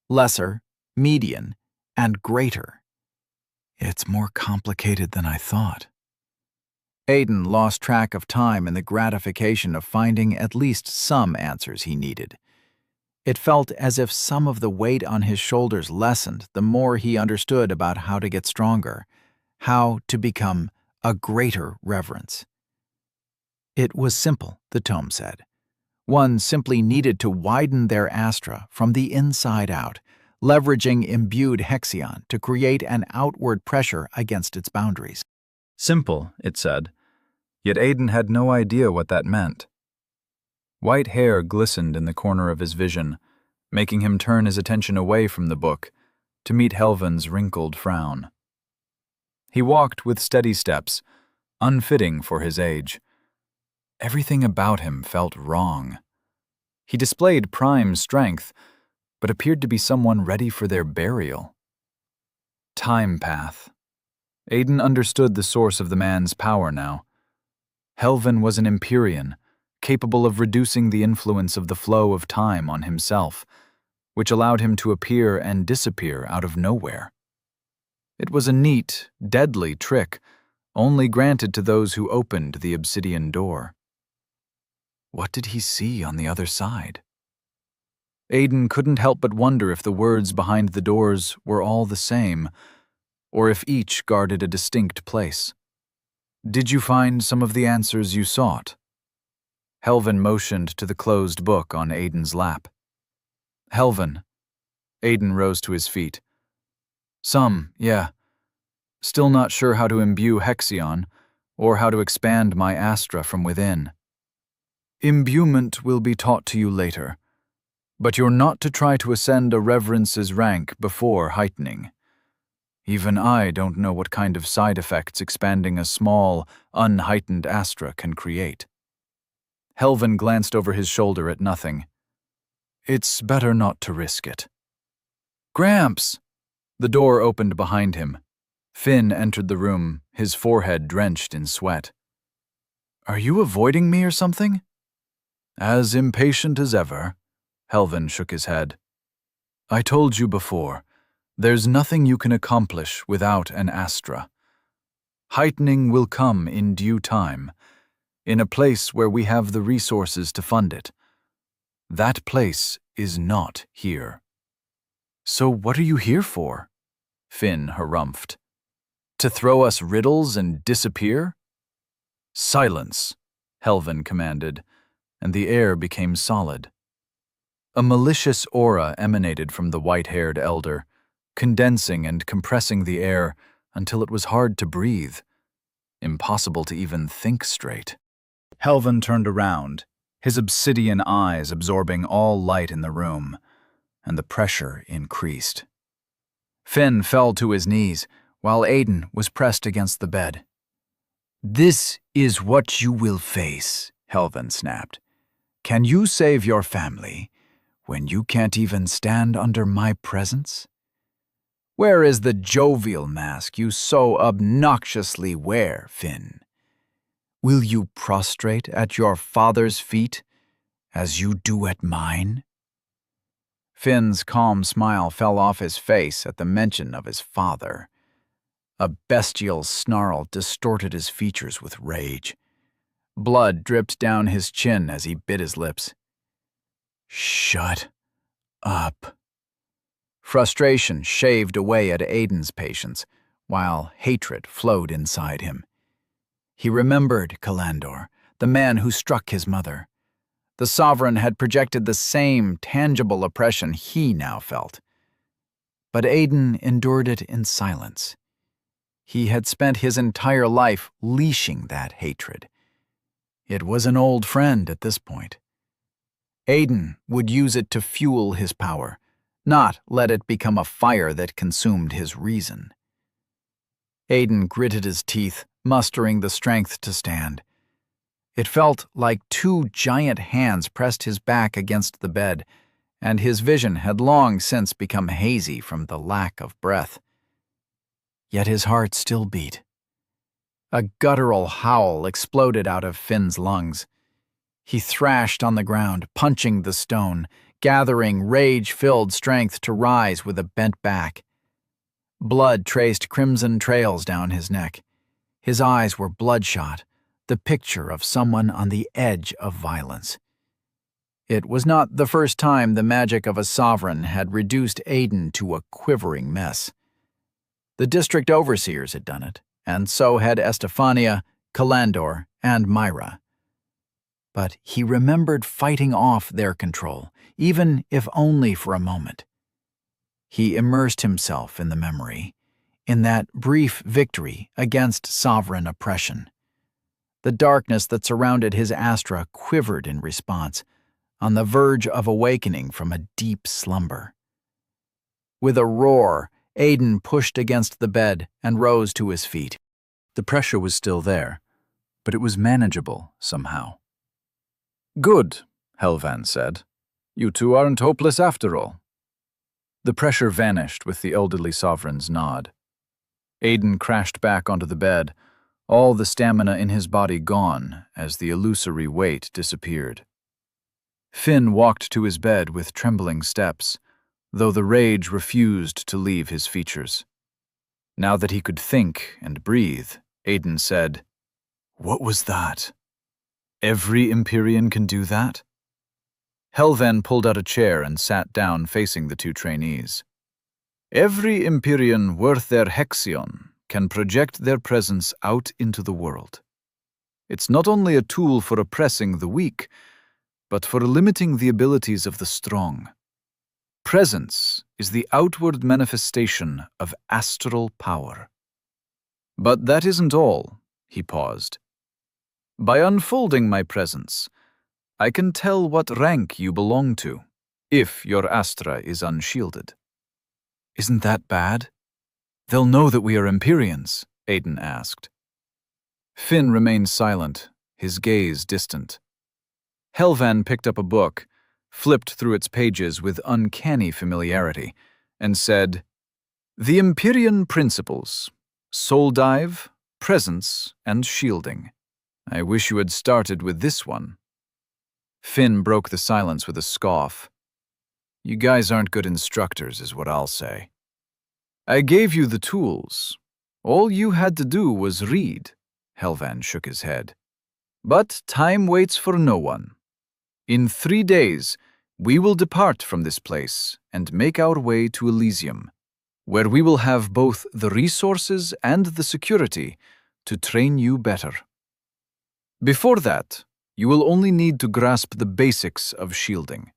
lesser, median, and greater. It's more complicated than I thought. Aiden lost track of time in the gratification of finding at least some answers he needed. It felt as if some of the weight on his shoulders lessened the more he understood about how to get stronger, how to become a greater reverence. It was simple, the tome said. One simply needed to widen their astra from the inside out, leveraging imbued hexion to create an outward pressure against its boundaries. Simple, it said, yet Aiden had no idea what that meant. White hair glistened in the corner of his vision, making him turn his attention away from the book to meet Helvin's wrinkled frown. He walked with steady steps, unfitting for his age. Everything about him felt wrong. He displayed prime strength, but appeared to be someone ready for their burial. Time path. Aiden understood the source of the man's power now. Helvin was an Empyrean, capable of reducing the influence of the flow of time on himself, which allowed him to appear and disappear out of nowhere. It was a neat, deadly trick, only granted to those who opened the obsidian door. What did he see on the other side? Aiden couldn't help but wonder if the words behind the doors were all the same, or if each guarded a distinct place. Did you find some of the answers you sought? Helvin motioned to the closed book on Aiden's lap. Helvin. Aiden rose to his feet. Some, yeah. Still not sure how to imbue hexion, or how to expand my astra from within. Imbuement will be taught to you later, but you're not to try to ascend a reverence's rank before heightening. Even I don't know what kind of side effects expanding a small, unheightened astra can create. Helvin glanced over his shoulder at nothing. It's better not to risk it. Gramps! The door opened behind him. Finn entered the room, his forehead drenched in sweat. Are you avoiding me or something? As impatient as ever, Helvin shook his head. I told you before, there's nothing you can accomplish without an astra. Heightening will come in due time, in a place where we have the resources to fund it. That place is not here. So what are you here for? Finn harumphed. To throw us riddles and disappear? Silence, Helvin commanded, and the air became solid. A malicious aura emanated from the white-haired elder, condensing and compressing the air until it was hard to breathe, impossible to even think straight. Helvin turned around, his obsidian eyes absorbing all light in the room, and the pressure increased. Finn fell to his knees, while Aiden was pressed against the bed. This is what you will face, Helvin snapped. Can you save your family when you can't even stand under my presence? Where is the jovial mask you so obnoxiously wear, Finn? Will you prostrate at your father's feet as you do at mine? Finn's calm smile fell off his face at the mention of his father. A bestial snarl distorted his features with rage. Blood dripped down his chin as he bit his lips. Shut up. Frustration shaved away at Aiden's patience, while hatred flowed inside him. He remembered Kalandor, the man who struck his mother. The Sovereign had projected the same tangible oppression he now felt. But Aiden endured it in silence. He had spent his entire life leashing that hatred. It was an old friend at this point. Aiden would use it to fuel his power, not let it become a fire that consumed his reason. Aiden gritted his teeth, mustering the strength to stand. It felt like two giant hands pressed his back against the bed, and his vision had long since become hazy from the lack of breath. Yet his heart still beat. A guttural howl exploded out of Finn's lungs. He thrashed on the ground, punching the stone, gathering rage-filled strength to rise with a bent back. Blood traced crimson trails down his neck. His eyes were bloodshot, the picture of someone on the edge of violence. It was not the first time the magic of a sovereign had reduced Aiden to a quivering mess. The district overseers had done it, and so had Estefania, Kalandor, and Myra. but he remembered fighting off their control, even if only for a moment. He immersed himself in the memory, in that brief victory against sovereign oppression. The darkness that surrounded his Astra quivered in response, on the verge of awakening from a deep slumber. With a roar, Aiden pushed against the bed and rose to his feet. The pressure was still there, but it was manageable somehow. "Good," Helvan said. "You two aren't hopeless after all." The pressure vanished with the elderly sovereign's nod. Aiden crashed back onto the bed, all the stamina in his body gone as the illusory weight disappeared. Finn walked to his bed with trembling steps, though the rage refused to leave his features. Now that he could think and breathe, Aiden said, "What was that? Every Empyrean can do that?" Helvan pulled out a chair and sat down facing the two trainees. "Every Empyrean worth their Hexion can project their presence out into the world. It's not only a tool for oppressing the weak, but for limiting the abilities of the strong. Presence is the outward manifestation of astral power. But that isn't all," he paused. "By unfolding my presence, I can tell what rank you belong to, if your Astra is unshielded." "Isn't that bad? They'll know that we are Empyreans," Aiden asked. Finn remained silent, his gaze distant. Helvan picked up a book, flipped through its pages with uncanny familiarity, and said, "The Empyrean Principles: Soul Dive, Presence, and Shielding. I wish you had started with this one." Finn broke the silence with a scoff. "You guys aren't good instructors, is what I'll say. I gave you the tools. All you had to do was read." Helvan shook his head. "But time waits for no one. In 3 days, we will depart from this place and make our way to Elysium, where we will have both the resources and the security to train you better. Before that, you will only need to grasp the basics of shielding.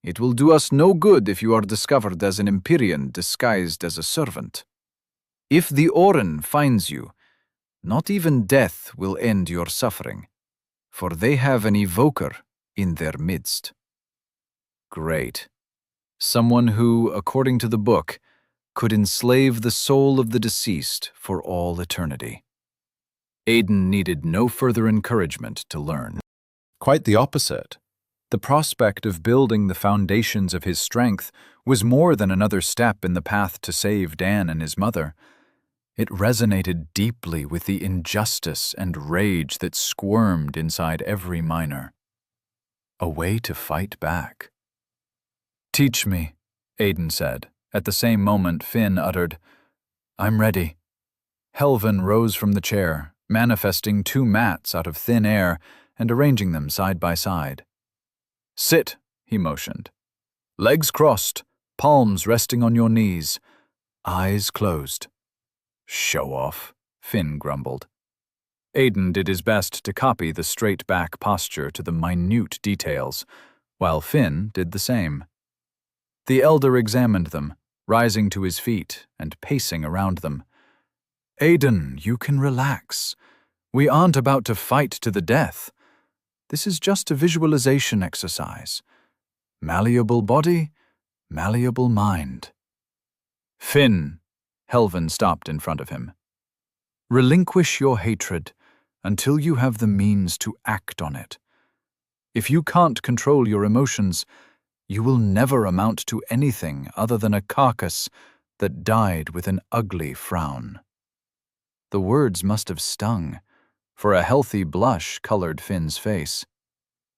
It will do us no good if you are discovered as an Empyrean disguised as a servant. If the Orin finds you, not even death will end your suffering, for they have an evoker in their midst." Great. Someone who, according to the book, could enslave the soul of the deceased for all eternity. Aiden needed no further encouragement to learn. Quite the opposite. The prospect of building the foundations of his strength was more than another step in the path to save Dan and his mother. It resonated deeply with the injustice and rage that squirmed inside every miner. A way to fight back. "Teach me," Aiden said. At the same moment, Finn uttered, "I'm ready." Helvan rose from the chair, manifesting 2 mats out of thin air and arranging them side by side. "Sit," he motioned. "Legs crossed, palms resting on your knees, eyes closed." "Show off," Finn grumbled. Aiden did his best to copy the straight-back posture to the minute details, while Finn did the same. The elder examined them, rising to his feet and pacing around them. "Aiden, you can relax. We aren't about to fight to the death. This is just a visualization exercise. Malleable body, malleable mind." "Finn," Helvan stopped in front of him. "Relinquish your hatred until you have the means to act on it. If you can't control your emotions, you will never amount to anything other than a carcass that died with an ugly frown." The words must have stung, for a healthy blush colored Finn's face.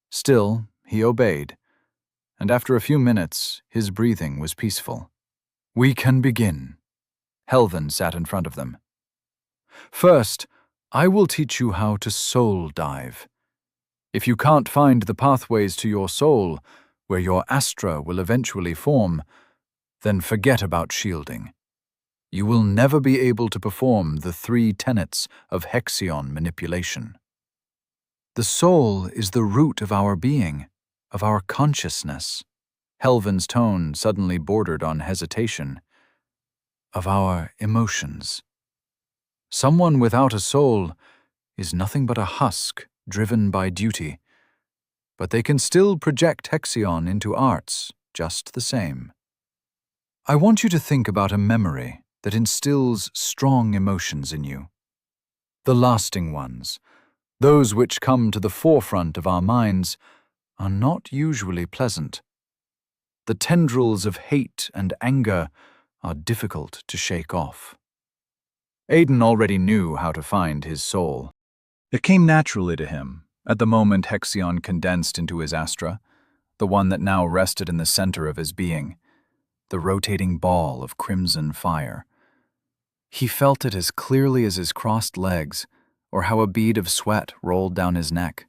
Still, he obeyed, and after a few minutes, his breathing was peaceful. "We can begin." Helvan sat in front of them. "First, I will teach you how to soul dive. If you can't find the pathways to your soul, where your Astra will eventually form, then forget about shielding. You will never be able to perform the 3 tenets of Hexion manipulation." The soul is the root of our being, of our consciousness. Helvin's tone suddenly bordered on hesitation. Of our emotions. Someone without a soul is nothing but a husk driven by duty, but they can still project Hexion into arts just the same. I want you to think about a memory that instills strong emotions in you. The lasting ones, those which come to the forefront of our minds, are not usually pleasant. The tendrils of hate and anger are difficult to shake off. Aiden already knew how to find his soul. It came naturally to him at the moment Hexion condensed into his astra, the one that now rested in the center of his being, the rotating ball of crimson fire. He felt it as clearly as his crossed legs, or how a bead of sweat rolled down his neck.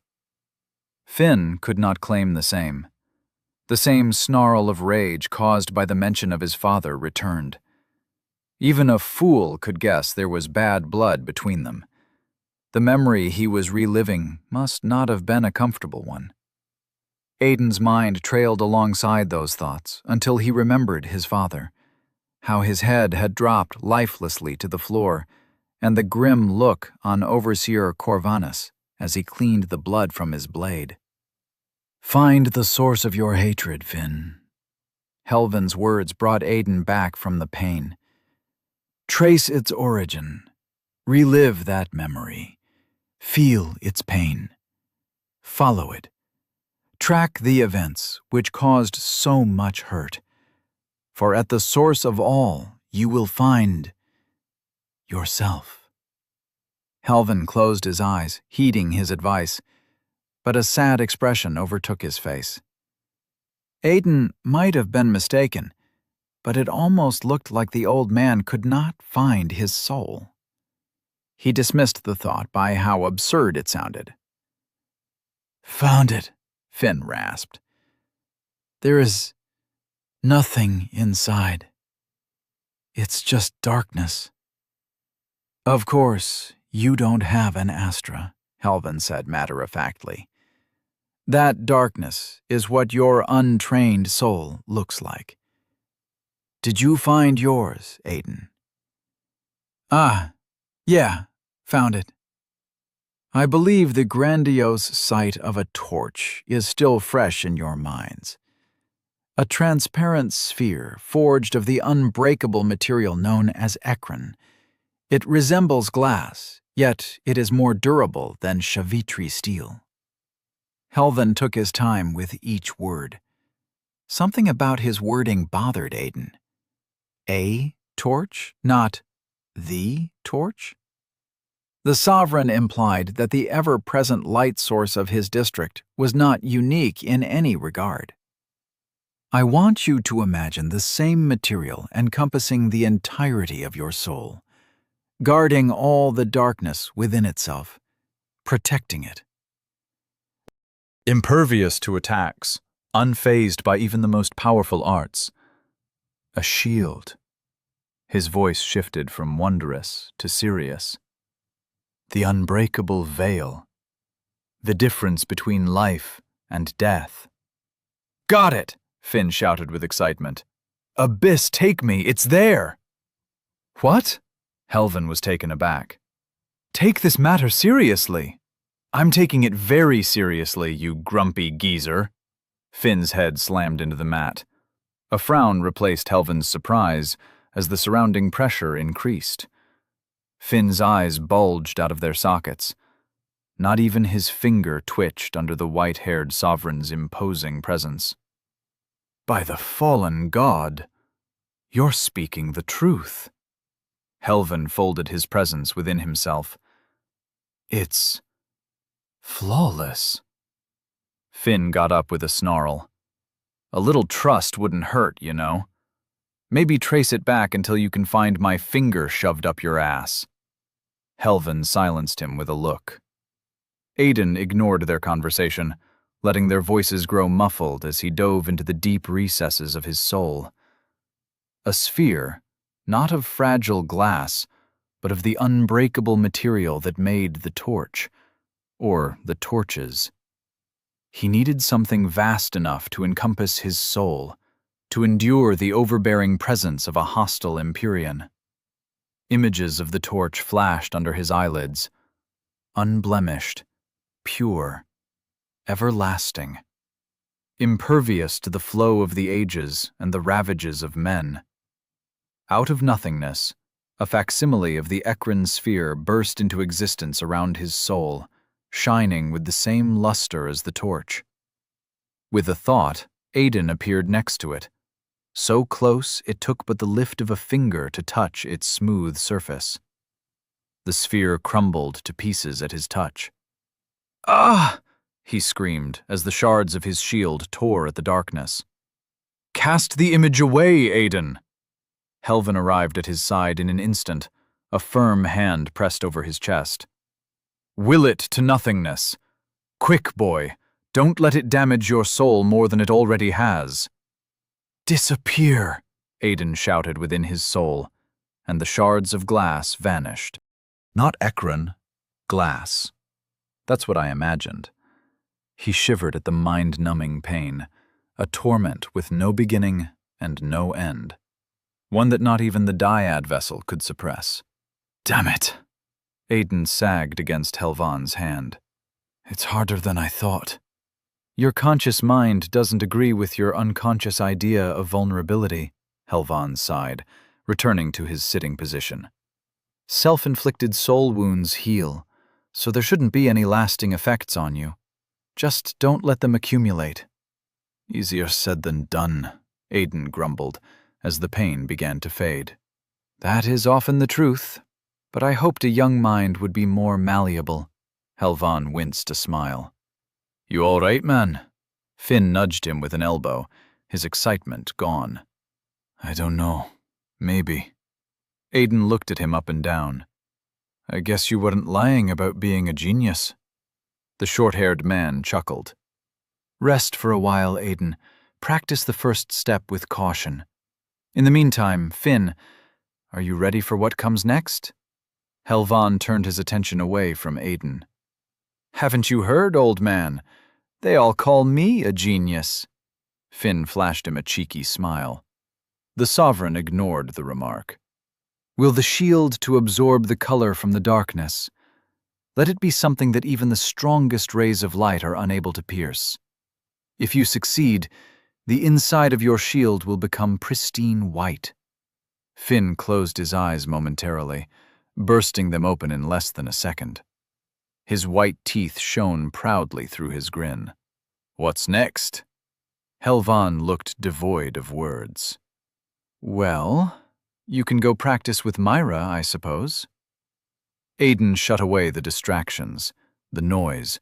Finn could not claim the same. The same snarl of rage caused by the mention of his father returned. Even a fool could guess there was bad blood between them. The memory he was reliving must not have been a comfortable one. Aiden's mind trailed alongside those thoughts until he remembered his father, how his head had dropped lifelessly to the floor, and the grim look on Overseer Corvanus as he cleaned the blood from his blade. Find the source of your hatred, Finn. Helvin's words brought Aiden back from the pain. Trace its origin. Relive that memory. Feel its pain. Follow it. Track the events which caused so much hurt. For at the source of all, you will find yourself. Helvin closed his eyes, heeding his advice, but a sad expression overtook his face. Aiden might have been mistaken, but it almost looked like the old man could not find his soul. He dismissed the thought by how absurd it sounded. Found it, Finn rasped. There is nothing inside. It's just darkness. Of course, you don't have an astra, Helvin said matter-of-factly. That darkness is what your untrained soul looks like. Did you find yours, Aiden? Yeah, found it. I believe the grandiose sight of a torch is still fresh in your minds. A transparent sphere forged of the unbreakable material known as ecran. It resembles glass, yet it is more durable than Shavitri steel. Helvin took his time with each word. Something about his wording bothered Aiden. A torch, not the torch? The sovereign implied that the ever-present light source of his district was not unique in any regard. I want you to imagine the same material encompassing the entirety of your soul, guarding all the darkness within itself, protecting it. Impervious to attacks, unfazed by even the most powerful arts. A shield. His voice shifted from wondrous to serious. The unbreakable veil. The difference between life and death. Got it! Finn shouted with excitement. Abyss, take me! It's there! What? Helvin was taken aback. Take this matter seriously. I'm taking it very seriously, you grumpy geezer. Finn's head slammed into the mat. A frown replaced Helvin's surprise as the surrounding pressure increased. Finn's eyes bulged out of their sockets. Not even his finger twitched under the white-haired sovereign's imposing presence. By the fallen god, you're speaking the truth. Helvin folded his presence within himself. It's flawless. Finn got up with a snarl. A little trust wouldn't hurt, you know. Maybe trace it back until you can find my finger shoved up your ass. Helvin silenced him with a look. Aiden ignored their conversation, letting their voices grow muffled as he dove into the deep recesses of his soul. A sphere, not of fragile glass, but of the unbreakable material that made the torch, or the torches. He needed something vast enough to encompass his soul, to endure the overbearing presence of a hostile Empyrean. Images of the torch flashed under his eyelids, unblemished, pure, everlasting, impervious to the flow of the ages and the ravages of men. Out of nothingness, a facsimile of the Ekran sphere burst into existence around his soul, shining with the same luster as the torch. With a thought, Aiden appeared next to it, so close it took but the lift of a finger to touch its smooth surface. The sphere crumbled to pieces at his touch. "Ah!" he screamed as the shards of his shield tore at the darkness. "Cast the image away, Aiden!" Helvin arrived at his side in an instant, a firm hand pressed over his chest. "Will it to nothingness. Quick, boy, don't let it damage your soul more than it already has." "Disappear!" Aiden shouted within his soul, and the shards of glass vanished. Not Ekran, glass. That's what I imagined. He shivered at the mind-numbing pain, a torment with no beginning and no end, one that not even the dyad vessel could suppress. "Damn it!" Aiden sagged against Helvan's hand. "It's harder than I thought." "Your conscious mind doesn't agree with your unconscious idea of vulnerability," Helvan sighed, returning to his sitting position. "Self-inflicted soul wounds heal, so there shouldn't be any lasting effects on you. Just don't let them accumulate." "Easier said than done," Aiden grumbled, as the pain began to fade. "That is often the truth, but I hoped a young mind would be more malleable." Helvan winced a smile. "You all right, man?" Finn nudged him with an elbow, his excitement gone. "I don't know. Maybe." Aiden looked at him up and down. "I guess you weren't lying about being a genius." The short-haired man chuckled. "Rest for a while, Aiden. Practice the first step with caution. In the meantime, Finn, are you ready for what comes next?" Helvan turned his attention away from Aiden. "Haven't you heard, old man? They all call me a genius." Finn flashed him a cheeky smile. The Sovereign ignored the remark. "Will the shield to absorb the color from the darkness? Let it be something that even the strongest rays of light are unable to pierce. If you succeed, the inside of your shield will become pristine white." Finn closed his eyes momentarily, bursting them open in less than a second. His white teeth shone proudly through his grin. "What's next?" Helvan looked devoid of words. "Well, you can go practice with Myra, I suppose." Aiden shut away the distractions, the noise,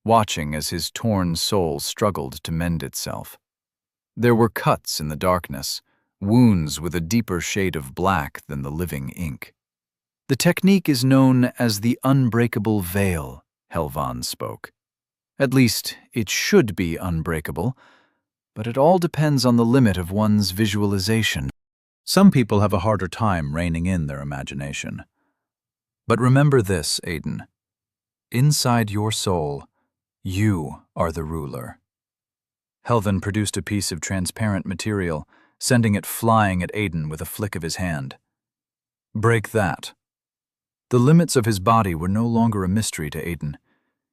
watching as his torn soul struggled to mend itself. There were cuts in the darkness, wounds with a deeper shade of black than the living ink. "The technique is known as the unbreakable veil," Helvan spoke. "At least, it should be unbreakable, but it all depends on the limit of one's visualization. Some people have a harder time reining in their imagination. But remember this, Aiden. Inside your soul, you are the ruler." Helvan produced a piece of transparent material, sending it flying at Aiden with a flick of his hand. "Break that." The limits of his body were no longer a mystery to Aiden.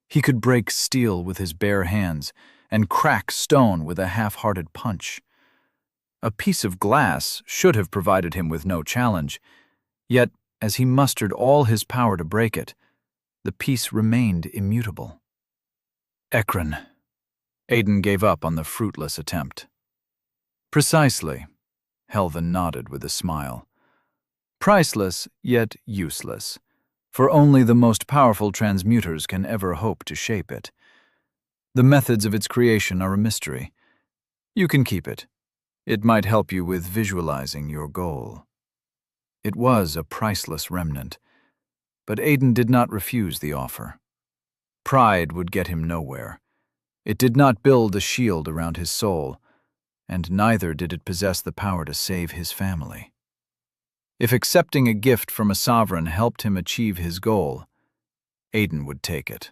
He could break steel with his bare hands and crack stone with a half-hearted punch. A piece of glass should have provided him with no challenge, yet as he mustered all his power to break it, the piece remained immutable. "Ekran." Aiden gave up on the fruitless attempt. "Precisely," Helvan nodded with a smile. "Priceless, yet useless, for only the most powerful transmuters can ever hope to shape it. The methods of its creation are a mystery. You can keep it. It might help you with visualizing your goal." It was a priceless remnant, but Aiden did not refuse the offer. Pride would get him nowhere. It did not build a shield around his soul, and neither did it possess the power to save his family. If accepting a gift from a sovereign helped him achieve his goal, Aiden would take it.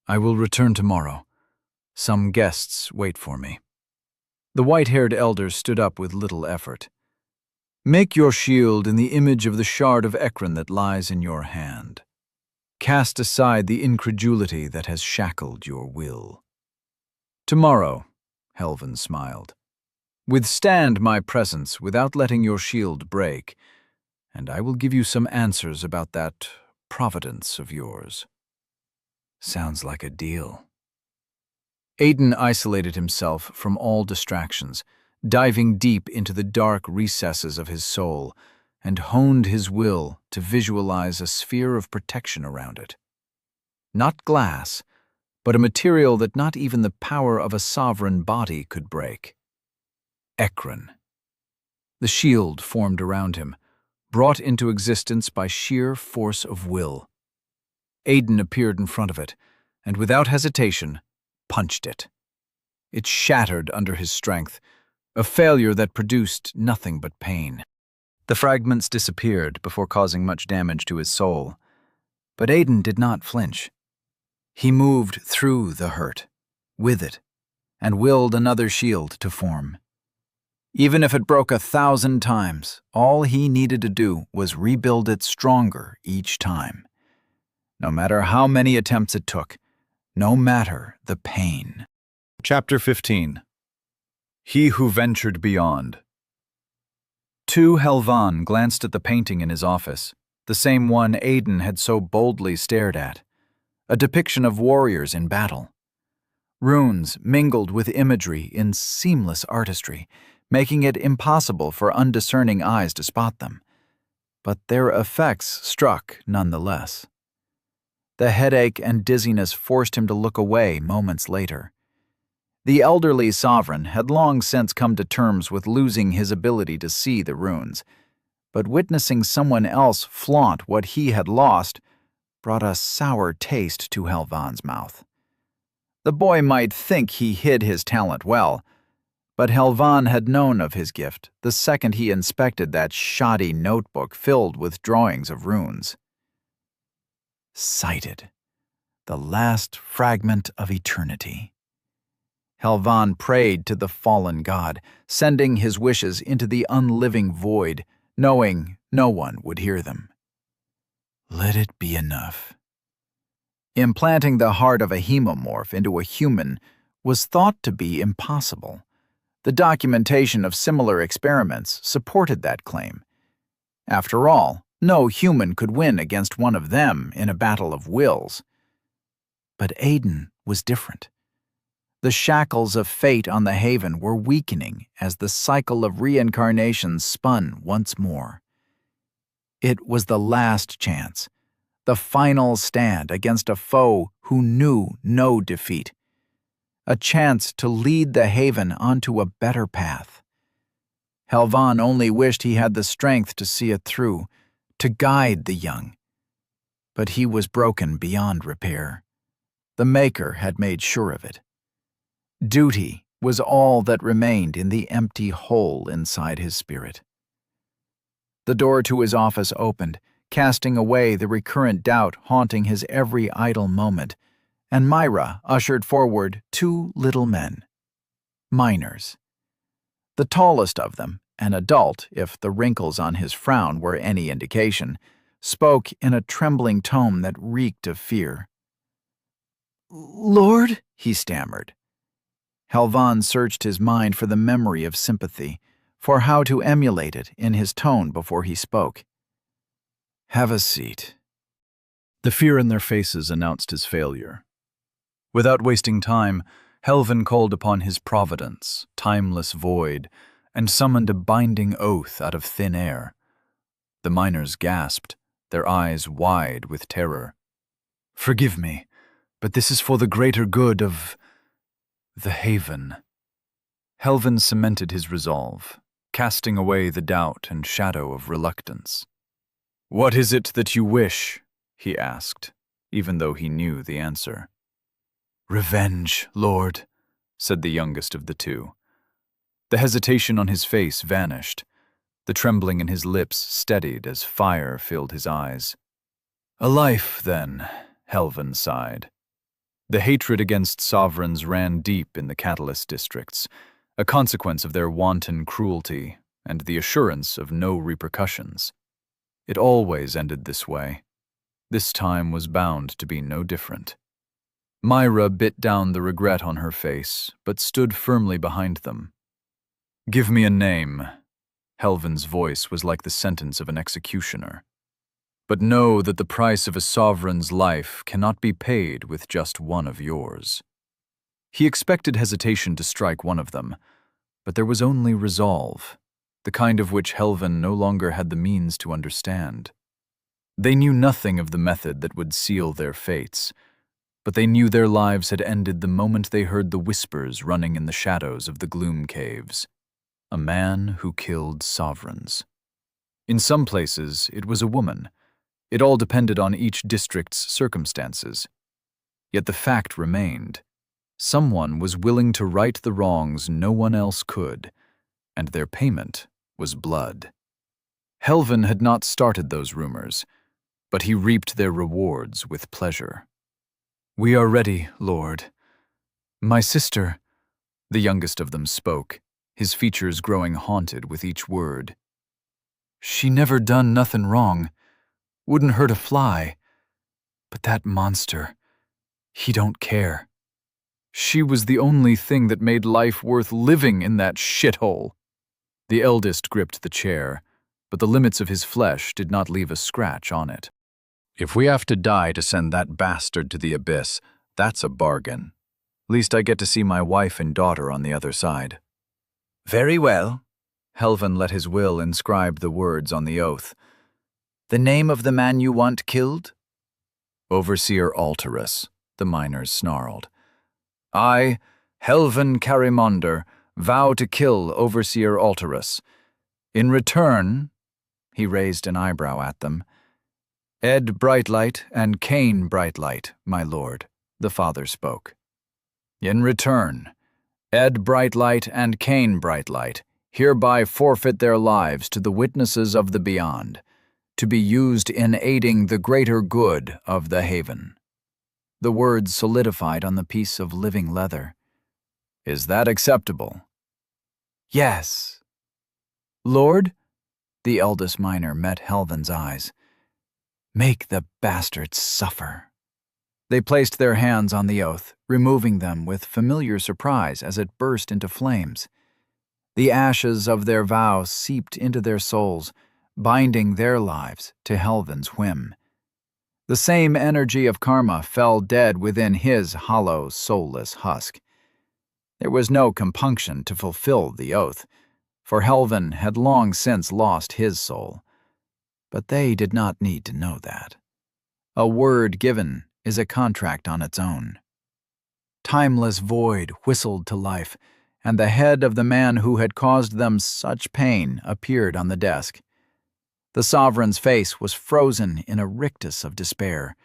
I will return tomorrow. Some guests wait for me. The white-haired elder stood up with little effort. Make your shield in the image of the shard of Ekron that lies in your hand. Cast aside the incredulity that has shackled your will. Tomorrow, Helvan smiled. Withstand my presence without letting your shield break, and I will give you some answers about that providence of yours. Sounds like a deal. Aiden isolated himself from all distractions, diving deep into the dark recesses of his soul, and honed his will to visualize a sphere of protection around it. Not glass, but a material that not even the power of a sovereign body could break. Ekron. The shield formed around him, brought into existence by sheer force of will. Aiden appeared in front of it, and without hesitation, punched it. It shattered under his strength, a failure that produced nothing but pain. The fragments disappeared before causing much damage to his soul. But Aiden did not flinch. He moved through the hurt, with it, and willed another shield to form. Even if it broke 1,000 times, all he needed to do was rebuild it stronger each time. No matter how many attempts it took, no matter the pain. Chapter 15. He Who Ventured Beyond. Helvan glanced at the painting in his office, the same one Aiden had so boldly stared at, a depiction of warriors in battle. Runes mingled with imagery in seamless artistry, making it impossible for undiscerning eyes to spot them. But their effects struck nonetheless. The headache and dizziness forced him to look away moments later. The elderly sovereign had long since come to terms with losing his ability to see the runes, but witnessing someone else flaunt what he had lost brought a sour taste to Helvan's mouth. The boy might think he hid his talent well, but Helvan had known of his gift the second he inspected that shoddy notebook filled with drawings of runes. Sighted, the last fragment of eternity. Helvan prayed to the fallen god, sending his wishes into the unliving void, knowing no one would hear them. Let it be enough. Implanting the heart of a hemomorph into a human was thought to be impossible. The documentation of similar experiments supported that claim. After all, no human could win against one of them in a battle of wills. But Aiden was different. The shackles of fate on the Haven were weakening as the cycle of reincarnation spun once more. It was the last chance, the final stand against a foe who knew no defeat. A chance to lead the Haven onto a better path. Helvan only wished he had the strength to see it through, to guide the young. But he was broken beyond repair. The Maker had made sure of it. Duty was all that remained in the empty hole inside his spirit. The door to his office opened, casting away the recurrent doubt haunting his every idle moment, and Myra ushered forward 2 little men. Minors. The tallest of them, an adult if the wrinkles on his frown were any indication, spoke in a trembling tone that reeked of fear. "Lord," he stammered. Helvan searched his mind for the memory of sympathy, for how to emulate it in his tone before he spoke. "Have a seat." The fear in their faces announced his failure. Without wasting time, Helvan called upon his providence, timeless void, and summoned a binding oath out of thin air. The miners gasped, their eyes wide with terror. "Forgive me, but this is for the greater good of the Haven." Helvan cemented his resolve, casting away the doubt and shadow of reluctance. "What is it that you wish?" he asked, even though he knew the answer. "Revenge, Lord," said the youngest of the 2. The hesitation on his face vanished. The trembling in his lips steadied as fire filled his eyes. "A life, then," Helvan sighed. The hatred against sovereigns ran deep in the Catalyst districts, a consequence of their wanton cruelty and the assurance of no repercussions. It always ended this way. This time was bound to be no different. Myra bit down the regret on her face, but stood firmly behind them. "Give me a name." Helvin's voice was like the sentence of an executioner. "But know that the price of a sovereign's life cannot be paid with just one of yours." He expected hesitation to strike one of them, but there was only resolve, the kind of which Helvin no longer had the means to understand. They knew nothing of the method that would seal their fates, but they knew their lives had ended the moment they heard the whispers running in the shadows of the gloom caves. A man who killed sovereigns. In some places, it was a woman. It all depended on each district's circumstances. Yet the fact remained. Someone was willing to right the wrongs no one else could, and their payment was blood. Helvin had not started those rumors, but he reaped their rewards with pleasure. "We are ready, Lord. My sister," the youngest of them spoke, his features growing haunted with each word. "She never done nothing wrong, wouldn't hurt a fly. But that monster, he don't care. She was the only thing that made life worth living in that shithole." The eldest gripped the chair, but the limits of his flesh did not leave a scratch on it. "If we have to die to send that bastard to the abyss, that's a bargain. Least I get to see my wife and daughter on the other side." Very well. Helvin let his will inscribe the words on the oath. The name of the man you want killed? "Overseer Alterus," the miners snarled. "I, Helvin Carimonder, vow to kill Overseer Alterus. In return," he raised an eyebrow at them, "Ed Brightlight and Cain Brightlight, my lord," the father spoke. "In return, Ed Brightlight and Cain Brightlight hereby forfeit their lives to the witnesses of the beyond, to be used in aiding the greater good of the haven." The words solidified on the piece of living leather. "Is that acceptable?" Yes. Lord, the eldest miner met Helvin's eyes. Make the bastards suffer. They placed their hands on the oath, removing them with familiar surprise as it burst into flames. The ashes of their vow seeped into their souls, binding their lives to Helvin's whim. The same energy of karma fell dead within his hollow, soulless husk. There was no compunction to fulfill the oath, for Helvin had long since lost his soul. But they did not need to know that. A word given is a contract on its own. Timeless void whistled to life, and the head of the man who had caused them such pain appeared on the desk. The sovereign's face was frozen in a rictus of despair,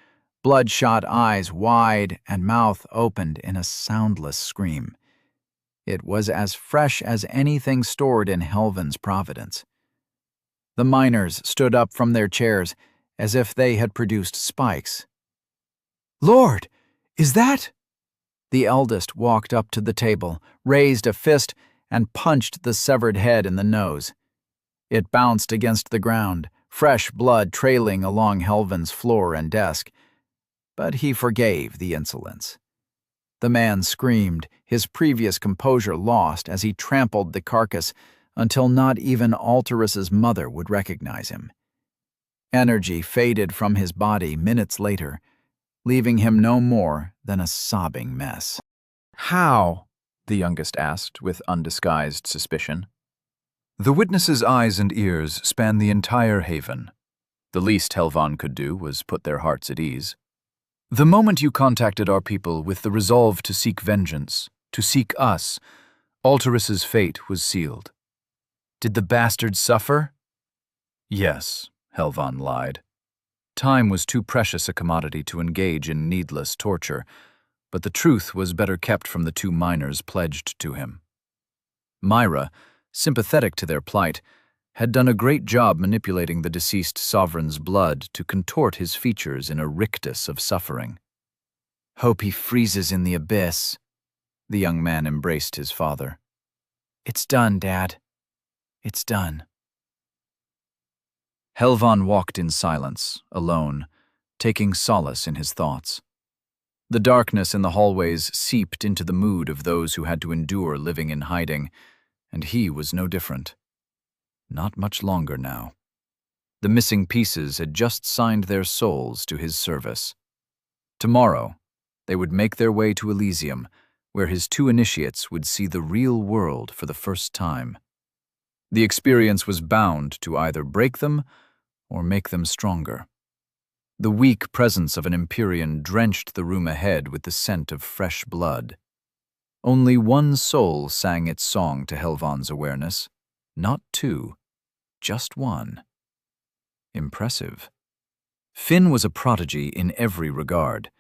bloodshot eyes wide and mouth opened in a soundless scream. It was as fresh as anything stored in Helvin's providence. The miners stood up from their chairs as if they had produced spikes. "Lord, is that—" The eldest walked up to the table, raised a fist, and punched the severed head in the nose. It bounced against the ground, fresh blood trailing along Helvin's floor and desk. But he forgave the insolence. The man screamed, his previous composure lost as he trampled the carcass until not even Alterus's mother would recognize him. Energy faded from his body minutes later, leaving him no more than a sobbing mess. "How?" the youngest asked with undisguised suspicion. The witness's eyes and ears spanned the entire haven. The least Helvan could do was put their hearts at ease. "The moment you contacted our people with the resolve to seek vengeance, to seek us, Alterus's fate was sealed." "Did the bastard suffer?" "Yes," Helvan lied. Time was too precious a commodity to engage in needless torture, but the truth was better kept from the two miners pledged to him. Myra, sympathetic to their plight, had done a great job manipulating the deceased sovereign's blood to contort his features in a rictus of suffering. Hope he freezes in the abyss. The young man embraced his father. It's done, Dad. It's done. Helvan walked in silence, alone, taking solace in his thoughts. The darkness in the hallways seeped into the mood of those who had to endure living in hiding, and he was no different. Not much longer now. The missing pieces had just signed their souls to his service. Tomorrow, they would make their way to Elysium, where his two initiates would see the real world for the first time. The experience was bound to either break them or make them stronger. The weak presence of an Empyrean drenched the room ahead with the scent of fresh blood. Only one soul sang its song to Helvan's awareness, not two, just one. Impressive. Finn was a prodigy in every regard,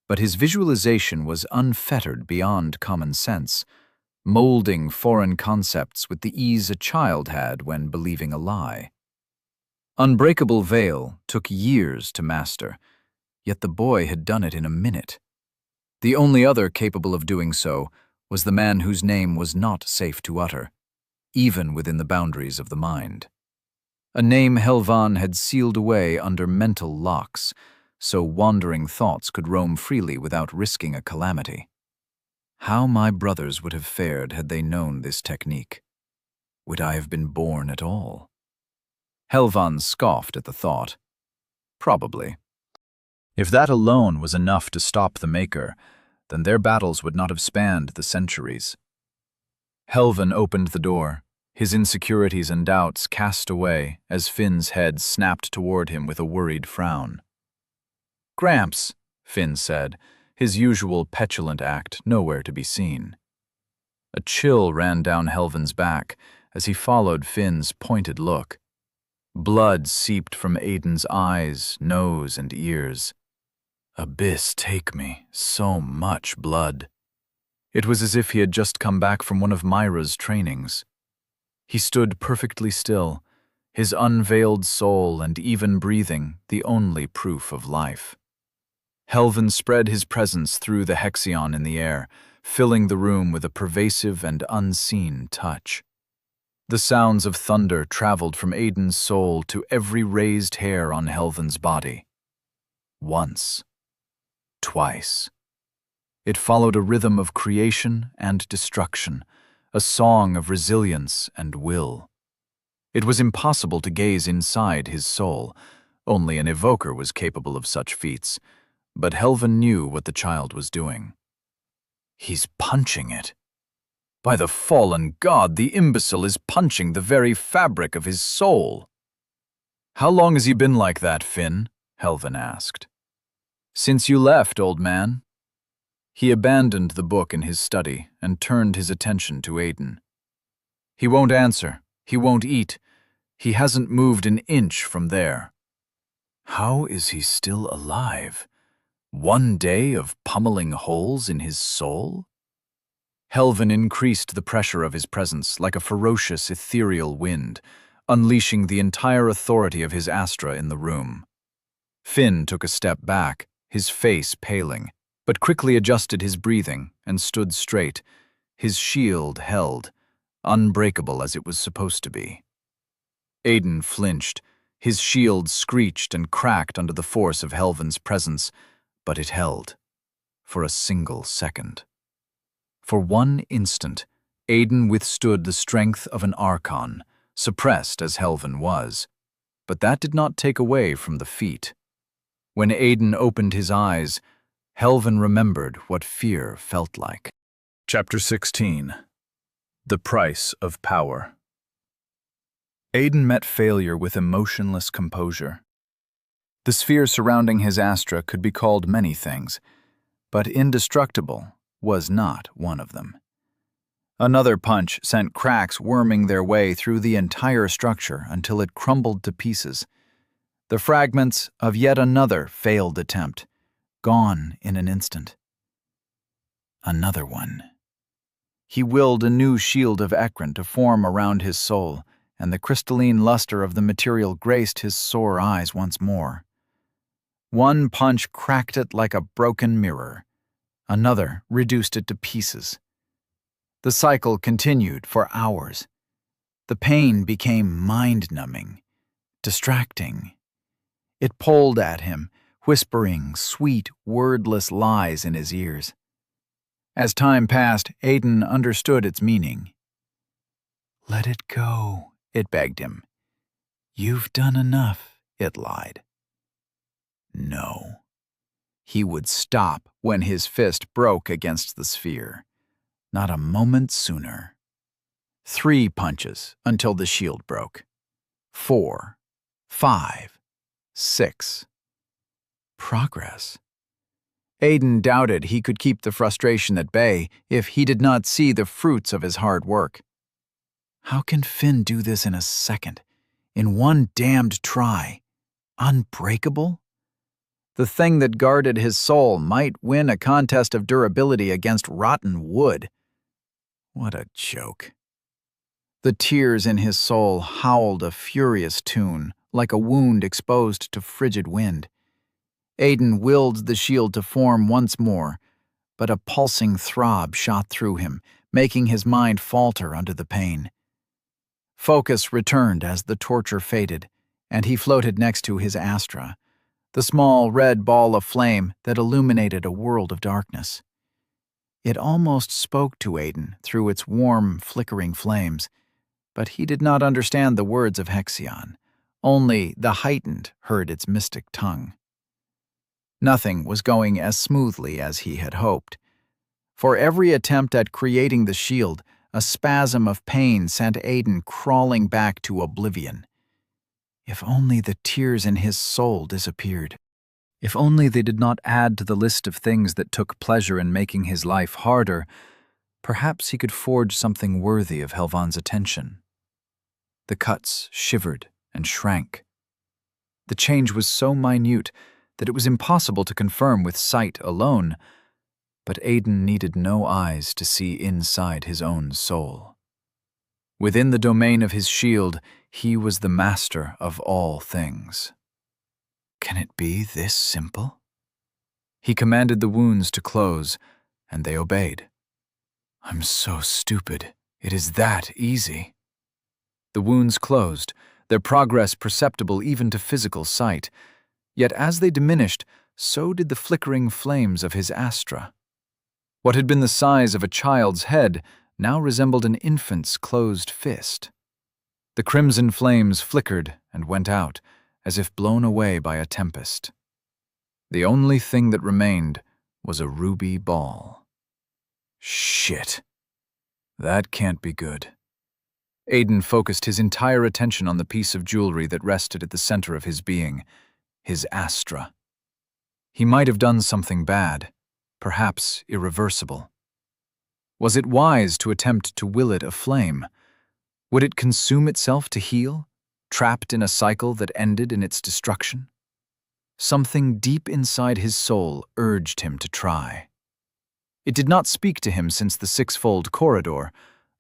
but his visualization was unfettered beyond common sense, molding foreign concepts with the ease a child had when believing a lie. Unbreakable Veil took years to master, yet the boy had done it in a minute. The only other capable of doing so was the man whose name was not safe to utter, even within the boundaries of the mind. A name Helvan had sealed away under mental locks, so wandering thoughts could roam freely without risking a calamity. How my brothers would have fared had they known this technique. Would I have been born at all? Helvan scoffed at the thought. Probably. If that alone was enough to stop the Maker, then their battles would not have spanned the centuries. Helvan opened the door, his insecurities and doubts cast away as Finn's head snapped toward him with a worried frown. "Gramps," Finn said, his usual petulant act nowhere to be seen. A chill ran down Helvan's back as he followed Finn's pointed look. Blood seeped from Aiden's eyes, nose, and ears. Abyss take me, so much blood. It was as if he had just come back from one of Myra's trainings. He stood perfectly still, his unveiled soul and even breathing the only proof of life. Helvan spread his presence through the Hexion in the air, filling the room with a pervasive and unseen touch. The sounds of thunder traveled from Aiden's soul to every raised hair on Helvan's body. Once. Twice. It followed a rhythm of creation and destruction, a song of resilience and will. It was impossible to gaze inside his soul. Only an evoker was capable of such feats, but Helvan knew what the child was doing. He's punching it. By the fallen god, the imbecile is punching the very fabric of his soul. How long has he been like that, Finn? Helvan asked. Since you left, old man. He abandoned the book in his study and turned his attention to Aiden. He won't answer. He won't eat. He hasn't moved an inch from there. How is he still alive? 1 day of pummeling holes in his soul? Helvan increased the pressure of his presence like a ferocious, ethereal wind, unleashing the entire authority of his Astra in the room. Finn took a step back, his face paling, but quickly adjusted his breathing and stood straight, his shield held, unbreakable as it was supposed to be. Aiden flinched, his shield screeched and cracked under the force of Helvan's presence, but it held, for a single second. For 1 instant, Aiden withstood the strength of an Archon, suppressed as Helvan was, but that did not take away from the feat. When Aiden opened his eyes, Helvan remembered what fear felt like. Chapter 16. The Price of Power. Aiden met failure with emotionless composure. The sphere surrounding his Astra could be called many things, but indestructible was not one of them. Another punch sent cracks worming their way through the entire structure until it crumbled to pieces. The fragments of yet another failed attempt, gone in an instant. Another one. He willed a new shield of Ekron to form around his soul, and the crystalline luster of the material graced his sore eyes once more. One punch cracked it like a broken mirror. Another reduced it to pieces. The cycle continued for hours. The pain became mind-numbing, distracting. It pulled at him, whispering sweet, wordless lies in his ears. As time passed, Aiden understood its meaning. "Let it go," it begged him. "You've done enough," it lied. No. He would stop when his fist broke against the sphere. Not a moment sooner. 3 punches until the shield broke. 4, 5, 6. Progress. Aiden doubted he could keep the frustration at bay if he did not see the fruits of his hard work. How can Finn do this in a second? In one damned try? Unbreakable? The thing that guarded his soul might win a contest of durability against rotten wood. What a joke. The tears in his soul howled a furious tune, like a wound exposed to frigid wind. Aiden willed the shield to form once more, but a pulsing throb shot through him, making his mind falter under the pain. Focus returned as the torture faded, and he floated next to his Astra, the small red ball of flame that illuminated a world of darkness. It almost spoke to Aiden through its warm, flickering flames, but he did not understand the words of Hexion. Only the heightened heard its mystic tongue. Nothing was going as smoothly as he had hoped. For every attempt at creating the shield, a spasm of pain sent Aiden crawling back to oblivion. If only the tears in his soul disappeared. If only they did not add to the list of things that took pleasure in making his life harder, perhaps he could forge something worthy of Helvan's attention. The cuts shivered and shrank. The change was so minute that it was impossible to confirm with sight alone, but Aiden needed no eyes to see inside his own soul. Within the domain of his shield, he was the master of all things. Can it be this simple? He commanded the wounds to close, and they obeyed. I'm so stupid. It is that easy. The wounds closed, their progress perceptible even to physical sight. Yet as they diminished, so did the flickering flames of his Astra. What had been the size of a child's head now resembled an infant's closed fist. The crimson flames flickered and went out, as if blown away by a tempest. The only thing that remained was a ruby ball. Shit. That can't be good. Aiden focused his entire attention on the piece of jewelry that rested at the center of his being, his Astra. He might have done something bad, perhaps irreversible. Was it wise to attempt to will it aflame? Would it consume itself to heal, trapped in a cycle that ended in its destruction? Something deep inside his soul urged him to try. It did not speak to him since the sixfold corridor,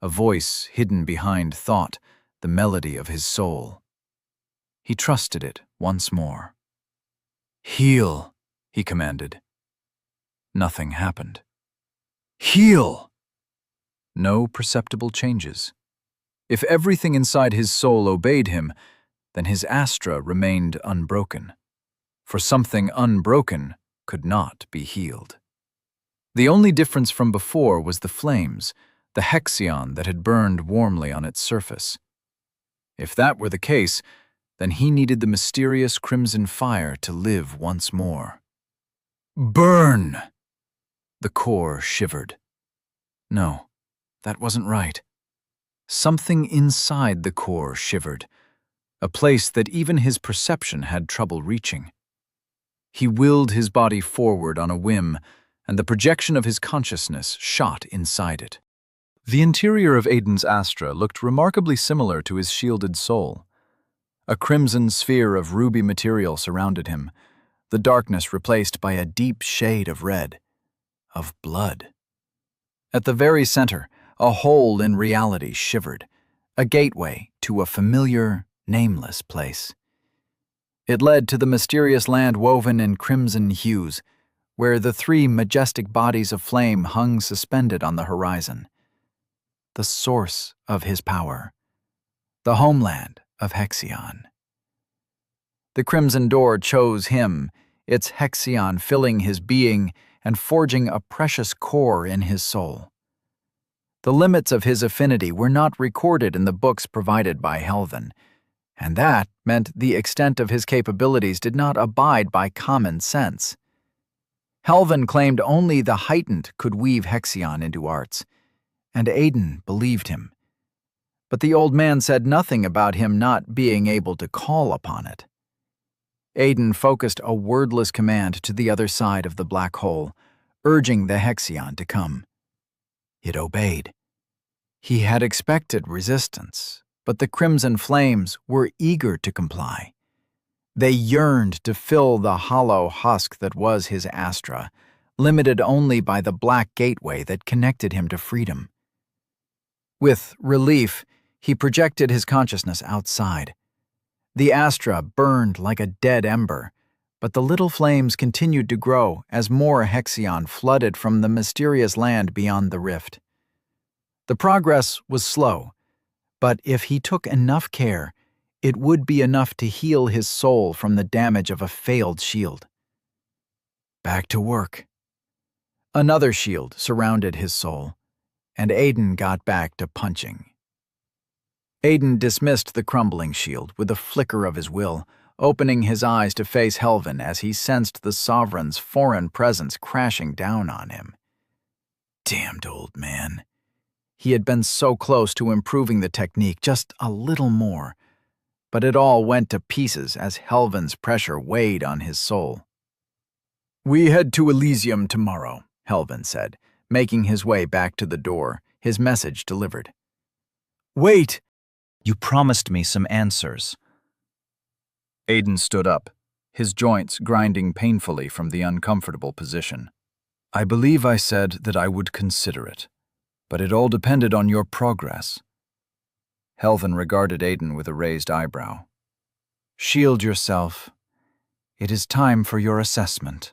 a voice hidden behind thought, the melody of his soul. He trusted it once more. Heal, he commanded. Nothing happened. Heal! No perceptible changes. If everything inside his soul obeyed him, then his Astra remained unbroken. For something unbroken could not be healed. The only difference from before was the flames, the Hexion that had burned warmly on its surface. If that were the case, then he needed the mysterious crimson fire to live once more. Burn! The core shivered. No, that wasn't right. Something inside the core shivered, a place that even his perception had trouble reaching. He willed his body forward on a whim, and the projection of his consciousness shot inside it. The interior of Aiden's Astra looked remarkably similar to his shielded soul. A crimson sphere of ruby material surrounded him, the darkness replaced by a deep shade of red, of blood. At the very center, a hole in reality shivered, a gateway to a familiar, nameless place. It led to the mysterious land woven in crimson hues, where the three majestic bodies of flame hung suspended on the horizon. The source of his power, the homeland of Hexion. The Crimson Door chose him, its Hexion filling his being and forging a precious core in his soul. The limits of his affinity were not recorded in the books provided by Helvin, and that meant the extent of his capabilities did not abide by common sense. Helvin claimed only the heightened could weave Hexion into arts, and Aiden believed him. But the old man said nothing about him not being able to call upon it. Aiden focused a wordless command to the other side of the black hole, urging the Hexion to come. It obeyed. He had expected resistance, but the crimson flames were eager to comply. They yearned to fill the hollow husk that was his Astra, limited only by the black gateway that connected him to freedom. With relief, he projected his consciousness outside. The Astra burned like a dead ember, but the little flames continued to grow as more Hexion flooded from the mysterious land beyond the rift. The progress was slow, but if he took enough care, it would be enough to heal his soul from the damage of a failed shield. Back to work. Another shield surrounded his soul, and Aiden got back to punching. Aiden dismissed the crumbling shield with a flicker of his will, opening his eyes to face Helvin as he sensed the Sovereign's foreign presence crashing down on him. Damned old man. He had been so close to improving the technique just a little more, but it all went to pieces as Helvin's pressure weighed on his soul. "We head to Elysium tomorrow," Helvin said, making his way back to the door, his message delivered. "Wait! You promised me some answers." Aiden stood up, his joints grinding painfully from the uncomfortable position. "I believe I said that I would consider it, but it all depended on your progress." Helvin regarded Aiden with a raised eyebrow. "Shield yourself. It is time for your assessment."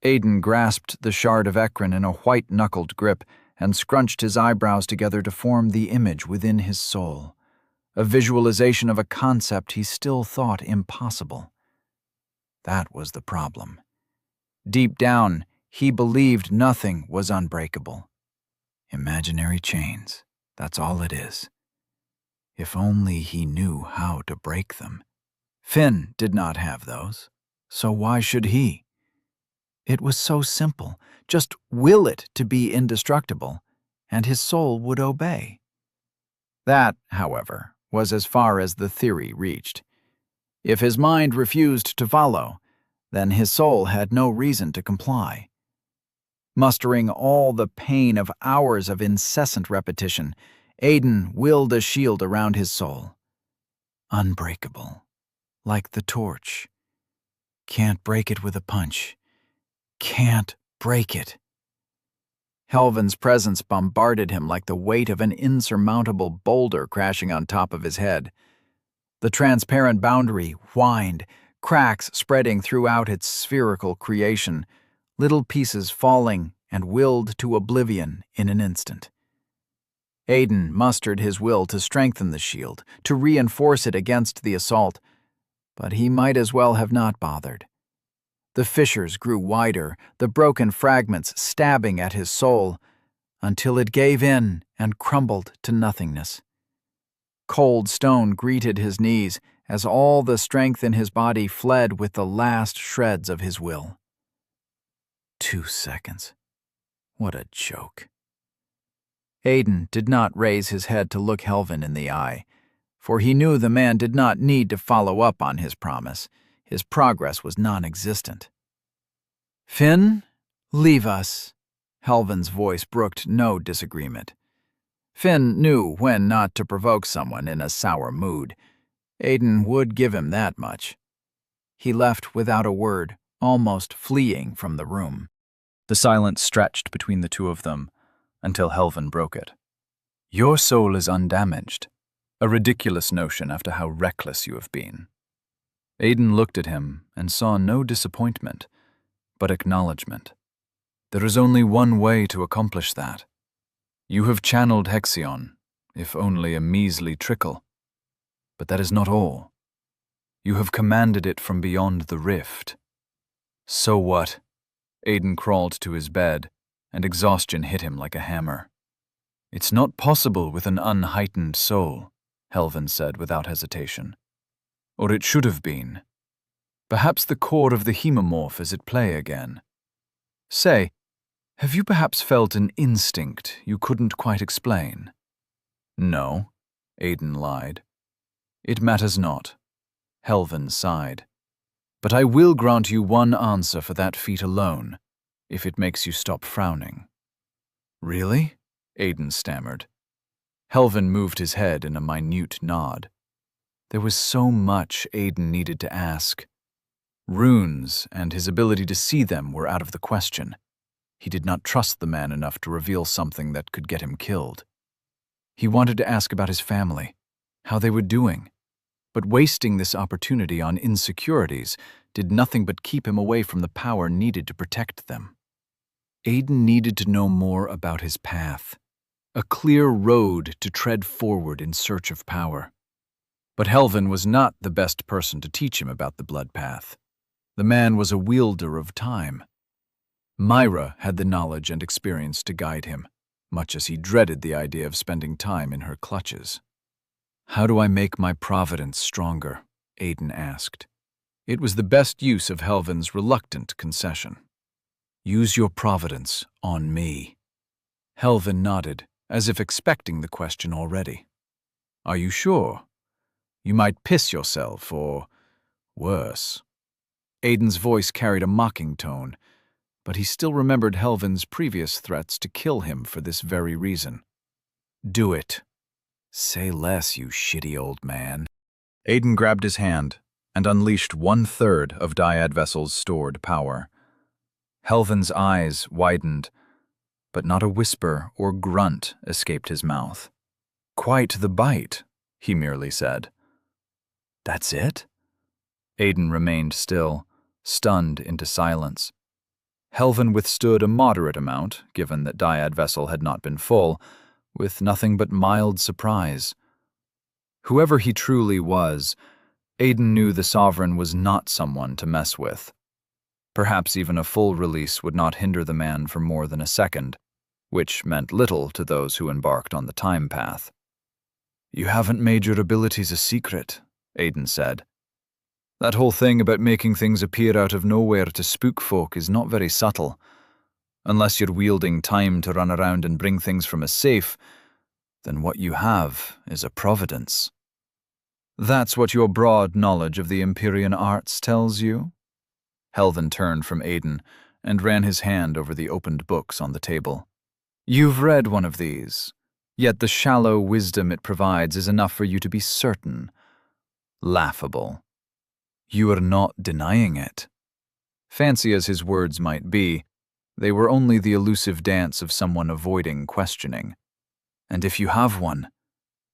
Aiden grasped the shard of Ekron in a white-knuckled grip and scrunched his eyebrows together to form the image within his soul, a visualization of a concept he still thought impossible. That was the problem. Deep down, he believed nothing was unbreakable. Imaginary chains, that's all it is. If only he knew how to break them. Finn did not have those, so why should he? It was so simple. Just will it to be indestructible, and his soul would obey. That, however, was as far as the theory reached. If his mind refused to follow, then his soul had no reason to comply. Mustering all the pain of hours of incessant repetition, Aiden willed a shield around his soul. Unbreakable, like the torch. Can't break it with a punch. Can't break it. Helvin's presence bombarded him like the weight of an insurmountable boulder crashing on top of his head. The transparent boundary whined, cracks spreading throughout its spherical creation, little pieces falling and willed to oblivion in an instant. Aiden mustered his will to strengthen the shield, to reinforce it against the assault, but he might as well have not bothered. The fissures grew wider, the broken fragments stabbing at his soul, until it gave in and crumbled to nothingness. Cold stone greeted his knees as all the strength in his body fled with the last shreds of his will. 2 seconds. What a joke. Aiden did not raise his head to look Helvin in the eye, for he knew the man did not need to follow up on his promise. His progress was non-existent. "Finn, leave us." Helvin's voice brooked no disagreement. Finn knew when not to provoke someone in a sour mood. Aiden would give him that much. He left without a word, almost fleeing from the room. The silence stretched between the two of them until Helvin broke it. "Your soul is undamaged. A ridiculous notion after how reckless you have been." Aiden looked at him and saw no disappointment, but acknowledgement. There is only one way to accomplish that. You have channeled Hexion, if only a measly trickle. But that is not all. You have commanded it from beyond the rift. So what? Aiden crawled to his bed, and exhaustion hit him like a hammer. It's not possible with an unheightened soul, Helvin said without hesitation. Or it should have been. Perhaps the core of the hemomorph is at play again. Say, have you perhaps felt an instinct you couldn't quite explain? No, Aiden lied. It matters not. Helvin sighed. But I will grant you one answer for that feat alone, if it makes you stop frowning. Really? Aiden stammered. Helvin moved his head in a minute nod. There was so much Aiden needed to ask. Runes and his ability to see them were out of the question. He did not trust the man enough to reveal something that could get him killed. He wanted to ask about his family, how they were doing, but wasting this opportunity on insecurities did nothing but keep him away from the power needed to protect them. Aiden needed to know more about his path, a clear road to tread forward in search of power. But Helvin was not the best person to teach him about the blood path. The man was a wielder of time. Myra had the knowledge and experience to guide him, much as he dreaded the idea of spending time in her clutches. How do I make my providence stronger? Aiden asked. It was the best use of Helvin's reluctant concession. Use your providence on me. Helvin nodded, as if expecting the question already. Are you sure? You might piss yourself, or worse. Aiden's voice carried a mocking tone, but he still remembered Helvin's previous threats to kill him for this very reason. Do it. Say less, you shitty old man. Aiden grabbed his hand and unleashed 1/3 of Dyad Vessel's stored power. Helvin's eyes widened, but not a whisper or grunt escaped his mouth. Quite the bite, he merely said. That's it? Aiden remained still, stunned into silence. Helvin withstood a moderate amount, given that Dyad Vessel had not been full, with nothing but mild surprise. Whoever he truly was, Aiden knew the Sovereign was not someone to mess with. Perhaps even a full release would not hinder the man for more than a second, which meant little to those who embarked on the time path. You haven't made your abilities a secret, Aiden said. That whole thing about making things appear out of nowhere to spook folk is not very subtle. Unless you're wielding time to run around and bring things from a safe, then what you have is a providence. That's what your broad knowledge of the Empyrean arts tells you? Helvin turned from Aiden and ran his hand over the opened books on the table. You've read one of these, yet the shallow wisdom it provides is enough for you to be certain. Laughable. You are not denying it. Fancy as his words might be, they were only the elusive dance of someone avoiding questioning. And if you have one,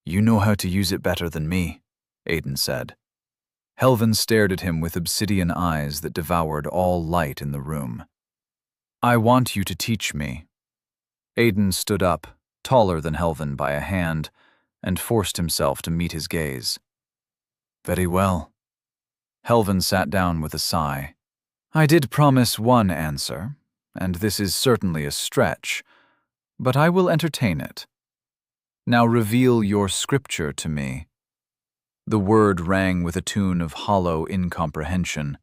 you know how to use it better than me, Aiden said. Helvin stared at him with obsidian eyes that devoured all light in the room. I want you to teach me. Aiden stood up, taller than Helvin by a hand, and forced himself to meet his gaze. Very well. Helvin sat down with a sigh. I did promise one answer, and this is certainly a stretch, but I will entertain it. Now reveal your scripture to me. The word rang with a tune of hollow incomprehension,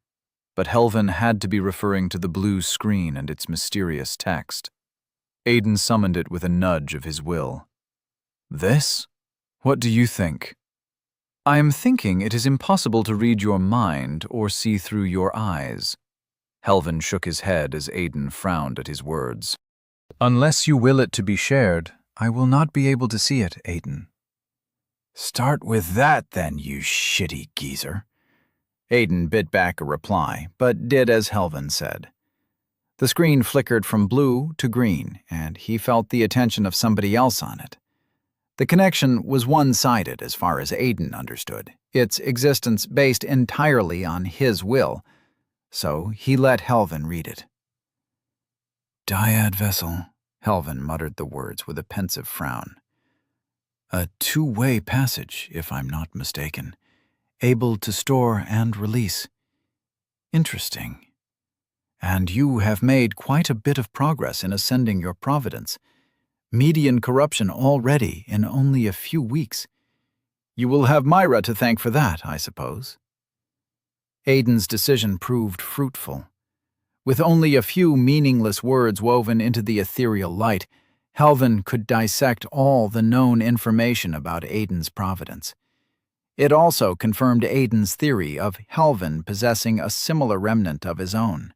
but Helvin had to be referring to the blue screen and its mysterious text. Aiden summoned it with a nudge of his will. This? What do you think? I am thinking it is impossible to read your mind or see through your eyes. Helvin shook his head as Aiden frowned at his words. Unless you will it to be shared, I will not be able to see it, Aiden. Start with that, then, you shitty geezer. Aiden bit back a reply, but did as Helvin said. The screen flickered from blue to green, and he felt the attention of somebody else on it. The connection was one-sided as far as Aiden understood, its existence based entirely on his will, so he let Helvin read it, Dyad vessel, Helvin muttered the words with a pensive frown. A two-way passage, if I'm not mistaken, able to store and release. Interesting. And you have made quite a bit of progress in ascending your providence. Median corruption already in only a few weeks. You will have Myra to thank for that, I suppose. Aiden's decision proved fruitful. With only a few meaningless words woven into the ethereal light, Helvin could dissect all the known information about Aiden's providence. It also confirmed Aiden's theory of Helvin possessing a similar remnant of his own.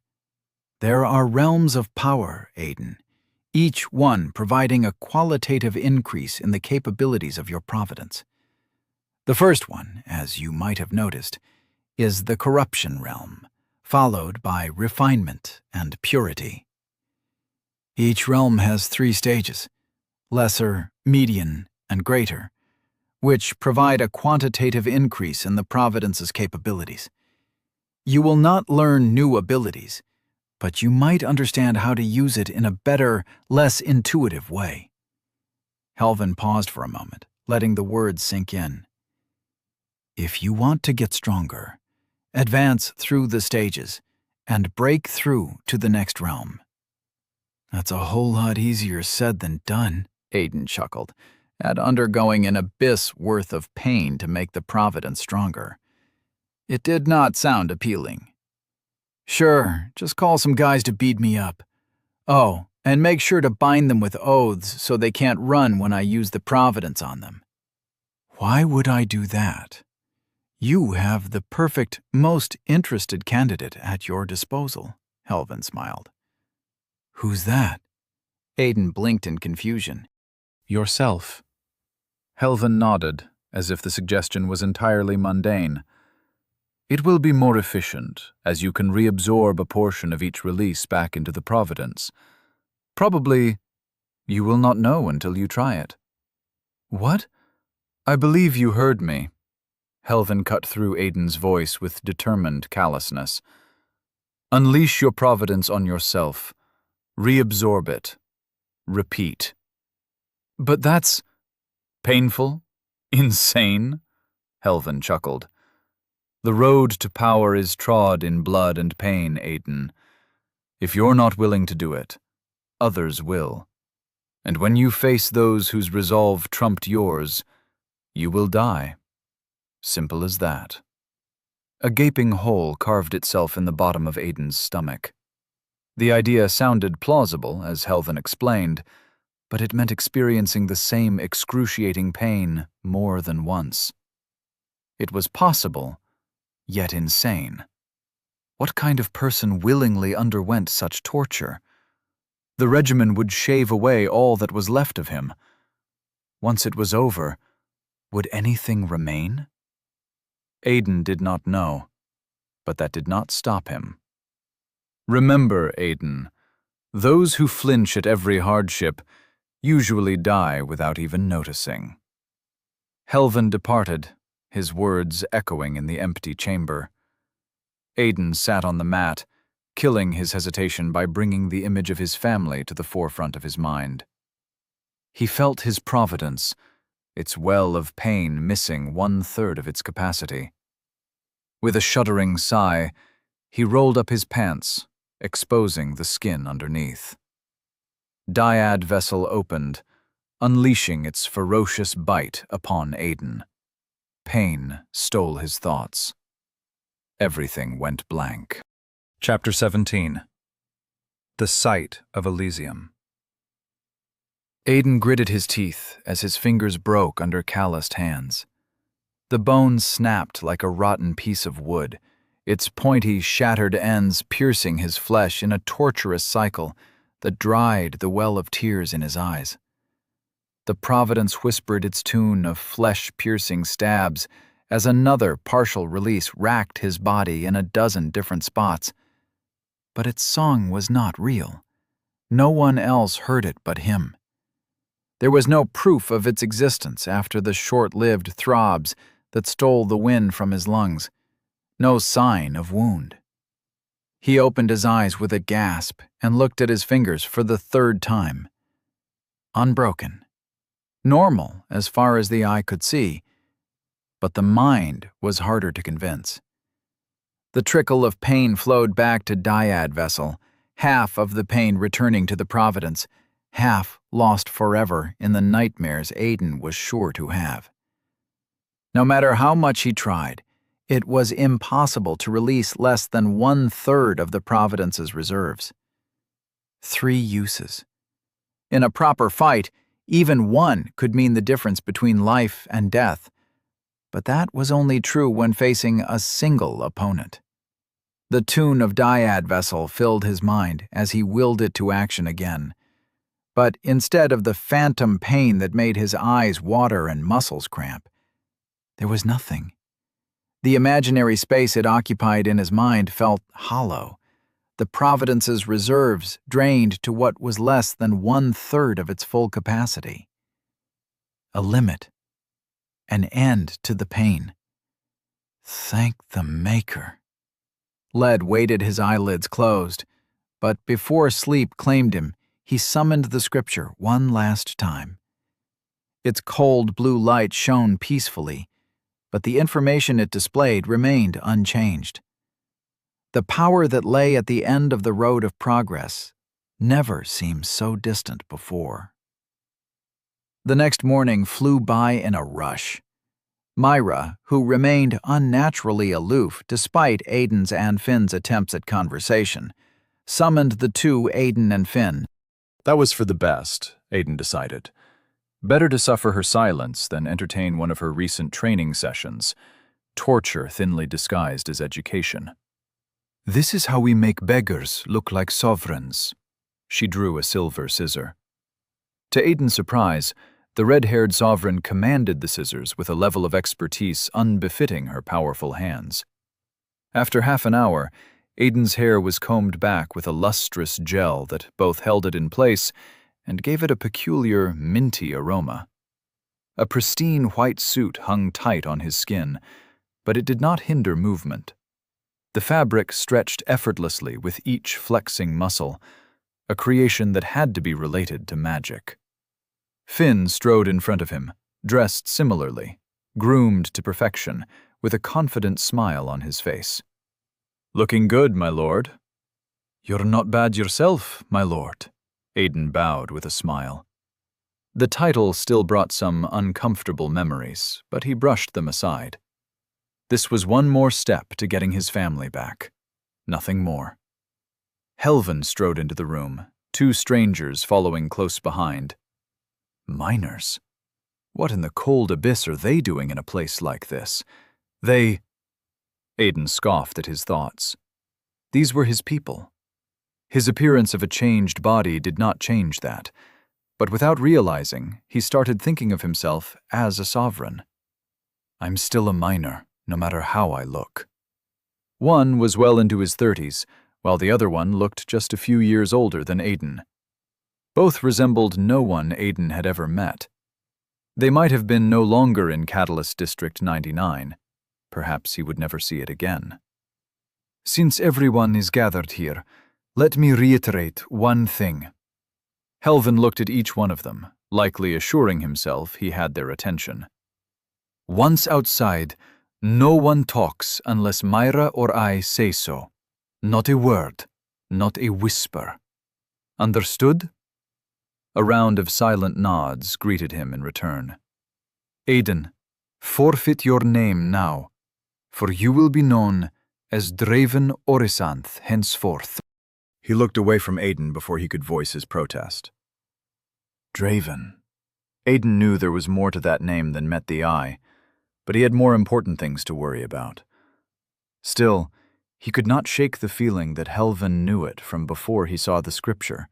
There are realms of power, Aiden, each one providing a qualitative increase in the capabilities of your providence. The first one, as you might have noticed, is the corruption realm, followed by refinement and purity. Each realm has 3 stages, lesser, median, and greater, which provide a quantitative increase in the providence's capabilities. You will not learn new abilities, but you might understand how to use it in a better, less intuitive way. Helvin paused for a moment, letting the words sink in. If you want to get stronger, advance through the stages and break through to the next realm. That's a whole lot easier said than done, Aiden chuckled, at undergoing an abyss worth of pain to make the providence stronger. It did not sound appealing. Sure, just call some guys to beat me up. Oh, and make sure to bind them with oaths so they can't run when I use the providence on them. Why would I do that? You have the perfect, most interested candidate at your disposal, Helvin smiled. Who's that? Aiden blinked in confusion. Yourself. Helvin nodded, as if the suggestion was entirely mundane. It will be more efficient, as you can reabsorb a portion of each release back into the providence. Probably, you will not know until you try it. What? I believe you heard me. Helvin cut through Aiden's voice with determined callousness. Unleash your providence on yourself. Reabsorb it. Repeat. But that's painful? Insane? Helvin chuckled. The road to power is trod in blood and pain, Aiden. If you're not willing to do it, others will. And when you face those whose resolve trumped yours, you will die. Simple as that. A gaping hole carved itself in the bottom of Aiden's stomach. The idea sounded plausible, as Helvin explained, but it meant experiencing the same excruciating pain more than once. It was possible, yet insane. What kind of person willingly underwent such torture? The regimen would shave away all that was left of him. Once it was over, would anything remain? Aiden did not know, but that did not stop him. Remember, Aiden, those who flinch at every hardship usually die without even noticing. Helvin departed, his words echoing in the empty chamber. Aiden sat on the mat, killing his hesitation by bringing the image of his family to the forefront of his mind. He felt his providence, its well of pain missing 1/3 of its capacity. With a shuddering sigh, he rolled up his pants, exposing the skin underneath. Dyad vessel opened, unleashing its ferocious bite upon Aiden. Pain stole his thoughts. Everything went blank. Chapter 17. The Sight of Elysium. Aiden gritted his teeth as his fingers broke under calloused hands. The bone snapped like a rotten piece of wood, its pointy, shattered ends piercing his flesh in a torturous cycle that dried the well of tears in his eyes. The Providence whispered its tune of flesh-piercing stabs as another partial release racked his body in a dozen different spots. But its song was not real. No one else heard it but him. There was no proof of its existence after the short-lived throbs that stole the wind from his lungs. No sign of wound. He opened his eyes with a gasp and looked at his fingers for the third time. Unbroken. Normal as far as the eye could see, but the mind was harder to convince. The trickle of pain flowed back to Dyad vessel, half of the pain returning to the Providence, half lost forever in the nightmares Aiden was sure to have. No matter how much he tried, it was impossible to release less than 1/3 of the Providence's reserves. 3 uses. In a proper fight, even one could mean the difference between life and death, but that was only true when facing a single opponent. The tune of Dyad vessel filled his mind as he willed it to action again. But instead of the phantom pain that made his eyes water and muscles cramp, there was nothing. The imaginary space it occupied in his mind felt hollow. The Providence's reserves drained to what was less than 1/3 of its full capacity. A limit. An end to the pain. Thank the Maker. Led waited, his eyelids closed, but before sleep claimed him, he summoned the scripture one last time. Its cold blue light shone peacefully, but the information it displayed remained unchanged. The power that lay at the end of the road of progress never seemed so distant before. The next morning flew by in a rush. Myra, who remained unnaturally aloof despite Aiden's and Finn's attempts at conversation, summoned the two, Aiden and Finn. That was for the best, Aiden decided. Better to suffer her silence than entertain one of her recent training sessions, torture thinly disguised as education. This is how we make beggars look like sovereigns. She drew a silver scissor. To Aiden's surprise, the red-haired sovereign commanded the scissors with a level of expertise unbefitting her powerful hands. After half an hour, Aiden's hair was combed back with a lustrous gel that both held it in place and gave it a peculiar, minty aroma. A pristine white suit hung tight on his skin, but it did not hinder movement. The fabric stretched effortlessly with each flexing muscle, a creation that had to be related to magic. Finn strode in front of him, dressed similarly, groomed to perfection, with a confident smile on his face. "Looking good, my lord." "You're not bad yourself, my lord." Aiden bowed with a smile. The title still brought some uncomfortable memories, but he brushed them aside. This was one more step to getting his family back. Nothing more. Helvin strode into the room, 2 strangers following close behind. Miners? What in the cold abyss are they doing in a place like this? Aiden scoffed at his thoughts. These were his people. His appearance of a changed body did not change that, but without realizing, he started thinking of himself as a sovereign. I'm still a miner, no matter how I look. One was well into his 30s, while the other one looked just a few years older than Aiden. Both resembled no one Aiden had ever met. They might have been no longer in Catalyst District 99. Perhaps he would never see it again. Since everyone is gathered here, let me reiterate one thing. Helvin looked at each one of them, likely assuring himself he had their attention. Once outside, no one talks unless Myra or I say so. Not a word, not a whisper. Understood? A round of silent nods greeted him in return. Aiden, forfeit your name now, for you will be known as Draven Orisanth henceforth. He looked away from Aiden before he could voice his protest. Draven. Aiden knew there was more to that name than met the eye, but he had more important things to worry about. Still, he could not shake the feeling that Helvin knew it from before he saw the scripture,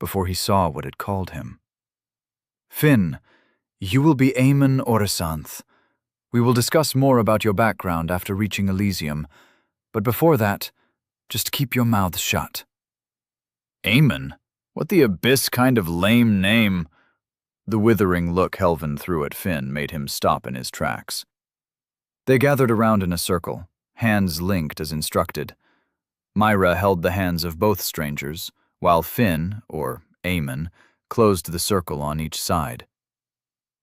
before he saw what it called him. Finn, you will be Aemon Orisanth. We will discuss more about your background after reaching Elysium, but before that, just keep your mouth shut. Aemon? What the abyss kind of lame name? The withering look Helvin threw at Finn made him stop in his tracks. They gathered around in a circle, hands linked as instructed. Myra held the hands of both strangers, while Finn, or Eamon, closed the circle on each side.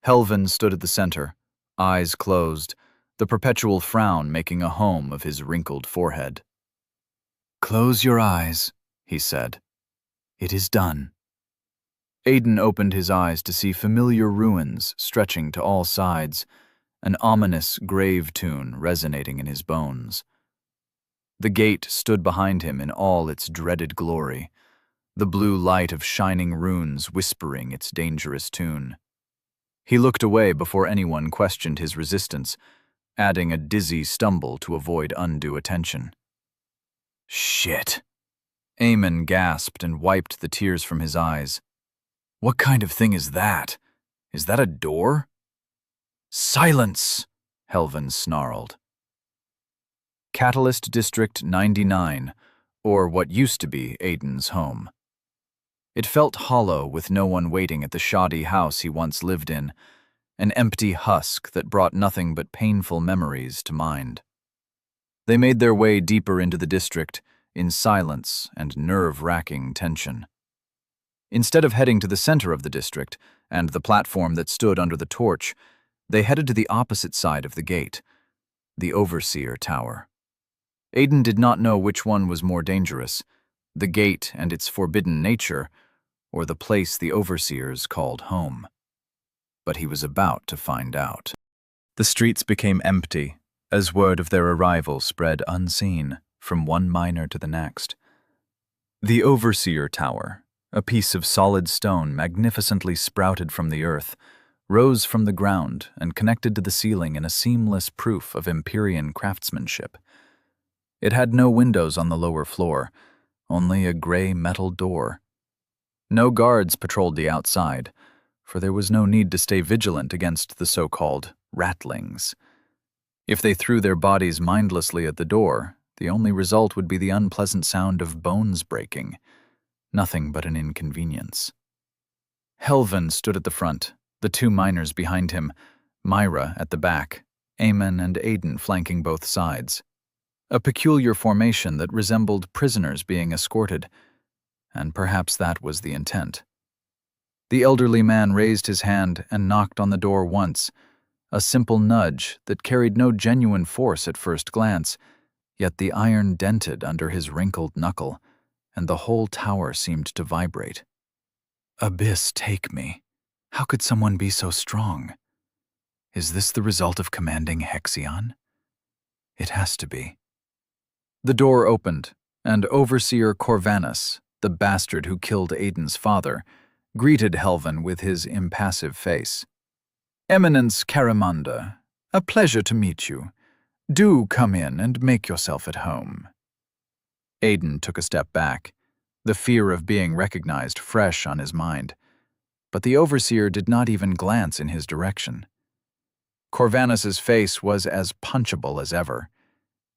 Helvin stood at the center, eyes closed, the perpetual frown making a home of his wrinkled forehead. "Close your eyes," he said. "It is done." Aiden opened his eyes to see familiar ruins stretching to all sides, an ominous grave tune resonating in his bones. The gate stood behind him in all its dreaded glory, the blue light of shining runes whispering its dangerous tune. He looked away before anyone questioned his resistance, adding a dizzy stumble to avoid undue attention. "Shit!" Eamon gasped and wiped the tears from his eyes. "What kind of thing is that? Is that a door?" "Silence!" Helvin snarled. Catalyst District 99, or what used to be Aiden's home. It felt hollow with no one waiting at the shoddy house he once lived in, an empty husk that brought nothing but painful memories to mind. They made their way deeper into the district, in silence and nerve-wracking tension. Instead of heading to the center of the district and the platform that stood under the torch, they headed to the opposite side of the gate, the Overseer Tower. Aiden did not know which one was more dangerous, the gate and its forbidden nature, or the place the Overseers called home. But he was about to find out. The streets became empty, as word of their arrival spread unseen from one miner to the next. The Overseer Tower, a piece of solid stone magnificently sprouted from the earth, rose from the ground and connected to the ceiling in a seamless proof of Empyrean craftsmanship. It had no windows on the lower floor, only a gray metal door. No guards patrolled the outside, for there was no need to stay vigilant against the so-called ratlings. If they threw their bodies mindlessly at the door, the only result would be the unpleasant sound of bones breaking, nothing but an inconvenience. Helvin stood at the front, the two miners behind him, Myra at the back, Eamon and Aiden flanking both sides. A peculiar formation that resembled prisoners being escorted, and perhaps that was the intent. The elderly man raised his hand and knocked on the door once, a simple nudge that carried no genuine force at first glance, yet the iron dented under his wrinkled knuckle, and the whole tower seemed to vibrate. Abyss take me. How could someone be so strong? Is this the result of commanding Hexion? It has to be. The door opened, and Overseer Corvanus, the bastard who killed Aiden's father, greeted Helvin with his impassive face. "Eminence Caramanda, a pleasure to meet you. Do come in and make yourself at home." Aiden took a step back, the fear of being recognized fresh on his mind. But the Overseer did not even glance in his direction. Corvanus's face was as punchable as ever.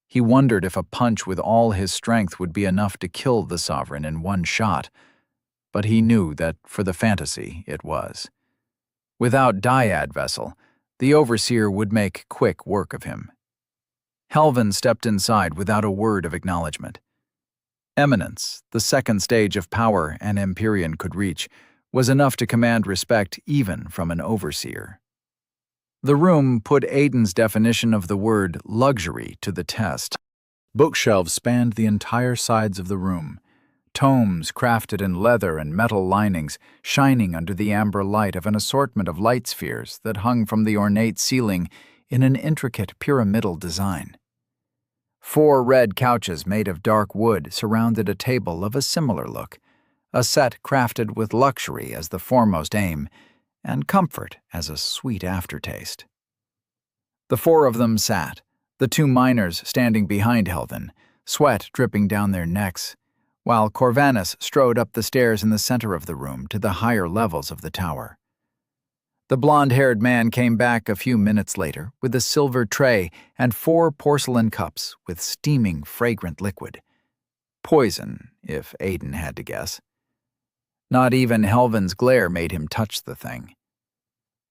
He wondered if a punch with all his strength would be enough to kill the Sovereign in one shot, but he knew that for the fantasy it was. Without Dyad Vessel, the Overseer would make quick work of him. Helvin stepped inside without a word of acknowledgement. Eminence, the second stage of power an Empyrean could reach, was enough to command respect even from an Overseer. The room put Aiden's definition of the word luxury to the test. Bookshelves spanned the entire sides of the room, tomes crafted in leather and metal linings shining under the amber light of an assortment of light spheres that hung from the ornate ceiling in an intricate pyramidal design. 4 red couches made of dark wood surrounded a table of a similar look, a set crafted with luxury as the foremost aim, and comfort as a sweet aftertaste. The 4 of them sat, the 2 miners standing behind Helvin, sweat dripping down their necks, while Corvanus strode up the stairs in the center of the room to the higher levels of the tower. The blonde-haired man came back a few minutes later with a silver tray and 4 porcelain cups with steaming, fragrant liquid. Poison, if Aiden had to guess. Not even Helvin's glare made him touch the thing.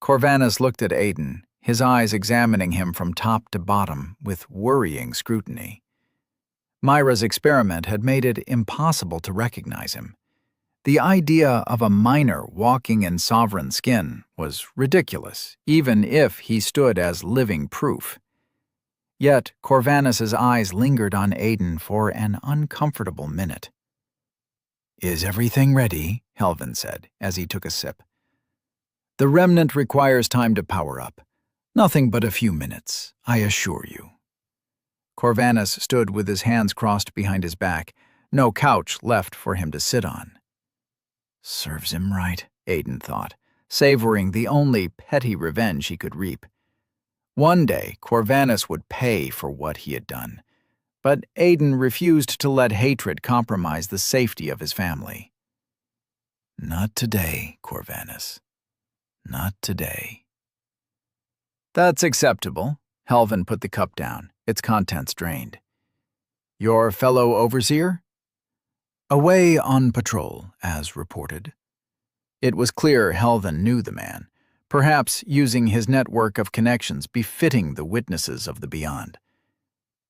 Corvanus looked at Aiden, his eyes examining him from top to bottom with worrying scrutiny. Myra's experiment had made it impossible to recognize him. The idea of a miner walking in sovereign skin was ridiculous, even if he stood as living proof. Yet Corvanus's eyes lingered on Aiden for an uncomfortable minute. "Is everything ready?" Helvin said, as he took a sip. "The remnant requires time to power up. Nothing but a few minutes, I assure you." Corvanus stood with his hands crossed behind his back, no couch left for him to sit on. Serves him right, Aiden thought, savoring the only petty revenge he could reap. One day, Corvanus would pay for what he had done, but Aiden refused to let hatred compromise the safety of his family. "Not today, Corvanus. Not today." "That's acceptable." Helvin put the cup down, its contents drained. "Your fellow overseer?" "Away on patrol, as reported." It was clear Helvin knew the man, perhaps using his network of connections befitting the witnesses of the beyond.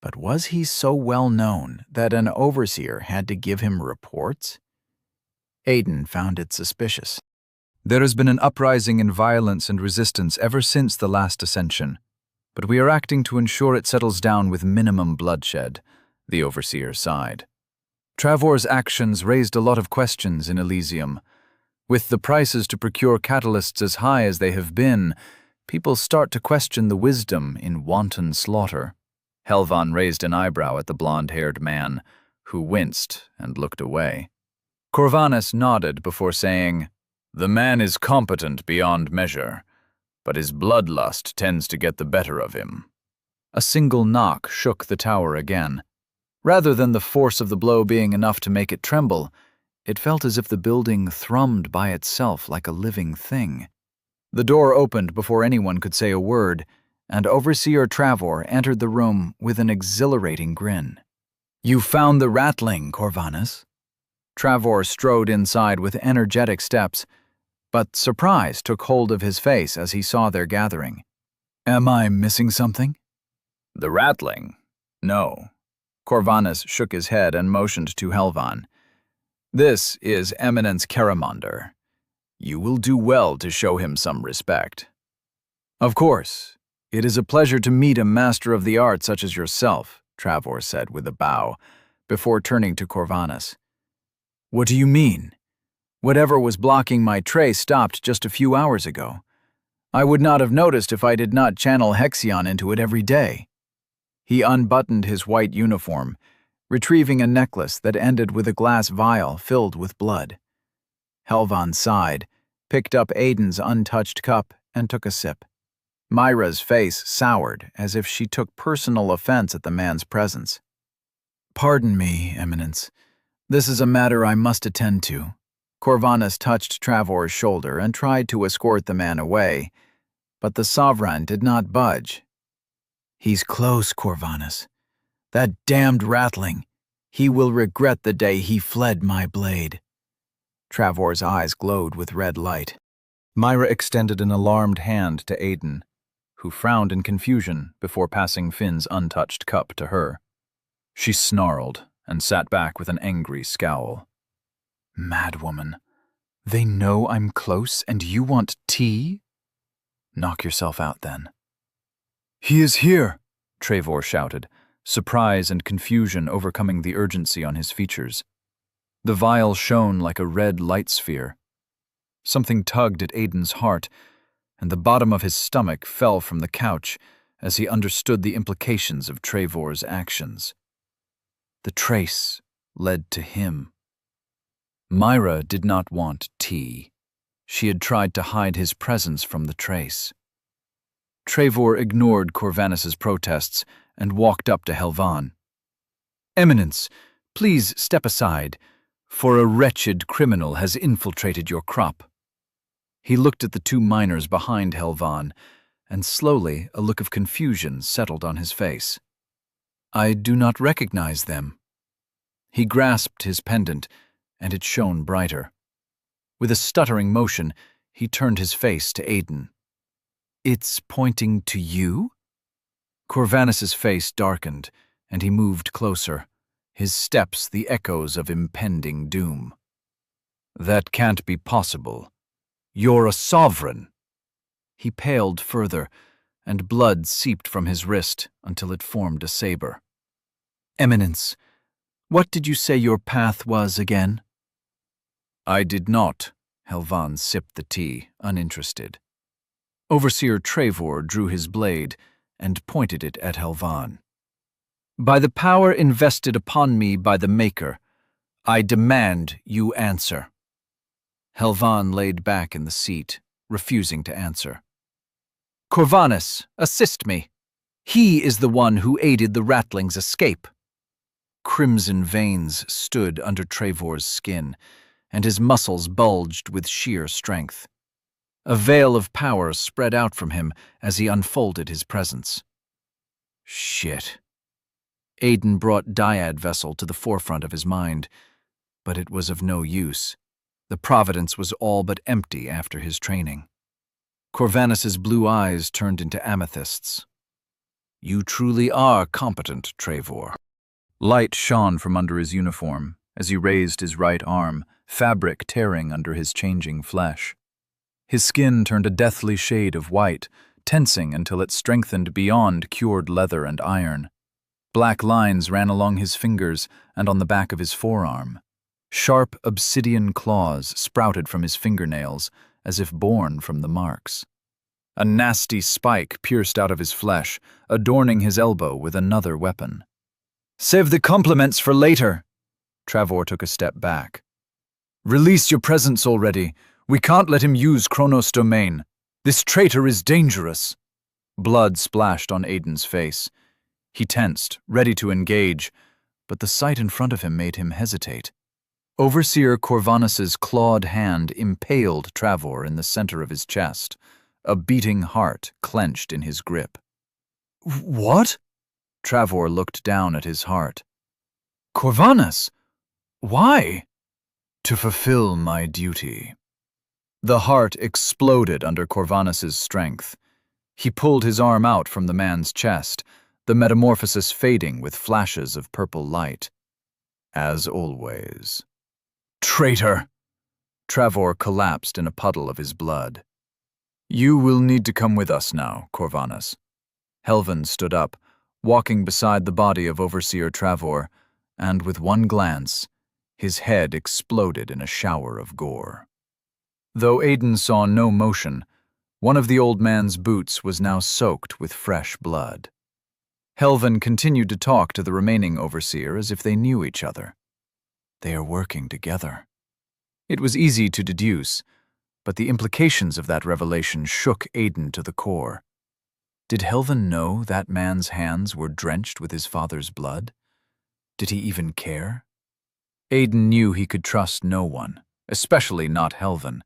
But was he so well known that an overseer had to give him reports? Aiden found it suspicious. There has been an uprising in violence and resistance ever since the last ascension, but we are acting to ensure it settles down with minimum bloodshed, the overseer sighed. Travor's actions raised a lot of questions in Elysium. With the prices to procure catalysts as high as they have been, people start to question the wisdom in wanton slaughter. Helvan raised an eyebrow at the blonde-haired man, who winced and looked away. Corvanus nodded before saying, "The man is competent beyond measure, but his bloodlust tends to get the better of him." A single knock shook the tower again. Rather than the force of the blow being enough to make it tremble, it felt as if the building thrummed by itself like a living thing. The door opened before anyone could say a word, and Overseer Travor entered the room with an exhilarating grin. "You found the ratling, Corvanus." Travor strode inside with energetic steps, but surprise took hold of his face as he saw their gathering. "Am I missing something?" "The ratling? No." Corvanus shook his head and motioned to Helvan. "This is Eminence Caramonder. You will do well to show him some respect." "Of course. It is a pleasure to meet a master of the art such as yourself," Travor said with a bow, before turning to Corvanus. "What do you mean? Whatever was blocking my tray stopped just a few hours ago. I would not have noticed if I did not channel Hexion into it every day." He unbuttoned his white uniform, retrieving a necklace that ended with a glass vial filled with blood. Helvan sighed, picked up Aiden's untouched cup, and took a sip. Myra's face soured as if she took personal offense at the man's presence. "Pardon me, Eminence. This is a matter I must attend to." Corvanus touched Travor's shoulder and tried to escort the man away, but the Sovereign did not budge. "He's close, Corvanus. That damned ratling. He will regret the day he fled my blade." Travor's eyes glowed with red light. Myra extended an alarmed hand to Aiden, who frowned in confusion before passing Finn's untouched cup to her. She snarled and sat back with an angry scowl. "Madwoman, they know I'm close and you want tea? Knock yourself out then." "He is here," Travor shouted, surprise and confusion overcoming the urgency on his features. The vial shone like a red light sphere. Something tugged at Aiden's heart, and the bottom of his stomach fell from the couch as he understood the implications of Travor's actions. The trace led to him. Myra did not want tea. She had tried to hide his presence from the trace. Travor ignored Corvanus's protests and walked up to Helvan. "Eminence, please step aside, for a wretched criminal has infiltrated your crop." He looked at the two miners behind Helvan, and slowly a look of confusion settled on his face. "I do not recognize them." He grasped his pendant, and it shone brighter. With a stuttering motion, he turned his face to Aiden. "It's pointing to you?" Corvanus's face darkened, and he moved closer, his steps the echoes of impending doom. "That can't be possible. You're a sovereign." He paled further, and blood seeped from his wrist until it formed a saber. "Eminence, what did you say your path was again?" "I did not." Helvan sipped the tea, uninterested. Overseer Trevor drew his blade and pointed it at Helvan. "By the power invested upon me by the Maker, I demand you answer." Helvan laid back in the seat, refusing to answer. "Corvanus, assist me. He is the one who aided the Ratling's escape." Crimson veins stood under Trevor's skin, and his muscles bulged with sheer strength. A veil of power spread out from him as he unfolded his presence. Shit. Aiden brought Dyad Vessel to the forefront of his mind, but it was of no use. The Providence was all but empty after his training. Corvanus's blue eyes turned into amethysts. "You truly are competent, Trevor." Light shone from under his uniform as he raised his right arm, fabric tearing under his changing flesh. His skin turned a deathly shade of white, tensing until it strengthened beyond cured leather and iron. Black lines ran along his fingers and on the back of his forearm. Sharp obsidian claws sprouted from his fingernails, as if born from the marks. A nasty spike pierced out of his flesh, adorning his elbow with another weapon. Save the compliments for later. Trevor took a step back. Release your presence already. We can't let him use Kronos' domain. This traitor is dangerous. Blood splashed on Aiden's face. He tensed, ready to engage, but the sight in front of him made him hesitate. Overseer Corvanus's clawed hand impaled Trevor in the center of his chest, a beating heart clenched in his grip. What? Trevor looked down at his heart. Corvanus? Why? To fulfill my duty. The heart exploded under Corvanus's strength. He pulled his arm out from the man's chest, the metamorphosis fading with flashes of purple light. As always. Traitor! Trevor collapsed in a puddle of his blood. You will need to come with us now, Corvanus. Helvan stood up, walking beside the body of Overseer Trevor, and with one glance, his head exploded in a shower of gore. Though Aiden saw no motion, one of the old man's boots was now soaked with fresh blood. Helvan continued to talk to the remaining overseer as if they knew each other. They are working together. It was easy to deduce, but the implications of that revelation shook Aiden to the core. Did Helvan know that man's hands were drenched with his father's blood? Did he even care? Aiden knew he could trust no one, especially not Helvan,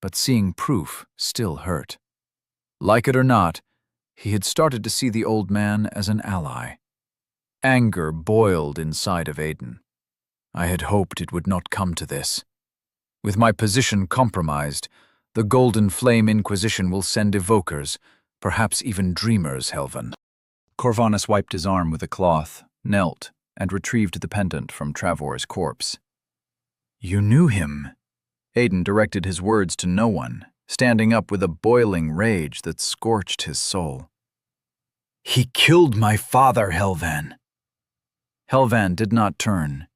but seeing proof still hurt. Like it or not, he had started to see the old man as an ally. Anger boiled inside of Aiden. I had hoped it would not come to this. With my position compromised, the Golden Flame Inquisition will send evokers, perhaps even dreamers, Helvan. Corvanus wiped his arm with a cloth, knelt, and retrieved the pendant from Trevor's corpse. You knew him. Aiden directed his words to no one, standing up with a boiling rage that scorched his soul. He killed my father, Helvan. Helvan did not turn.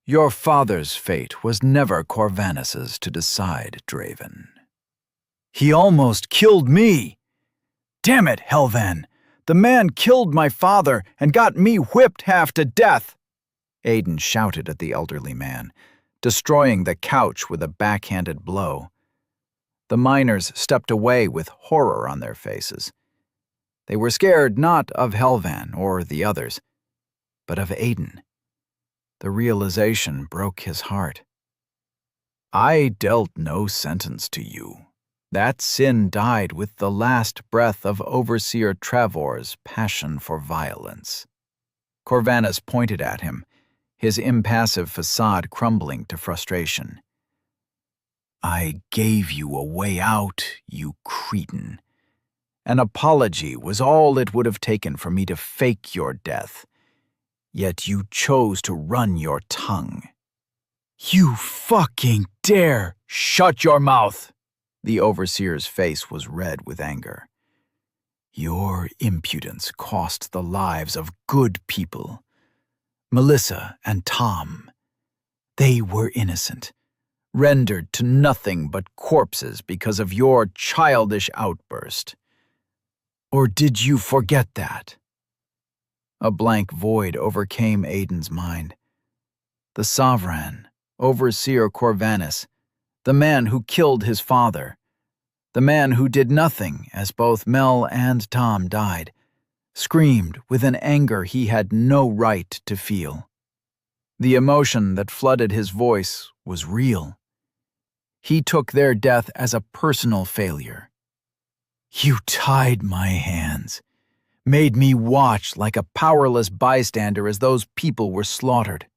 Your father's fate was never Corvanus's to decide, Draven. He almost killed me. Damn it, Helvan! The man killed my father and got me whipped half to death! Aiden shouted at the elderly man, destroying the couch with a backhanded blow. The miners stepped away with horror on their faces. They were scared not of Helvan or the others, but of Aiden. The realization broke his heart. I dealt no sentence to you. That sin died with the last breath of Overseer Trevor's passion for violence. Corvanus pointed at him, his impassive facade crumbling to frustration. I gave you a way out, you cretin. An apology was all it would have taken for me to fake your death. yet you chose to run your tongue. You fucking dare! Shut your mouth! The overseer's face was red with anger. Your impudence cost the lives of good people. Melissa and Tom. They were innocent, rendered to nothing but corpses because of your childish outburst. Or did you forget that? A blank void overcame Aiden's mind. The Sovereign, Overseer Corvanus, the man who killed his father, the man who did nothing as both Mel and Tom died, screamed with an anger he had no right to feel. The emotion that flooded his voice was real. He took their death as a personal failure. You tied my hands, made me watch like a powerless bystander as those people were slaughtered.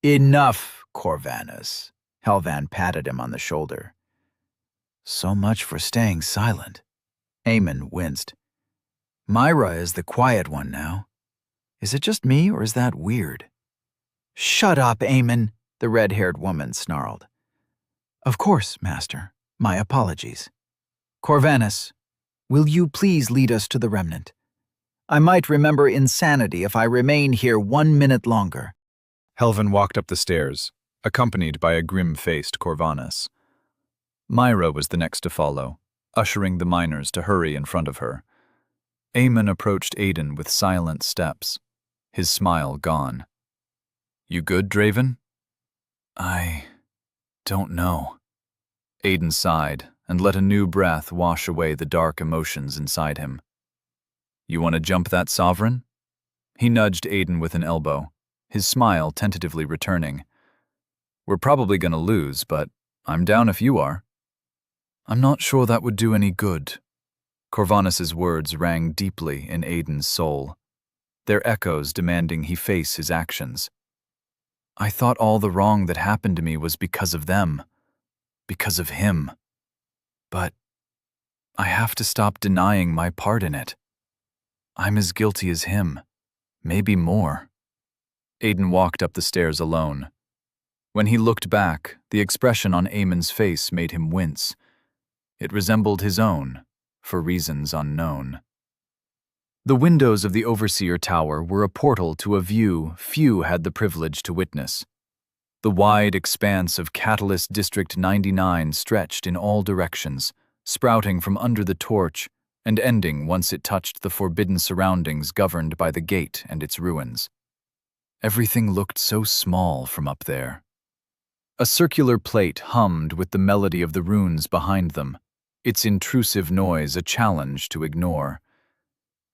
Enough, Corvanus. Helvan patted him on the shoulder. So much for staying silent. Eamon winced. Myra is the quiet one now. Is it just me, or is that weird? Shut up, Eamon, the red-haired woman snarled. Of course, Master. My apologies. Corvanus, will you please lead us to the remnant? I might remember insanity if I remain here 1 minute longer. Helvan walked up the stairs, accompanied by a grim-faced Corvanus. Myra was the next to follow, ushering the miners to hurry in front of her. Eamon approached Aiden with silent steps, his smile gone. You good, Draven? I don't know. Aiden sighed and let a new breath wash away the dark emotions inside him. You want to jump that Sovereign? He nudged Aiden with an elbow, his smile tentatively returning. We're probably going to lose, but I'm down if you are. I'm not sure that would do any good. Corvanus's words rang deeply in Aiden's soul, their echoes demanding he face his actions. I thought all the wrong that happened to me was because of them, because of him. But I have to stop denying my part in it. I'm as guilty as him, maybe more. Aiden walked up the stairs alone. When he looked back, the expression on Eamon's face made him wince. It resembled his own, for reasons unknown. The windows of the Overseer Tower were a portal to a view few had the privilege to witness. The wide expanse of Catalyst District 99 stretched in all directions, sprouting from under the torch and ending once it touched the forbidden surroundings governed by the gate and its ruins. Everything looked so small from up there. A circular plate hummed with the melody of the runes behind them, its intrusive noise a challenge to ignore.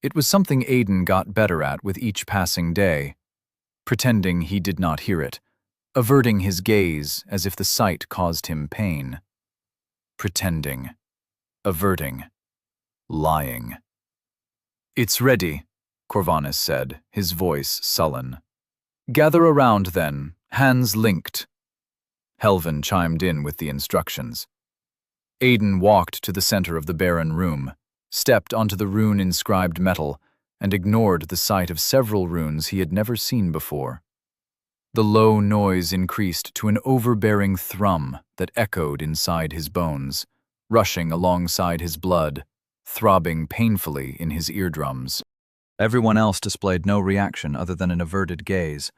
It was something Aiden got better at with each passing day, pretending he did not hear it, averting his gaze as if the sight caused him pain. Pretending, averting, lying. It's ready, Corvanus said, his voice sullen. Gather around then, hands linked. Helvan chimed in with the instructions. Aiden walked to the center of the barren room, stepped onto the rune-inscribed metal, and ignored the sight of several runes he had never seen before. The low noise increased to an overbearing thrum that echoed inside his bones, rushing alongside his blood, throbbing painfully in his eardrums. Everyone else displayed no reaction other than an averted gaze,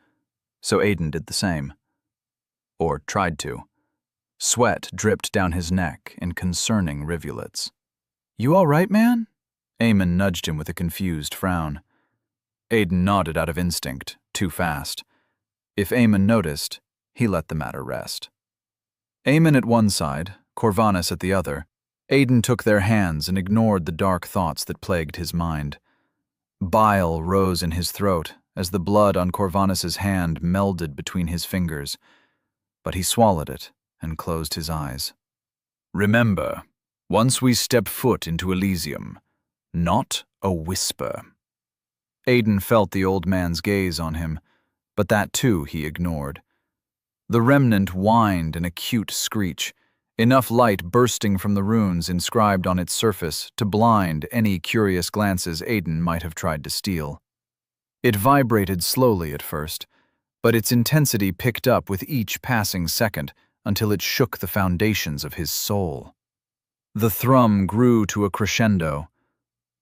so Aiden did the same. Or tried to. Sweat dripped down his neck in concerning rivulets. You all right, man? Eamon nudged him with a confused frown. Aiden nodded out of instinct, too fast. If Eamon noticed, he let the matter rest. Eamon at one side, Corvanus at the other, Aiden took their hands and ignored the dark thoughts that plagued his mind. Bile rose in his throat as the blood on Corvanus's hand melded between his fingers, but he swallowed it and closed his eyes. Remember, once we step foot into Elysium, not a whisper. Aiden felt the old man's gaze on him, but that too he ignored. The remnant whined an acute screech, enough light bursting from the runes inscribed on its surface to blind any curious glances Aiden might have tried to steal. It vibrated slowly at first, but its intensity picked up with each passing second until it shook the foundations of his soul. The thrum grew to a crescendo,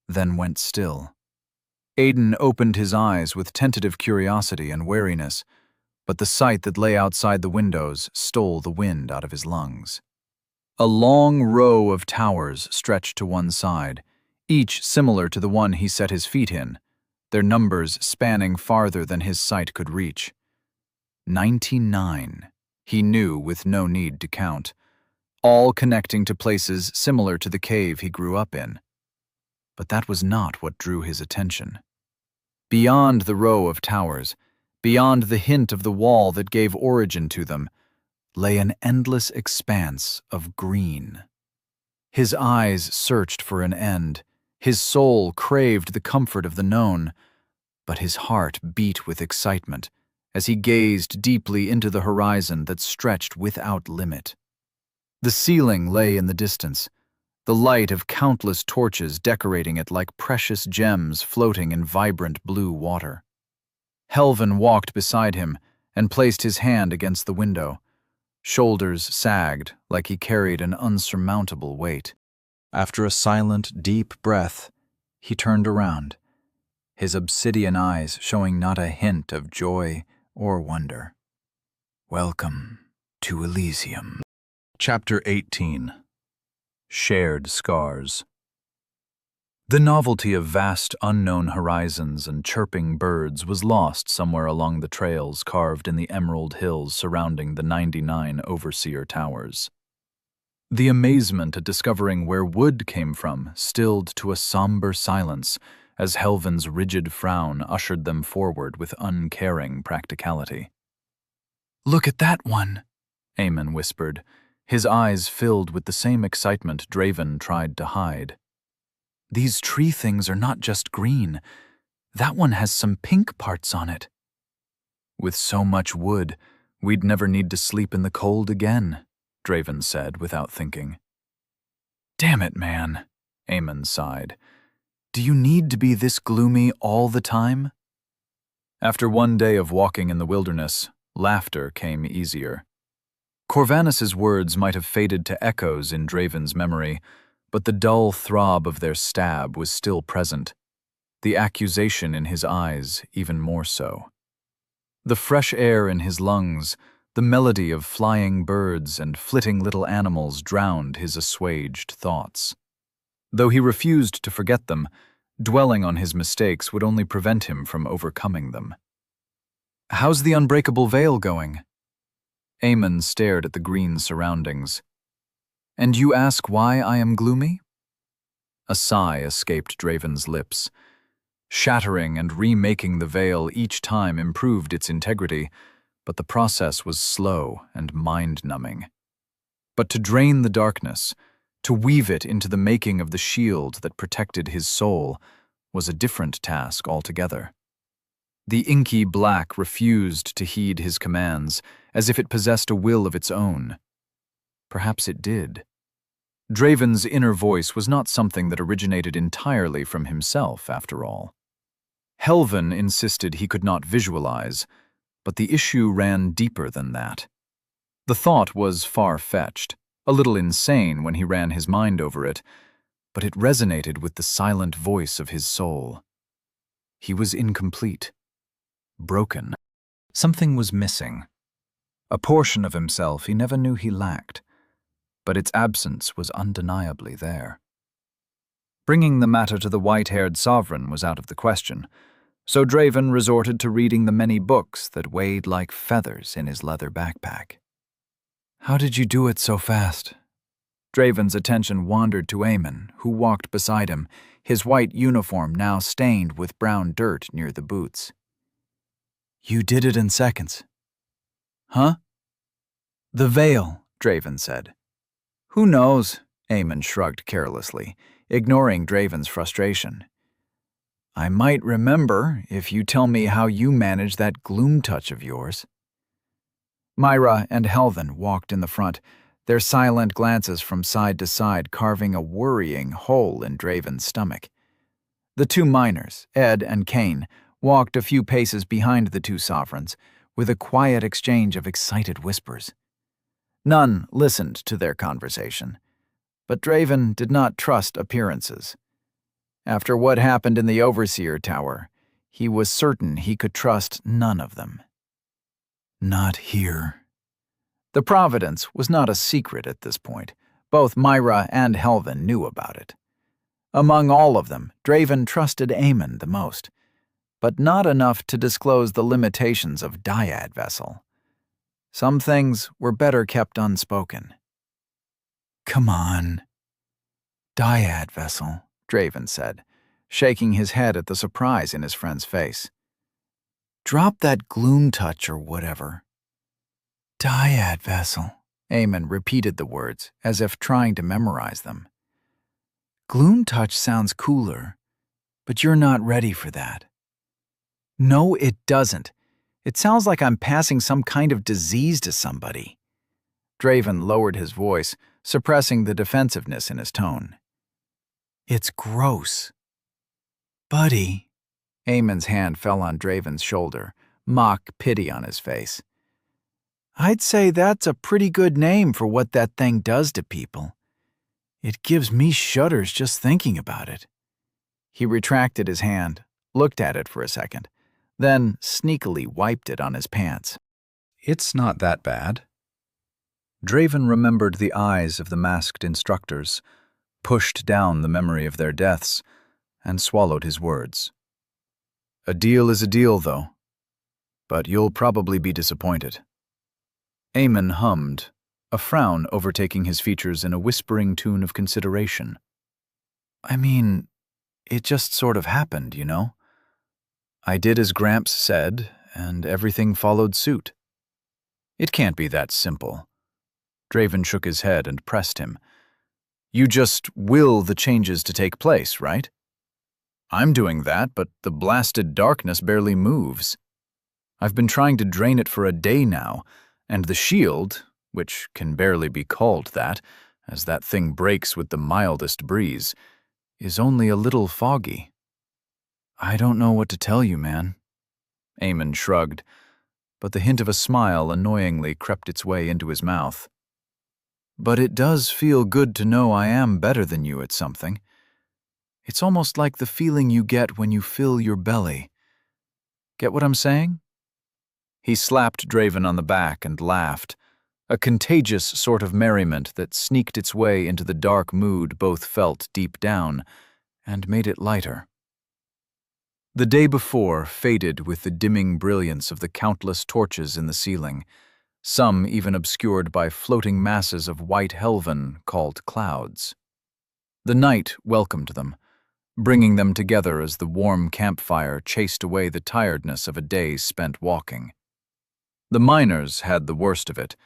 then went still. Aiden opened his eyes with tentative curiosity and wariness, but the sight that lay outside the windows stole the wind out of his lungs. A long row of towers stretched to one side, each similar to the one he set his feet in, their numbers spanning farther than his sight could reach. 99, he knew with no need to count, all connecting to places similar to the cave he grew up in. But that was not what drew his attention. Beyond the row of towers, beyond the hint of the wall that gave origin to them, lay an endless expanse of green. His eyes searched for an end, his soul craved the comfort of the known, but his heart beat with excitement as he gazed deeply into the horizon that stretched without limit. The ceiling lay in the distance, the light of countless torches decorating it like precious gems floating in vibrant blue water. Helvin walked beside him and placed his hand against the window. Shoulders sagged like he carried an unsurmountable weight. After a silent, deep breath, he turned around, his obsidian eyes showing not a hint of joy or wonder. Welcome to Elysium. Chapter 18. Shared Scars. The novelty of vast unknown horizons and chirping birds was lost somewhere along the trails carved in the emerald hills surrounding the 99 Overseer Towers. The amazement at discovering where wood came from stilled to a somber silence as Helvin's rigid frown ushered them forward with uncaring practicality. "Look at that one," Eamon whispered, his eyes filled with the same excitement Draven tried to hide. "These tree things are not just green. That one has some pink parts on it." "With so much wood, we'd never need to sleep in the cold again," Draven said without thinking. "Damn it, man," Eamon sighed. "Do you need to be this gloomy all the time?" After one day of walking in the wilderness, laughter came easier. Corvanus's words might have faded to echoes in Draven's memory, but the dull throb of their stab was still present, the accusation in his eyes even more so. The fresh air in his lungs, the melody of flying birds and flitting little animals drowned his assuaged thoughts. Though he refused to forget them, dwelling on his mistakes would only prevent him from overcoming them. "How's the unbreakable veil going?" Eamon stared at the green surroundings. "And you ask why I am gloomy?" A sigh escaped Draven's lips. Shattering and remaking the veil each time improved its integrity, but the process was slow and mind-numbing. But to drain the darkness, to weave it into the making of the shield that protected his soul, was a different task altogether. The inky black refused to heed his commands, as if it possessed a will of its own. Perhaps it did. Draven's inner voice was not something that originated entirely from himself, after all. Helvin insisted he could not visualize, but the issue ran deeper than that. The thought was far-fetched, a little insane when he ran his mind over it, but it resonated with the silent voice of his soul. He was incomplete, broken. Something was missing. A portion of himself he never knew he lacked, but its absence was undeniably there. Bringing the matter to the white-haired sovereign was out of the question, so Draven resorted to reading the many books that weighed like feathers in his leather backpack. "How did you do it so fast?" Draven's attention wandered to Eamon, who walked beside him, his white uniform now stained with brown dirt near the boots. "You did it in seconds." "Huh?" "The veil," Draven said. "Who knows?" Eamon shrugged carelessly, ignoring Draven's frustration. "I might remember if you tell me how you manage that gloom touch of yours." Myra and Helvin walked in the front, their silent glances from side to side carving a worrying hole in Draven's stomach. The two miners, Ed and Kane, walked a few paces behind the two sovereigns, with a quiet exchange of excited whispers. None listened to their conversation, but Draven did not trust appearances. After what happened in the Overseer Tower, he was certain he could trust none of them. Not here. The Providence was not a secret at this point. Both Myra and Helvin knew about it. Among all of them, Draven trusted Aemon the most, but not enough to disclose the limitations of Dyad Vessel. Some things were better kept unspoken. Come on. Dyad Vessel, Draven said, shaking his head at the surprise in his friend's face. Drop that gloom touch or whatever. Dyad Vessel, Aemon repeated the words, as if trying to memorize them. Gloom touch sounds cooler, but you're not ready for that. No, it doesn't. It sounds like I'm passing some kind of disease to somebody. Draven lowered his voice, suppressing the defensiveness in his tone. It's gross. Buddy. Aemon's hand fell on Draven's shoulder, mock pity on his face. I'd say that's a pretty good name for what that thing does to people. It gives me shudders just thinking about it. He retracted his hand, looked at it for a second, then sneakily wiped it on his pants. It's not that bad. Draven remembered the eyes of the masked instructors, pushed down the memory of their deaths, and swallowed his words. A deal is a deal, though. But you'll probably be disappointed. Aemon hummed, a frown overtaking his features in a whispering tune of consideration. I mean, it just sort of happened, you know? I did as Gramps said, and everything followed suit. It can't be that simple. Draven shook his head and pressed him. You just will the changes to take place, right? I'm doing that, but the blasted darkness barely moves. I've been trying to drain it for a day now, and the shield, which can barely be called that, as that thing breaks with the mildest breeze, is only a little foggy. I don't know what to tell you, man. Aemon shrugged, but the hint of a smile annoyingly crept its way into his mouth. But it does feel good to know I am better than you at something. It's almost like the feeling you get when you fill your belly. Get what I'm saying? He slapped Draven on the back and laughed, a contagious sort of merriment that sneaked its way into the dark mood both felt deep down and made it lighter. The day before faded with the dimming brilliance of the countless torches in the ceiling, some even obscured by floating masses of white helvan called clouds. The night welcomed them, bringing them together as the warm campfire chased away the tiredness of a day spent walking. The miners had the worst of it,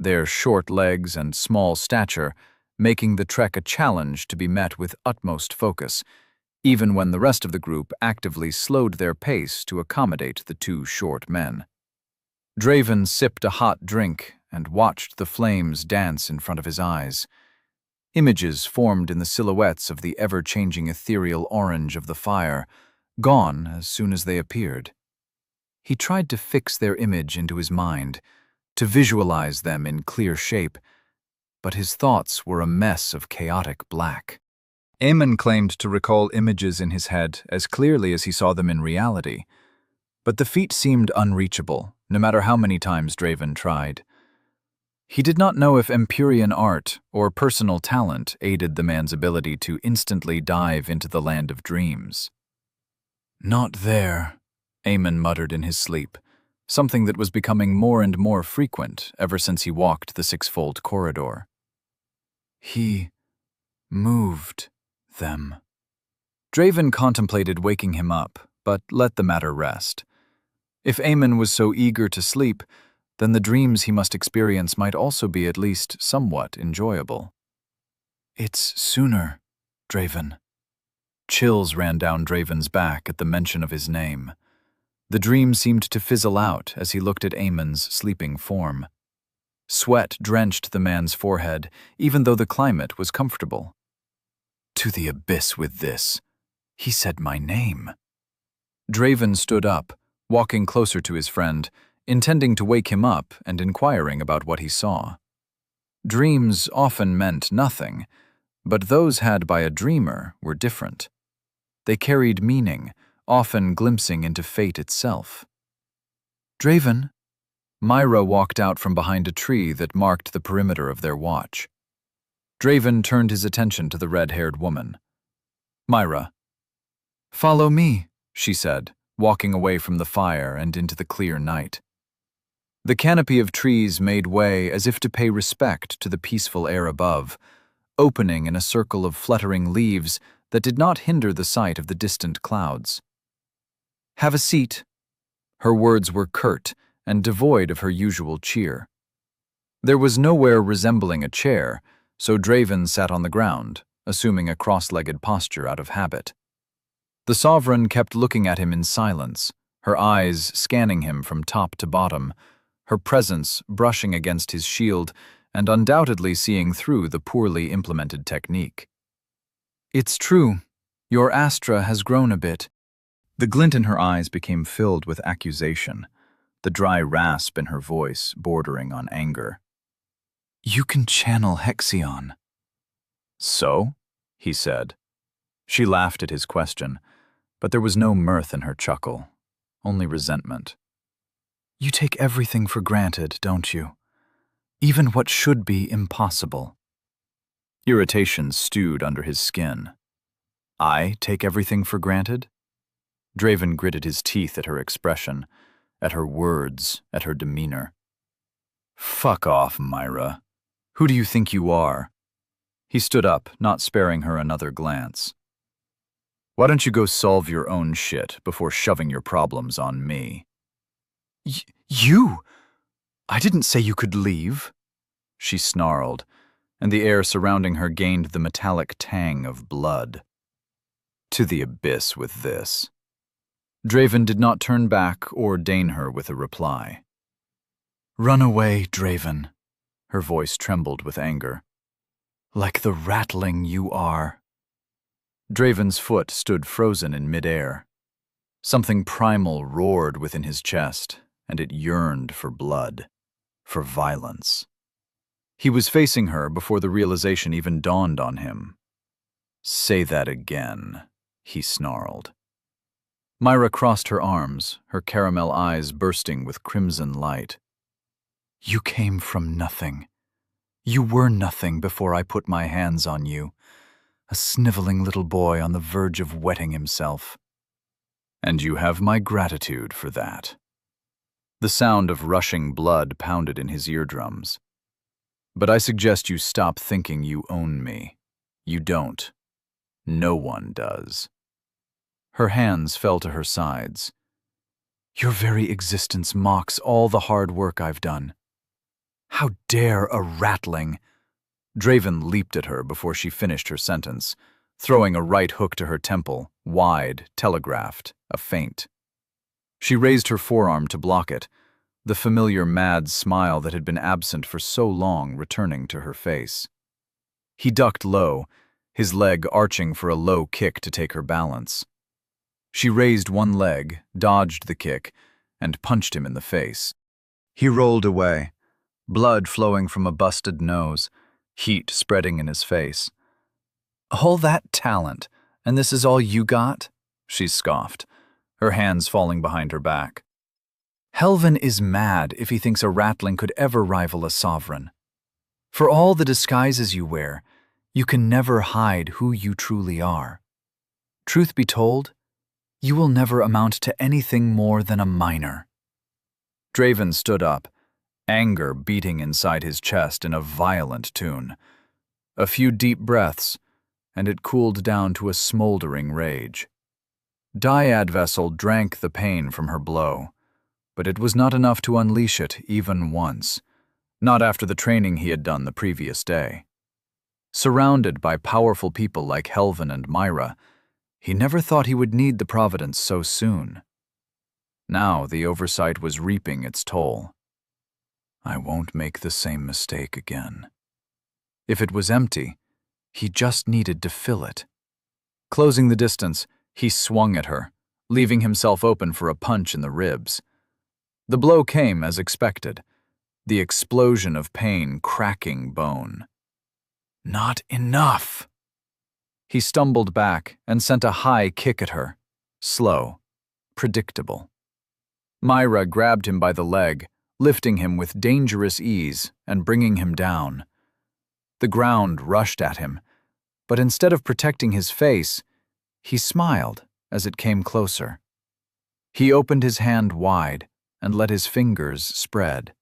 their short legs and small stature making the trek a challenge to be met with utmost focus, even when the rest of the group actively slowed their pace to accommodate the two short men. Draven sipped a hot drink and watched the flames dance in front of his eyes. Images formed in the silhouettes of the ever-changing ethereal orange of the fire, gone as soon as they appeared. He tried to fix their image into his mind, to visualize them in clear shape, but his thoughts were a mess of chaotic black. Aemon claimed to recall images in his head as clearly as he saw them in reality, but the feat seemed unreachable, no matter how many times Draven tried. He did not know if Empyrean art or personal talent aided the man's ability to instantly dive into the land of dreams. Not there, Aemon muttered in his sleep, something that was becoming more and more frequent ever since he walked the six-fold corridor. He moved them. Draven contemplated waking him up, but let the matter rest. If Aemon was so eager to sleep, then the dreams he must experience might also be at least somewhat enjoyable. It's sooner, Draven. Chills ran down Draven's back at the mention of his name. The dream seemed to fizzle out as he looked at Aemon's sleeping form. Sweat drenched the man's forehead, even though the climate was comfortable. To the abyss with this. He said my name. Draven stood up, walking closer to his friend, intending to wake him up and inquiring about what he saw. Dreams often meant nothing, but those had by a dreamer were different. They carried meaning, often glimpsing into fate itself. Draven. Myra walked out from behind a tree that marked the perimeter of their watch. Draven turned his attention to the red-haired woman. Myra. Follow me, she said, walking away from the fire and into the clear night. The canopy of trees made way as if to pay respect to the peaceful air above, opening in a circle of fluttering leaves that did not hinder the sight of the distant clouds. Have a seat. Her words were curt and devoid of her usual cheer. There was nowhere resembling a chair, so Draven sat on the ground, assuming a cross-legged posture out of habit. The Sovereign kept looking at him in silence, her eyes scanning him from top to bottom, her presence brushing against his shield and undoubtedly seeing through the poorly implemented technique. It's true. Your Astra has grown a bit. The glint in her eyes became filled with accusation, the dry rasp in her voice bordering on anger. You can channel Hexion. So? He said. She laughed at his question, but there was no mirth in her chuckle, only resentment. You take everything for granted, don't you? Even what should be impossible. Irritation stewed under his skin. I take everything for granted? Draven gritted his teeth at her expression, at her words, at her demeanor. Fuck off, Myra. Who do you think you are? He stood up, not sparing her another glance. Why don't you go solve your own shit before shoving your problems on me? You? I didn't say you could leave. She snarled, and the air surrounding her gained the metallic tang of blood. To the abyss with this. Draven did not turn back or deign her with a reply. Run away, Draven. Her voice trembled with anger. Like the rattling you are. Draven's foot stood frozen in midair. Something primal roared within his chest, and it yearned for blood, for violence. He was facing her before the realization even dawned on him. Say that again, he snarled. Myra crossed her arms, her caramel eyes bursting with crimson light. You came from nothing. You were nothing before I put my hands on you, a sniveling little boy on the verge of wetting himself. And you have my gratitude for that. The sound of rushing blood pounded in his eardrums. But I suggest you stop thinking you own me. You don't. No one does. Her hands fell to her sides. Your very existence mocks all the hard work I've done. How dare a ratling? Draven leaped at her before she finished her sentence, throwing a right hook to her temple, wide, telegraphed, a feint. She raised her forearm to block it, the familiar mad smile that had been absent for so long returning to her face. He ducked low, his leg arching for a low kick to take her balance. She raised one leg, dodged the kick, and punched him in the face. He rolled away, blood flowing from a busted nose, heat spreading in his face. All that talent, and this is all you got? She scoffed, her hands falling behind her back. Helvin is mad if he thinks a ratling could ever rival a sovereign. For all the disguises you wear, you can never hide who you truly are. Truth be told, you will never amount to anything more than a minor. Draven stood up, anger beating inside his chest in a violent tune. A few deep breaths, and it cooled down to a smoldering rage. Dyad Vessel drank the pain from her blow, but it was not enough to unleash it even once, not after the training he had done the previous day. Surrounded by powerful people like Helvin and Myra, he never thought he would need the Providence so soon. Now the oversight was reaping its toll. I won't make the same mistake again. If it was empty, he just needed to fill it. Closing the distance, he swung at her, leaving himself open for a punch in the ribs. The blow came as expected, the explosion of pain cracking bone. Not enough. He stumbled back and sent a high kick at her, slow, predictable. Myra grabbed him by the leg, lifting him with dangerous ease and bringing him down. The ground rushed at him, but instead of protecting his face, he smiled as it came closer. He opened his hand wide and let his fingers spread.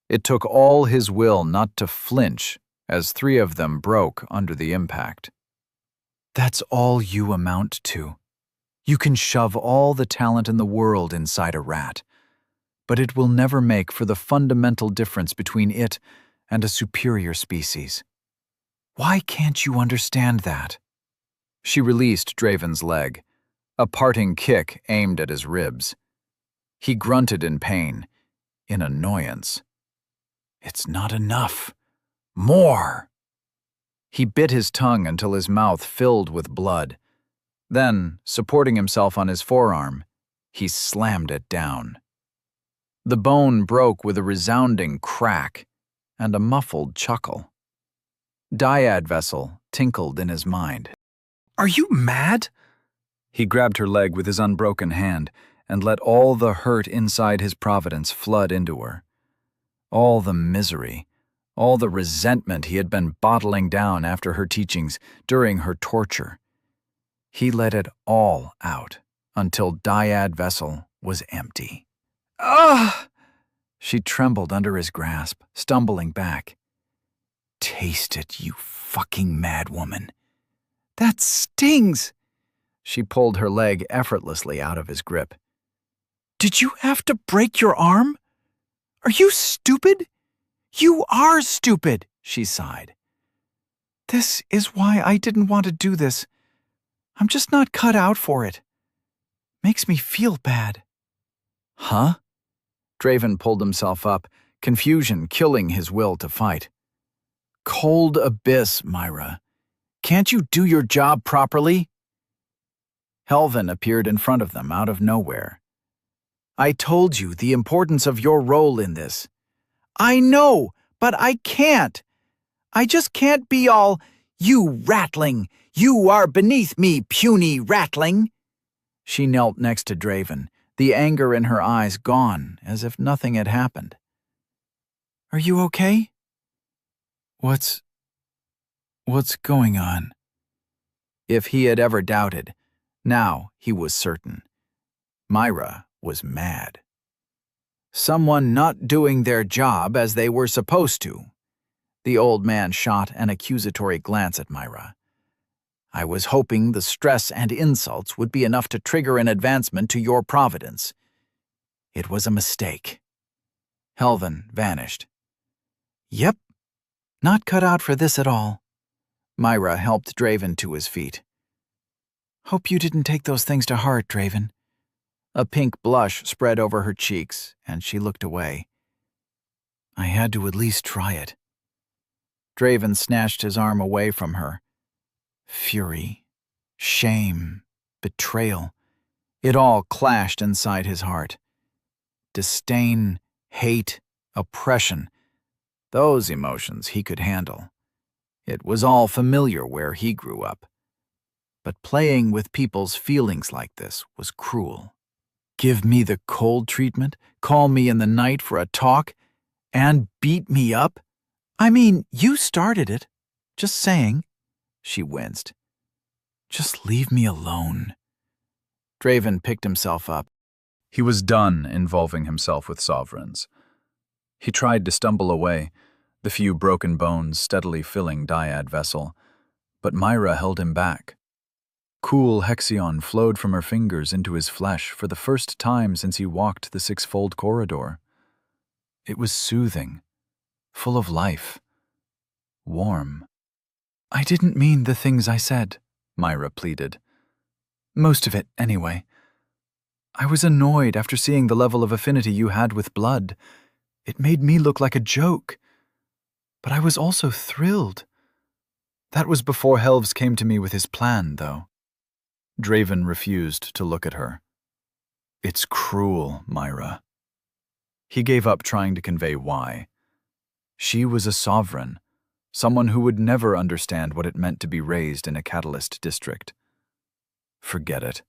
It took all his will not to flinch as 3 of them broke under the impact. That's all you amount to. You can shove all the talent in the world inside a rat, but it will never make for the fundamental difference between it and a superior species. Why can't you understand that? She released Draven's leg, a parting kick aimed at his ribs. He grunted in pain, in annoyance. It's not enough. More! He bit his tongue until his mouth filled with blood. Then, supporting himself on his forearm, he slammed it down. The bone broke with a resounding crack and a muffled chuckle. Dyad vessel tinkled in his mind. Are you mad? He grabbed her leg with his unbroken hand and let all the hurt inside his providence flood into her. All the misery, all the resentment he had been bottling down after her teachings, during her torture. He let it all out until Dyad vessel was empty. Ugh! She trembled under his grasp, stumbling back. Taste it, you fucking mad woman. That stings! She pulled her leg effortlessly out of his grip. Did you have to break your arm? Are you stupid? You are stupid, she sighed. This is why I didn't want to do this. I'm just not cut out for it. Makes me feel bad. Huh? Draven pulled himself up, confusion killing his will to fight. Cold abyss, Myra. Can't you do your job properly? Helvin appeared in front of them out of nowhere. I told you the importance of your role in this. I know, but I can't. I just can't be all, you ratling. You are beneath me, puny ratling. She knelt next to Draven, the anger in her eyes gone, as if nothing had happened. Are you okay? What's going on? If he had ever doubted, now he was certain. Myra was mad. Someone not doing their job as they were supposed to. The old man shot an accusatory glance at Myra. I was hoping the stress and insults would be enough to trigger an advancement to your providence. It was a mistake. Helvin vanished. Yep, not cut out for this at all. Myra helped Draven to his feet. Hope you didn't take those things to heart, Draven. A pink blush spread over her cheeks, and she looked away. I had to at least try it. Draven snatched his arm away from her. Fury, shame, betrayal, it all clashed inside his heart. Disdain, hate, oppression, those emotions he could handle. It was all familiar where he grew up. But playing with people's feelings like this was cruel. Give me the cold treatment, call me in the night for a talk, and beat me up? I mean, you started it. Just saying. She winced. Just leave me alone. Draven picked himself up. He was done involving himself with sovereigns. He tried to stumble away, the few broken bones steadily filling Dyad vessel, but Myra held him back. Cool hexion flowed from her fingers into his flesh for the first time since he walked the six-fold corridor. It was soothing, full of life, warm. I didn't mean the things I said, Myra pleaded. Most of it, anyway. I was annoyed after seeing the level of affinity you had with blood. It made me look like a joke. But I was also thrilled. That was before Helves came to me with his plan, though. Draven refused to look at her, It's cruel, Myra. He gave up trying to convey why. She was a sovereign, someone who would never understand what it meant to be raised in a catalyst district. Forget it.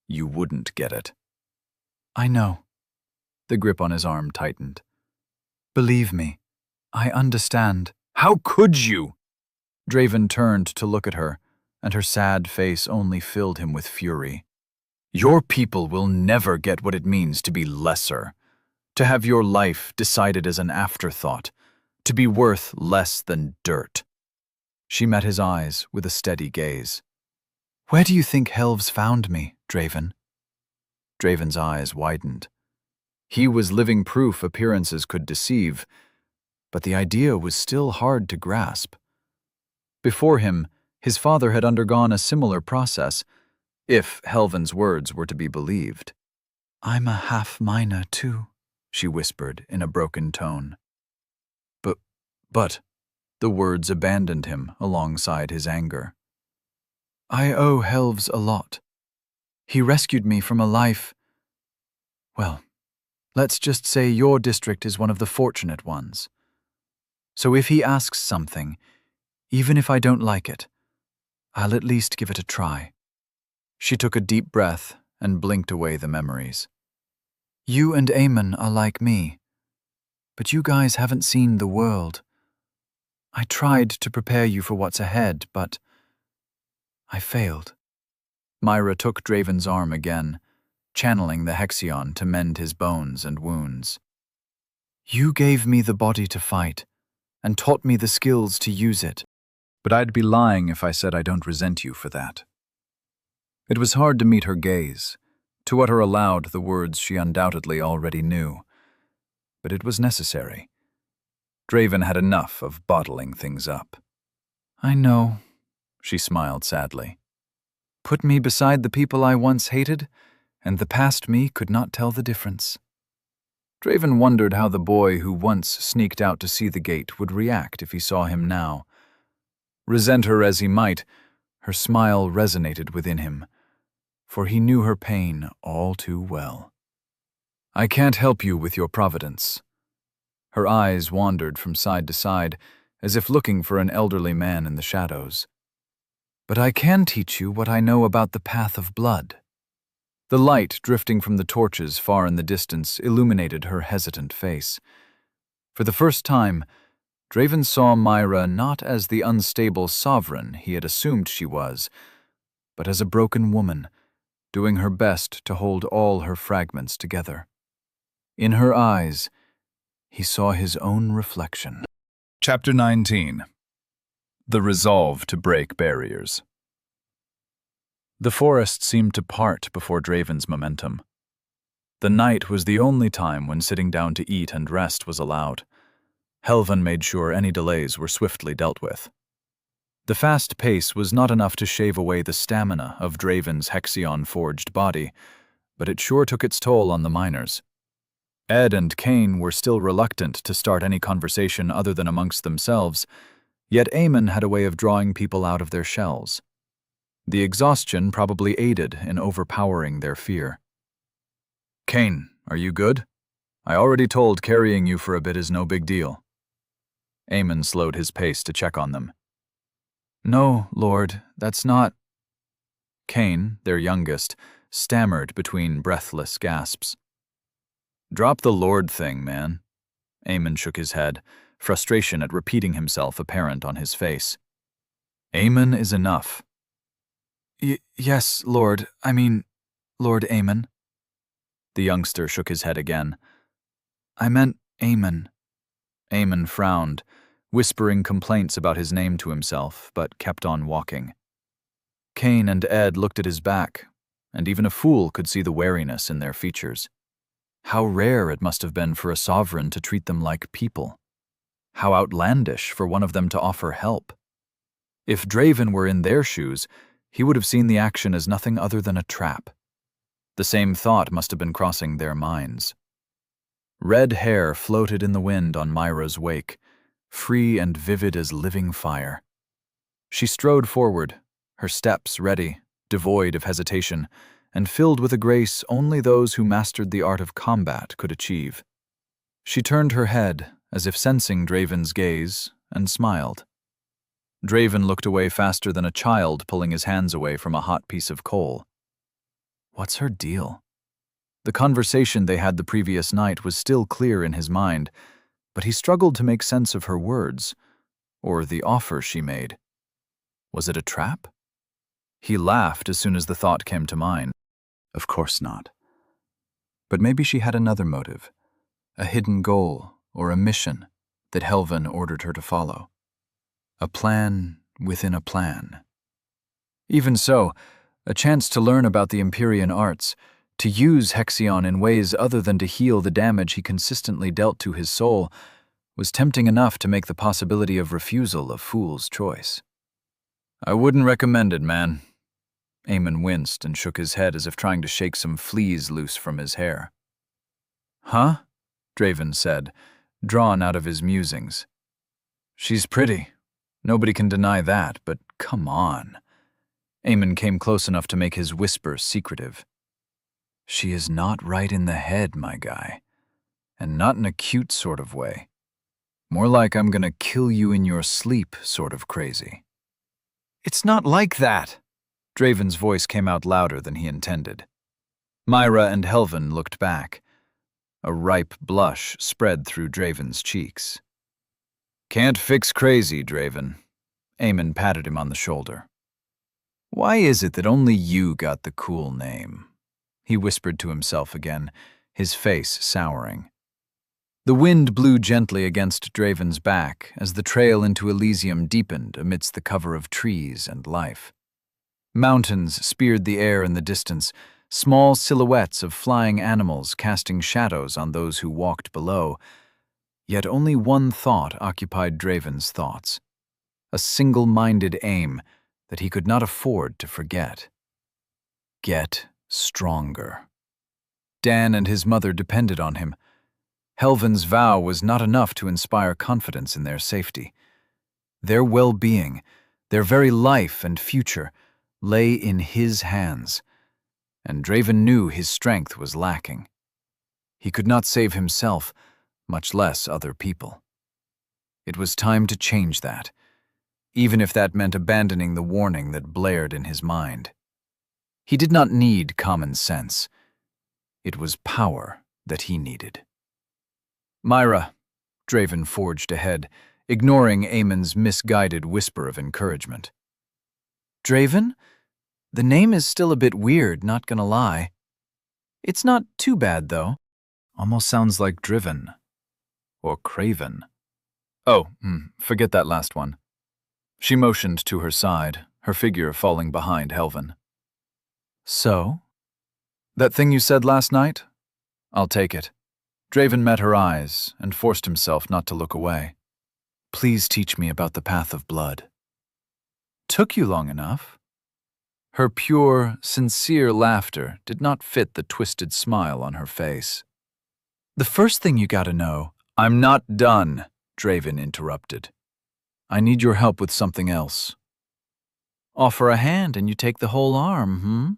You wouldn't get it. I know. The grip on his arm tightened. Believe me, I understand. How could you? Draven turned to look at her, and her sad face only filled him with fury. Your people will never get what it means to be lesser, to have your life decided as an afterthought, to be worth less than dirt. She met his eyes with a steady gaze. Where do you think Helves found me, Draven? Draven's eyes widened. He was living proof appearances could deceive, but the idea was still hard to grasp. Before him, his father had undergone a similar process, if Helven's words were to be believed. I'm a half-miner, too, she whispered in a broken tone. But, the words abandoned him alongside his anger. I owe Helves a lot. He rescued me from a life. Well, let's just say your district is one of the fortunate ones. So if he asks something, even if I don't like it, I'll at least give it a try. She took a deep breath and blinked away the memories. You and Eamon are like me, but you guys haven't seen the world. I tried to prepare you for what's ahead, but I failed. Myra took Draven's arm again, channeling the Hexion to mend his bones and wounds. You gave me the body to fight, and taught me the skills to use it. But I'd be lying if I said I don't resent you for that. It was hard to meet her gaze, to utter aloud the words she undoubtedly already knew. But it was necessary. Draven had enough of bottling things up. I know, she smiled sadly. Put me beside the people I once hated, and the past me could not tell the difference. Draven wondered how the boy who once sneaked out to see the gate would react if he saw him now. Resent her as he might, her smile resonated within him, for he knew her pain all too well. I can't help you with your providence. Her eyes wandered from side to side, as if looking for an elderly man in the shadows. But I can teach you what I know about the path of blood. The light drifting from the torches far in the distance illuminated her hesitant face. For the first time, Draven saw Myra not as the unstable sovereign he had assumed she was, but as a broken woman, doing her best to hold all her fragments together. In her eyes, he saw his own reflection. Chapter 19. The Resolve to Break Barriers. The forest seemed to part before Draven's momentum. The night was the only time when sitting down to eat and rest was allowed. Helven made sure any delays were swiftly dealt with. The fast pace was not enough to shave away the stamina of Draven's Hexion-forged body, but it sure took its toll on the miners. Ed and Cain were still reluctant to start any conversation other than amongst themselves, yet Eamon had a way of drawing people out of their shells. The exhaustion probably aided in overpowering their fear. Cain, are you good? I already told carrying you for a bit is no big deal. Eamon slowed his pace to check on them. No, Lord, that's not... Cain, their youngest, stammered between breathless gasps. Drop the Lord thing, man. Eamon shook his head, frustration at repeating himself apparent on his face. Eamon is enough. Yes, Lord, Lord Eamon. The youngster shook his head again. I meant Eamon. Eamon frowned, whispering complaints about his name to himself, but kept on walking. Cain and Ed looked at his back, and even a fool could see the wariness in their features. How rare it must have been for a sovereign to treat them like people. How outlandish for one of them to offer help. If Draven were in their shoes, he would have seen the action as nothing other than a trap. The same thought must have been crossing their minds. Red hair floated in the wind on Myra's wake, free and vivid as living fire. She strode forward, her steps ready, devoid of hesitation, and filled with a grace only those who mastered the art of combat could achieve. She turned her head, as if sensing Draven's gaze, and smiled. Draven looked away faster than a child pulling his hands away from a hot piece of coal. What's her deal? The conversation they had the previous night was still clear in his mind, but he struggled to make sense of her words, or the offer she made. Was it a trap? He laughed as soon as the thought came to mind. Of course not. But maybe she had another motive, a hidden goal or a mission that Helvin ordered her to follow. A plan within a plan. Even so, a chance to learn about the Empyrean arts, to use Hexion in ways other than to heal the damage he consistently dealt to his soul, was tempting enough to make the possibility of refusal a fool's choice. I wouldn't recommend it, man. Eamon winced and shook his head as if trying to shake some fleas loose from his hair. Huh? Draven said, drawn out of his musings. She's pretty. Nobody can deny that, but come on. Eamon came close enough to make his whisper secretive. She is not right in the head, my guy. And not in a cute sort of way. More like I'm gonna kill you in your sleep sort of crazy. It's not like that. Draven's voice came out louder than he intended. Myra and Helvin looked back. A ripe blush spread through Draven's cheeks. Can't fix crazy, Draven. Eamon patted him on the shoulder. Why is it that only you got the cool name? He whispered to himself again, his face souring. The wind blew gently against Draven's back as the trail into Elysium deepened amidst the cover of trees and life. Mountains speared the air in the distance, small silhouettes of flying animals casting shadows on those who walked below. Yet only one thought occupied Draven's thoughts, a single-minded aim that he could not afford to forget. Get stronger. Dan and his mother depended on him. Helvin's vow was not enough to inspire confidence in their safety. Their well-being, their very life and future, lay in his hands, and Draven knew his strength was lacking. He could not save himself, much less other people. It was time to change that, even if that meant abandoning the warning that blared in his mind. He did not need common sense. It was power that he needed. Myra, Draven forged ahead, ignoring Eamon's misguided whisper of encouragement. Draven? The name is still a bit weird, not gonna lie. It's not too bad, though. Almost sounds like driven. Or craven. Oh, forget that last one. She motioned to her side, her figure falling behind Helvin. So? That thing you said last night? I'll take it. Draven met her eyes and forced himself not to look away. Please teach me about the path of blood. Took you long enough. Her pure, sincere laughter did not fit the twisted smile on her face. The first thing you gotta know— I'm not done, Draven interrupted. I need your help with something else. Offer a hand and you take the whole arm,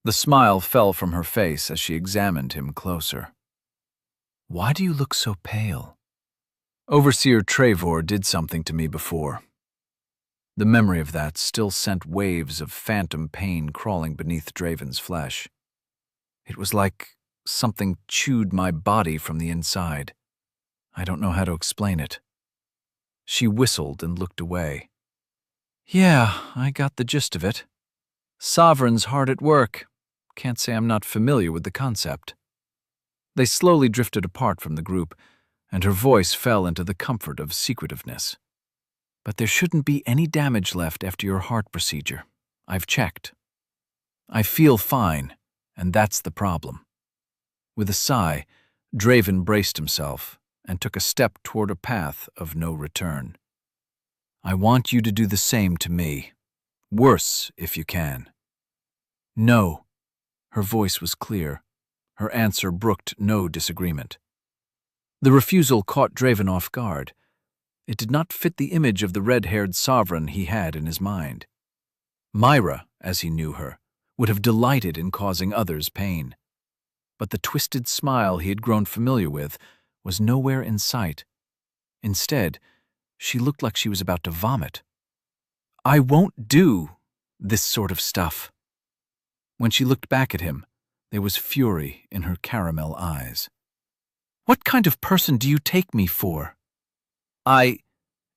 The smile fell from her face as she examined him closer. Why do you look so pale? Overseer Trevor did something to me before. The memory of that still sent waves of phantom pain crawling beneath Draven's flesh. It was like something chewed my body from the inside. I don't know how to explain it. She whistled and looked away. Yeah, I got the gist of it. Sovereign's hard at work. Can't say I'm not familiar with the concept. They slowly drifted apart from the group, and her voice fell into the comfort of secretiveness. But there shouldn't be any damage left after your heart procedure. I've checked. I feel fine, and that's the problem. With a sigh, Draven braced himself and took a step toward a path of no return. I want you to do the same to me. Worse, if you can. No. Her voice was clear. Her answer brooked no disagreement. The refusal caught Draven off guard. It did not fit the image of the red-haired sovereign he had in his mind. Myra, as he knew her, would have delighted in causing others pain. But the twisted smile he had grown familiar with was nowhere in sight. Instead, she looked like she was about to vomit. "I won't do this sort of stuff." When she looked back at him, there was fury in her caramel eyes. "What kind of person do you take me for?"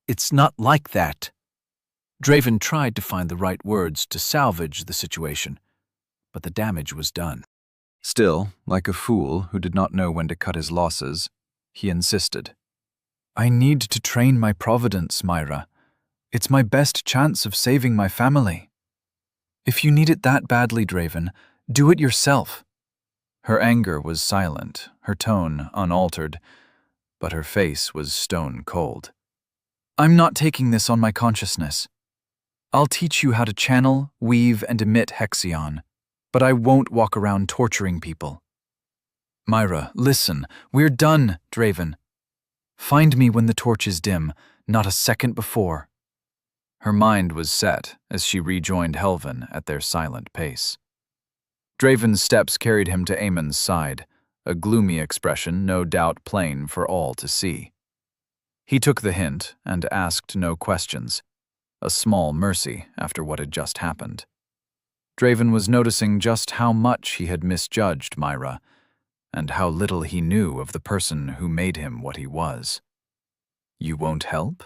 It's not like that." Draven tried to find the right words to salvage the situation, but the damage was done. Still, like a fool who did not know when to cut his losses, he insisted. "I need to train my providence, Myra. It's my best chance of saving my family. If you need it that badly, Draven, do it yourself." Her anger was silent, her tone unaltered, but her face was stone cold. "I'm not taking this on my consciousness. I'll teach you how to channel, weave, and emit Hexion, but I won't walk around torturing people." "Myra, listen, we're done, Draven. Find me when the torch is dim, not a second before." Her mind was set as she rejoined Helvin at their silent pace. Draven's steps carried him to Aemon's side, a gloomy expression no doubt plain for all to see. He took the hint and asked no questions, a small mercy after what had just happened. Draven was noticing just how much he had misjudged Myra, and how little he knew of the person who made him what he was. "You won't help?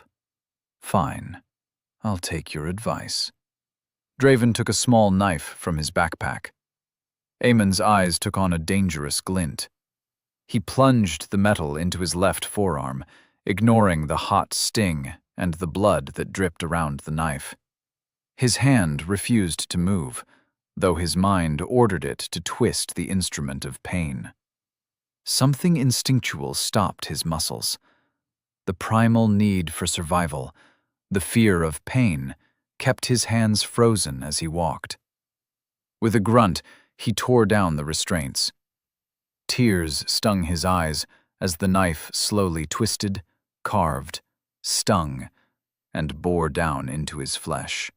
Fine. I'll take your advice." Draven took a small knife from his backpack. Aemon's eyes took on a dangerous glint. He plunged the metal into his left forearm, ignoring the hot sting and the blood that dripped around the knife. His hand refused to move, though his mind ordered it to twist the instrument of pain. Something instinctual stopped his muscles. The primal need for survival, the fear of pain, kept his hands frozen as he walked. With a grunt, he tore down the restraints. Tears stung his eyes as the knife slowly twisted, carved, stung, and bore down into his flesh.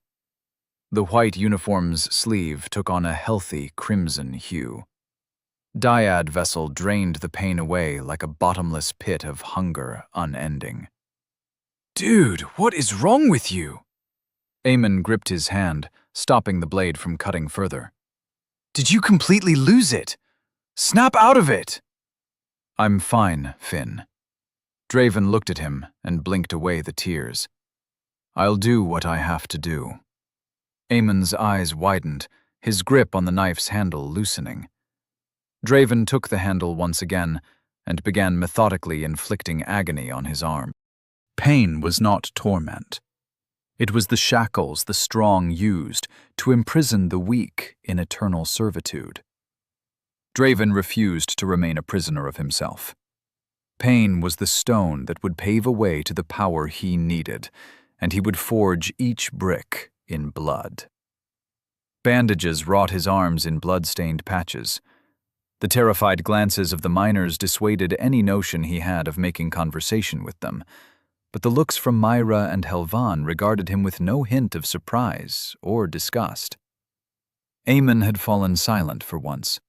The white uniform's sleeve took on a healthy crimson hue. Dyad vessel drained the pain away like a bottomless pit of hunger unending. "Dude, what is wrong with you?" Aemon gripped his hand, stopping the blade from cutting further. "Did you completely lose it? Snap out of it!" "I'm fine, Finn." Draven looked at him and blinked away the tears. "I'll do what I have to do." Aemon's eyes widened, his grip on the knife's handle loosening. Draven took the handle once again and began methodically inflicting agony on his arm. Pain was not torment. It was the shackles the strong used to imprison the weak in eternal servitude. Draven refused to remain a prisoner of himself. Pain was the stone that would pave a way to the power he needed, and he would forge each brick in blood. Bandages wrought his arms in blood-stained patches. The terrified glances of the miners dissuaded any notion he had of making conversation with them, but the looks from Myra and Helvan regarded him with no hint of surprise or disgust. Aemon had fallen silent for once.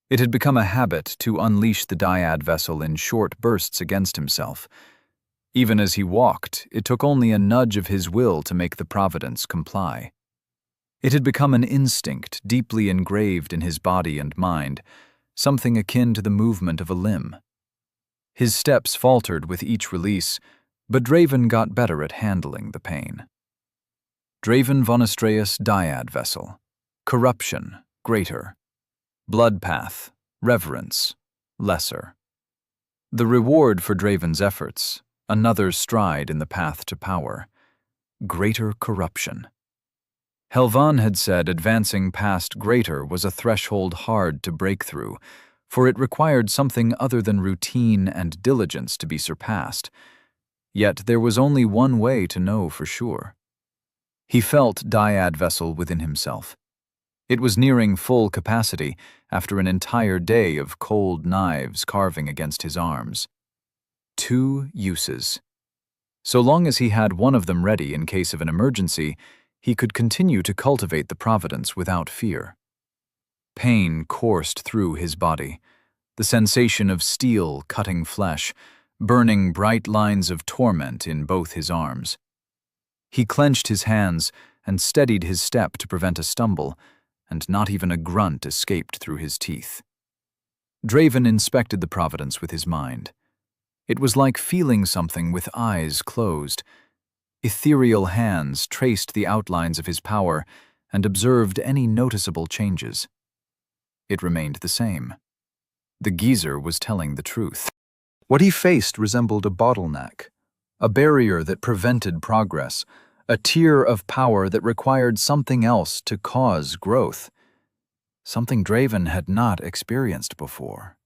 It had become a habit to unleash the dyad vessel in short bursts against himself. Even as he walked, it took only a nudge of his will to make the providence comply. It had become an instinct deeply engraved in his body and mind, something akin to the movement of a limb. His steps faltered with each release, but Draven got better at handling the pain. Draven von Astreus dyad vessel. Corruption, greater. Blood path, reverence, lesser. The reward for Draven's efforts, another stride in the path to power. Greater corruption. Helvan had said advancing past greater was a threshold hard to break through, for it required something other than routine and diligence to be surpassed. Yet there was only one way to know for sure. He felt dyad vessel within himself. It was nearing full capacity after an entire day of cold knives carving against his arms. 2 uses. So long as he had one of them ready in case of an emergency, he could continue to cultivate the providence without fear. Pain coursed through his body, the sensation of steel cutting flesh, burning bright lines of torment in both his arms. He clenched his hands and steadied his step to prevent a stumble, and not even a grunt escaped through his teeth. Draven inspected the providence with his mind. It was like feeling something with eyes closed. Ethereal hands traced the outlines of his power and observed any noticeable changes. It remained the same. The geezer was telling the truth. What he faced resembled a bottleneck, a barrier that prevented progress, a tier of power that required something else to cause growth, something Draven had not experienced before.